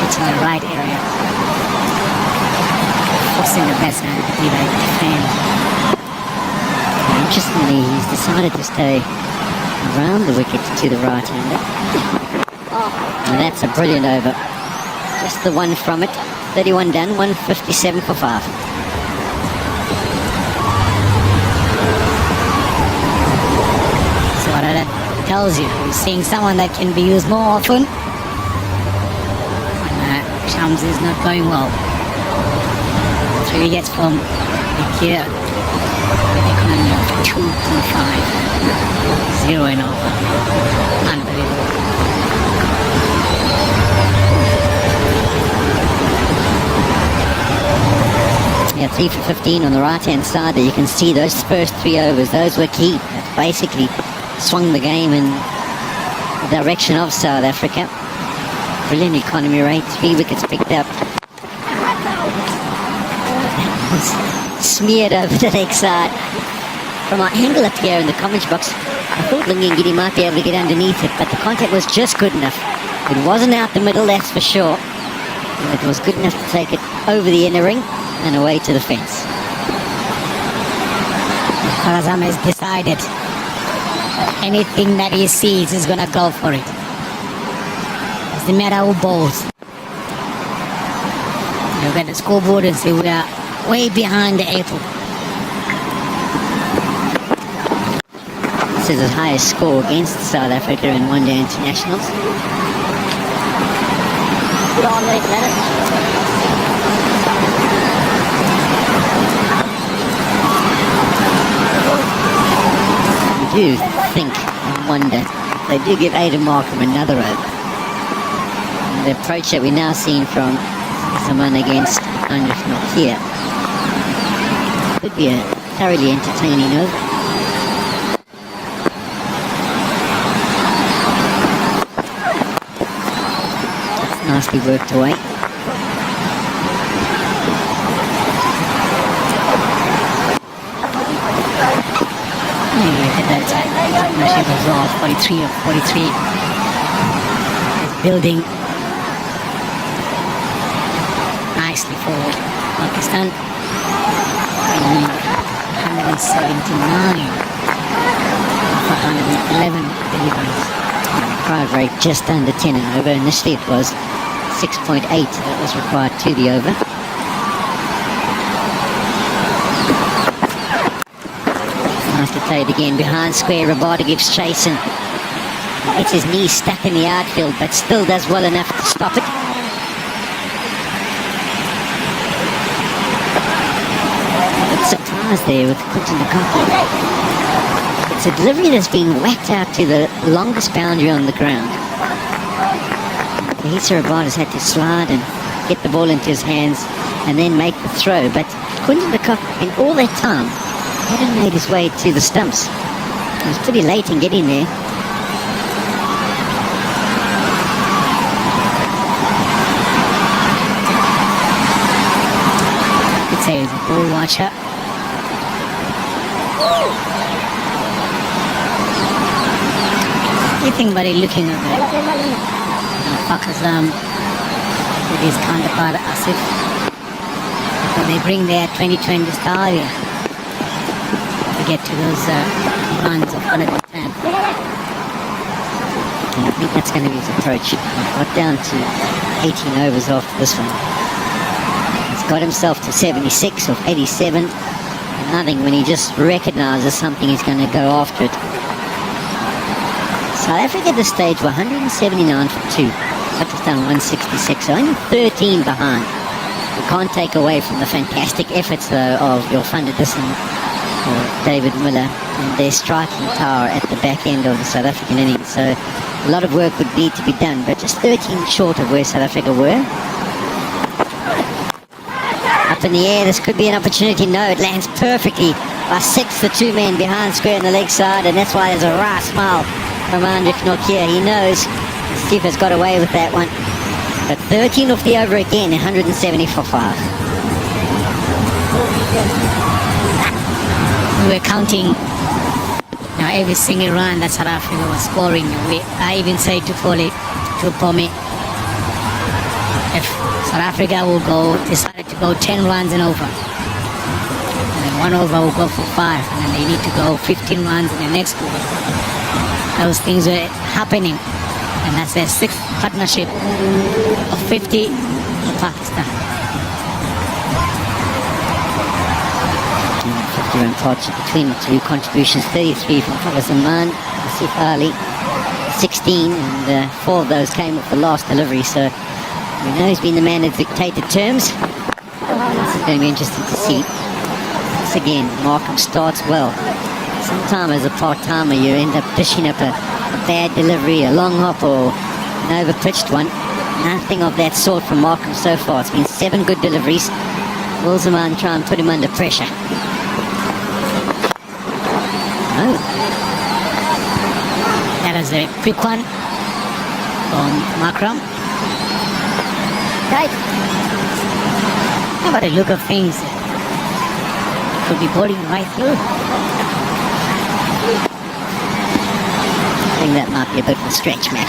it's in the right area. Forcing the best hand to be like defend. Interestingly, he's decided to stay around the wicket to the right-hander. And that's a brilliant over. Just the one from it. 31 done, 157 for 5. So what that tells you, you're seeing someone that can be used more often. And Shamsi is not going well. So he gets from here, economy of 2.5, 0 and over. Unbelievable. Yeah, 3 for 15 on the right-hand side there. You can see those first 3 overs. Those were key. That basically swung the game in the direction of South Africa. Brilliant economy rate. 3 wickets picked up. Smeared over the leg side. From our angle up here in the comments box, I thought Lungi and Ngidi might be able to get underneath it, but the contact was just good enough. It wasn't out the middle, that's for sure. It was good enough to take it over the inner ring and away to the fence. Karazam has decided that anything that he sees is going to go for it. Doesn't matter who bowls. Look at the scoreboard and see we are way behind the 8. This is his highest score against South Africa in one-day internationals. You do think and wonder if they do give Aiden Markram another over. And the approach that we're now seeing from someone against Heinrich Nortje could be a thoroughly entertaining over. That's nicely worked away. Look at that partnership as well, 43 of 43. It's building nicely for Pakistan. 179 for 111 deliveries. Drive rate just under 10 and over. Initially it was 6.8 that was required to the over. Nice to play it again behind square. Rabada gives chase and gets his knee stuck in the outfield, but still does well enough to stop it. Surprise there with Quinton the Kock. It's a delivery that's been whacked out to the longest boundary on the ground. Rabada's had to slide and get the ball into his hands and then make the throw, but Quinton the Kock in all that time hadn't made his way to the stumps. He was pretty late in getting there. I could say he's a ball watcher. Anything but looking at it. Pakistan with his counterpart Asif. When they bring their 2020 style here to get to those runs of 110. I think that's going to be his approach. Got down to 18 overs after this one. He's got himself to 76 or 87. And I think when he just recognises something, he's going to go after it. South Africa at this stage were 179 for 2. Pakistan 166, so only 13 behind. You can't take away from the fantastic efforts, though, of your Van der Dussen or David Miller and their striking power at the back end of the South African innings. So a lot of work would need to be done, but just 13 short of where South Africa were. Up in the air, this could be an opportunity. No, it lands perfectly by 6, the 2 men behind square on the leg side, and that's why there's a wry smile from Heinrich Nortje. He knows Steve has got away with that one. But 13 off the over again, 170 for 5. We were counting every single run that South Africa was scoring. I even said to Pomi, if South Africa decided to go 10 runs and over, and then 1 over will go for 5, and then they need to go 15 runs in the next over. Those things were happening, and that's their 6th partnership of 50 for Pakistan. 50-run partnership between the two contributions, 33 from Zaman, Asif Ali, 16, and 4 of those came off the last delivery, so we know he's been the man that dictated terms. This is going to be interesting to see. Once again, Markram starts well. Sometimes as a part-timer you end up dishing up a bad delivery, a long hop or an over-pitched one. Nothing of that sort from Markram so far. It's been 7 good deliveries. Will Zaman try and put him under pressure? Oh. That is a quick one from Markram. Right. How about the look of things? Could be bowling right through. I think that might be a bit of a stretch, man.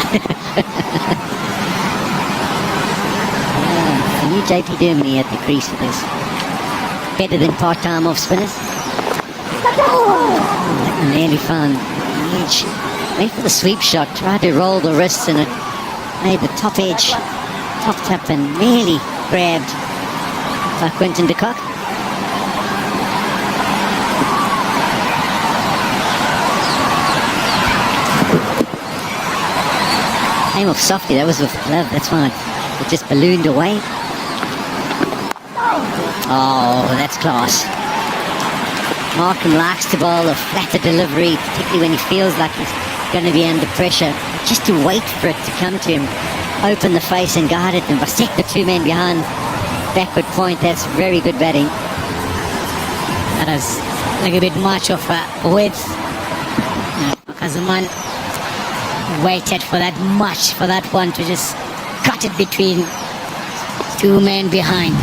The new JP Germany at the crease for this. Better than part-time off spinners. And nearly found the edge. Went for the sweep shot, tried to roll the wrists, and it made the top edge popped up and nearly grabbed by Quinton de Kock. Came off softly, that was with the glove, that's why it just ballooned away. Oh, that's class. Markram likes to bowl a flatter delivery, particularly when he feels like he's going to be under pressure. Just to wait for it to come to him, open the face and guide it, and bisect the 2 men behind backward point. That's very good batting. That is like a bit much of a width. Kazaman waited for that much, for that one to just cut it between 2 men behind.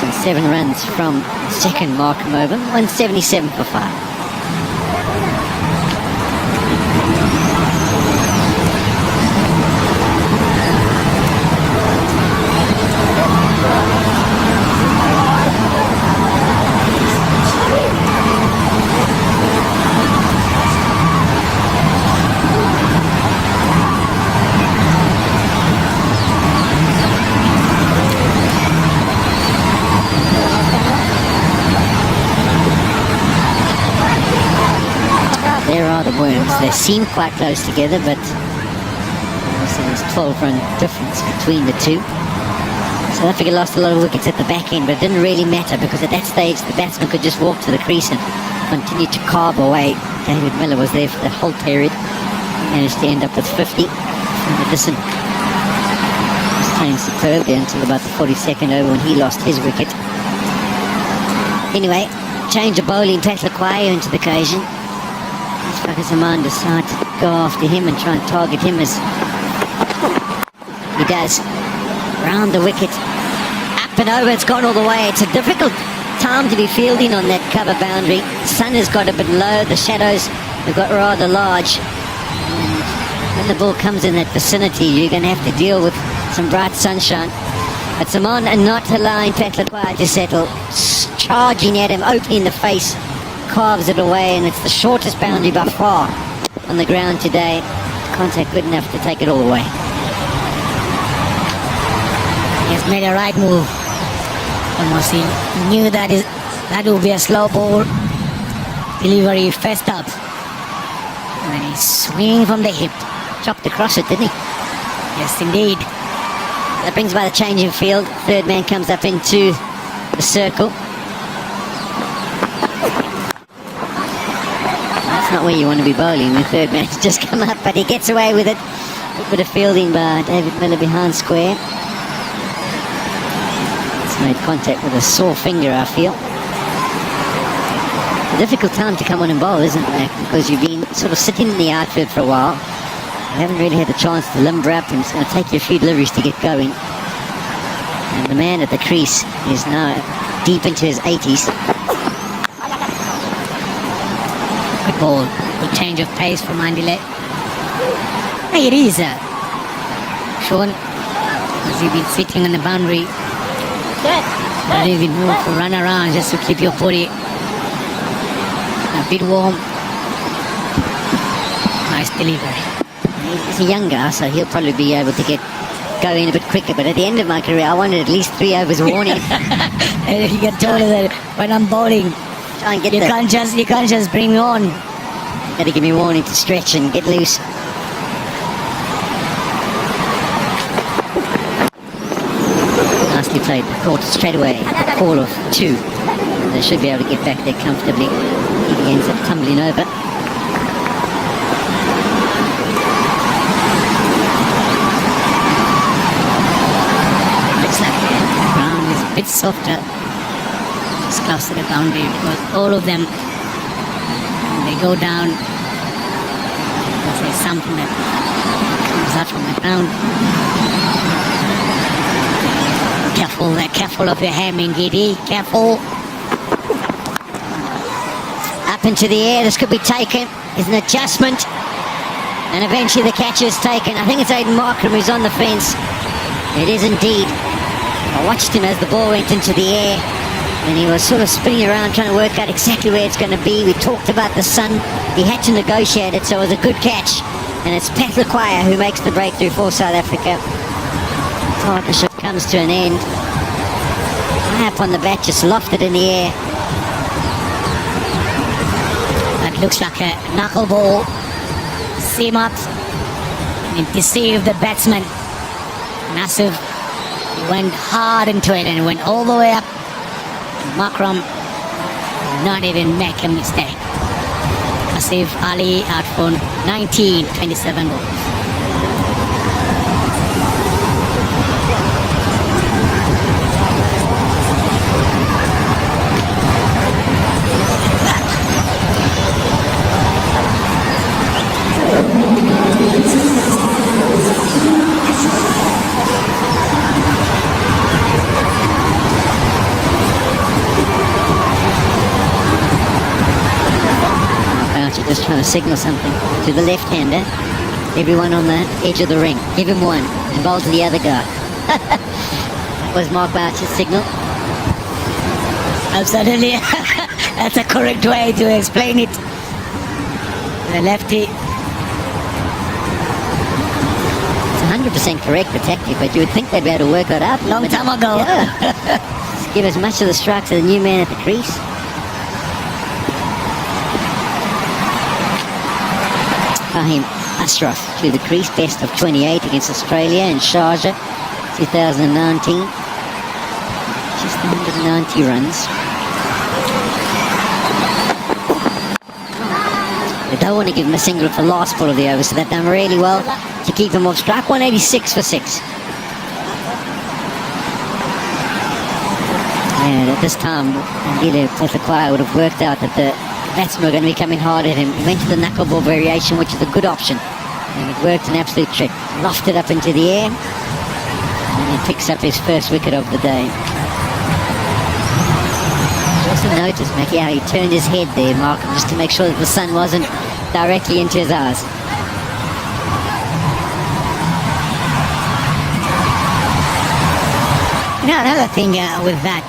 Some 7 runs from second Markram over, 177 for 5. There are the worms. They seem quite close together, but there's 12-run difference between the two. South Africa lost a lot of wickets at the back end, but it didn't really matter because at that stage the batsman could just walk to the crease and continue to carve away. David Miller was there for the whole period. He managed to end up with 50 from the Dussen. He was playing superbly until about the 42nd over when he lost his wicket. Anyway, change of bowling, Phehlukwayo into the occasion. Zaman decides to go after him and try and target him as he does. Round the wicket, up and over, it's gone all the way. It's a difficult time to be fielding on that cover boundary. The sun has got a bit low, the shadows have got rather large. And when the ball comes in that vicinity, you're going to have to deal with some bright sunshine. But Simon and not allowing Phehlukwayo to settle, charging at him, opening the face, carves it away, and it's the shortest boundary by far on the ground today. Contact good enough to take it all away. He has made a right move. Almost he knew that would be a slow ball delivery first up. And then he swing from the hip. Chopped across it, didn't he? Yes, indeed. That brings by the changing field. Third man comes up into the circle. That's not where you want to be bowling. The third man's just come up, but he gets away with it. A bit of fielding by David Miller behind square. It's made contact with a sore finger, I feel. A difficult time to come on and bowl, isn't it? Because you've been sort of sitting in the outfield for a while. You haven't really had the chance to limber up, and it's going to take you a few deliveries to get going. And the man at the crease is now deep into his 80s. Good ball. Good change of pace from Andile. Hey, it is. Sean, as you've been sitting on the boundary, don't even move to run around just to keep your body a bit warm. Nice delivery. He's a young guy, so he'll probably be able to get going a bit quicker. But at the end of my career, I wanted at least 3 overs warning. And you get told that when I'm bowling, Try and get you can't just bring me on. Got to give me warning to stretch and get loose. Nicely played. Caught straight away. A call of 2. They should be able to get back there comfortably. He ends up tumbling over. A bit softer, just close to the boundary, because all of them, when they go down, there's something that comes out from the ground. Careful of your ham, Ngidi, careful. Up into the air, this could be taken. There's an adjustment, and eventually the catch is taken. I think it's Aiden Markram who's on the fence. It is indeed. I watched him as the ball went into the air, and he was sort of spinning around trying to work out exactly where it's going to be. We talked about the sun. He had to negotiate it, so it was a good catch. And it's Phehlukwayo who makes the breakthrough for South Africa. Partnership comes to an end. High up on the bat, just lofted in the air. That looks like a knuckleball. Seam up and deceived the batsman. Massive. Went hard into it and went all the way up. Markram did not even make a mistake. Asif Ali out for 27 balls. Just trying to signal something to the left-hander. Everyone on the edge of the ring. Give him one and bowl to the other guy. Was Mark Boucher's signal? Absolutely. That's a correct way to explain it. The lefty. It's 100% correct, the tactic, but you would think they'd be able to work it out. Long time ago. Yeah. Just give as much of the strike to the new man at the crease. Fahim Ashraf to the crease, best of 28 against Australia in Sharjah 2019. Just 190 runs. They don't want to give him a single for the last ball of the over, so they've done really well to keep him off strike. 186 for 6. And at this time, Andile Phehlukwayo would have worked out that the batsmen were going to be coming hard at him. He went to the knuckleball variation, which is a good option. And it worked an absolute trick. Lofted up into the air. And he picks up his first wicket of the day. Also notice, Mackie, how he turned his head there, Mark, just to make sure that the sun wasn't directly into his eyes. Another thing with that,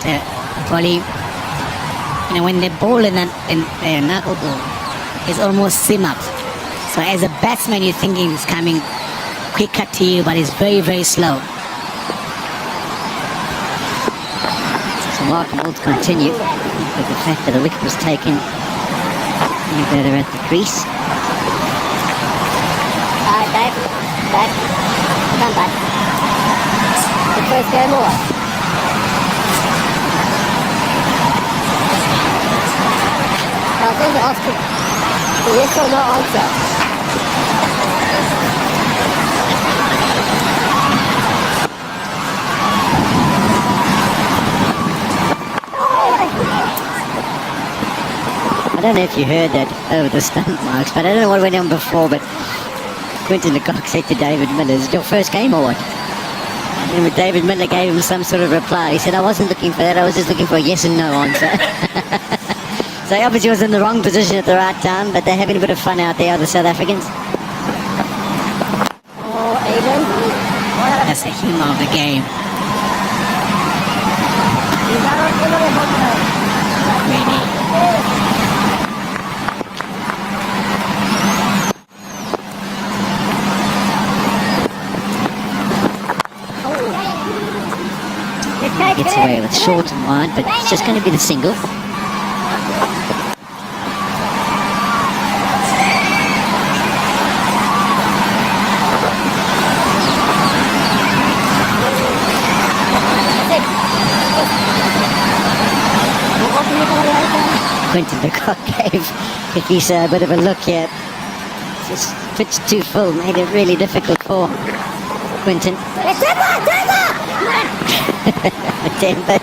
Polly, when they bowl in a knuckle ball, it's almost sim up. So as a batsman, you're thinking it's coming quicker to you, but it's very, very slow. So Markram will continue with the fact that the wicket was taken better at the crease. Dave, come back. The first game or what? I was going to ask you, yes or no answer. I don't know if you heard that over the stump marks, but I don't know what went on before, but Quinton the Kock said to David Miller, is it your first game or what? And David Miller gave him some sort of reply. He said, I wasn't looking for that, I was just looking for a yes and no answer. So he obviously was in the wrong position at the right time, but they're having a bit of fun out there, the South Africans. Oh, Aiden. That's the humour of the game. Really. Gets away with short and wide, but it's just going to be the single. Quinton the Kock gave Kagiso a bit of a look here. Just pitched too full, made it really difficult for Quinton. Temba.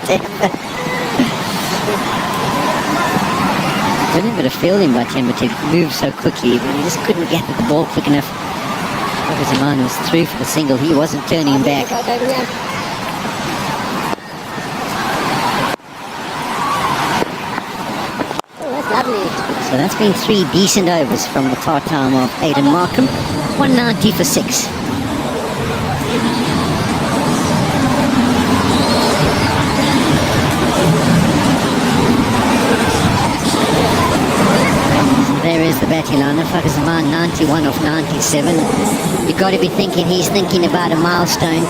Brilliant bit of fielding by Temba to move so quickly, but he just couldn't get the ball quick enough. Zaman was through for the single, he wasn't turning back. So that's been 3 decent overs from the part-time of Aiden Markram. 190 for 6. There is the batting lineup. Zaman 91 of 97. You've got to be thinking he's thinking about a milestone.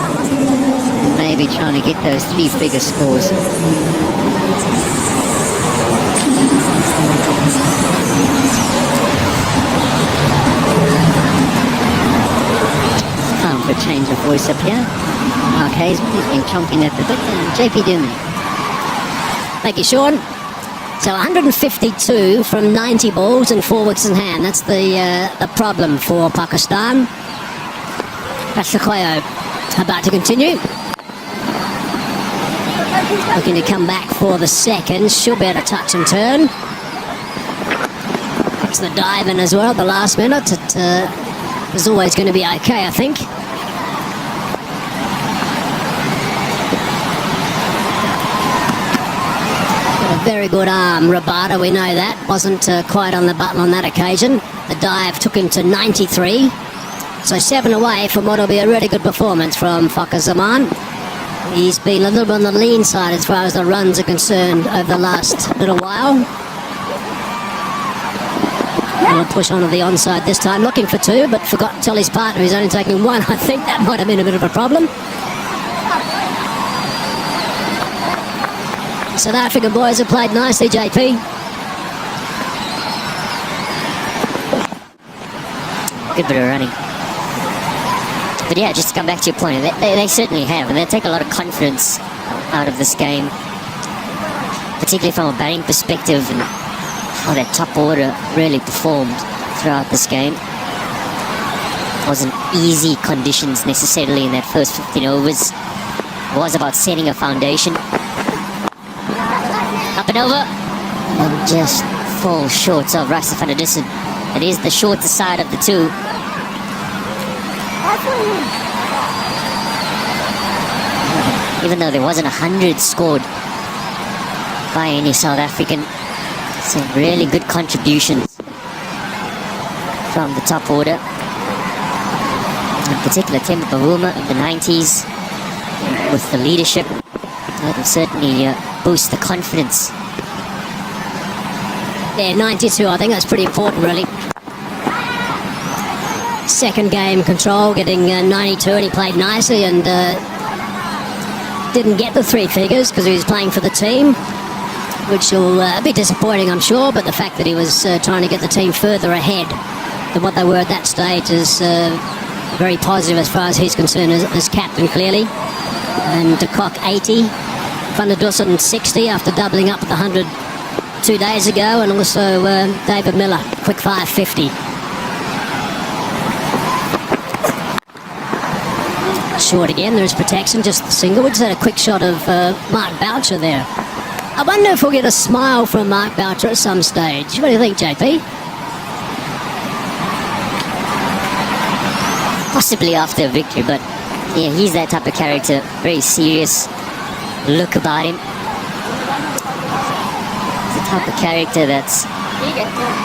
Maybe trying to get those 3 bigger scores. Time for a change of voice up here. Mark Hayes, he's been chomping at the bit, and JP Duman. Thank you, Sean. So 152 from 90 balls and 4 wickets in hand. That's the problem for Pakistan. Phehlukwayo about to continue. Looking to come back for the second. She'll be able to touch and turn. Puts the dive in as well at the last minute. It was always going to be okay, I think. Very good arm, Rabada, we know that. Wasn't quite on the button on that occasion. The dive took him to 93. So 7 away from what will be a really good performance from Zaman. He's been a little bit on the lean side as far as the runs are concerned over the last little while. He'll push onto the onside this time, looking for 2, but forgot to tell his partner he's only taking 1. I think that might have been a bit of a problem. South African boys have played nicely, JP. Good bit of running. But yeah, just to come back to your point, they certainly have, and they take a lot of confidence out of this game, particularly from a batting perspective, and how that top order really performed throughout this game. It wasn't easy conditions necessarily in that first 15 overs. It was about setting a foundation. Up and over, and just fall short of Rassie van der Dussen. It is the shorter side of the 2. Even though there wasn't 100 scored by any South African, some really good contributions from the top order. In particular, Temba Bavuma in the 90s with the leadership. That'll certainly boost the confidence. Yeah, 92, I think that's pretty important, really. Second game control, getting 92, and he played nicely and didn't get the three figures because he was playing for the team, which will be disappointing, I'm sure, but the fact that he was trying to get the team further ahead than what they were at that stage is very positive as far as he's concerned as captain, clearly. And Kock 80, Van der Dussen 60 after doubling up at the 100 2 days ago, and also David Miller, quick fire 50. Short again, there's protection, just the single. We just had a quick shot of Mark Boucher there. I wonder if we'll get a smile from Mark Boucher at some stage. What do you think, JP? Possibly after a victory, but yeah, he's that type of character. Very serious look about him. He's the type of character that's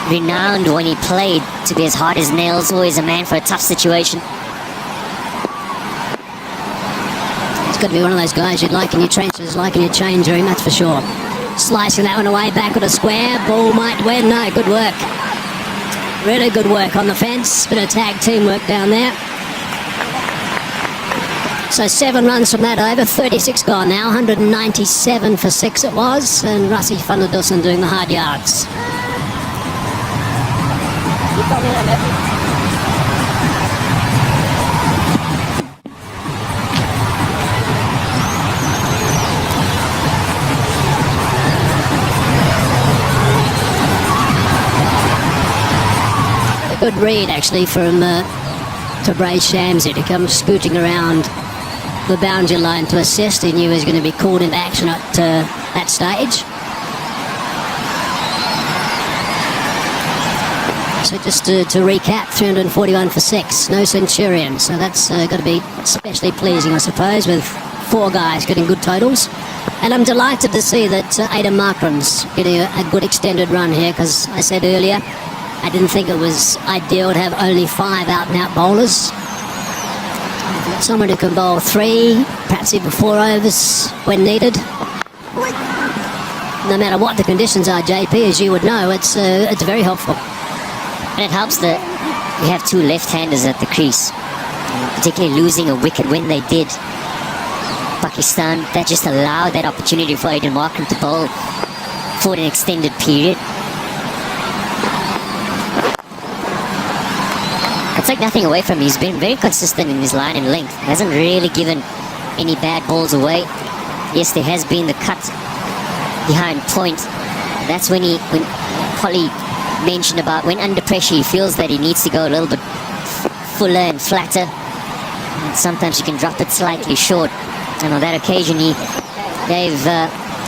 renowned when he played to be as hard as nails, always a man for a tough situation. He's got to be one of those guys you'd like in your trenches, like in your change room, that's for sure. Slicing that one away, back with a square. Ball might win. No, good work. Really good work on the fence. Bit of tag teamwork down there. So 7 runs from that over, 36 gone now, 197 for 6 it was, and Rassie van der Dussen doing the hard yards. A good read actually from Tabraiz Shamsi to come scooting around the boundary line to assist. He knew he was going to be called into action at that stage. So just to recap, 341 for 6, no Centurion. So that's got to be especially pleasing, I suppose, with 4 guys getting good totals. And I'm delighted to see that Aiden Markram's getting a good extended run here, because I said earlier, I didn't think it was ideal to have only 5 out-and-out bowlers. Someone who can bowl 3, perhaps even 4 overs when needed. No matter what the conditions are, JP, as you would know, it's very helpful. And it helps that you have 2 left-handers at the crease, particularly losing a wicket when they did. Pakistan, that just allowed that opportunity for Aiden Markram to bowl for an extended period. I'll take nothing away from him. He's been very consistent in his line and length. Hasn't really given any bad balls away. Yes, there has been the cut behind point. That's when Polly mentioned about when under pressure he feels that he needs to go a little bit fuller and flatter. And sometimes you can drop it slightly short. And on that occasion he gave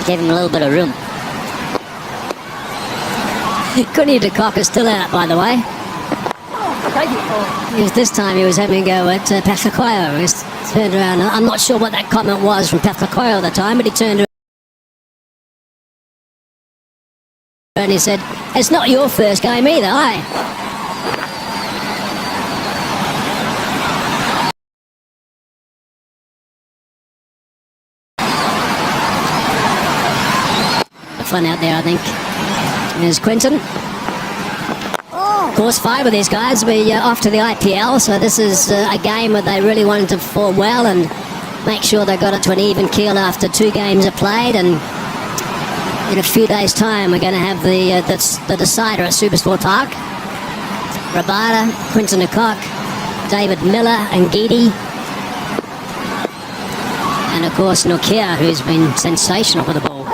him a little bit of room. Quinton Kock is still out, by the way. This time he was having a go at Phehlukwayo. He was turned around. I'm not sure what that comment was from Phehlukwayo at the time, but he turned around and he said, "It's not your first game either, eh?" Fun out there, I think. There's Quinton. Of course, 5 of these guys will be off to the IPL, so this is a game where they really wanted to perform well and make sure they got it to an even keel after 2 games are played. And in a few days' time, we're going to have the decider at Supersport Park. Rabada, Quinton Kock, David Miller and Ngidi. And of course, Nortje, who's been sensational for the ball.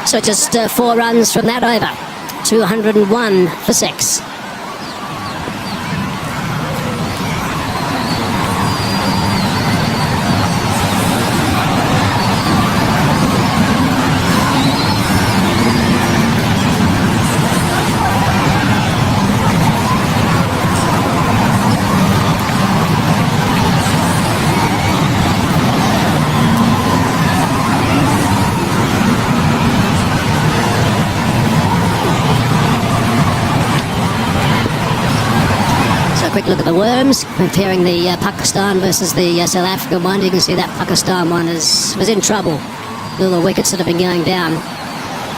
So just 4 runs from that over. 201 for 6. quick look at the worms, comparing the Pakistan versus the South African one. You can see that Pakistan one was in trouble. All the wickets that have been going down.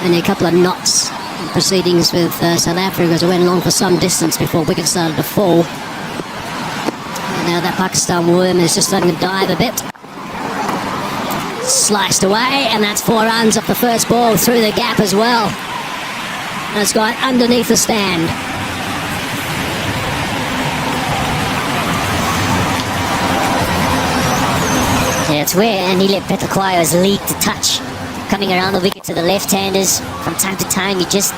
Only a couple of knots in proceedings with South Africa as it went along for some distance before wickets started to fall. And now that Pakistan worm is just starting to dive a bit. Sliced away, and that's 4 runs off the first ball through the gap as well. And it's gone underneath the stand. Yeah, it's where Andile Phehlukwayo has leaked a touch. Coming around the wicket to the left-handers. From time to time, he just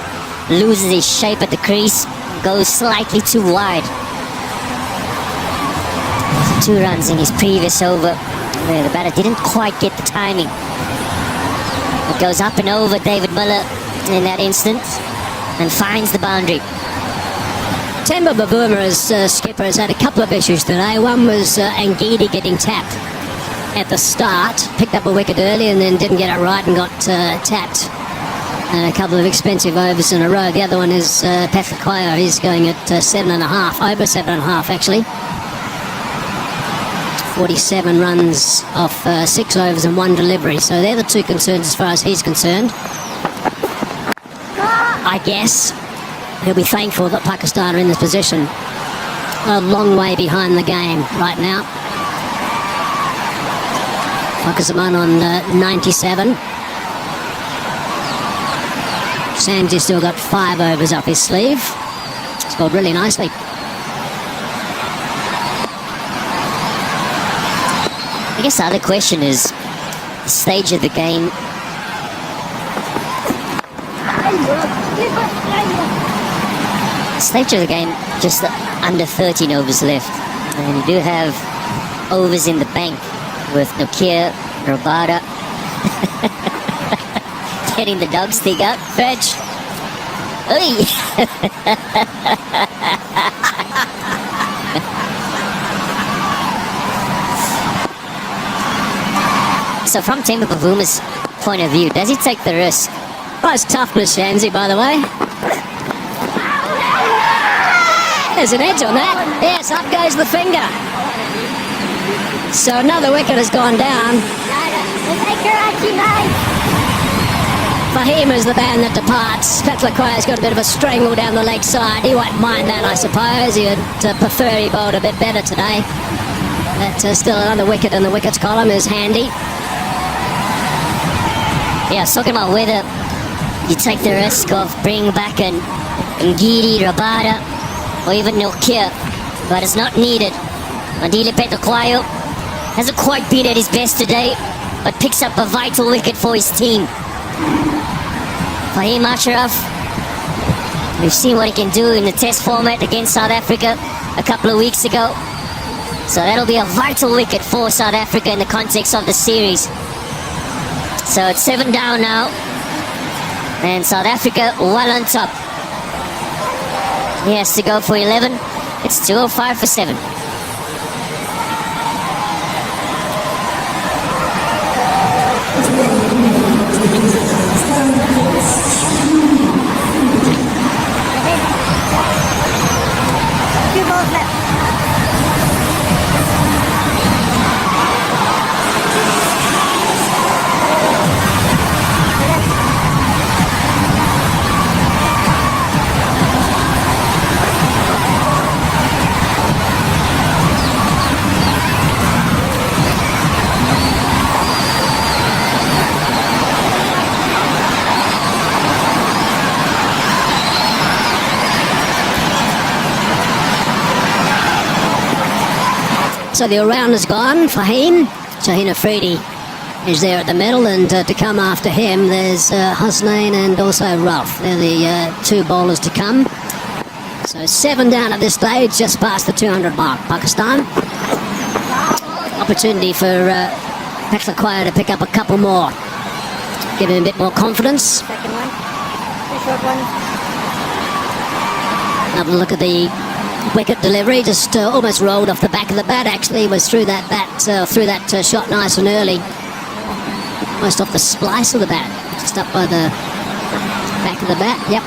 loses his shape at the crease. Goes slightly too wide. 2 runs in his previous over, where the batter didn't quite get the timing. It goes up and over David Miller in that instance and finds the boundary. Temba Bavuma as skipper has had a couple of issues today. One was Ngidi getting tapped at the start, picked up a wicket early and then didn't get it right and got tapped. And a couple of expensive overs in a row. The other one is Phehlukwayo. He's going at 7.5, over 7.5 actually. 47 runs off 6 overs and 1 delivery. So they're the 2 concerns as far as he's concerned. I guess he'll be thankful that Pakistan are in this position. A long way behind the game right now. Pakistan on 97. Shamsi still got 5 overs up his sleeve. Scored really nicely. I guess the other question is the stage of the game. Stage of the game, just under 13 overs left. And you do have overs in the bank with Nortje, Rabada. Getting the dog stick up. Fetch. Oi! So from Temba Bavuma's point of view, does he take the risk? Oh, it's toughness, Shamsi, by the way. There's an edge on that. Yes, up goes the finger. So another wicket has gone down. Fahim is the man that departs. Phehlukwayo's got a bit of a strangle down the leg side. He won't mind that, I suppose. He would prefer he bowled a bit better today. But still another wicket in the wickets column is handy. Yeah, I was talking about whether you take the risk of bringing back an Ngidi, Rabada, or even Nortje, but it's not needed. Andile Phehlukwayo hasn't quite been at his best today, but picks up a vital wicket for his team. Fahim Ashraf, we've seen what he can do in the test format against South Africa a couple of weeks ago. So that'll be a vital wicket for South Africa in the context of the series. So it's 7 down now, and South Africa well on top. He has to go for 11. It's 205 for 7. So the all-rounder's gone. Fahim, Shaheen Afridi is there at the middle, and to come after him there's Husnain and also Ralph. They're the 2 bowlers to come. So 7 down at this stage, just past the 200 mark. Pakistan. Opportunity for Phehlukwayo to pick up a couple more. Give him a bit more confidence. Second one. The short one. Have a look at the wicket delivery, just almost rolled off the back of the bat. Actually, was through that bat, through that shot nice and early, almost off the splice of the bat, just up by the back of the bat. Yep.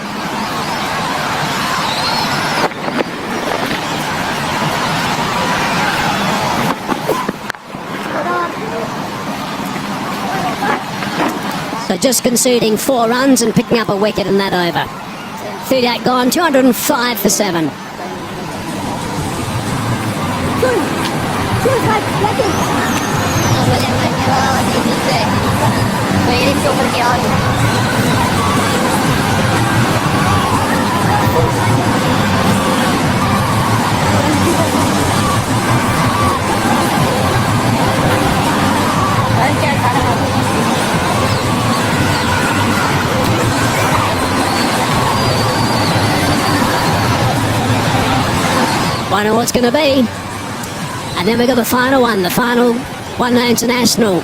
for just conceding 4 runs and picking up a wicket in that over. 38 gone, 205 for 7. Wonder what's going to be. And then we got the final one day international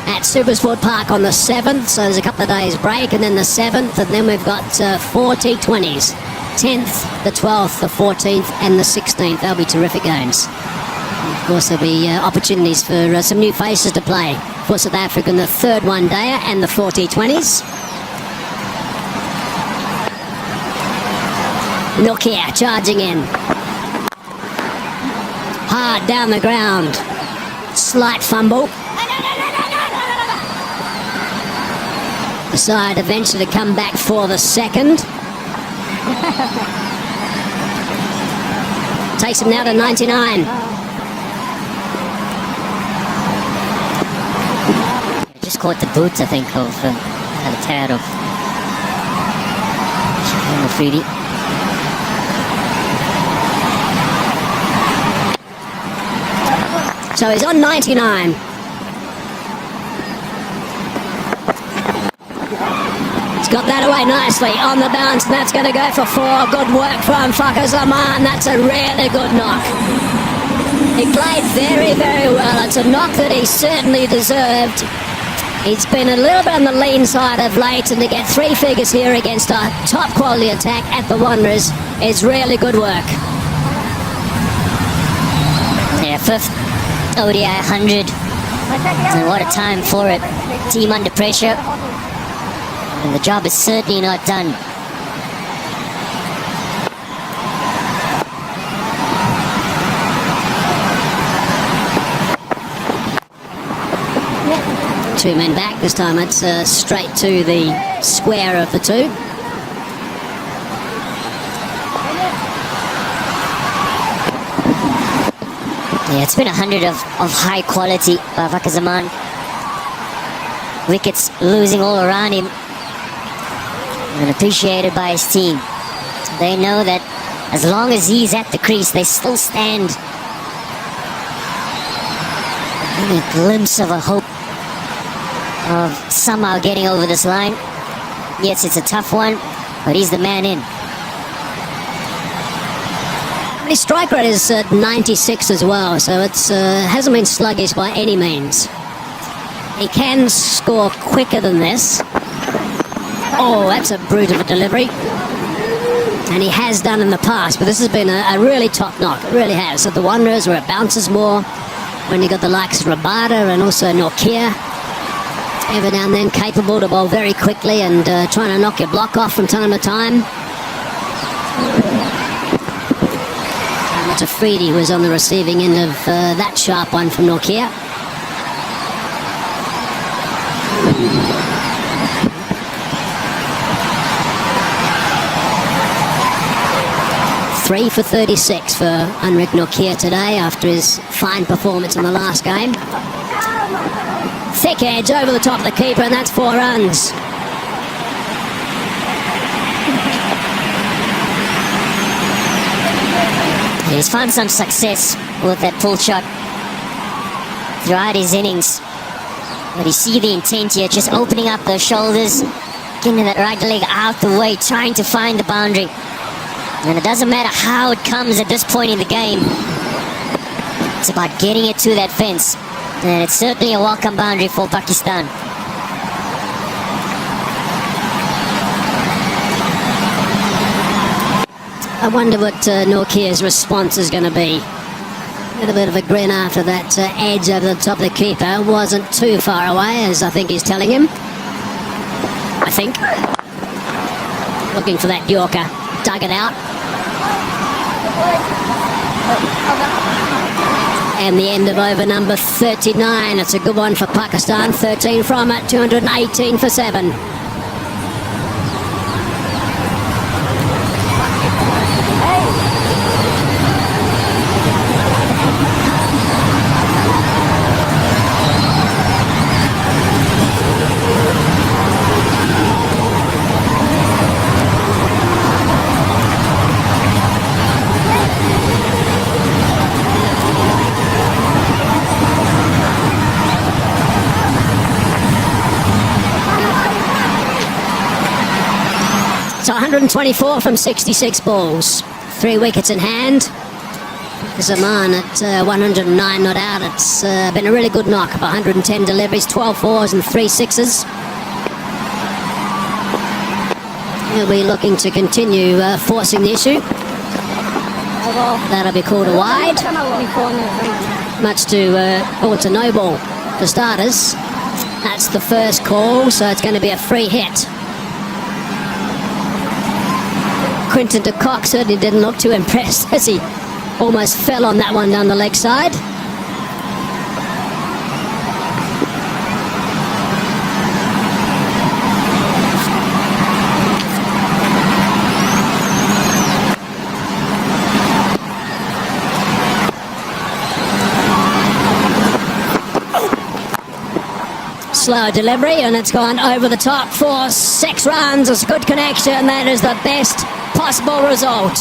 at Supersport Park on the 7th, so there's a couple of days break, and then the 7th, and then we've got 4 T20s, 10th, the 12th, the 14th, and the 16th. They'll be terrific games. And of course, there'll be opportunities for some new faces to play. For South Africa in the 3rd one-dayer and the 4 T20s. Nortje charging in. Hard down the ground. Slight fumble. The side eventually come back for the 2nd. Takes him now to 99. Just caught the boots, I think, of a tad of Freedy. So he's on 99. Got that away nicely on the bounce, and that's going to go for 4. Good work from Zaman. That's a really good knock. He played very, very well. It's a knock that he certainly deserved. He's been a little bit on the lean side of late, and to get 3 figures here against a top quality attack at the Wanderers is really good work. Yeah, 5th ODI 100. And what a time for it. Team under pressure. And the job is certainly not done. Two men back. This time it's straight to the square of the 2. Yeah, it's been 100 of high quality by Zaman. Wickets losing all around him. And appreciated by his team. They know that as long as he's at the crease, they still stand a glimpse of a hope of somehow getting over this line. Yes, it's a tough one, but he's the man in. His strike rate is 96 as well, so it's hasn't been sluggish by any means. He can score quicker than this. Oh, that's a brute of a delivery. And he has done in the past, but this has been a really top knock. It really has. So the Wanderers, where it bounces more, when you got the likes of Rabada and also Nortje, every now and then capable to bowl very quickly and trying to knock your block off from time to time. Freedy was on the receiving end of that sharp one from Nortje. Three for 36 for Heinrich Nortje today after his fine performance in the last game. Thick edge over the top of the keeper, and that's 4 runs. He's found some success with that pull shot throughout his innings. But you see the intent here, just opening up those shoulders, getting that right leg out the way, trying to find the boundary. And it doesn't matter how it comes at this point in the game. It's about getting it to that fence. And it's certainly a welcome boundary for Pakistan. I wonder what Nortje's response is going to be. A little bit of a grin after that edge over the top of the keeper. Wasn't too far away, as I think he's telling him. I think. Looking for that Yorker. Dug it out. And the end of over number 39. It's a good one for Pakistan. 13 from it, 218 for 7. So 124 from 66 balls. 3 wickets in hand. Zaman at 109 not out. It's been a really good knock of 110 deliveries, 12 fours and 3 sixes. He'll be looking to continue forcing the issue. That'll be called a wide. Much to no ball for starters. That's the first call, so it's going to be a free hit. Quinton to Kock certainly didn't look too impressed as he almost fell on that one down the leg side. Slow delivery, and it's gone over the top for 6 runs. It's a good connection. That is the best possible result.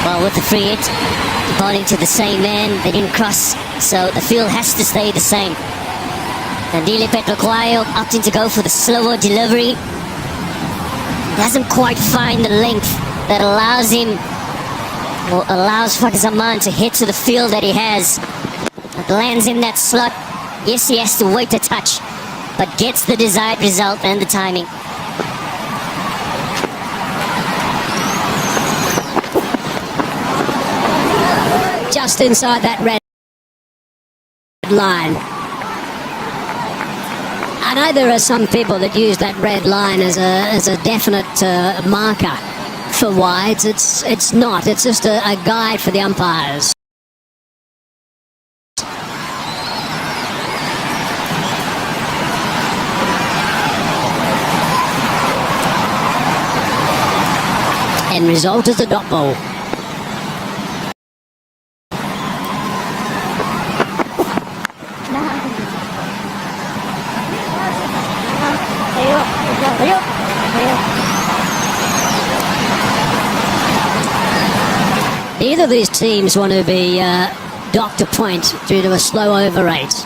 Well, with the free hit, bowling to the same man, they didn't cross, so the field has to stay the same. Andile Phehlukwayo opting to go for the slower delivery. Doesn't quite find the length that allows him, or allows Zaman to hit to the field that he has. It lands in that slot. Yes, he has to wait a touch, but gets the desired result and the timing. Just inside that red line. I know there are some people that use that red line as a definite marker for wides. It's not. It's just a guide for the umpires. End result is a dot ball. Neither of these teams want to be docked a point due to a slow over rate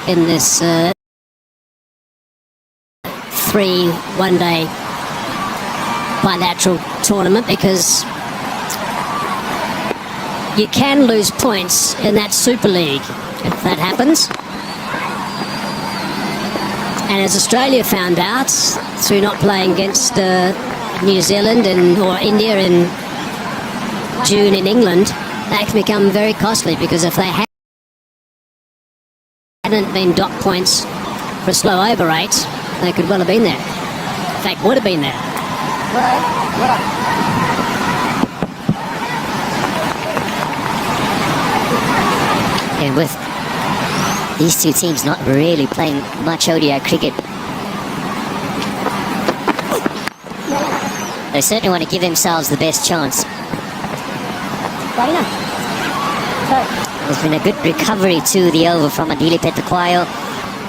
in this 3 one-day bilateral tournament, because you can lose points in that Super League if that happens. And as Australia found out through not playing against New Zealand or India in June in England, that can become very costly, because if they hadn't been docked points for a slow over rate, they could well have been there. In fact, would have been there. And with these two teams not really playing much ODI cricket, they certainly want to give themselves the best chance. There's been a good recovery to the over from Andile Phehlukwayo,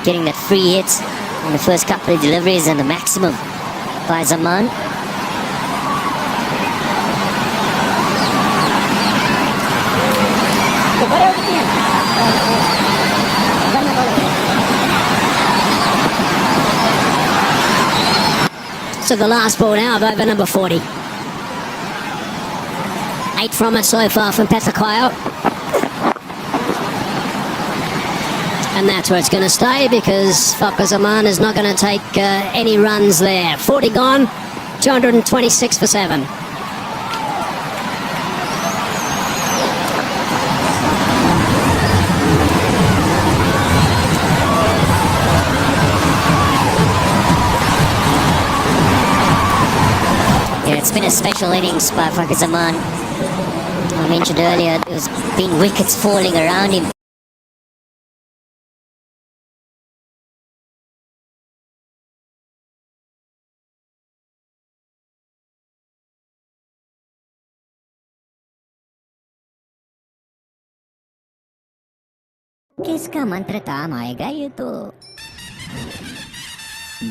getting that free hit in the first couple of deliveries and the maximum by Zaman. So the last ball now of over number 40. 8 from it so far from Phehlukwayo. And that's where it's going to stay, because Zaman is not going to take any runs there. 40 gone, 226 for 7. Yeah, it's been a special innings by Zaman. mentioned earlier, there's been wickets falling around him. किसका मंत्र काम आएगा ये तो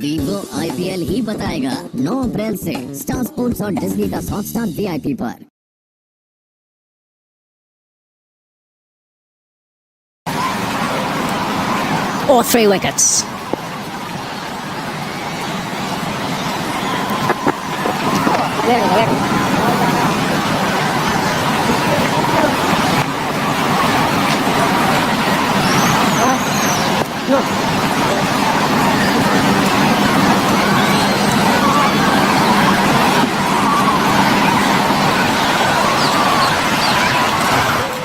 Vivo IPL ही बताएगा 9 अप्रैल से star sports और Disney का हॉटस्टार वीआईपी पर। Or 3 wickets.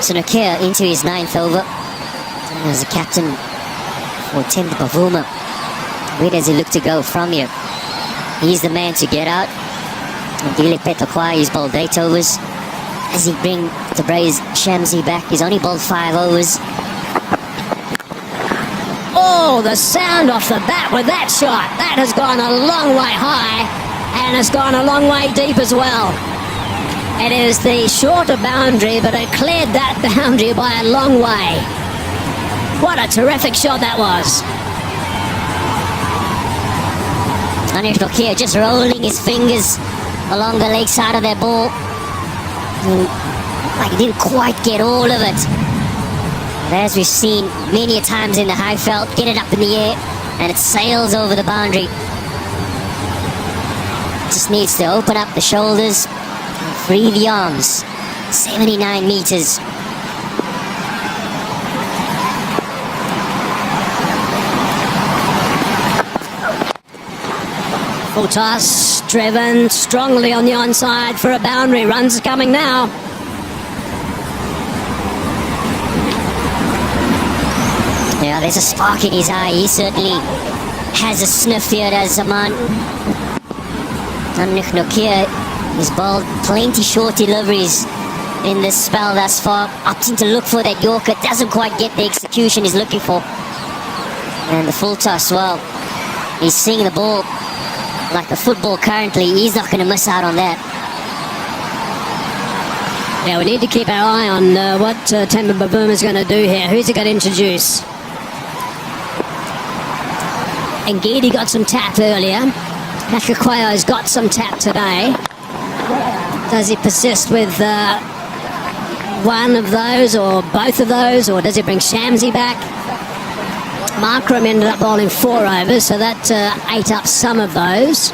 So Nortje into his 9th over as a captain for Temba Bavuma. Where does he look to go from here? He's the man to get out. Andile Phehlukwayo, he's bowled 8 overs. As he bring Tabraiz Shamsi back, he's only bowled 5 overs. Oh, the sound off the bat with that shot. That has gone a long way high and has gone a long way deep as well. It is the shorter boundary, but it cleared that boundary by a long way. What a terrific shot that was. Nortje just rolling his fingers along the leg side of that ball. Like he didn't quite get all of it. But as we've seen many a times in the high felt, get it up in the air and it sails over the boundary. Just needs to open up the shoulders and free the arms. 79 meters. Full toss, driven strongly on the onside for a boundary. Runs coming now. Yeah, there's a spark in his eye. He certainly has a sniff here, does Zaman. Nortje has bowled plenty short deliveries in this spell thus far. Opting to look for that Yorker. Doesn't quite get the execution he's looking for. And the full toss, well, he's seeing the ball like the football currently. He's not going to miss out on that. Yeah, we need to keep our eye on what Temba Bavuma is going to do here. Who's he going to introduce? Ngidi got some tap earlier. Phehlukwayo has got some tap today. Does he persist with one of those or both of those, or does he bring Shamsi back? Markram ended up bowling 4 overs, so that ate up some of those.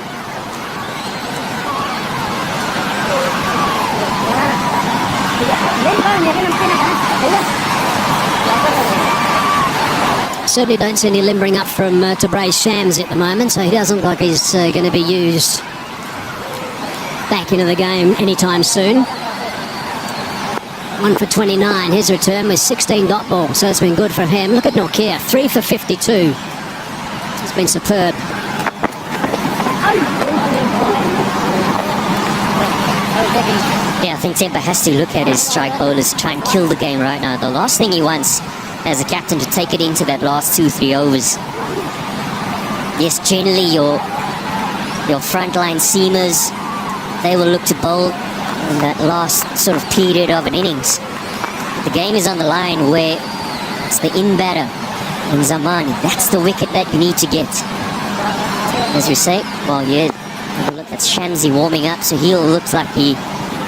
Certainly don't see any limbering up from Tabraiz Shamsi at the moment, so he doesn't look like he's going to be used back into the game anytime soon. 1 for 29, his return was 16 dot ball, so it's been good for him. Look at Nortje, 3 for 52. It's been superb. Yeah, I think Temba has to look at his strike bowlers, try and kill the game right now. The last thing he wants as a captain to take it into that last 2-3 overs. Yes, generally your frontline seamers, they will look to bowl in that last sort of period of an innings. The game is on the line where it's the in-batter and Zaman. That's the wicket that you need to get. As we say, well, yeah, look, that's Shamsi warming up, so he'll look like he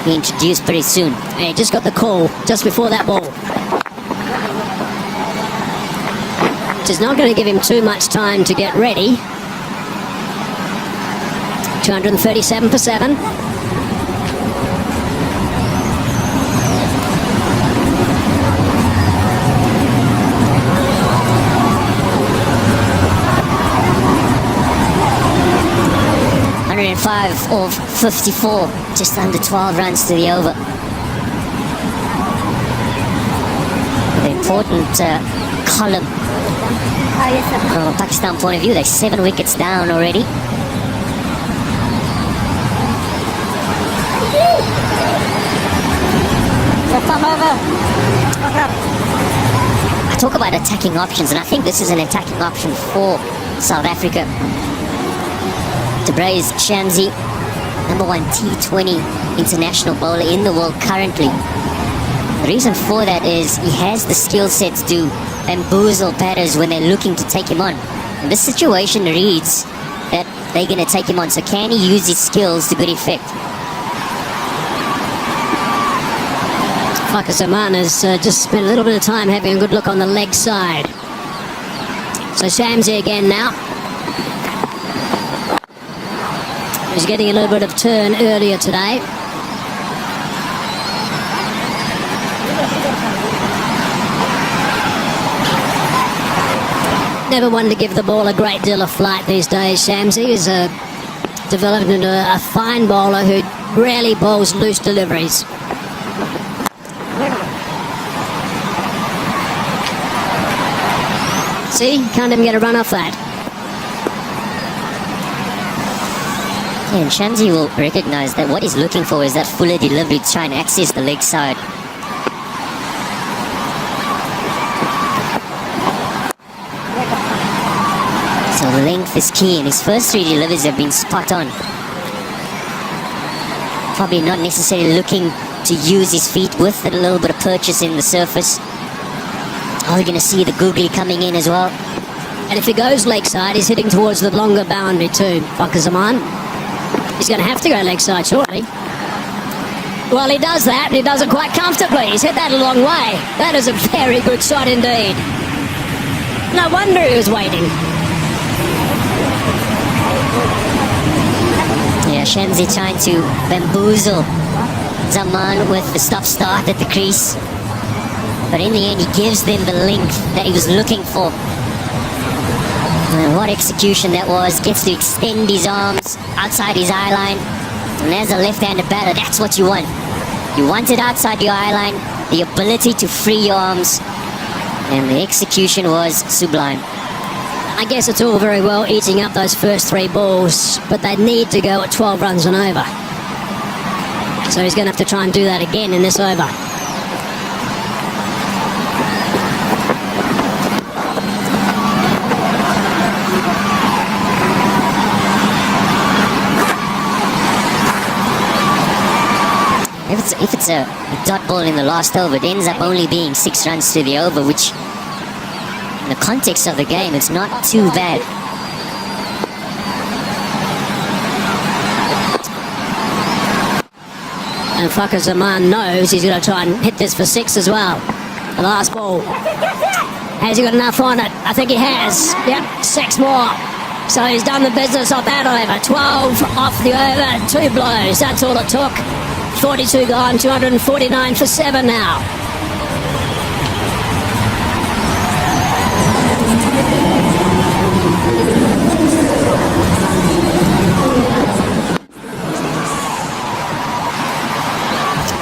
introduced pretty soon. He just got the call just before that ball, which is not going to give him too much time to get ready. 237 for 7. Five of 54, just under 12 runs to the over. The important column from a Pakistan point of view, they're 7 wickets down already. I talk about attacking options, and I think this is an attacking option for South Africa. Tabraiz Shamsi, #1 T20 international bowler in the world currently. The reason for that is he has the skill set to bamboozle batters when they're looking to take him on. And this situation reads that they're going to take him on, so can he use his skills to good effect? Zaman has just spent a little bit of time having a good look on the leg side. So Shamsi again now. He's getting a little bit of turn earlier today. Never one to give the ball a great deal of flight these days. Shamsi is developed into a fine bowler who rarely bowls loose deliveries. See, can't even get a run off that. Yeah, and Shamsi will recognise that what he's looking for is that fuller delivery to try and access the leg side. So length is key, and his first 3 deliveries have been spot on. Probably not necessarily looking to use his feet with a little bit of purchase in the surface. Oh, you're going to see the googly coming in as well. And if he goes leg side, he's hitting towards the longer boundary too, Zaman. He's going to have to go leg side shortly. Well, he does that, and he does it quite comfortably. He's hit that a long way. That is a very good shot indeed. No wonder he was waiting. Yeah, Shamsi trying to bamboozle Zaman with the stop-start at the crease. But in the end, he gives them the length that he was looking for. And what execution that was. Gets to extend his arms outside his eye line. And as a left-handed batter, that's what you want. You want it outside your eye line, the ability to free your arms. And the execution was sublime. I guess it's all very well eating up those first 3 balls, but they need to go at 12 runs and over. So he's going to have to try and do that again in this over. If it's a dot ball in the last over, it ends up only being 6 runs to the over, which in the context of the game, it's not too bad. And Zaman knows he's going to try and hit this for 6 as well. The last ball. Has he got enough on it? I think he has. Yep, 6 more. So he's done the business of that over. 12 off the over, 2 blows. That's all it took. 42 gone, 249 for 7 now.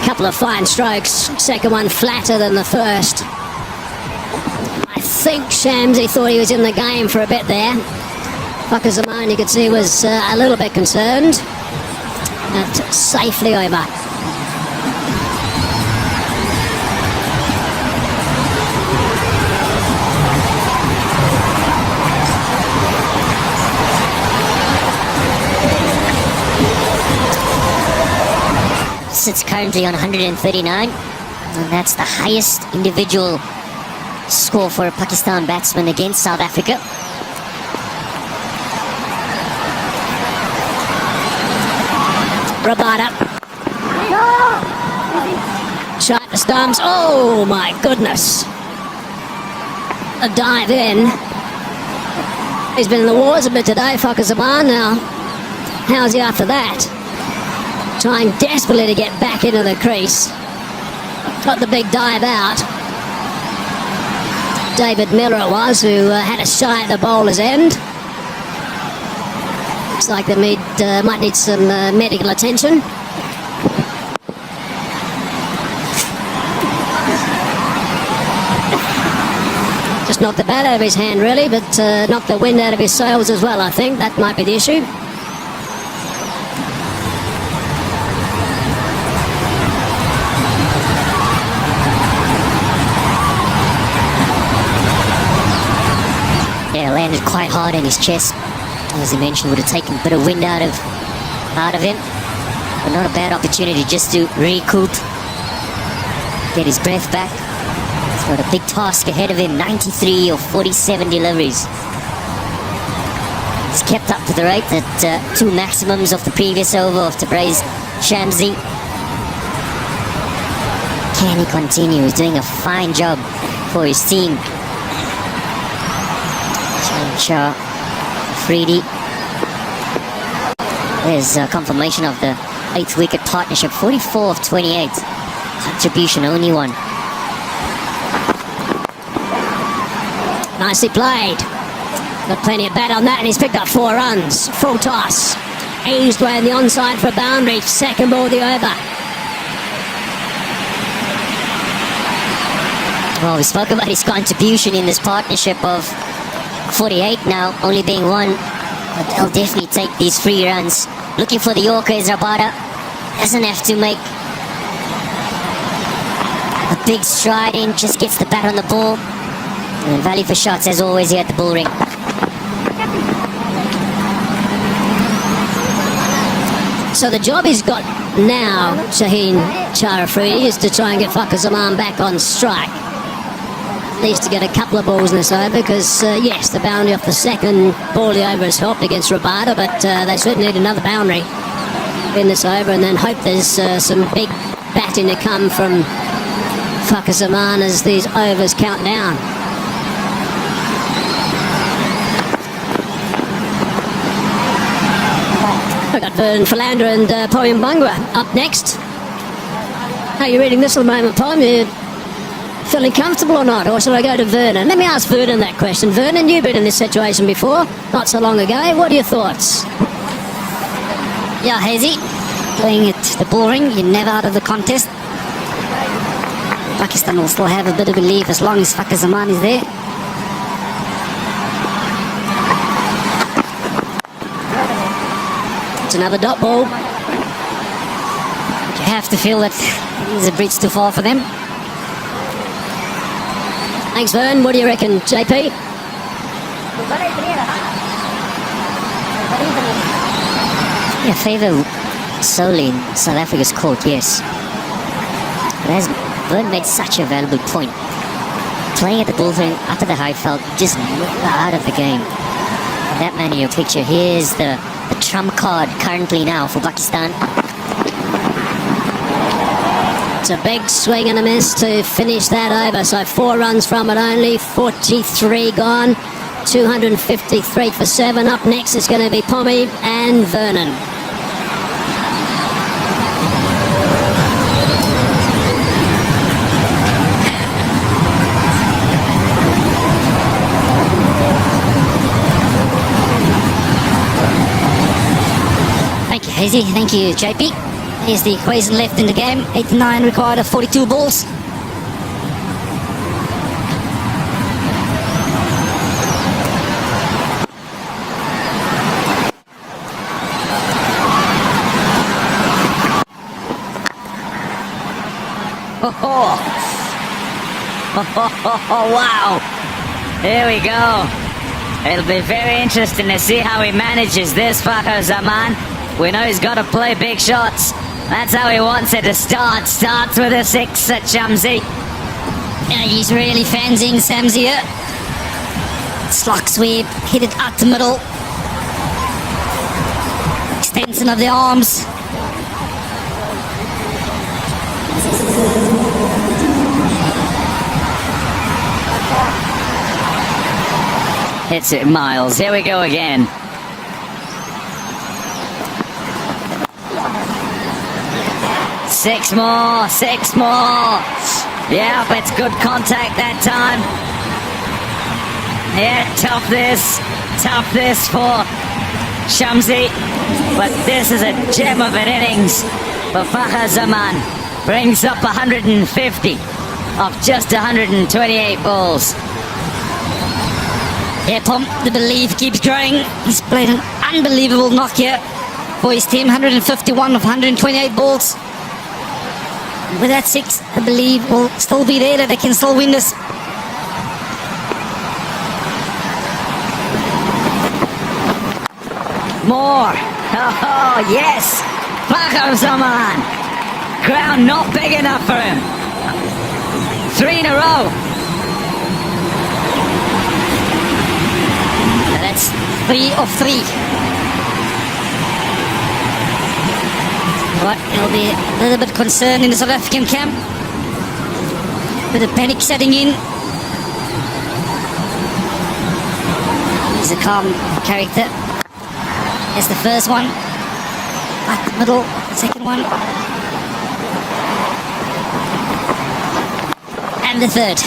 Couple of fine strokes. Second one flatter than the first. I think Shamsi thought he was in the game for a bit there. Zaman, you could see, was a little bit concerned. But safely over. Sits currently on 139, and that's the highest individual score for a Pakistan batsman against South Africa. Rabada. Shot the stumps. Oh my goodness. A dive in. He's been in the wars a bit today, Zaman. Now, how's he after that? Trying desperately to get back into the crease. Got the big dive out. David Miller it was, who had a shy at the bowler's end. Looks like they might need some medical attention. Just knocked the bat out of his hand, really, but knocked the wind out of his sails as well, I think. That might be the issue. landed quite hard in his chest. As he mentioned, would have taken a bit of wind out of him. But not a bad opportunity just to recoup, get his breath back. He's got a big task ahead of him, 93 or 47 deliveries. He's kept up to the rate at 2 maximums of the previous over of Tabraiz Shamsi. Can he continue? He's doing a fine job for his team. Freedy. There's a confirmation of the 8th wicket partnership, 44 of 28. Contribution only 1. Nicely played. Got plenty of bat on that, and he's picked up 4 runs. Full toss. Eased way on the onside for a boundary. Second ball of the over. Well, we spoke about his contribution in this partnership of 48 now, only being 1. But they'll definitely take these 3 runs. Looking for the Yorker is Rabada. Doesn't have to make a big stride in, just gets the bat on the ball. And value for shots as always here at the bull ring. So the job he's got now, Shaheen Charafredi, is to try and get Zaman back on strike. Needs to get a couple of balls in this over because, yes, the boundary off the second ball of the over has helped against Rabada, but they certainly need another boundary in this over, and then hope there's some big batting to come from Zaman as these overs count down. We've got Beuran, Philander and Poyam Bungwa up next. How are you reading this at the moment, Poyam? You feeling comfortable or not? Or should I go to Vernon? Let me ask Vernon that question. Vernon, you've been in this situation before, not so long ago. What are your thoughts? Yeah, Hazy. Playing at the bull ring, you're never out of the contest. Pakistan will still have a bit of belief as long as Zaman is there. It's another dot ball. You have to feel that it's a bridge too far for them. Thanks, Vern. What do you reckon, JP? Yeah, favour solely in South Africa's court, yes. But as Vern made such a valuable point, playing at the bull ring up at the high felt just out of the game. That man in your picture, here's the trump card currently now for Pakistan. It's a big swing and a miss to finish that over. So 4 runs from it only, 43 gone, 253 for 7. Up next is going to be Pommy and Vernon. Thank you, Hazy. Thank you, JP. Here's the equation left in the game. 89 required of 42 balls. Oh, wow. Here we go. It'll be very interesting to see how he manages this Zaman. We know he's got to play big shots. That's how he wants it to start. Starts with a 6 at Shamsi. Yeah, he's really fancying Shamsi here. Slug sweep, hit it out the middle. Extension of the arms. Hits it miles. Here we go again. Six more. Yeah, but it's good contact that time. Yeah, tough this for Shamsi. But this is a gem of an innings for Zaman. Brings up 150 of just 128 balls. Yeah, Pom, the belief keeps growing. He's played an unbelievable knock here for his team. 151 of 128 balls. With that 6, I believe will still be there, that they can still win this. More. Oh, yes. Fakhr Zaman. Ground not big enough for him. 3 in a row. That's 3 of 3. What? There'll be a little bit of concern in the South African camp. Bit of panic setting in. He's a calm character. There's the first one. Back the middle, second one. And the third.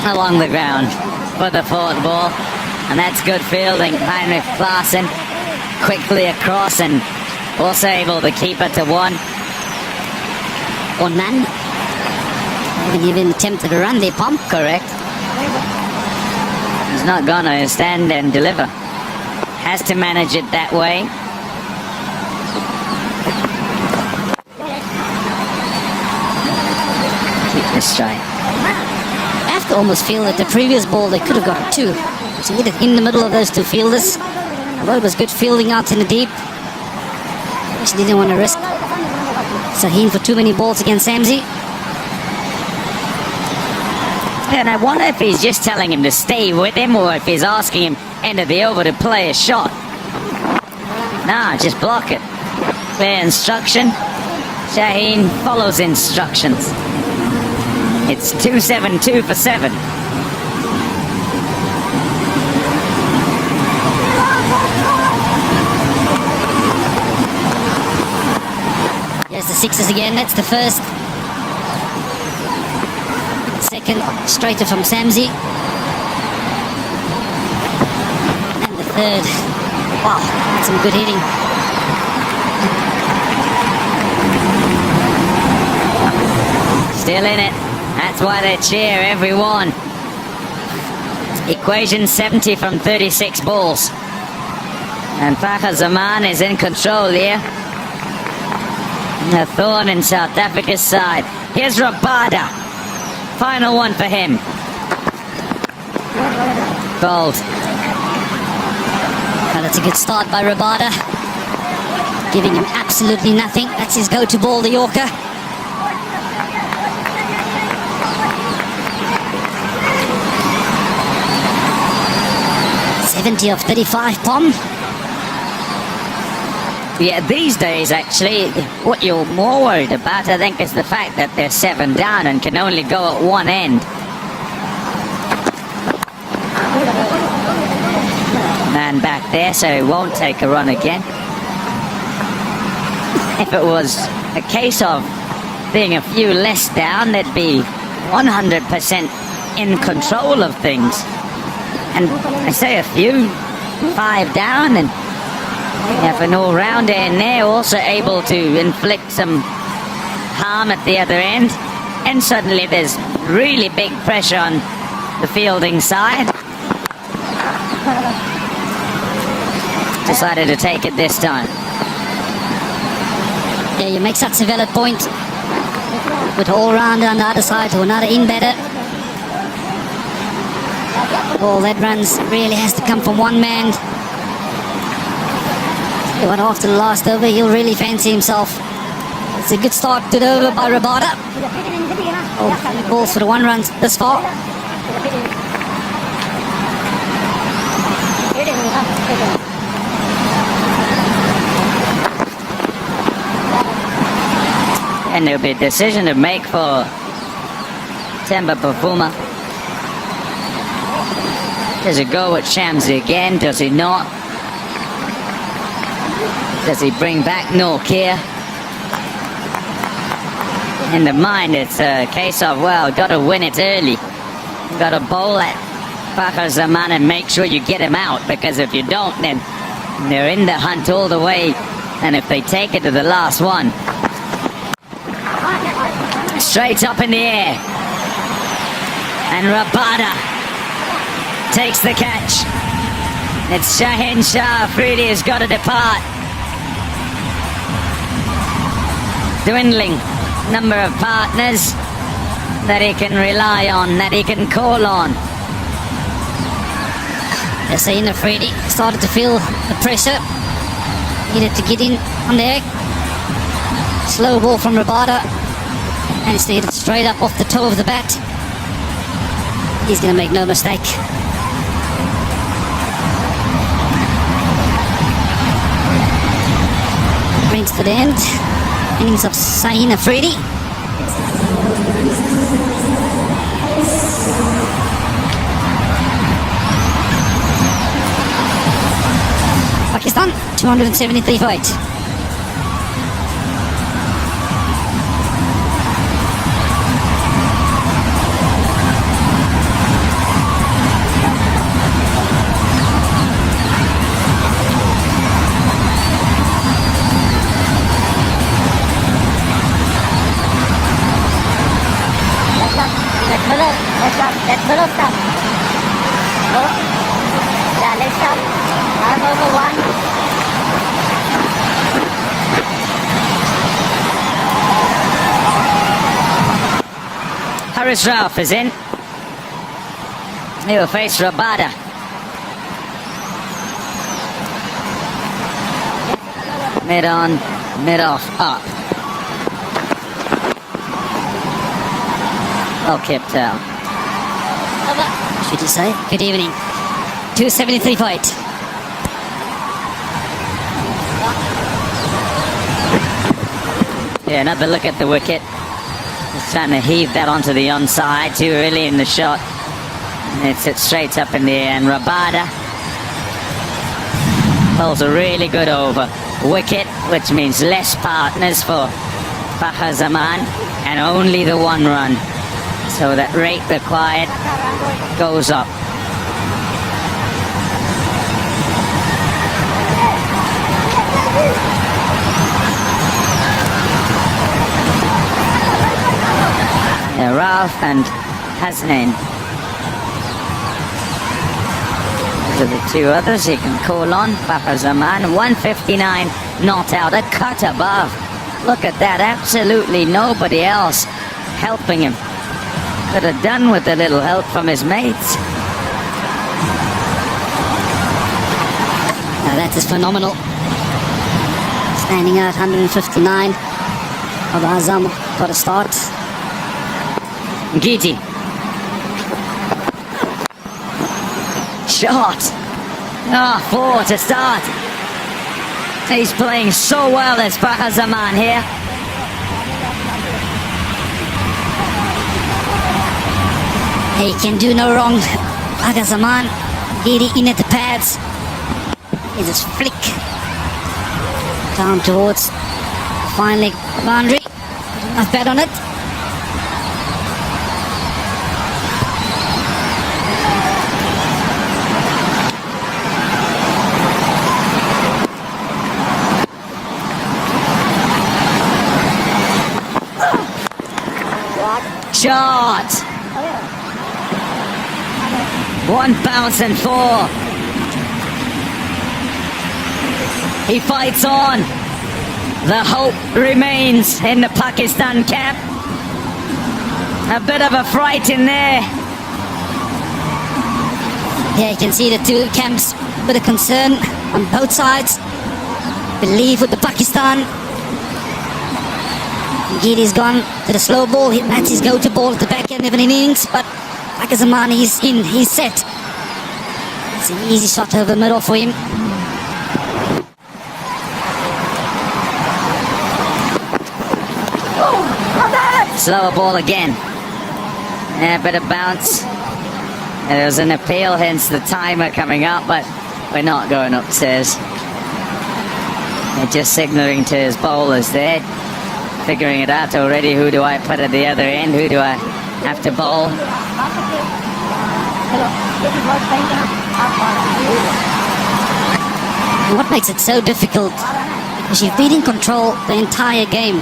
Along the ground for the fourth ball. And that's good fielding. Heinrich Klaasen quickly across and also able to keep it to 1. One man. Haven't even attempted to run their pump. Correct. He's not gonna stand and deliver. Has to manage it that way. Keep this straight. I have to almost feel that the previous ball they could have got 2. So hit it in the middle of those 2 fielders. Although it was good fielding out in the deep. Just didn't want to risk Sahin for too many balls against Shamsi. And I wonder if he's just telling him to stay with him or if he's asking him end of the over to play a shot. Nah, just block it. Clear instruction. Shaheen follows instructions. It's 2-7-2 for 7. Here's the 6s again. That's the first. Second, straighter from Shamsi. And the third. Wow, that's some good hitting. Still in it. That's why they cheer, everyone. Equation 70 from 36 balls. And Fakhr Zaman is in control here. A thorn in South Africa's side. Here's Rabada. Final one for him. Gold. Well, that's a good start by Rabada. Giving him absolutely nothing. That's his go-to ball, the Yorker. .70 of 35, Pom. Yeah, these days, actually, what you're more worried about, I think, is the fact that they're 7 down and can only go at one end. Man back there, so he won't take a run again. If it was a case of being a few less down, they'd be 100% in control of things. And I say a few, 5 down, and you have an all-rounder in there, also able to inflict some harm at the other end. And suddenly there's really big pressure on the fielding side. Decided to take it this time. Yeah, you make such a valid point. With all-rounder on the other side to another in-batter. All that runs really has to come from one man. But after the last over, he'll really fancy himself. It's a good start to the over by Rabada. Oh, 3 balls for the 1 runs this far. And there'll be a decision to make for Temba Bavuma. Does he go with Shamsi again? Does he not? Does he bring back Nortje? In the mind, it's a case of, well, got to win it early. Got to bowl at Fakhr Zaman and make sure you get him out, because if you don't, then they're in the hunt all the way. And if they take it to the last one, straight up in the air. And Rabada takes the catch. It's Shaheen Shah Afridi has got to depart. Dwindling number of partners that he can rely on, that he can call on. Hussein Afridi started to feel the pressure. Needed to get in on there. Slow ball from Rabada. And instead straight up off the toe of the bat. He's going to make no mistake. Brings to the end. Innings of Hussein Afridi. Pakistan, 273 for 8. Let's stop. Oh. Yeah, let's stop. I'm over one. Harris Ralph is in. He will face Rabada. Mid on, mid off, up. Well kept out. Should you say? Good evening. 273 for 8. Yeah, another look at the wicket. Just trying to heave that onto the onside. Too early in the shot. And it sits straight up in the air. And Rabada pulls a really good over. Wicket, which means less partners for Fakhar Zaman. And only the 1 run. So that rate required goes up. Yeah, Ralph and Hasnain. Those are the 2 others he can call on. Fakhar Zaman, 159, not out, a cut above. Look at that, absolutely nobody else helping him. Could have done with a little help from his mates. Now that is phenomenal. Standing out 159. Of Azam got a start. Ngidi. Shot. 4 to start. He's playing so well, this Fakhar Zaman here. He can do no wrong. Fakhar Zaman, Ngidi in at the pads. He just flick down towards finally boundary. Enough bat on it. Shot. 1 bounce and 4. He fights on. The hope remains in the Pakistan camp. A bit of a fright in there. Yeah, you can see the 2 camps. Bit of concern on both sides. Believe with the Pakistan. Ngidi's gone to the slow ball. That's his go-to ball at the back end of an innings. But Fakhar Zaman, he's in. He's set. It's an easy shot over the middle for him. Slower ball again. Yeah, a bit of bounce. And there was an appeal, hence the timer coming up, but we're not going upstairs. They're just signalling to his bowlers there, figuring it out already. Who do I put at the other end? Who do I have to bowl? What makes it so difficult? Because you've been in control the entire game.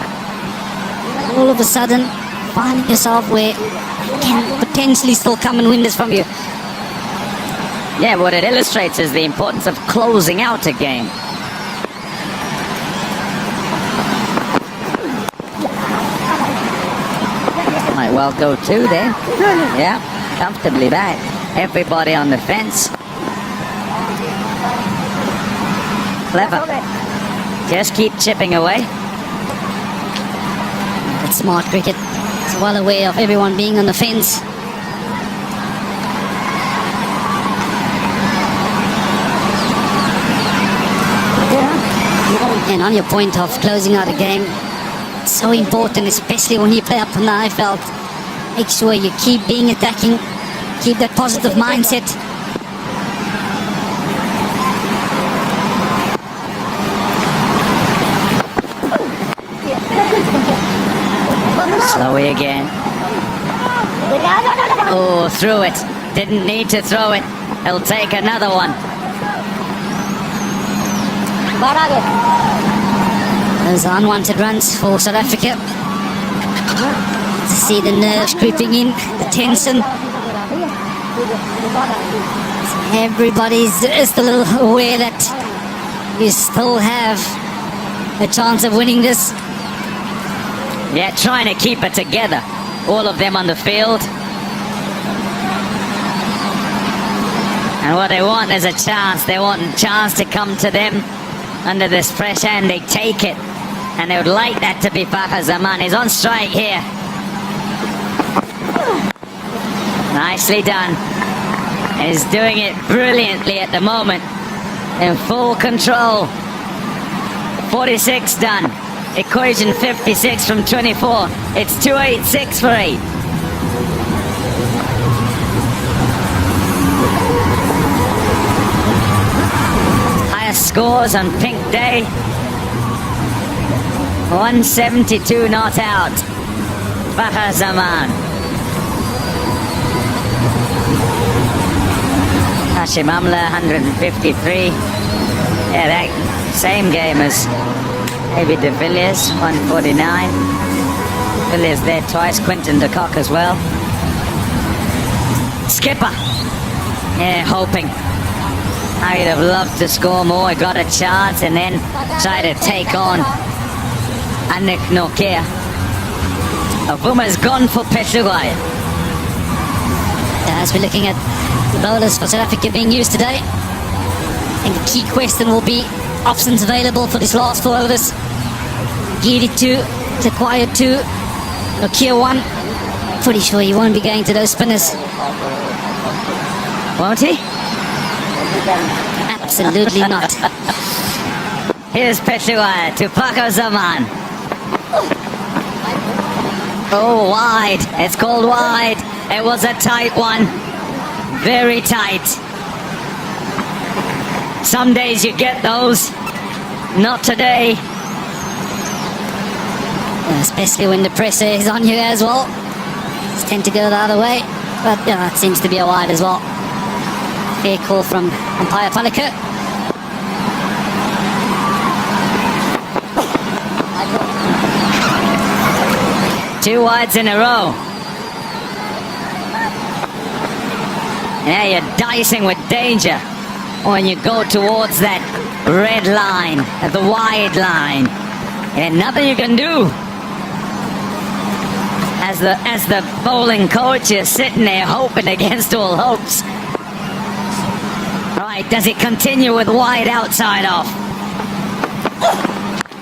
All of a sudden, finding yourself where you can potentially still come and win this from you. Yeah, what it illustrates is the importance of closing out a game. Might well go 2 there. Yeah, comfortably back. Everybody on the fence. Clever. Just keep chipping away. It's smart cricket. It's well aware of everyone being on the fence. And on your point of closing out a game, it's so important, especially when you play up on the high felt. Make sure you keep being attacking, keep that positive mindset. Slowly again. Oh, threw it. Didn't need to throw it. He'll take another one. Those are unwanted runs for South Africa. To see the nerves creeping in, the tension. Everybody's just a little aware that you still have a chance of winning this. Yeah, trying to keep it together. All of them on the field. And what they want is a chance. They want a chance to come to them under this pressure, and they take it. And they would like that to be PAK Zaman. He's on strike here. Nicely done. He's doing it brilliantly at the moment. In full control. 46 done. Equation 56 from 24. It's 286 for 8. Highest scores on pink day. 172 not out. PAK Zaman. Hashim Amla 153. Yeah, that same game as maybe De Villiers, 149. Villiers there twice, Quinton to Kock as well. Skipper. Yeah, hoping. I'd have loved to score more. He got a chance and then try to take on Anrich Nortje. Bavuma's gone for Phehlukwayo. As we're looking at the bowlers for South Africa being used today, I think the key question will be options available for this last 4 overs. Ngidi 2, Phehlukwayo 2, Nortje 1. Pretty sure he won't be going to those spinners. Won't he? Absolutely not. Here's Phehlukwayo to PAK Zaman. Oh, wide. It's called wide. It was a tight one. Very tight. Some days you get those. Not today. Especially when the pressure is on you as well. Just tend to go the other way. But it seems to be a wide as well. Fair call from umpire Phehlukwayo. Two wides in a row. Yeah, you're dicing with danger when you go towards that red line, the wide line. And nothing you can do. As the bowling coach is sitting there hoping against all hopes. Right, does it continue with wide outside off?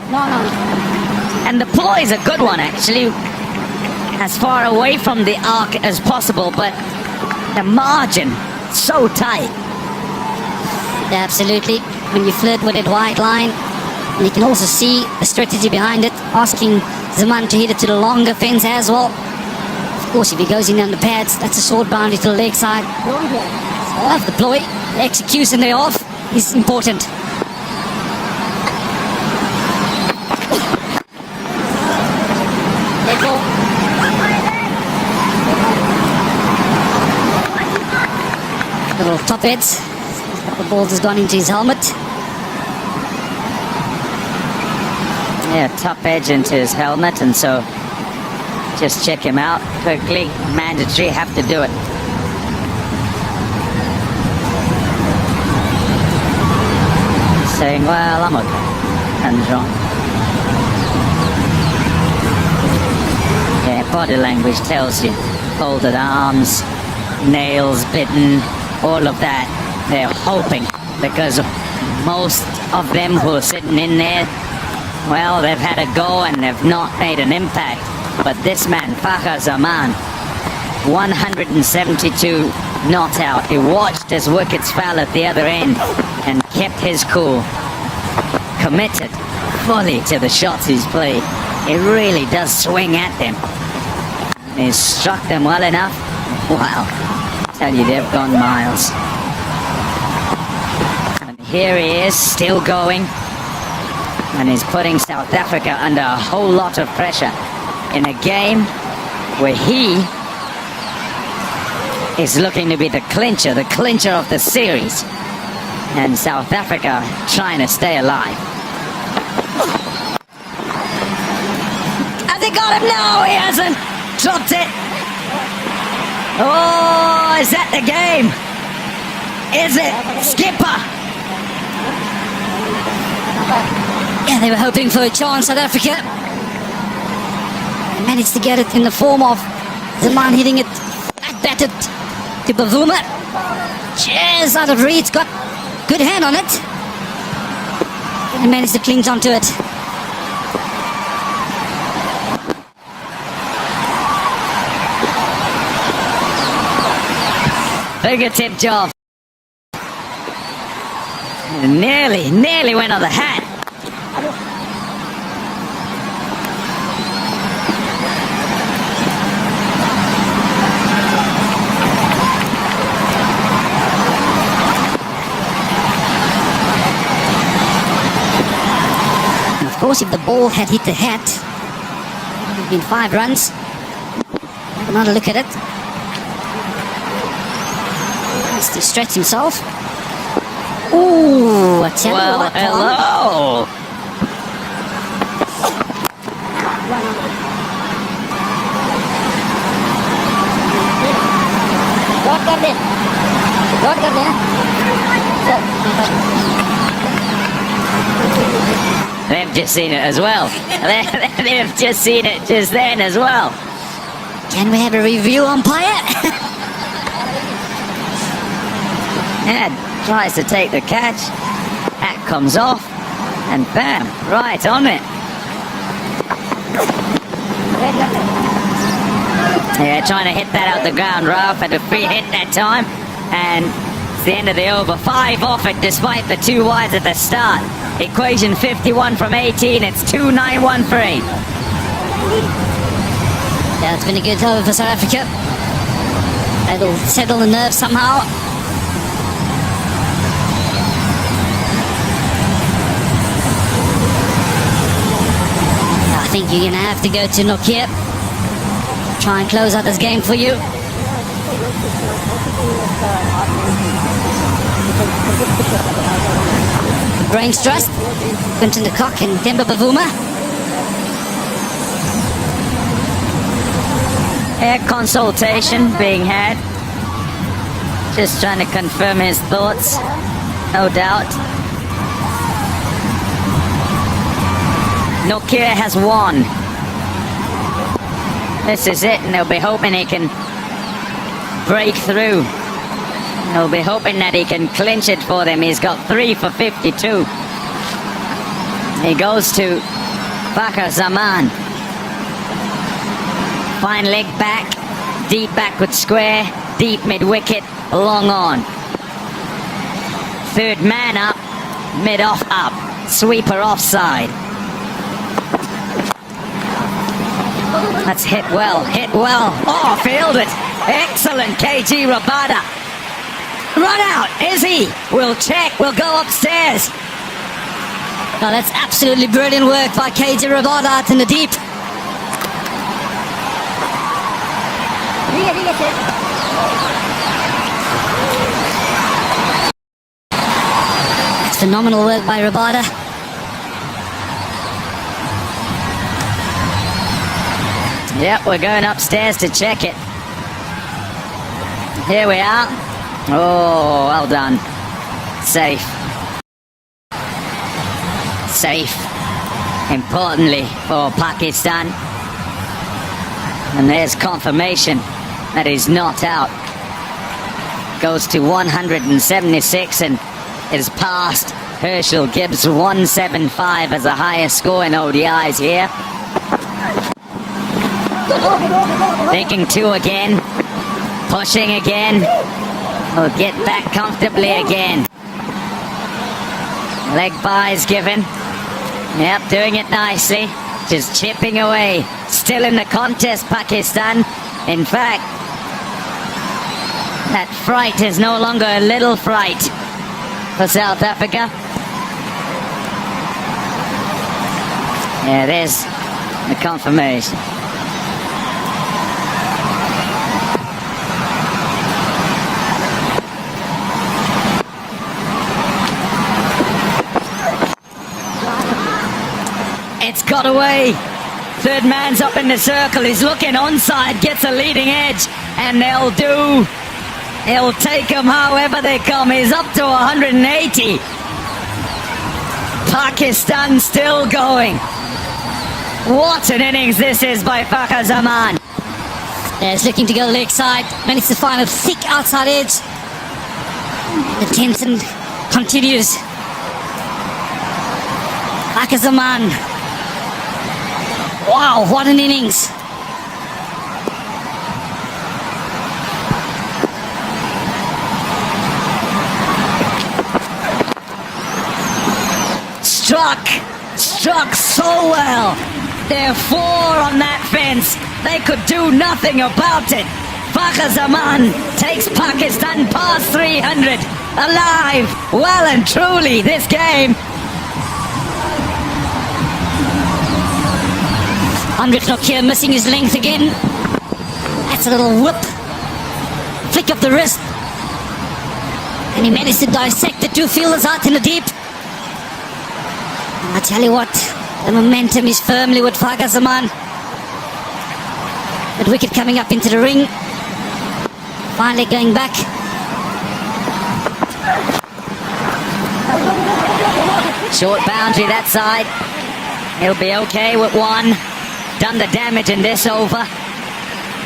No. And the ploy is a good one, actually. As far away from the arc as possible, but the margin so tight. Yeah, absolutely. When you flirt with that wide line, and you can also see the strategy behind it, asking Zaman to hit it to the longer fence as well. Of course, if he goes in on the pads, that's a short boundary to the leg side. So I love the ploy. The execution thereof is important. Little top heads. The ball has gone into his helmet. Yeah, top edge into his helmet, and so just check him out quickly. Mandatory, have to do it. Saying, well, I'm okay. And wrong. Yeah, body language tells you. Folded arms, nails bitten, all of that. They're hoping, because Most of them who are sitting in there, well, they've had a go and they've not made an impact. But this man, PAK Zaman, 172 not out. He watched his wickets foul at the other end and kept his cool. Committed fully to the shots he's played. He really does swing at them. He's struck them well enough. Wow. I tell you, they've gone miles. And here he is, still going. And he's putting South Africa under a whole lot of pressure in a game where he is looking to be the clincher of the series. And South Africa trying to stay alive. Has he got him? No, he hasn't. Dropped it. Oh, is that the game? Is it? Skipper. Yeah, they were hoping for a chance, South Africa. They managed to get it in the form of the man hitting it batted to Bavuma. Just out of reach, got good hand on it. And managed to cling onto it. Fingertip job. Nearly went on the hat. And of course, if the ball had hit the hat, it would have been 5 runs. Have another look at it. To stretch himself. Ooh, I tell you what, hello. They've just seen it as well. They've just seen it just then as well. Can we have a review, umpire? Ed tries to take the catch. Hat comes off. And bam, right on it. Yeah, trying to hit that out the ground. Ralph had a free hit that time. And it's the end of the over. 5 off it despite the 2 wides at the start. Equation 51 from 18. It's 2-9-1-3. Yeah, it's been a good over for South Africa. It'll settle the nerves somehow. I think you're going to have to go to Nortje. Try and close out this game for you. Brains Trust, Quinton the Kock and Temba Bavuma. Air consultation being had. Just trying to confirm his thoughts. No doubt. Nortje has won. This is it, and they'll be hoping he can break through. They'll be hoping that he can clinch it for them. He's got 3 for 52. He goes to PAK Zaman. Fine leg back, deep backward square, deep mid-wicket, long on. Third man up, mid-off up, sweeper offside. That's hit well. Oh, fielded. Excellent, KG Rabada. Run out, is he? We'll check, we'll go upstairs. Oh, that's absolutely brilliant work by KG Rabada out in the deep. It's phenomenal work by Rabada. Yep, we're going upstairs to check it. Here we are. Oh, well done. Safe. Safe. Importantly for Pakistan. And there's confirmation that he's not out. Goes to 176 and is past Herschel Gibbs 175 as the highest score in ODIs here. Thinking 2 again. Pushing again. Will get back comfortably again. Leg buys given. Yep, doing it nicely. Just chipping away. Still in the contest, Pakistan. In fact, that fright is no longer a little fright for South Africa. Yeah, there's the confirmation. It's got away. Third man's up in the circle. He's looking onside, gets a leading edge, and they'll do. He'll take him however they come. He's up to 180. Pakistan still going. What an innings this is by Fakhar Zaman. He's looking to go leg side. Managed to find a thick outside edge. The tension continues. Fakhar Zaman. Wow, what an innings. Struck so well. They're 4 on that fence. They could do nothing about it. Fakhar Zaman takes Pakistan past 300. Alive, well and truly this game. Heinrich Nortje missing his length again. That's a little whip. Flick of the wrist. And he managed to dissect the 2 fielders out in the deep. And I tell you what, the momentum is firmly with Fakhar Zaman. The wicket coming up into the ring. Finally going back. Short boundary that side. He'll be okay with 1. Done the damage in this over.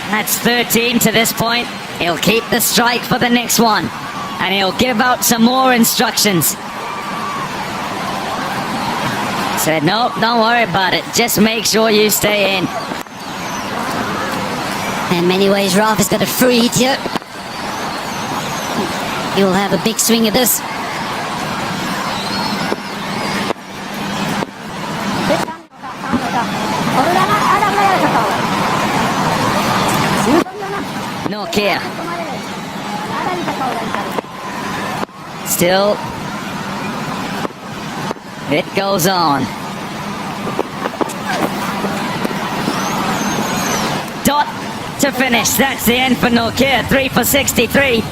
That's 13 to this point. He'll keep the strike for the next one. And he'll give out some more instructions. Said, nope, don't worry about it. Just make sure you stay in. In many ways, Ralph has got a free hit here. He will have a big swing at this. No care. Still, it goes on. Dot to finish. That's the end for Nortje. 3 for 63.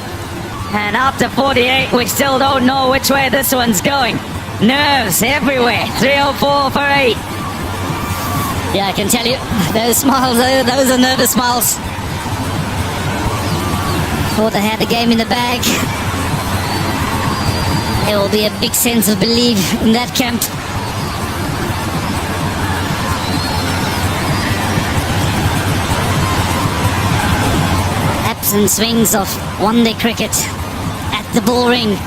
And after 48, we still don't know which way this one's going. Nerves everywhere. 304 for 8. Yeah, I can tell you, those smiles, those are nervous smiles. Thought they had the game in the bag. There will be a big sense of belief in that camp. Absent swings of one-day cricket at the bull ring.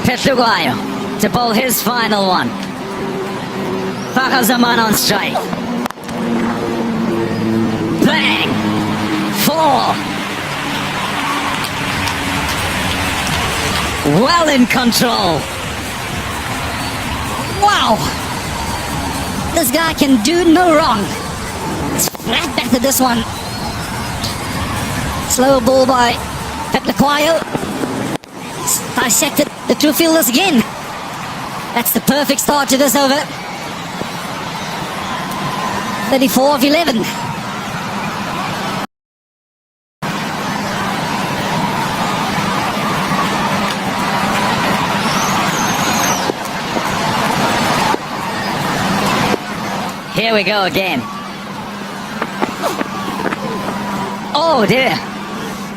Phehlukwayo to bowl his final one. Fakhar Zaman on strike. Bang! 4. Well in control. Wow! This guy can do no wrong. It's flat back to this one. Slow ball by Phehlukwayo. Dissected the 2 fielders again. That's the perfect start to this over. 34 of 11. Here we go again. Oh dear.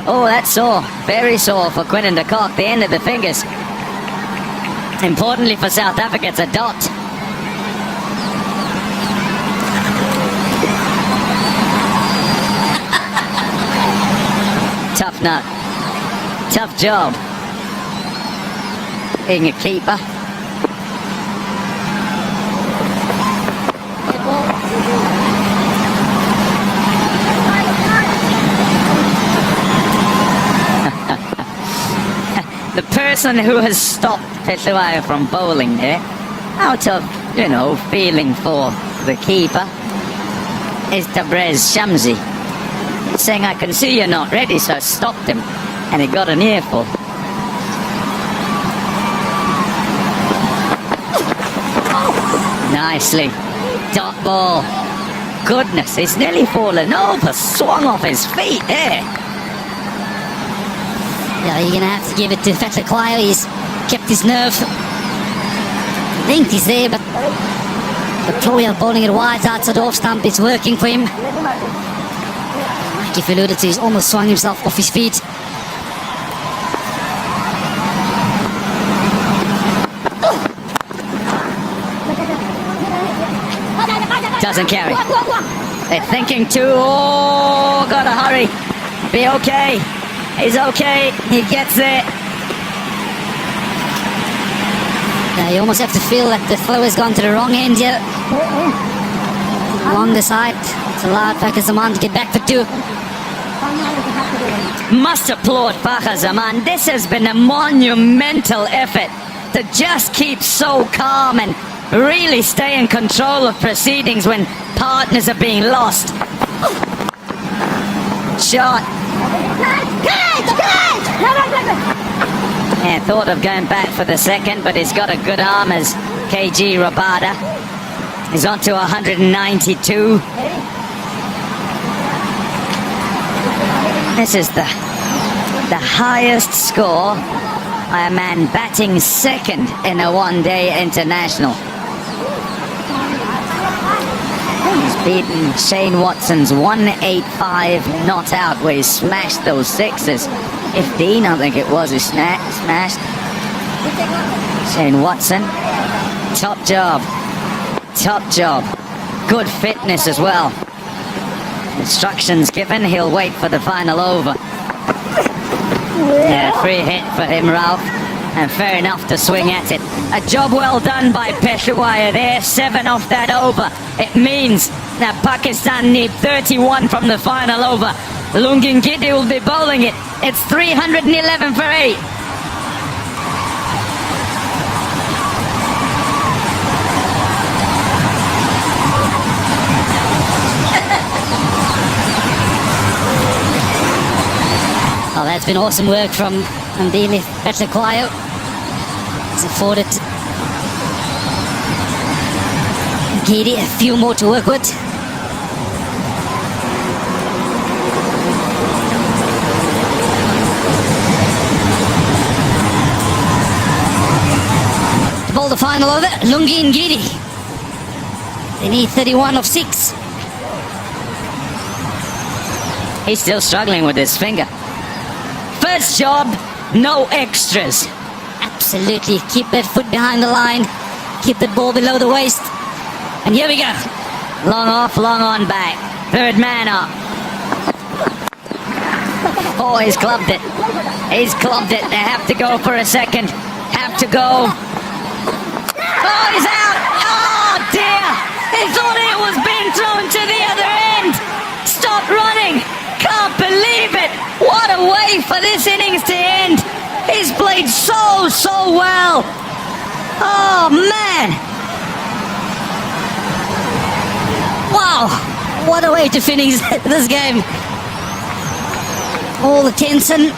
Oh, that's sore. Very sore for Quinton de Kock. The end of the fingers. Importantly for South Africa, it's a dot. tough nut. Tough job. Being a keeper. The person who has stopped Phehlukwayo from bowling there, out of, feeling for the keeper, is Tabraiz Shamsi. He's saying, I can see you're not ready, so I stopped him. And he got an earful. Nicely. Dot ball. Goodness, he's nearly fallen over. Swung off his feet there. Yeah, you're gonna have to give it to Phehlukwayo. He's kept his nerve. I think he's there, but the pro bowling it wide outside off stump is working for him. Like if you alluded to, he's almost swung himself off his feet. Doesn't carry. They're thinking too. Oh, gotta hurry. Be okay. He's okay. He gets there. Yeah, you almost have to feel that the flow has gone to the wrong end here. Along the side. It's allowed Zaman to get back for two. Must applaud Zaman. This has been a monumental effort to just keep so calm and really stay in control of proceedings when partners are being lost. Shot. Yeah, thought of going back for the second, but he's got a good arm as KG Rabada. He's on to 192. This is the highest score by a man batting second in a one-day international. He's beaten Shane Watson's 185 not out, where he smashed those sixes. 15, I think it was, he smashed. Shane Watson, top job. Top job. Good fitness as well. Instructions given, he'll wait for the final over. Yeah, free hit for him, Ralph. And fair enough to swing at it. A job well done by Phehlukwayo there. 7 off that over. It means that Pakistan need 31 from the final over. Lungi Ngidi will be bowling it. It's 311 for 8. Oh, that's been awesome work from Andile Phehlukwayo. He's afforded Ngidi a few more to work with. To bowl the final over, Lungi Ngidi. They need 31 of 6. He's still struggling with his finger. First job, no extras. Absolutely. Keep that foot behind the line. Keep that ball below the waist. And here we go. Long off, long on back. Third man up. Oh, he's clubbed it. He's clubbed it. They have to go for a second. Have to go. Oh, he's out. Oh, dear. He thought it was being thrown to the other end. Stop running. Can't believe it. What a way for this innings to end. He's played so well. Oh, man. Wow. What a way to finish this game. All the tension.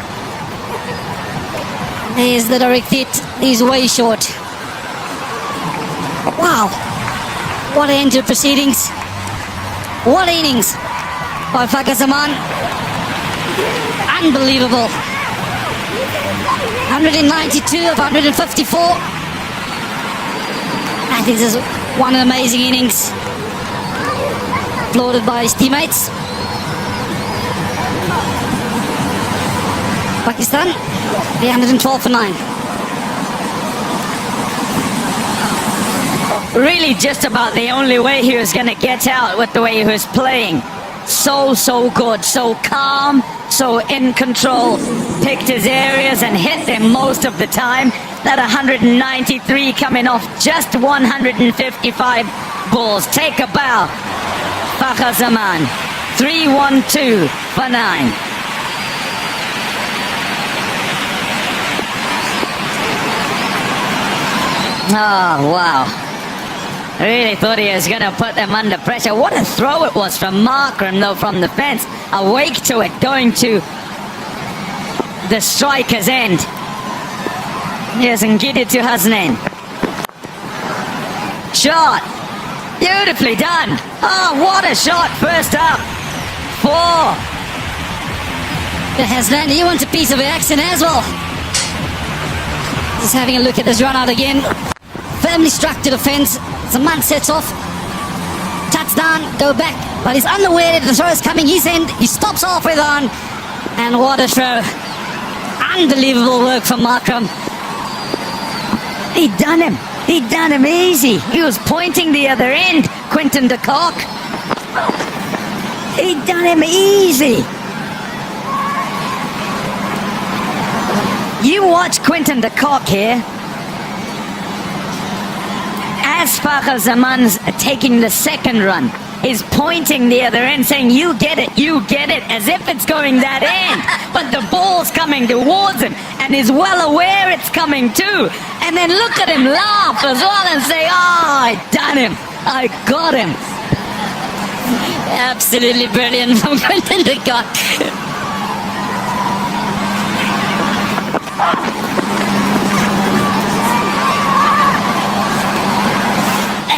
There's the direct hit. He's way short. Wow. What an end to proceedings. What innings by Zaman. Unbelievable. 192 of 154. I think this is one of the amazing innings. Applauded by his teammates. Pakistan, 312 for 9. Really just about the only way he was going to get out with the way he was playing. so good, so calm, so in control. Picked his areas and hit them most of the time. That 193 coming off just 155 balls. Take a bow. Fakhr Zaman. 3-1-2 for 9. Oh, wow. Really thought he was going to put them under pressure. What a throw it was from Markram, though, from the fence. Awake to it, going to the striker's end. Here's Ngidi to Hasnain. Shot. Beautifully done. Oh, what a shot. First up. 4. Hasnain, he wants a piece of action as well. Just having a look at this run out again. Firmly struck to the fence. Zaman sets off. Touchdown, go back. But he's unaware that the throw is coming his end. He stops halfway on. And what a throw. Unbelievable work from Markram. He done him. He done him easy. He was pointing the other end. Quinton to Kock. He done him easy. You watch Quinton de Kock here. As Fakhr Zaman's taking the second run, is pointing the other end, saying, you get it, as if it's going that end. But the ball's coming towards him, and is well aware it's coming too. And then look at him laugh as well and say, oh, I done him, I got him. Absolutely brilliant from Quinton de Kock.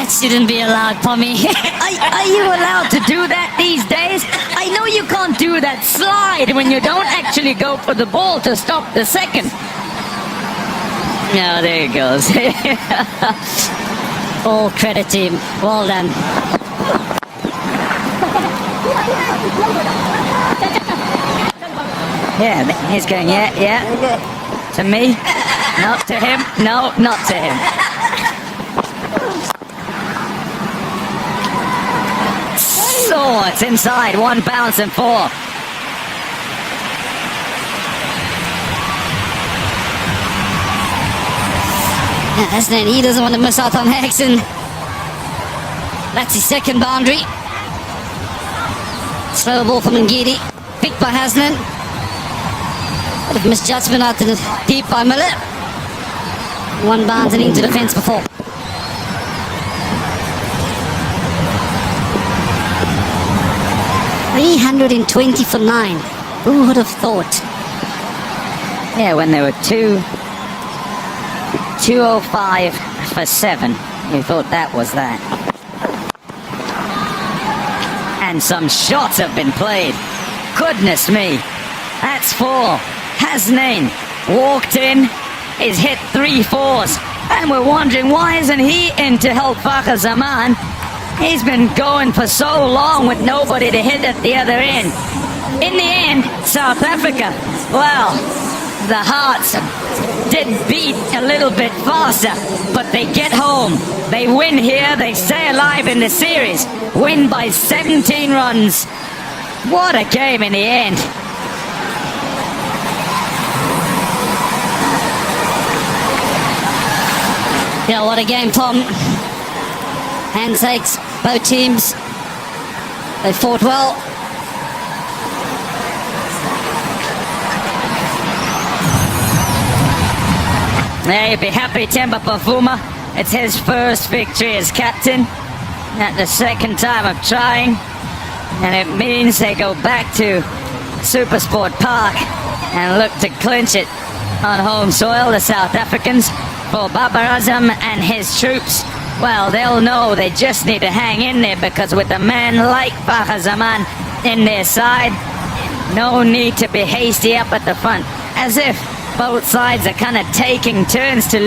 Shouldn't be allowed, Pommy. Are you allowed to do that these days? I know you can't do that slide when you don't actually go for the ball to stop the second. No, there he goes. All credit to him. Well done. Yeah, he's going, yeah. To me? Not to him? No, not to him. Oh, it's inside. 1 bounce and 4. Hasnain, he doesn't want to miss out on Jackson. That's his second boundary. Slow ball from Ngidi. Picked by Hasnain. Bit of misjudgment out to the deep by Miller. 1 bounce and into the fence before. 320 for 9. Who would have thought? Yeah, when there were 205 for 7. You thought that was that. And some shots have been played. Goodness me. That's 4. Hasnain walked in. He's hit 3 4s. And we're wondering, why isn't he in to help Fakhr Zaman? He's been going for so long with nobody to hit at the other end. In the end, South Africa, well, the hearts did beat a little bit faster, but they get home. They win here, they stay alive in the series. Win by 17 runs. What a game in the end. Yeah, what a game, Tom. Handshakes, both teams. They fought well. Yeah, you'd be happy, Temba Bavuma. It's his first victory as captain. Not the second time of trying. And it means they go back to Supersport Park and look to clinch it on home soil, the South Africans. For Babarazam and his troops, well, they'll know they just need to hang in there, because with a man like Fakhr Zaman in their side, no need to be hasty up at the front. As if both sides are kind of taking turns to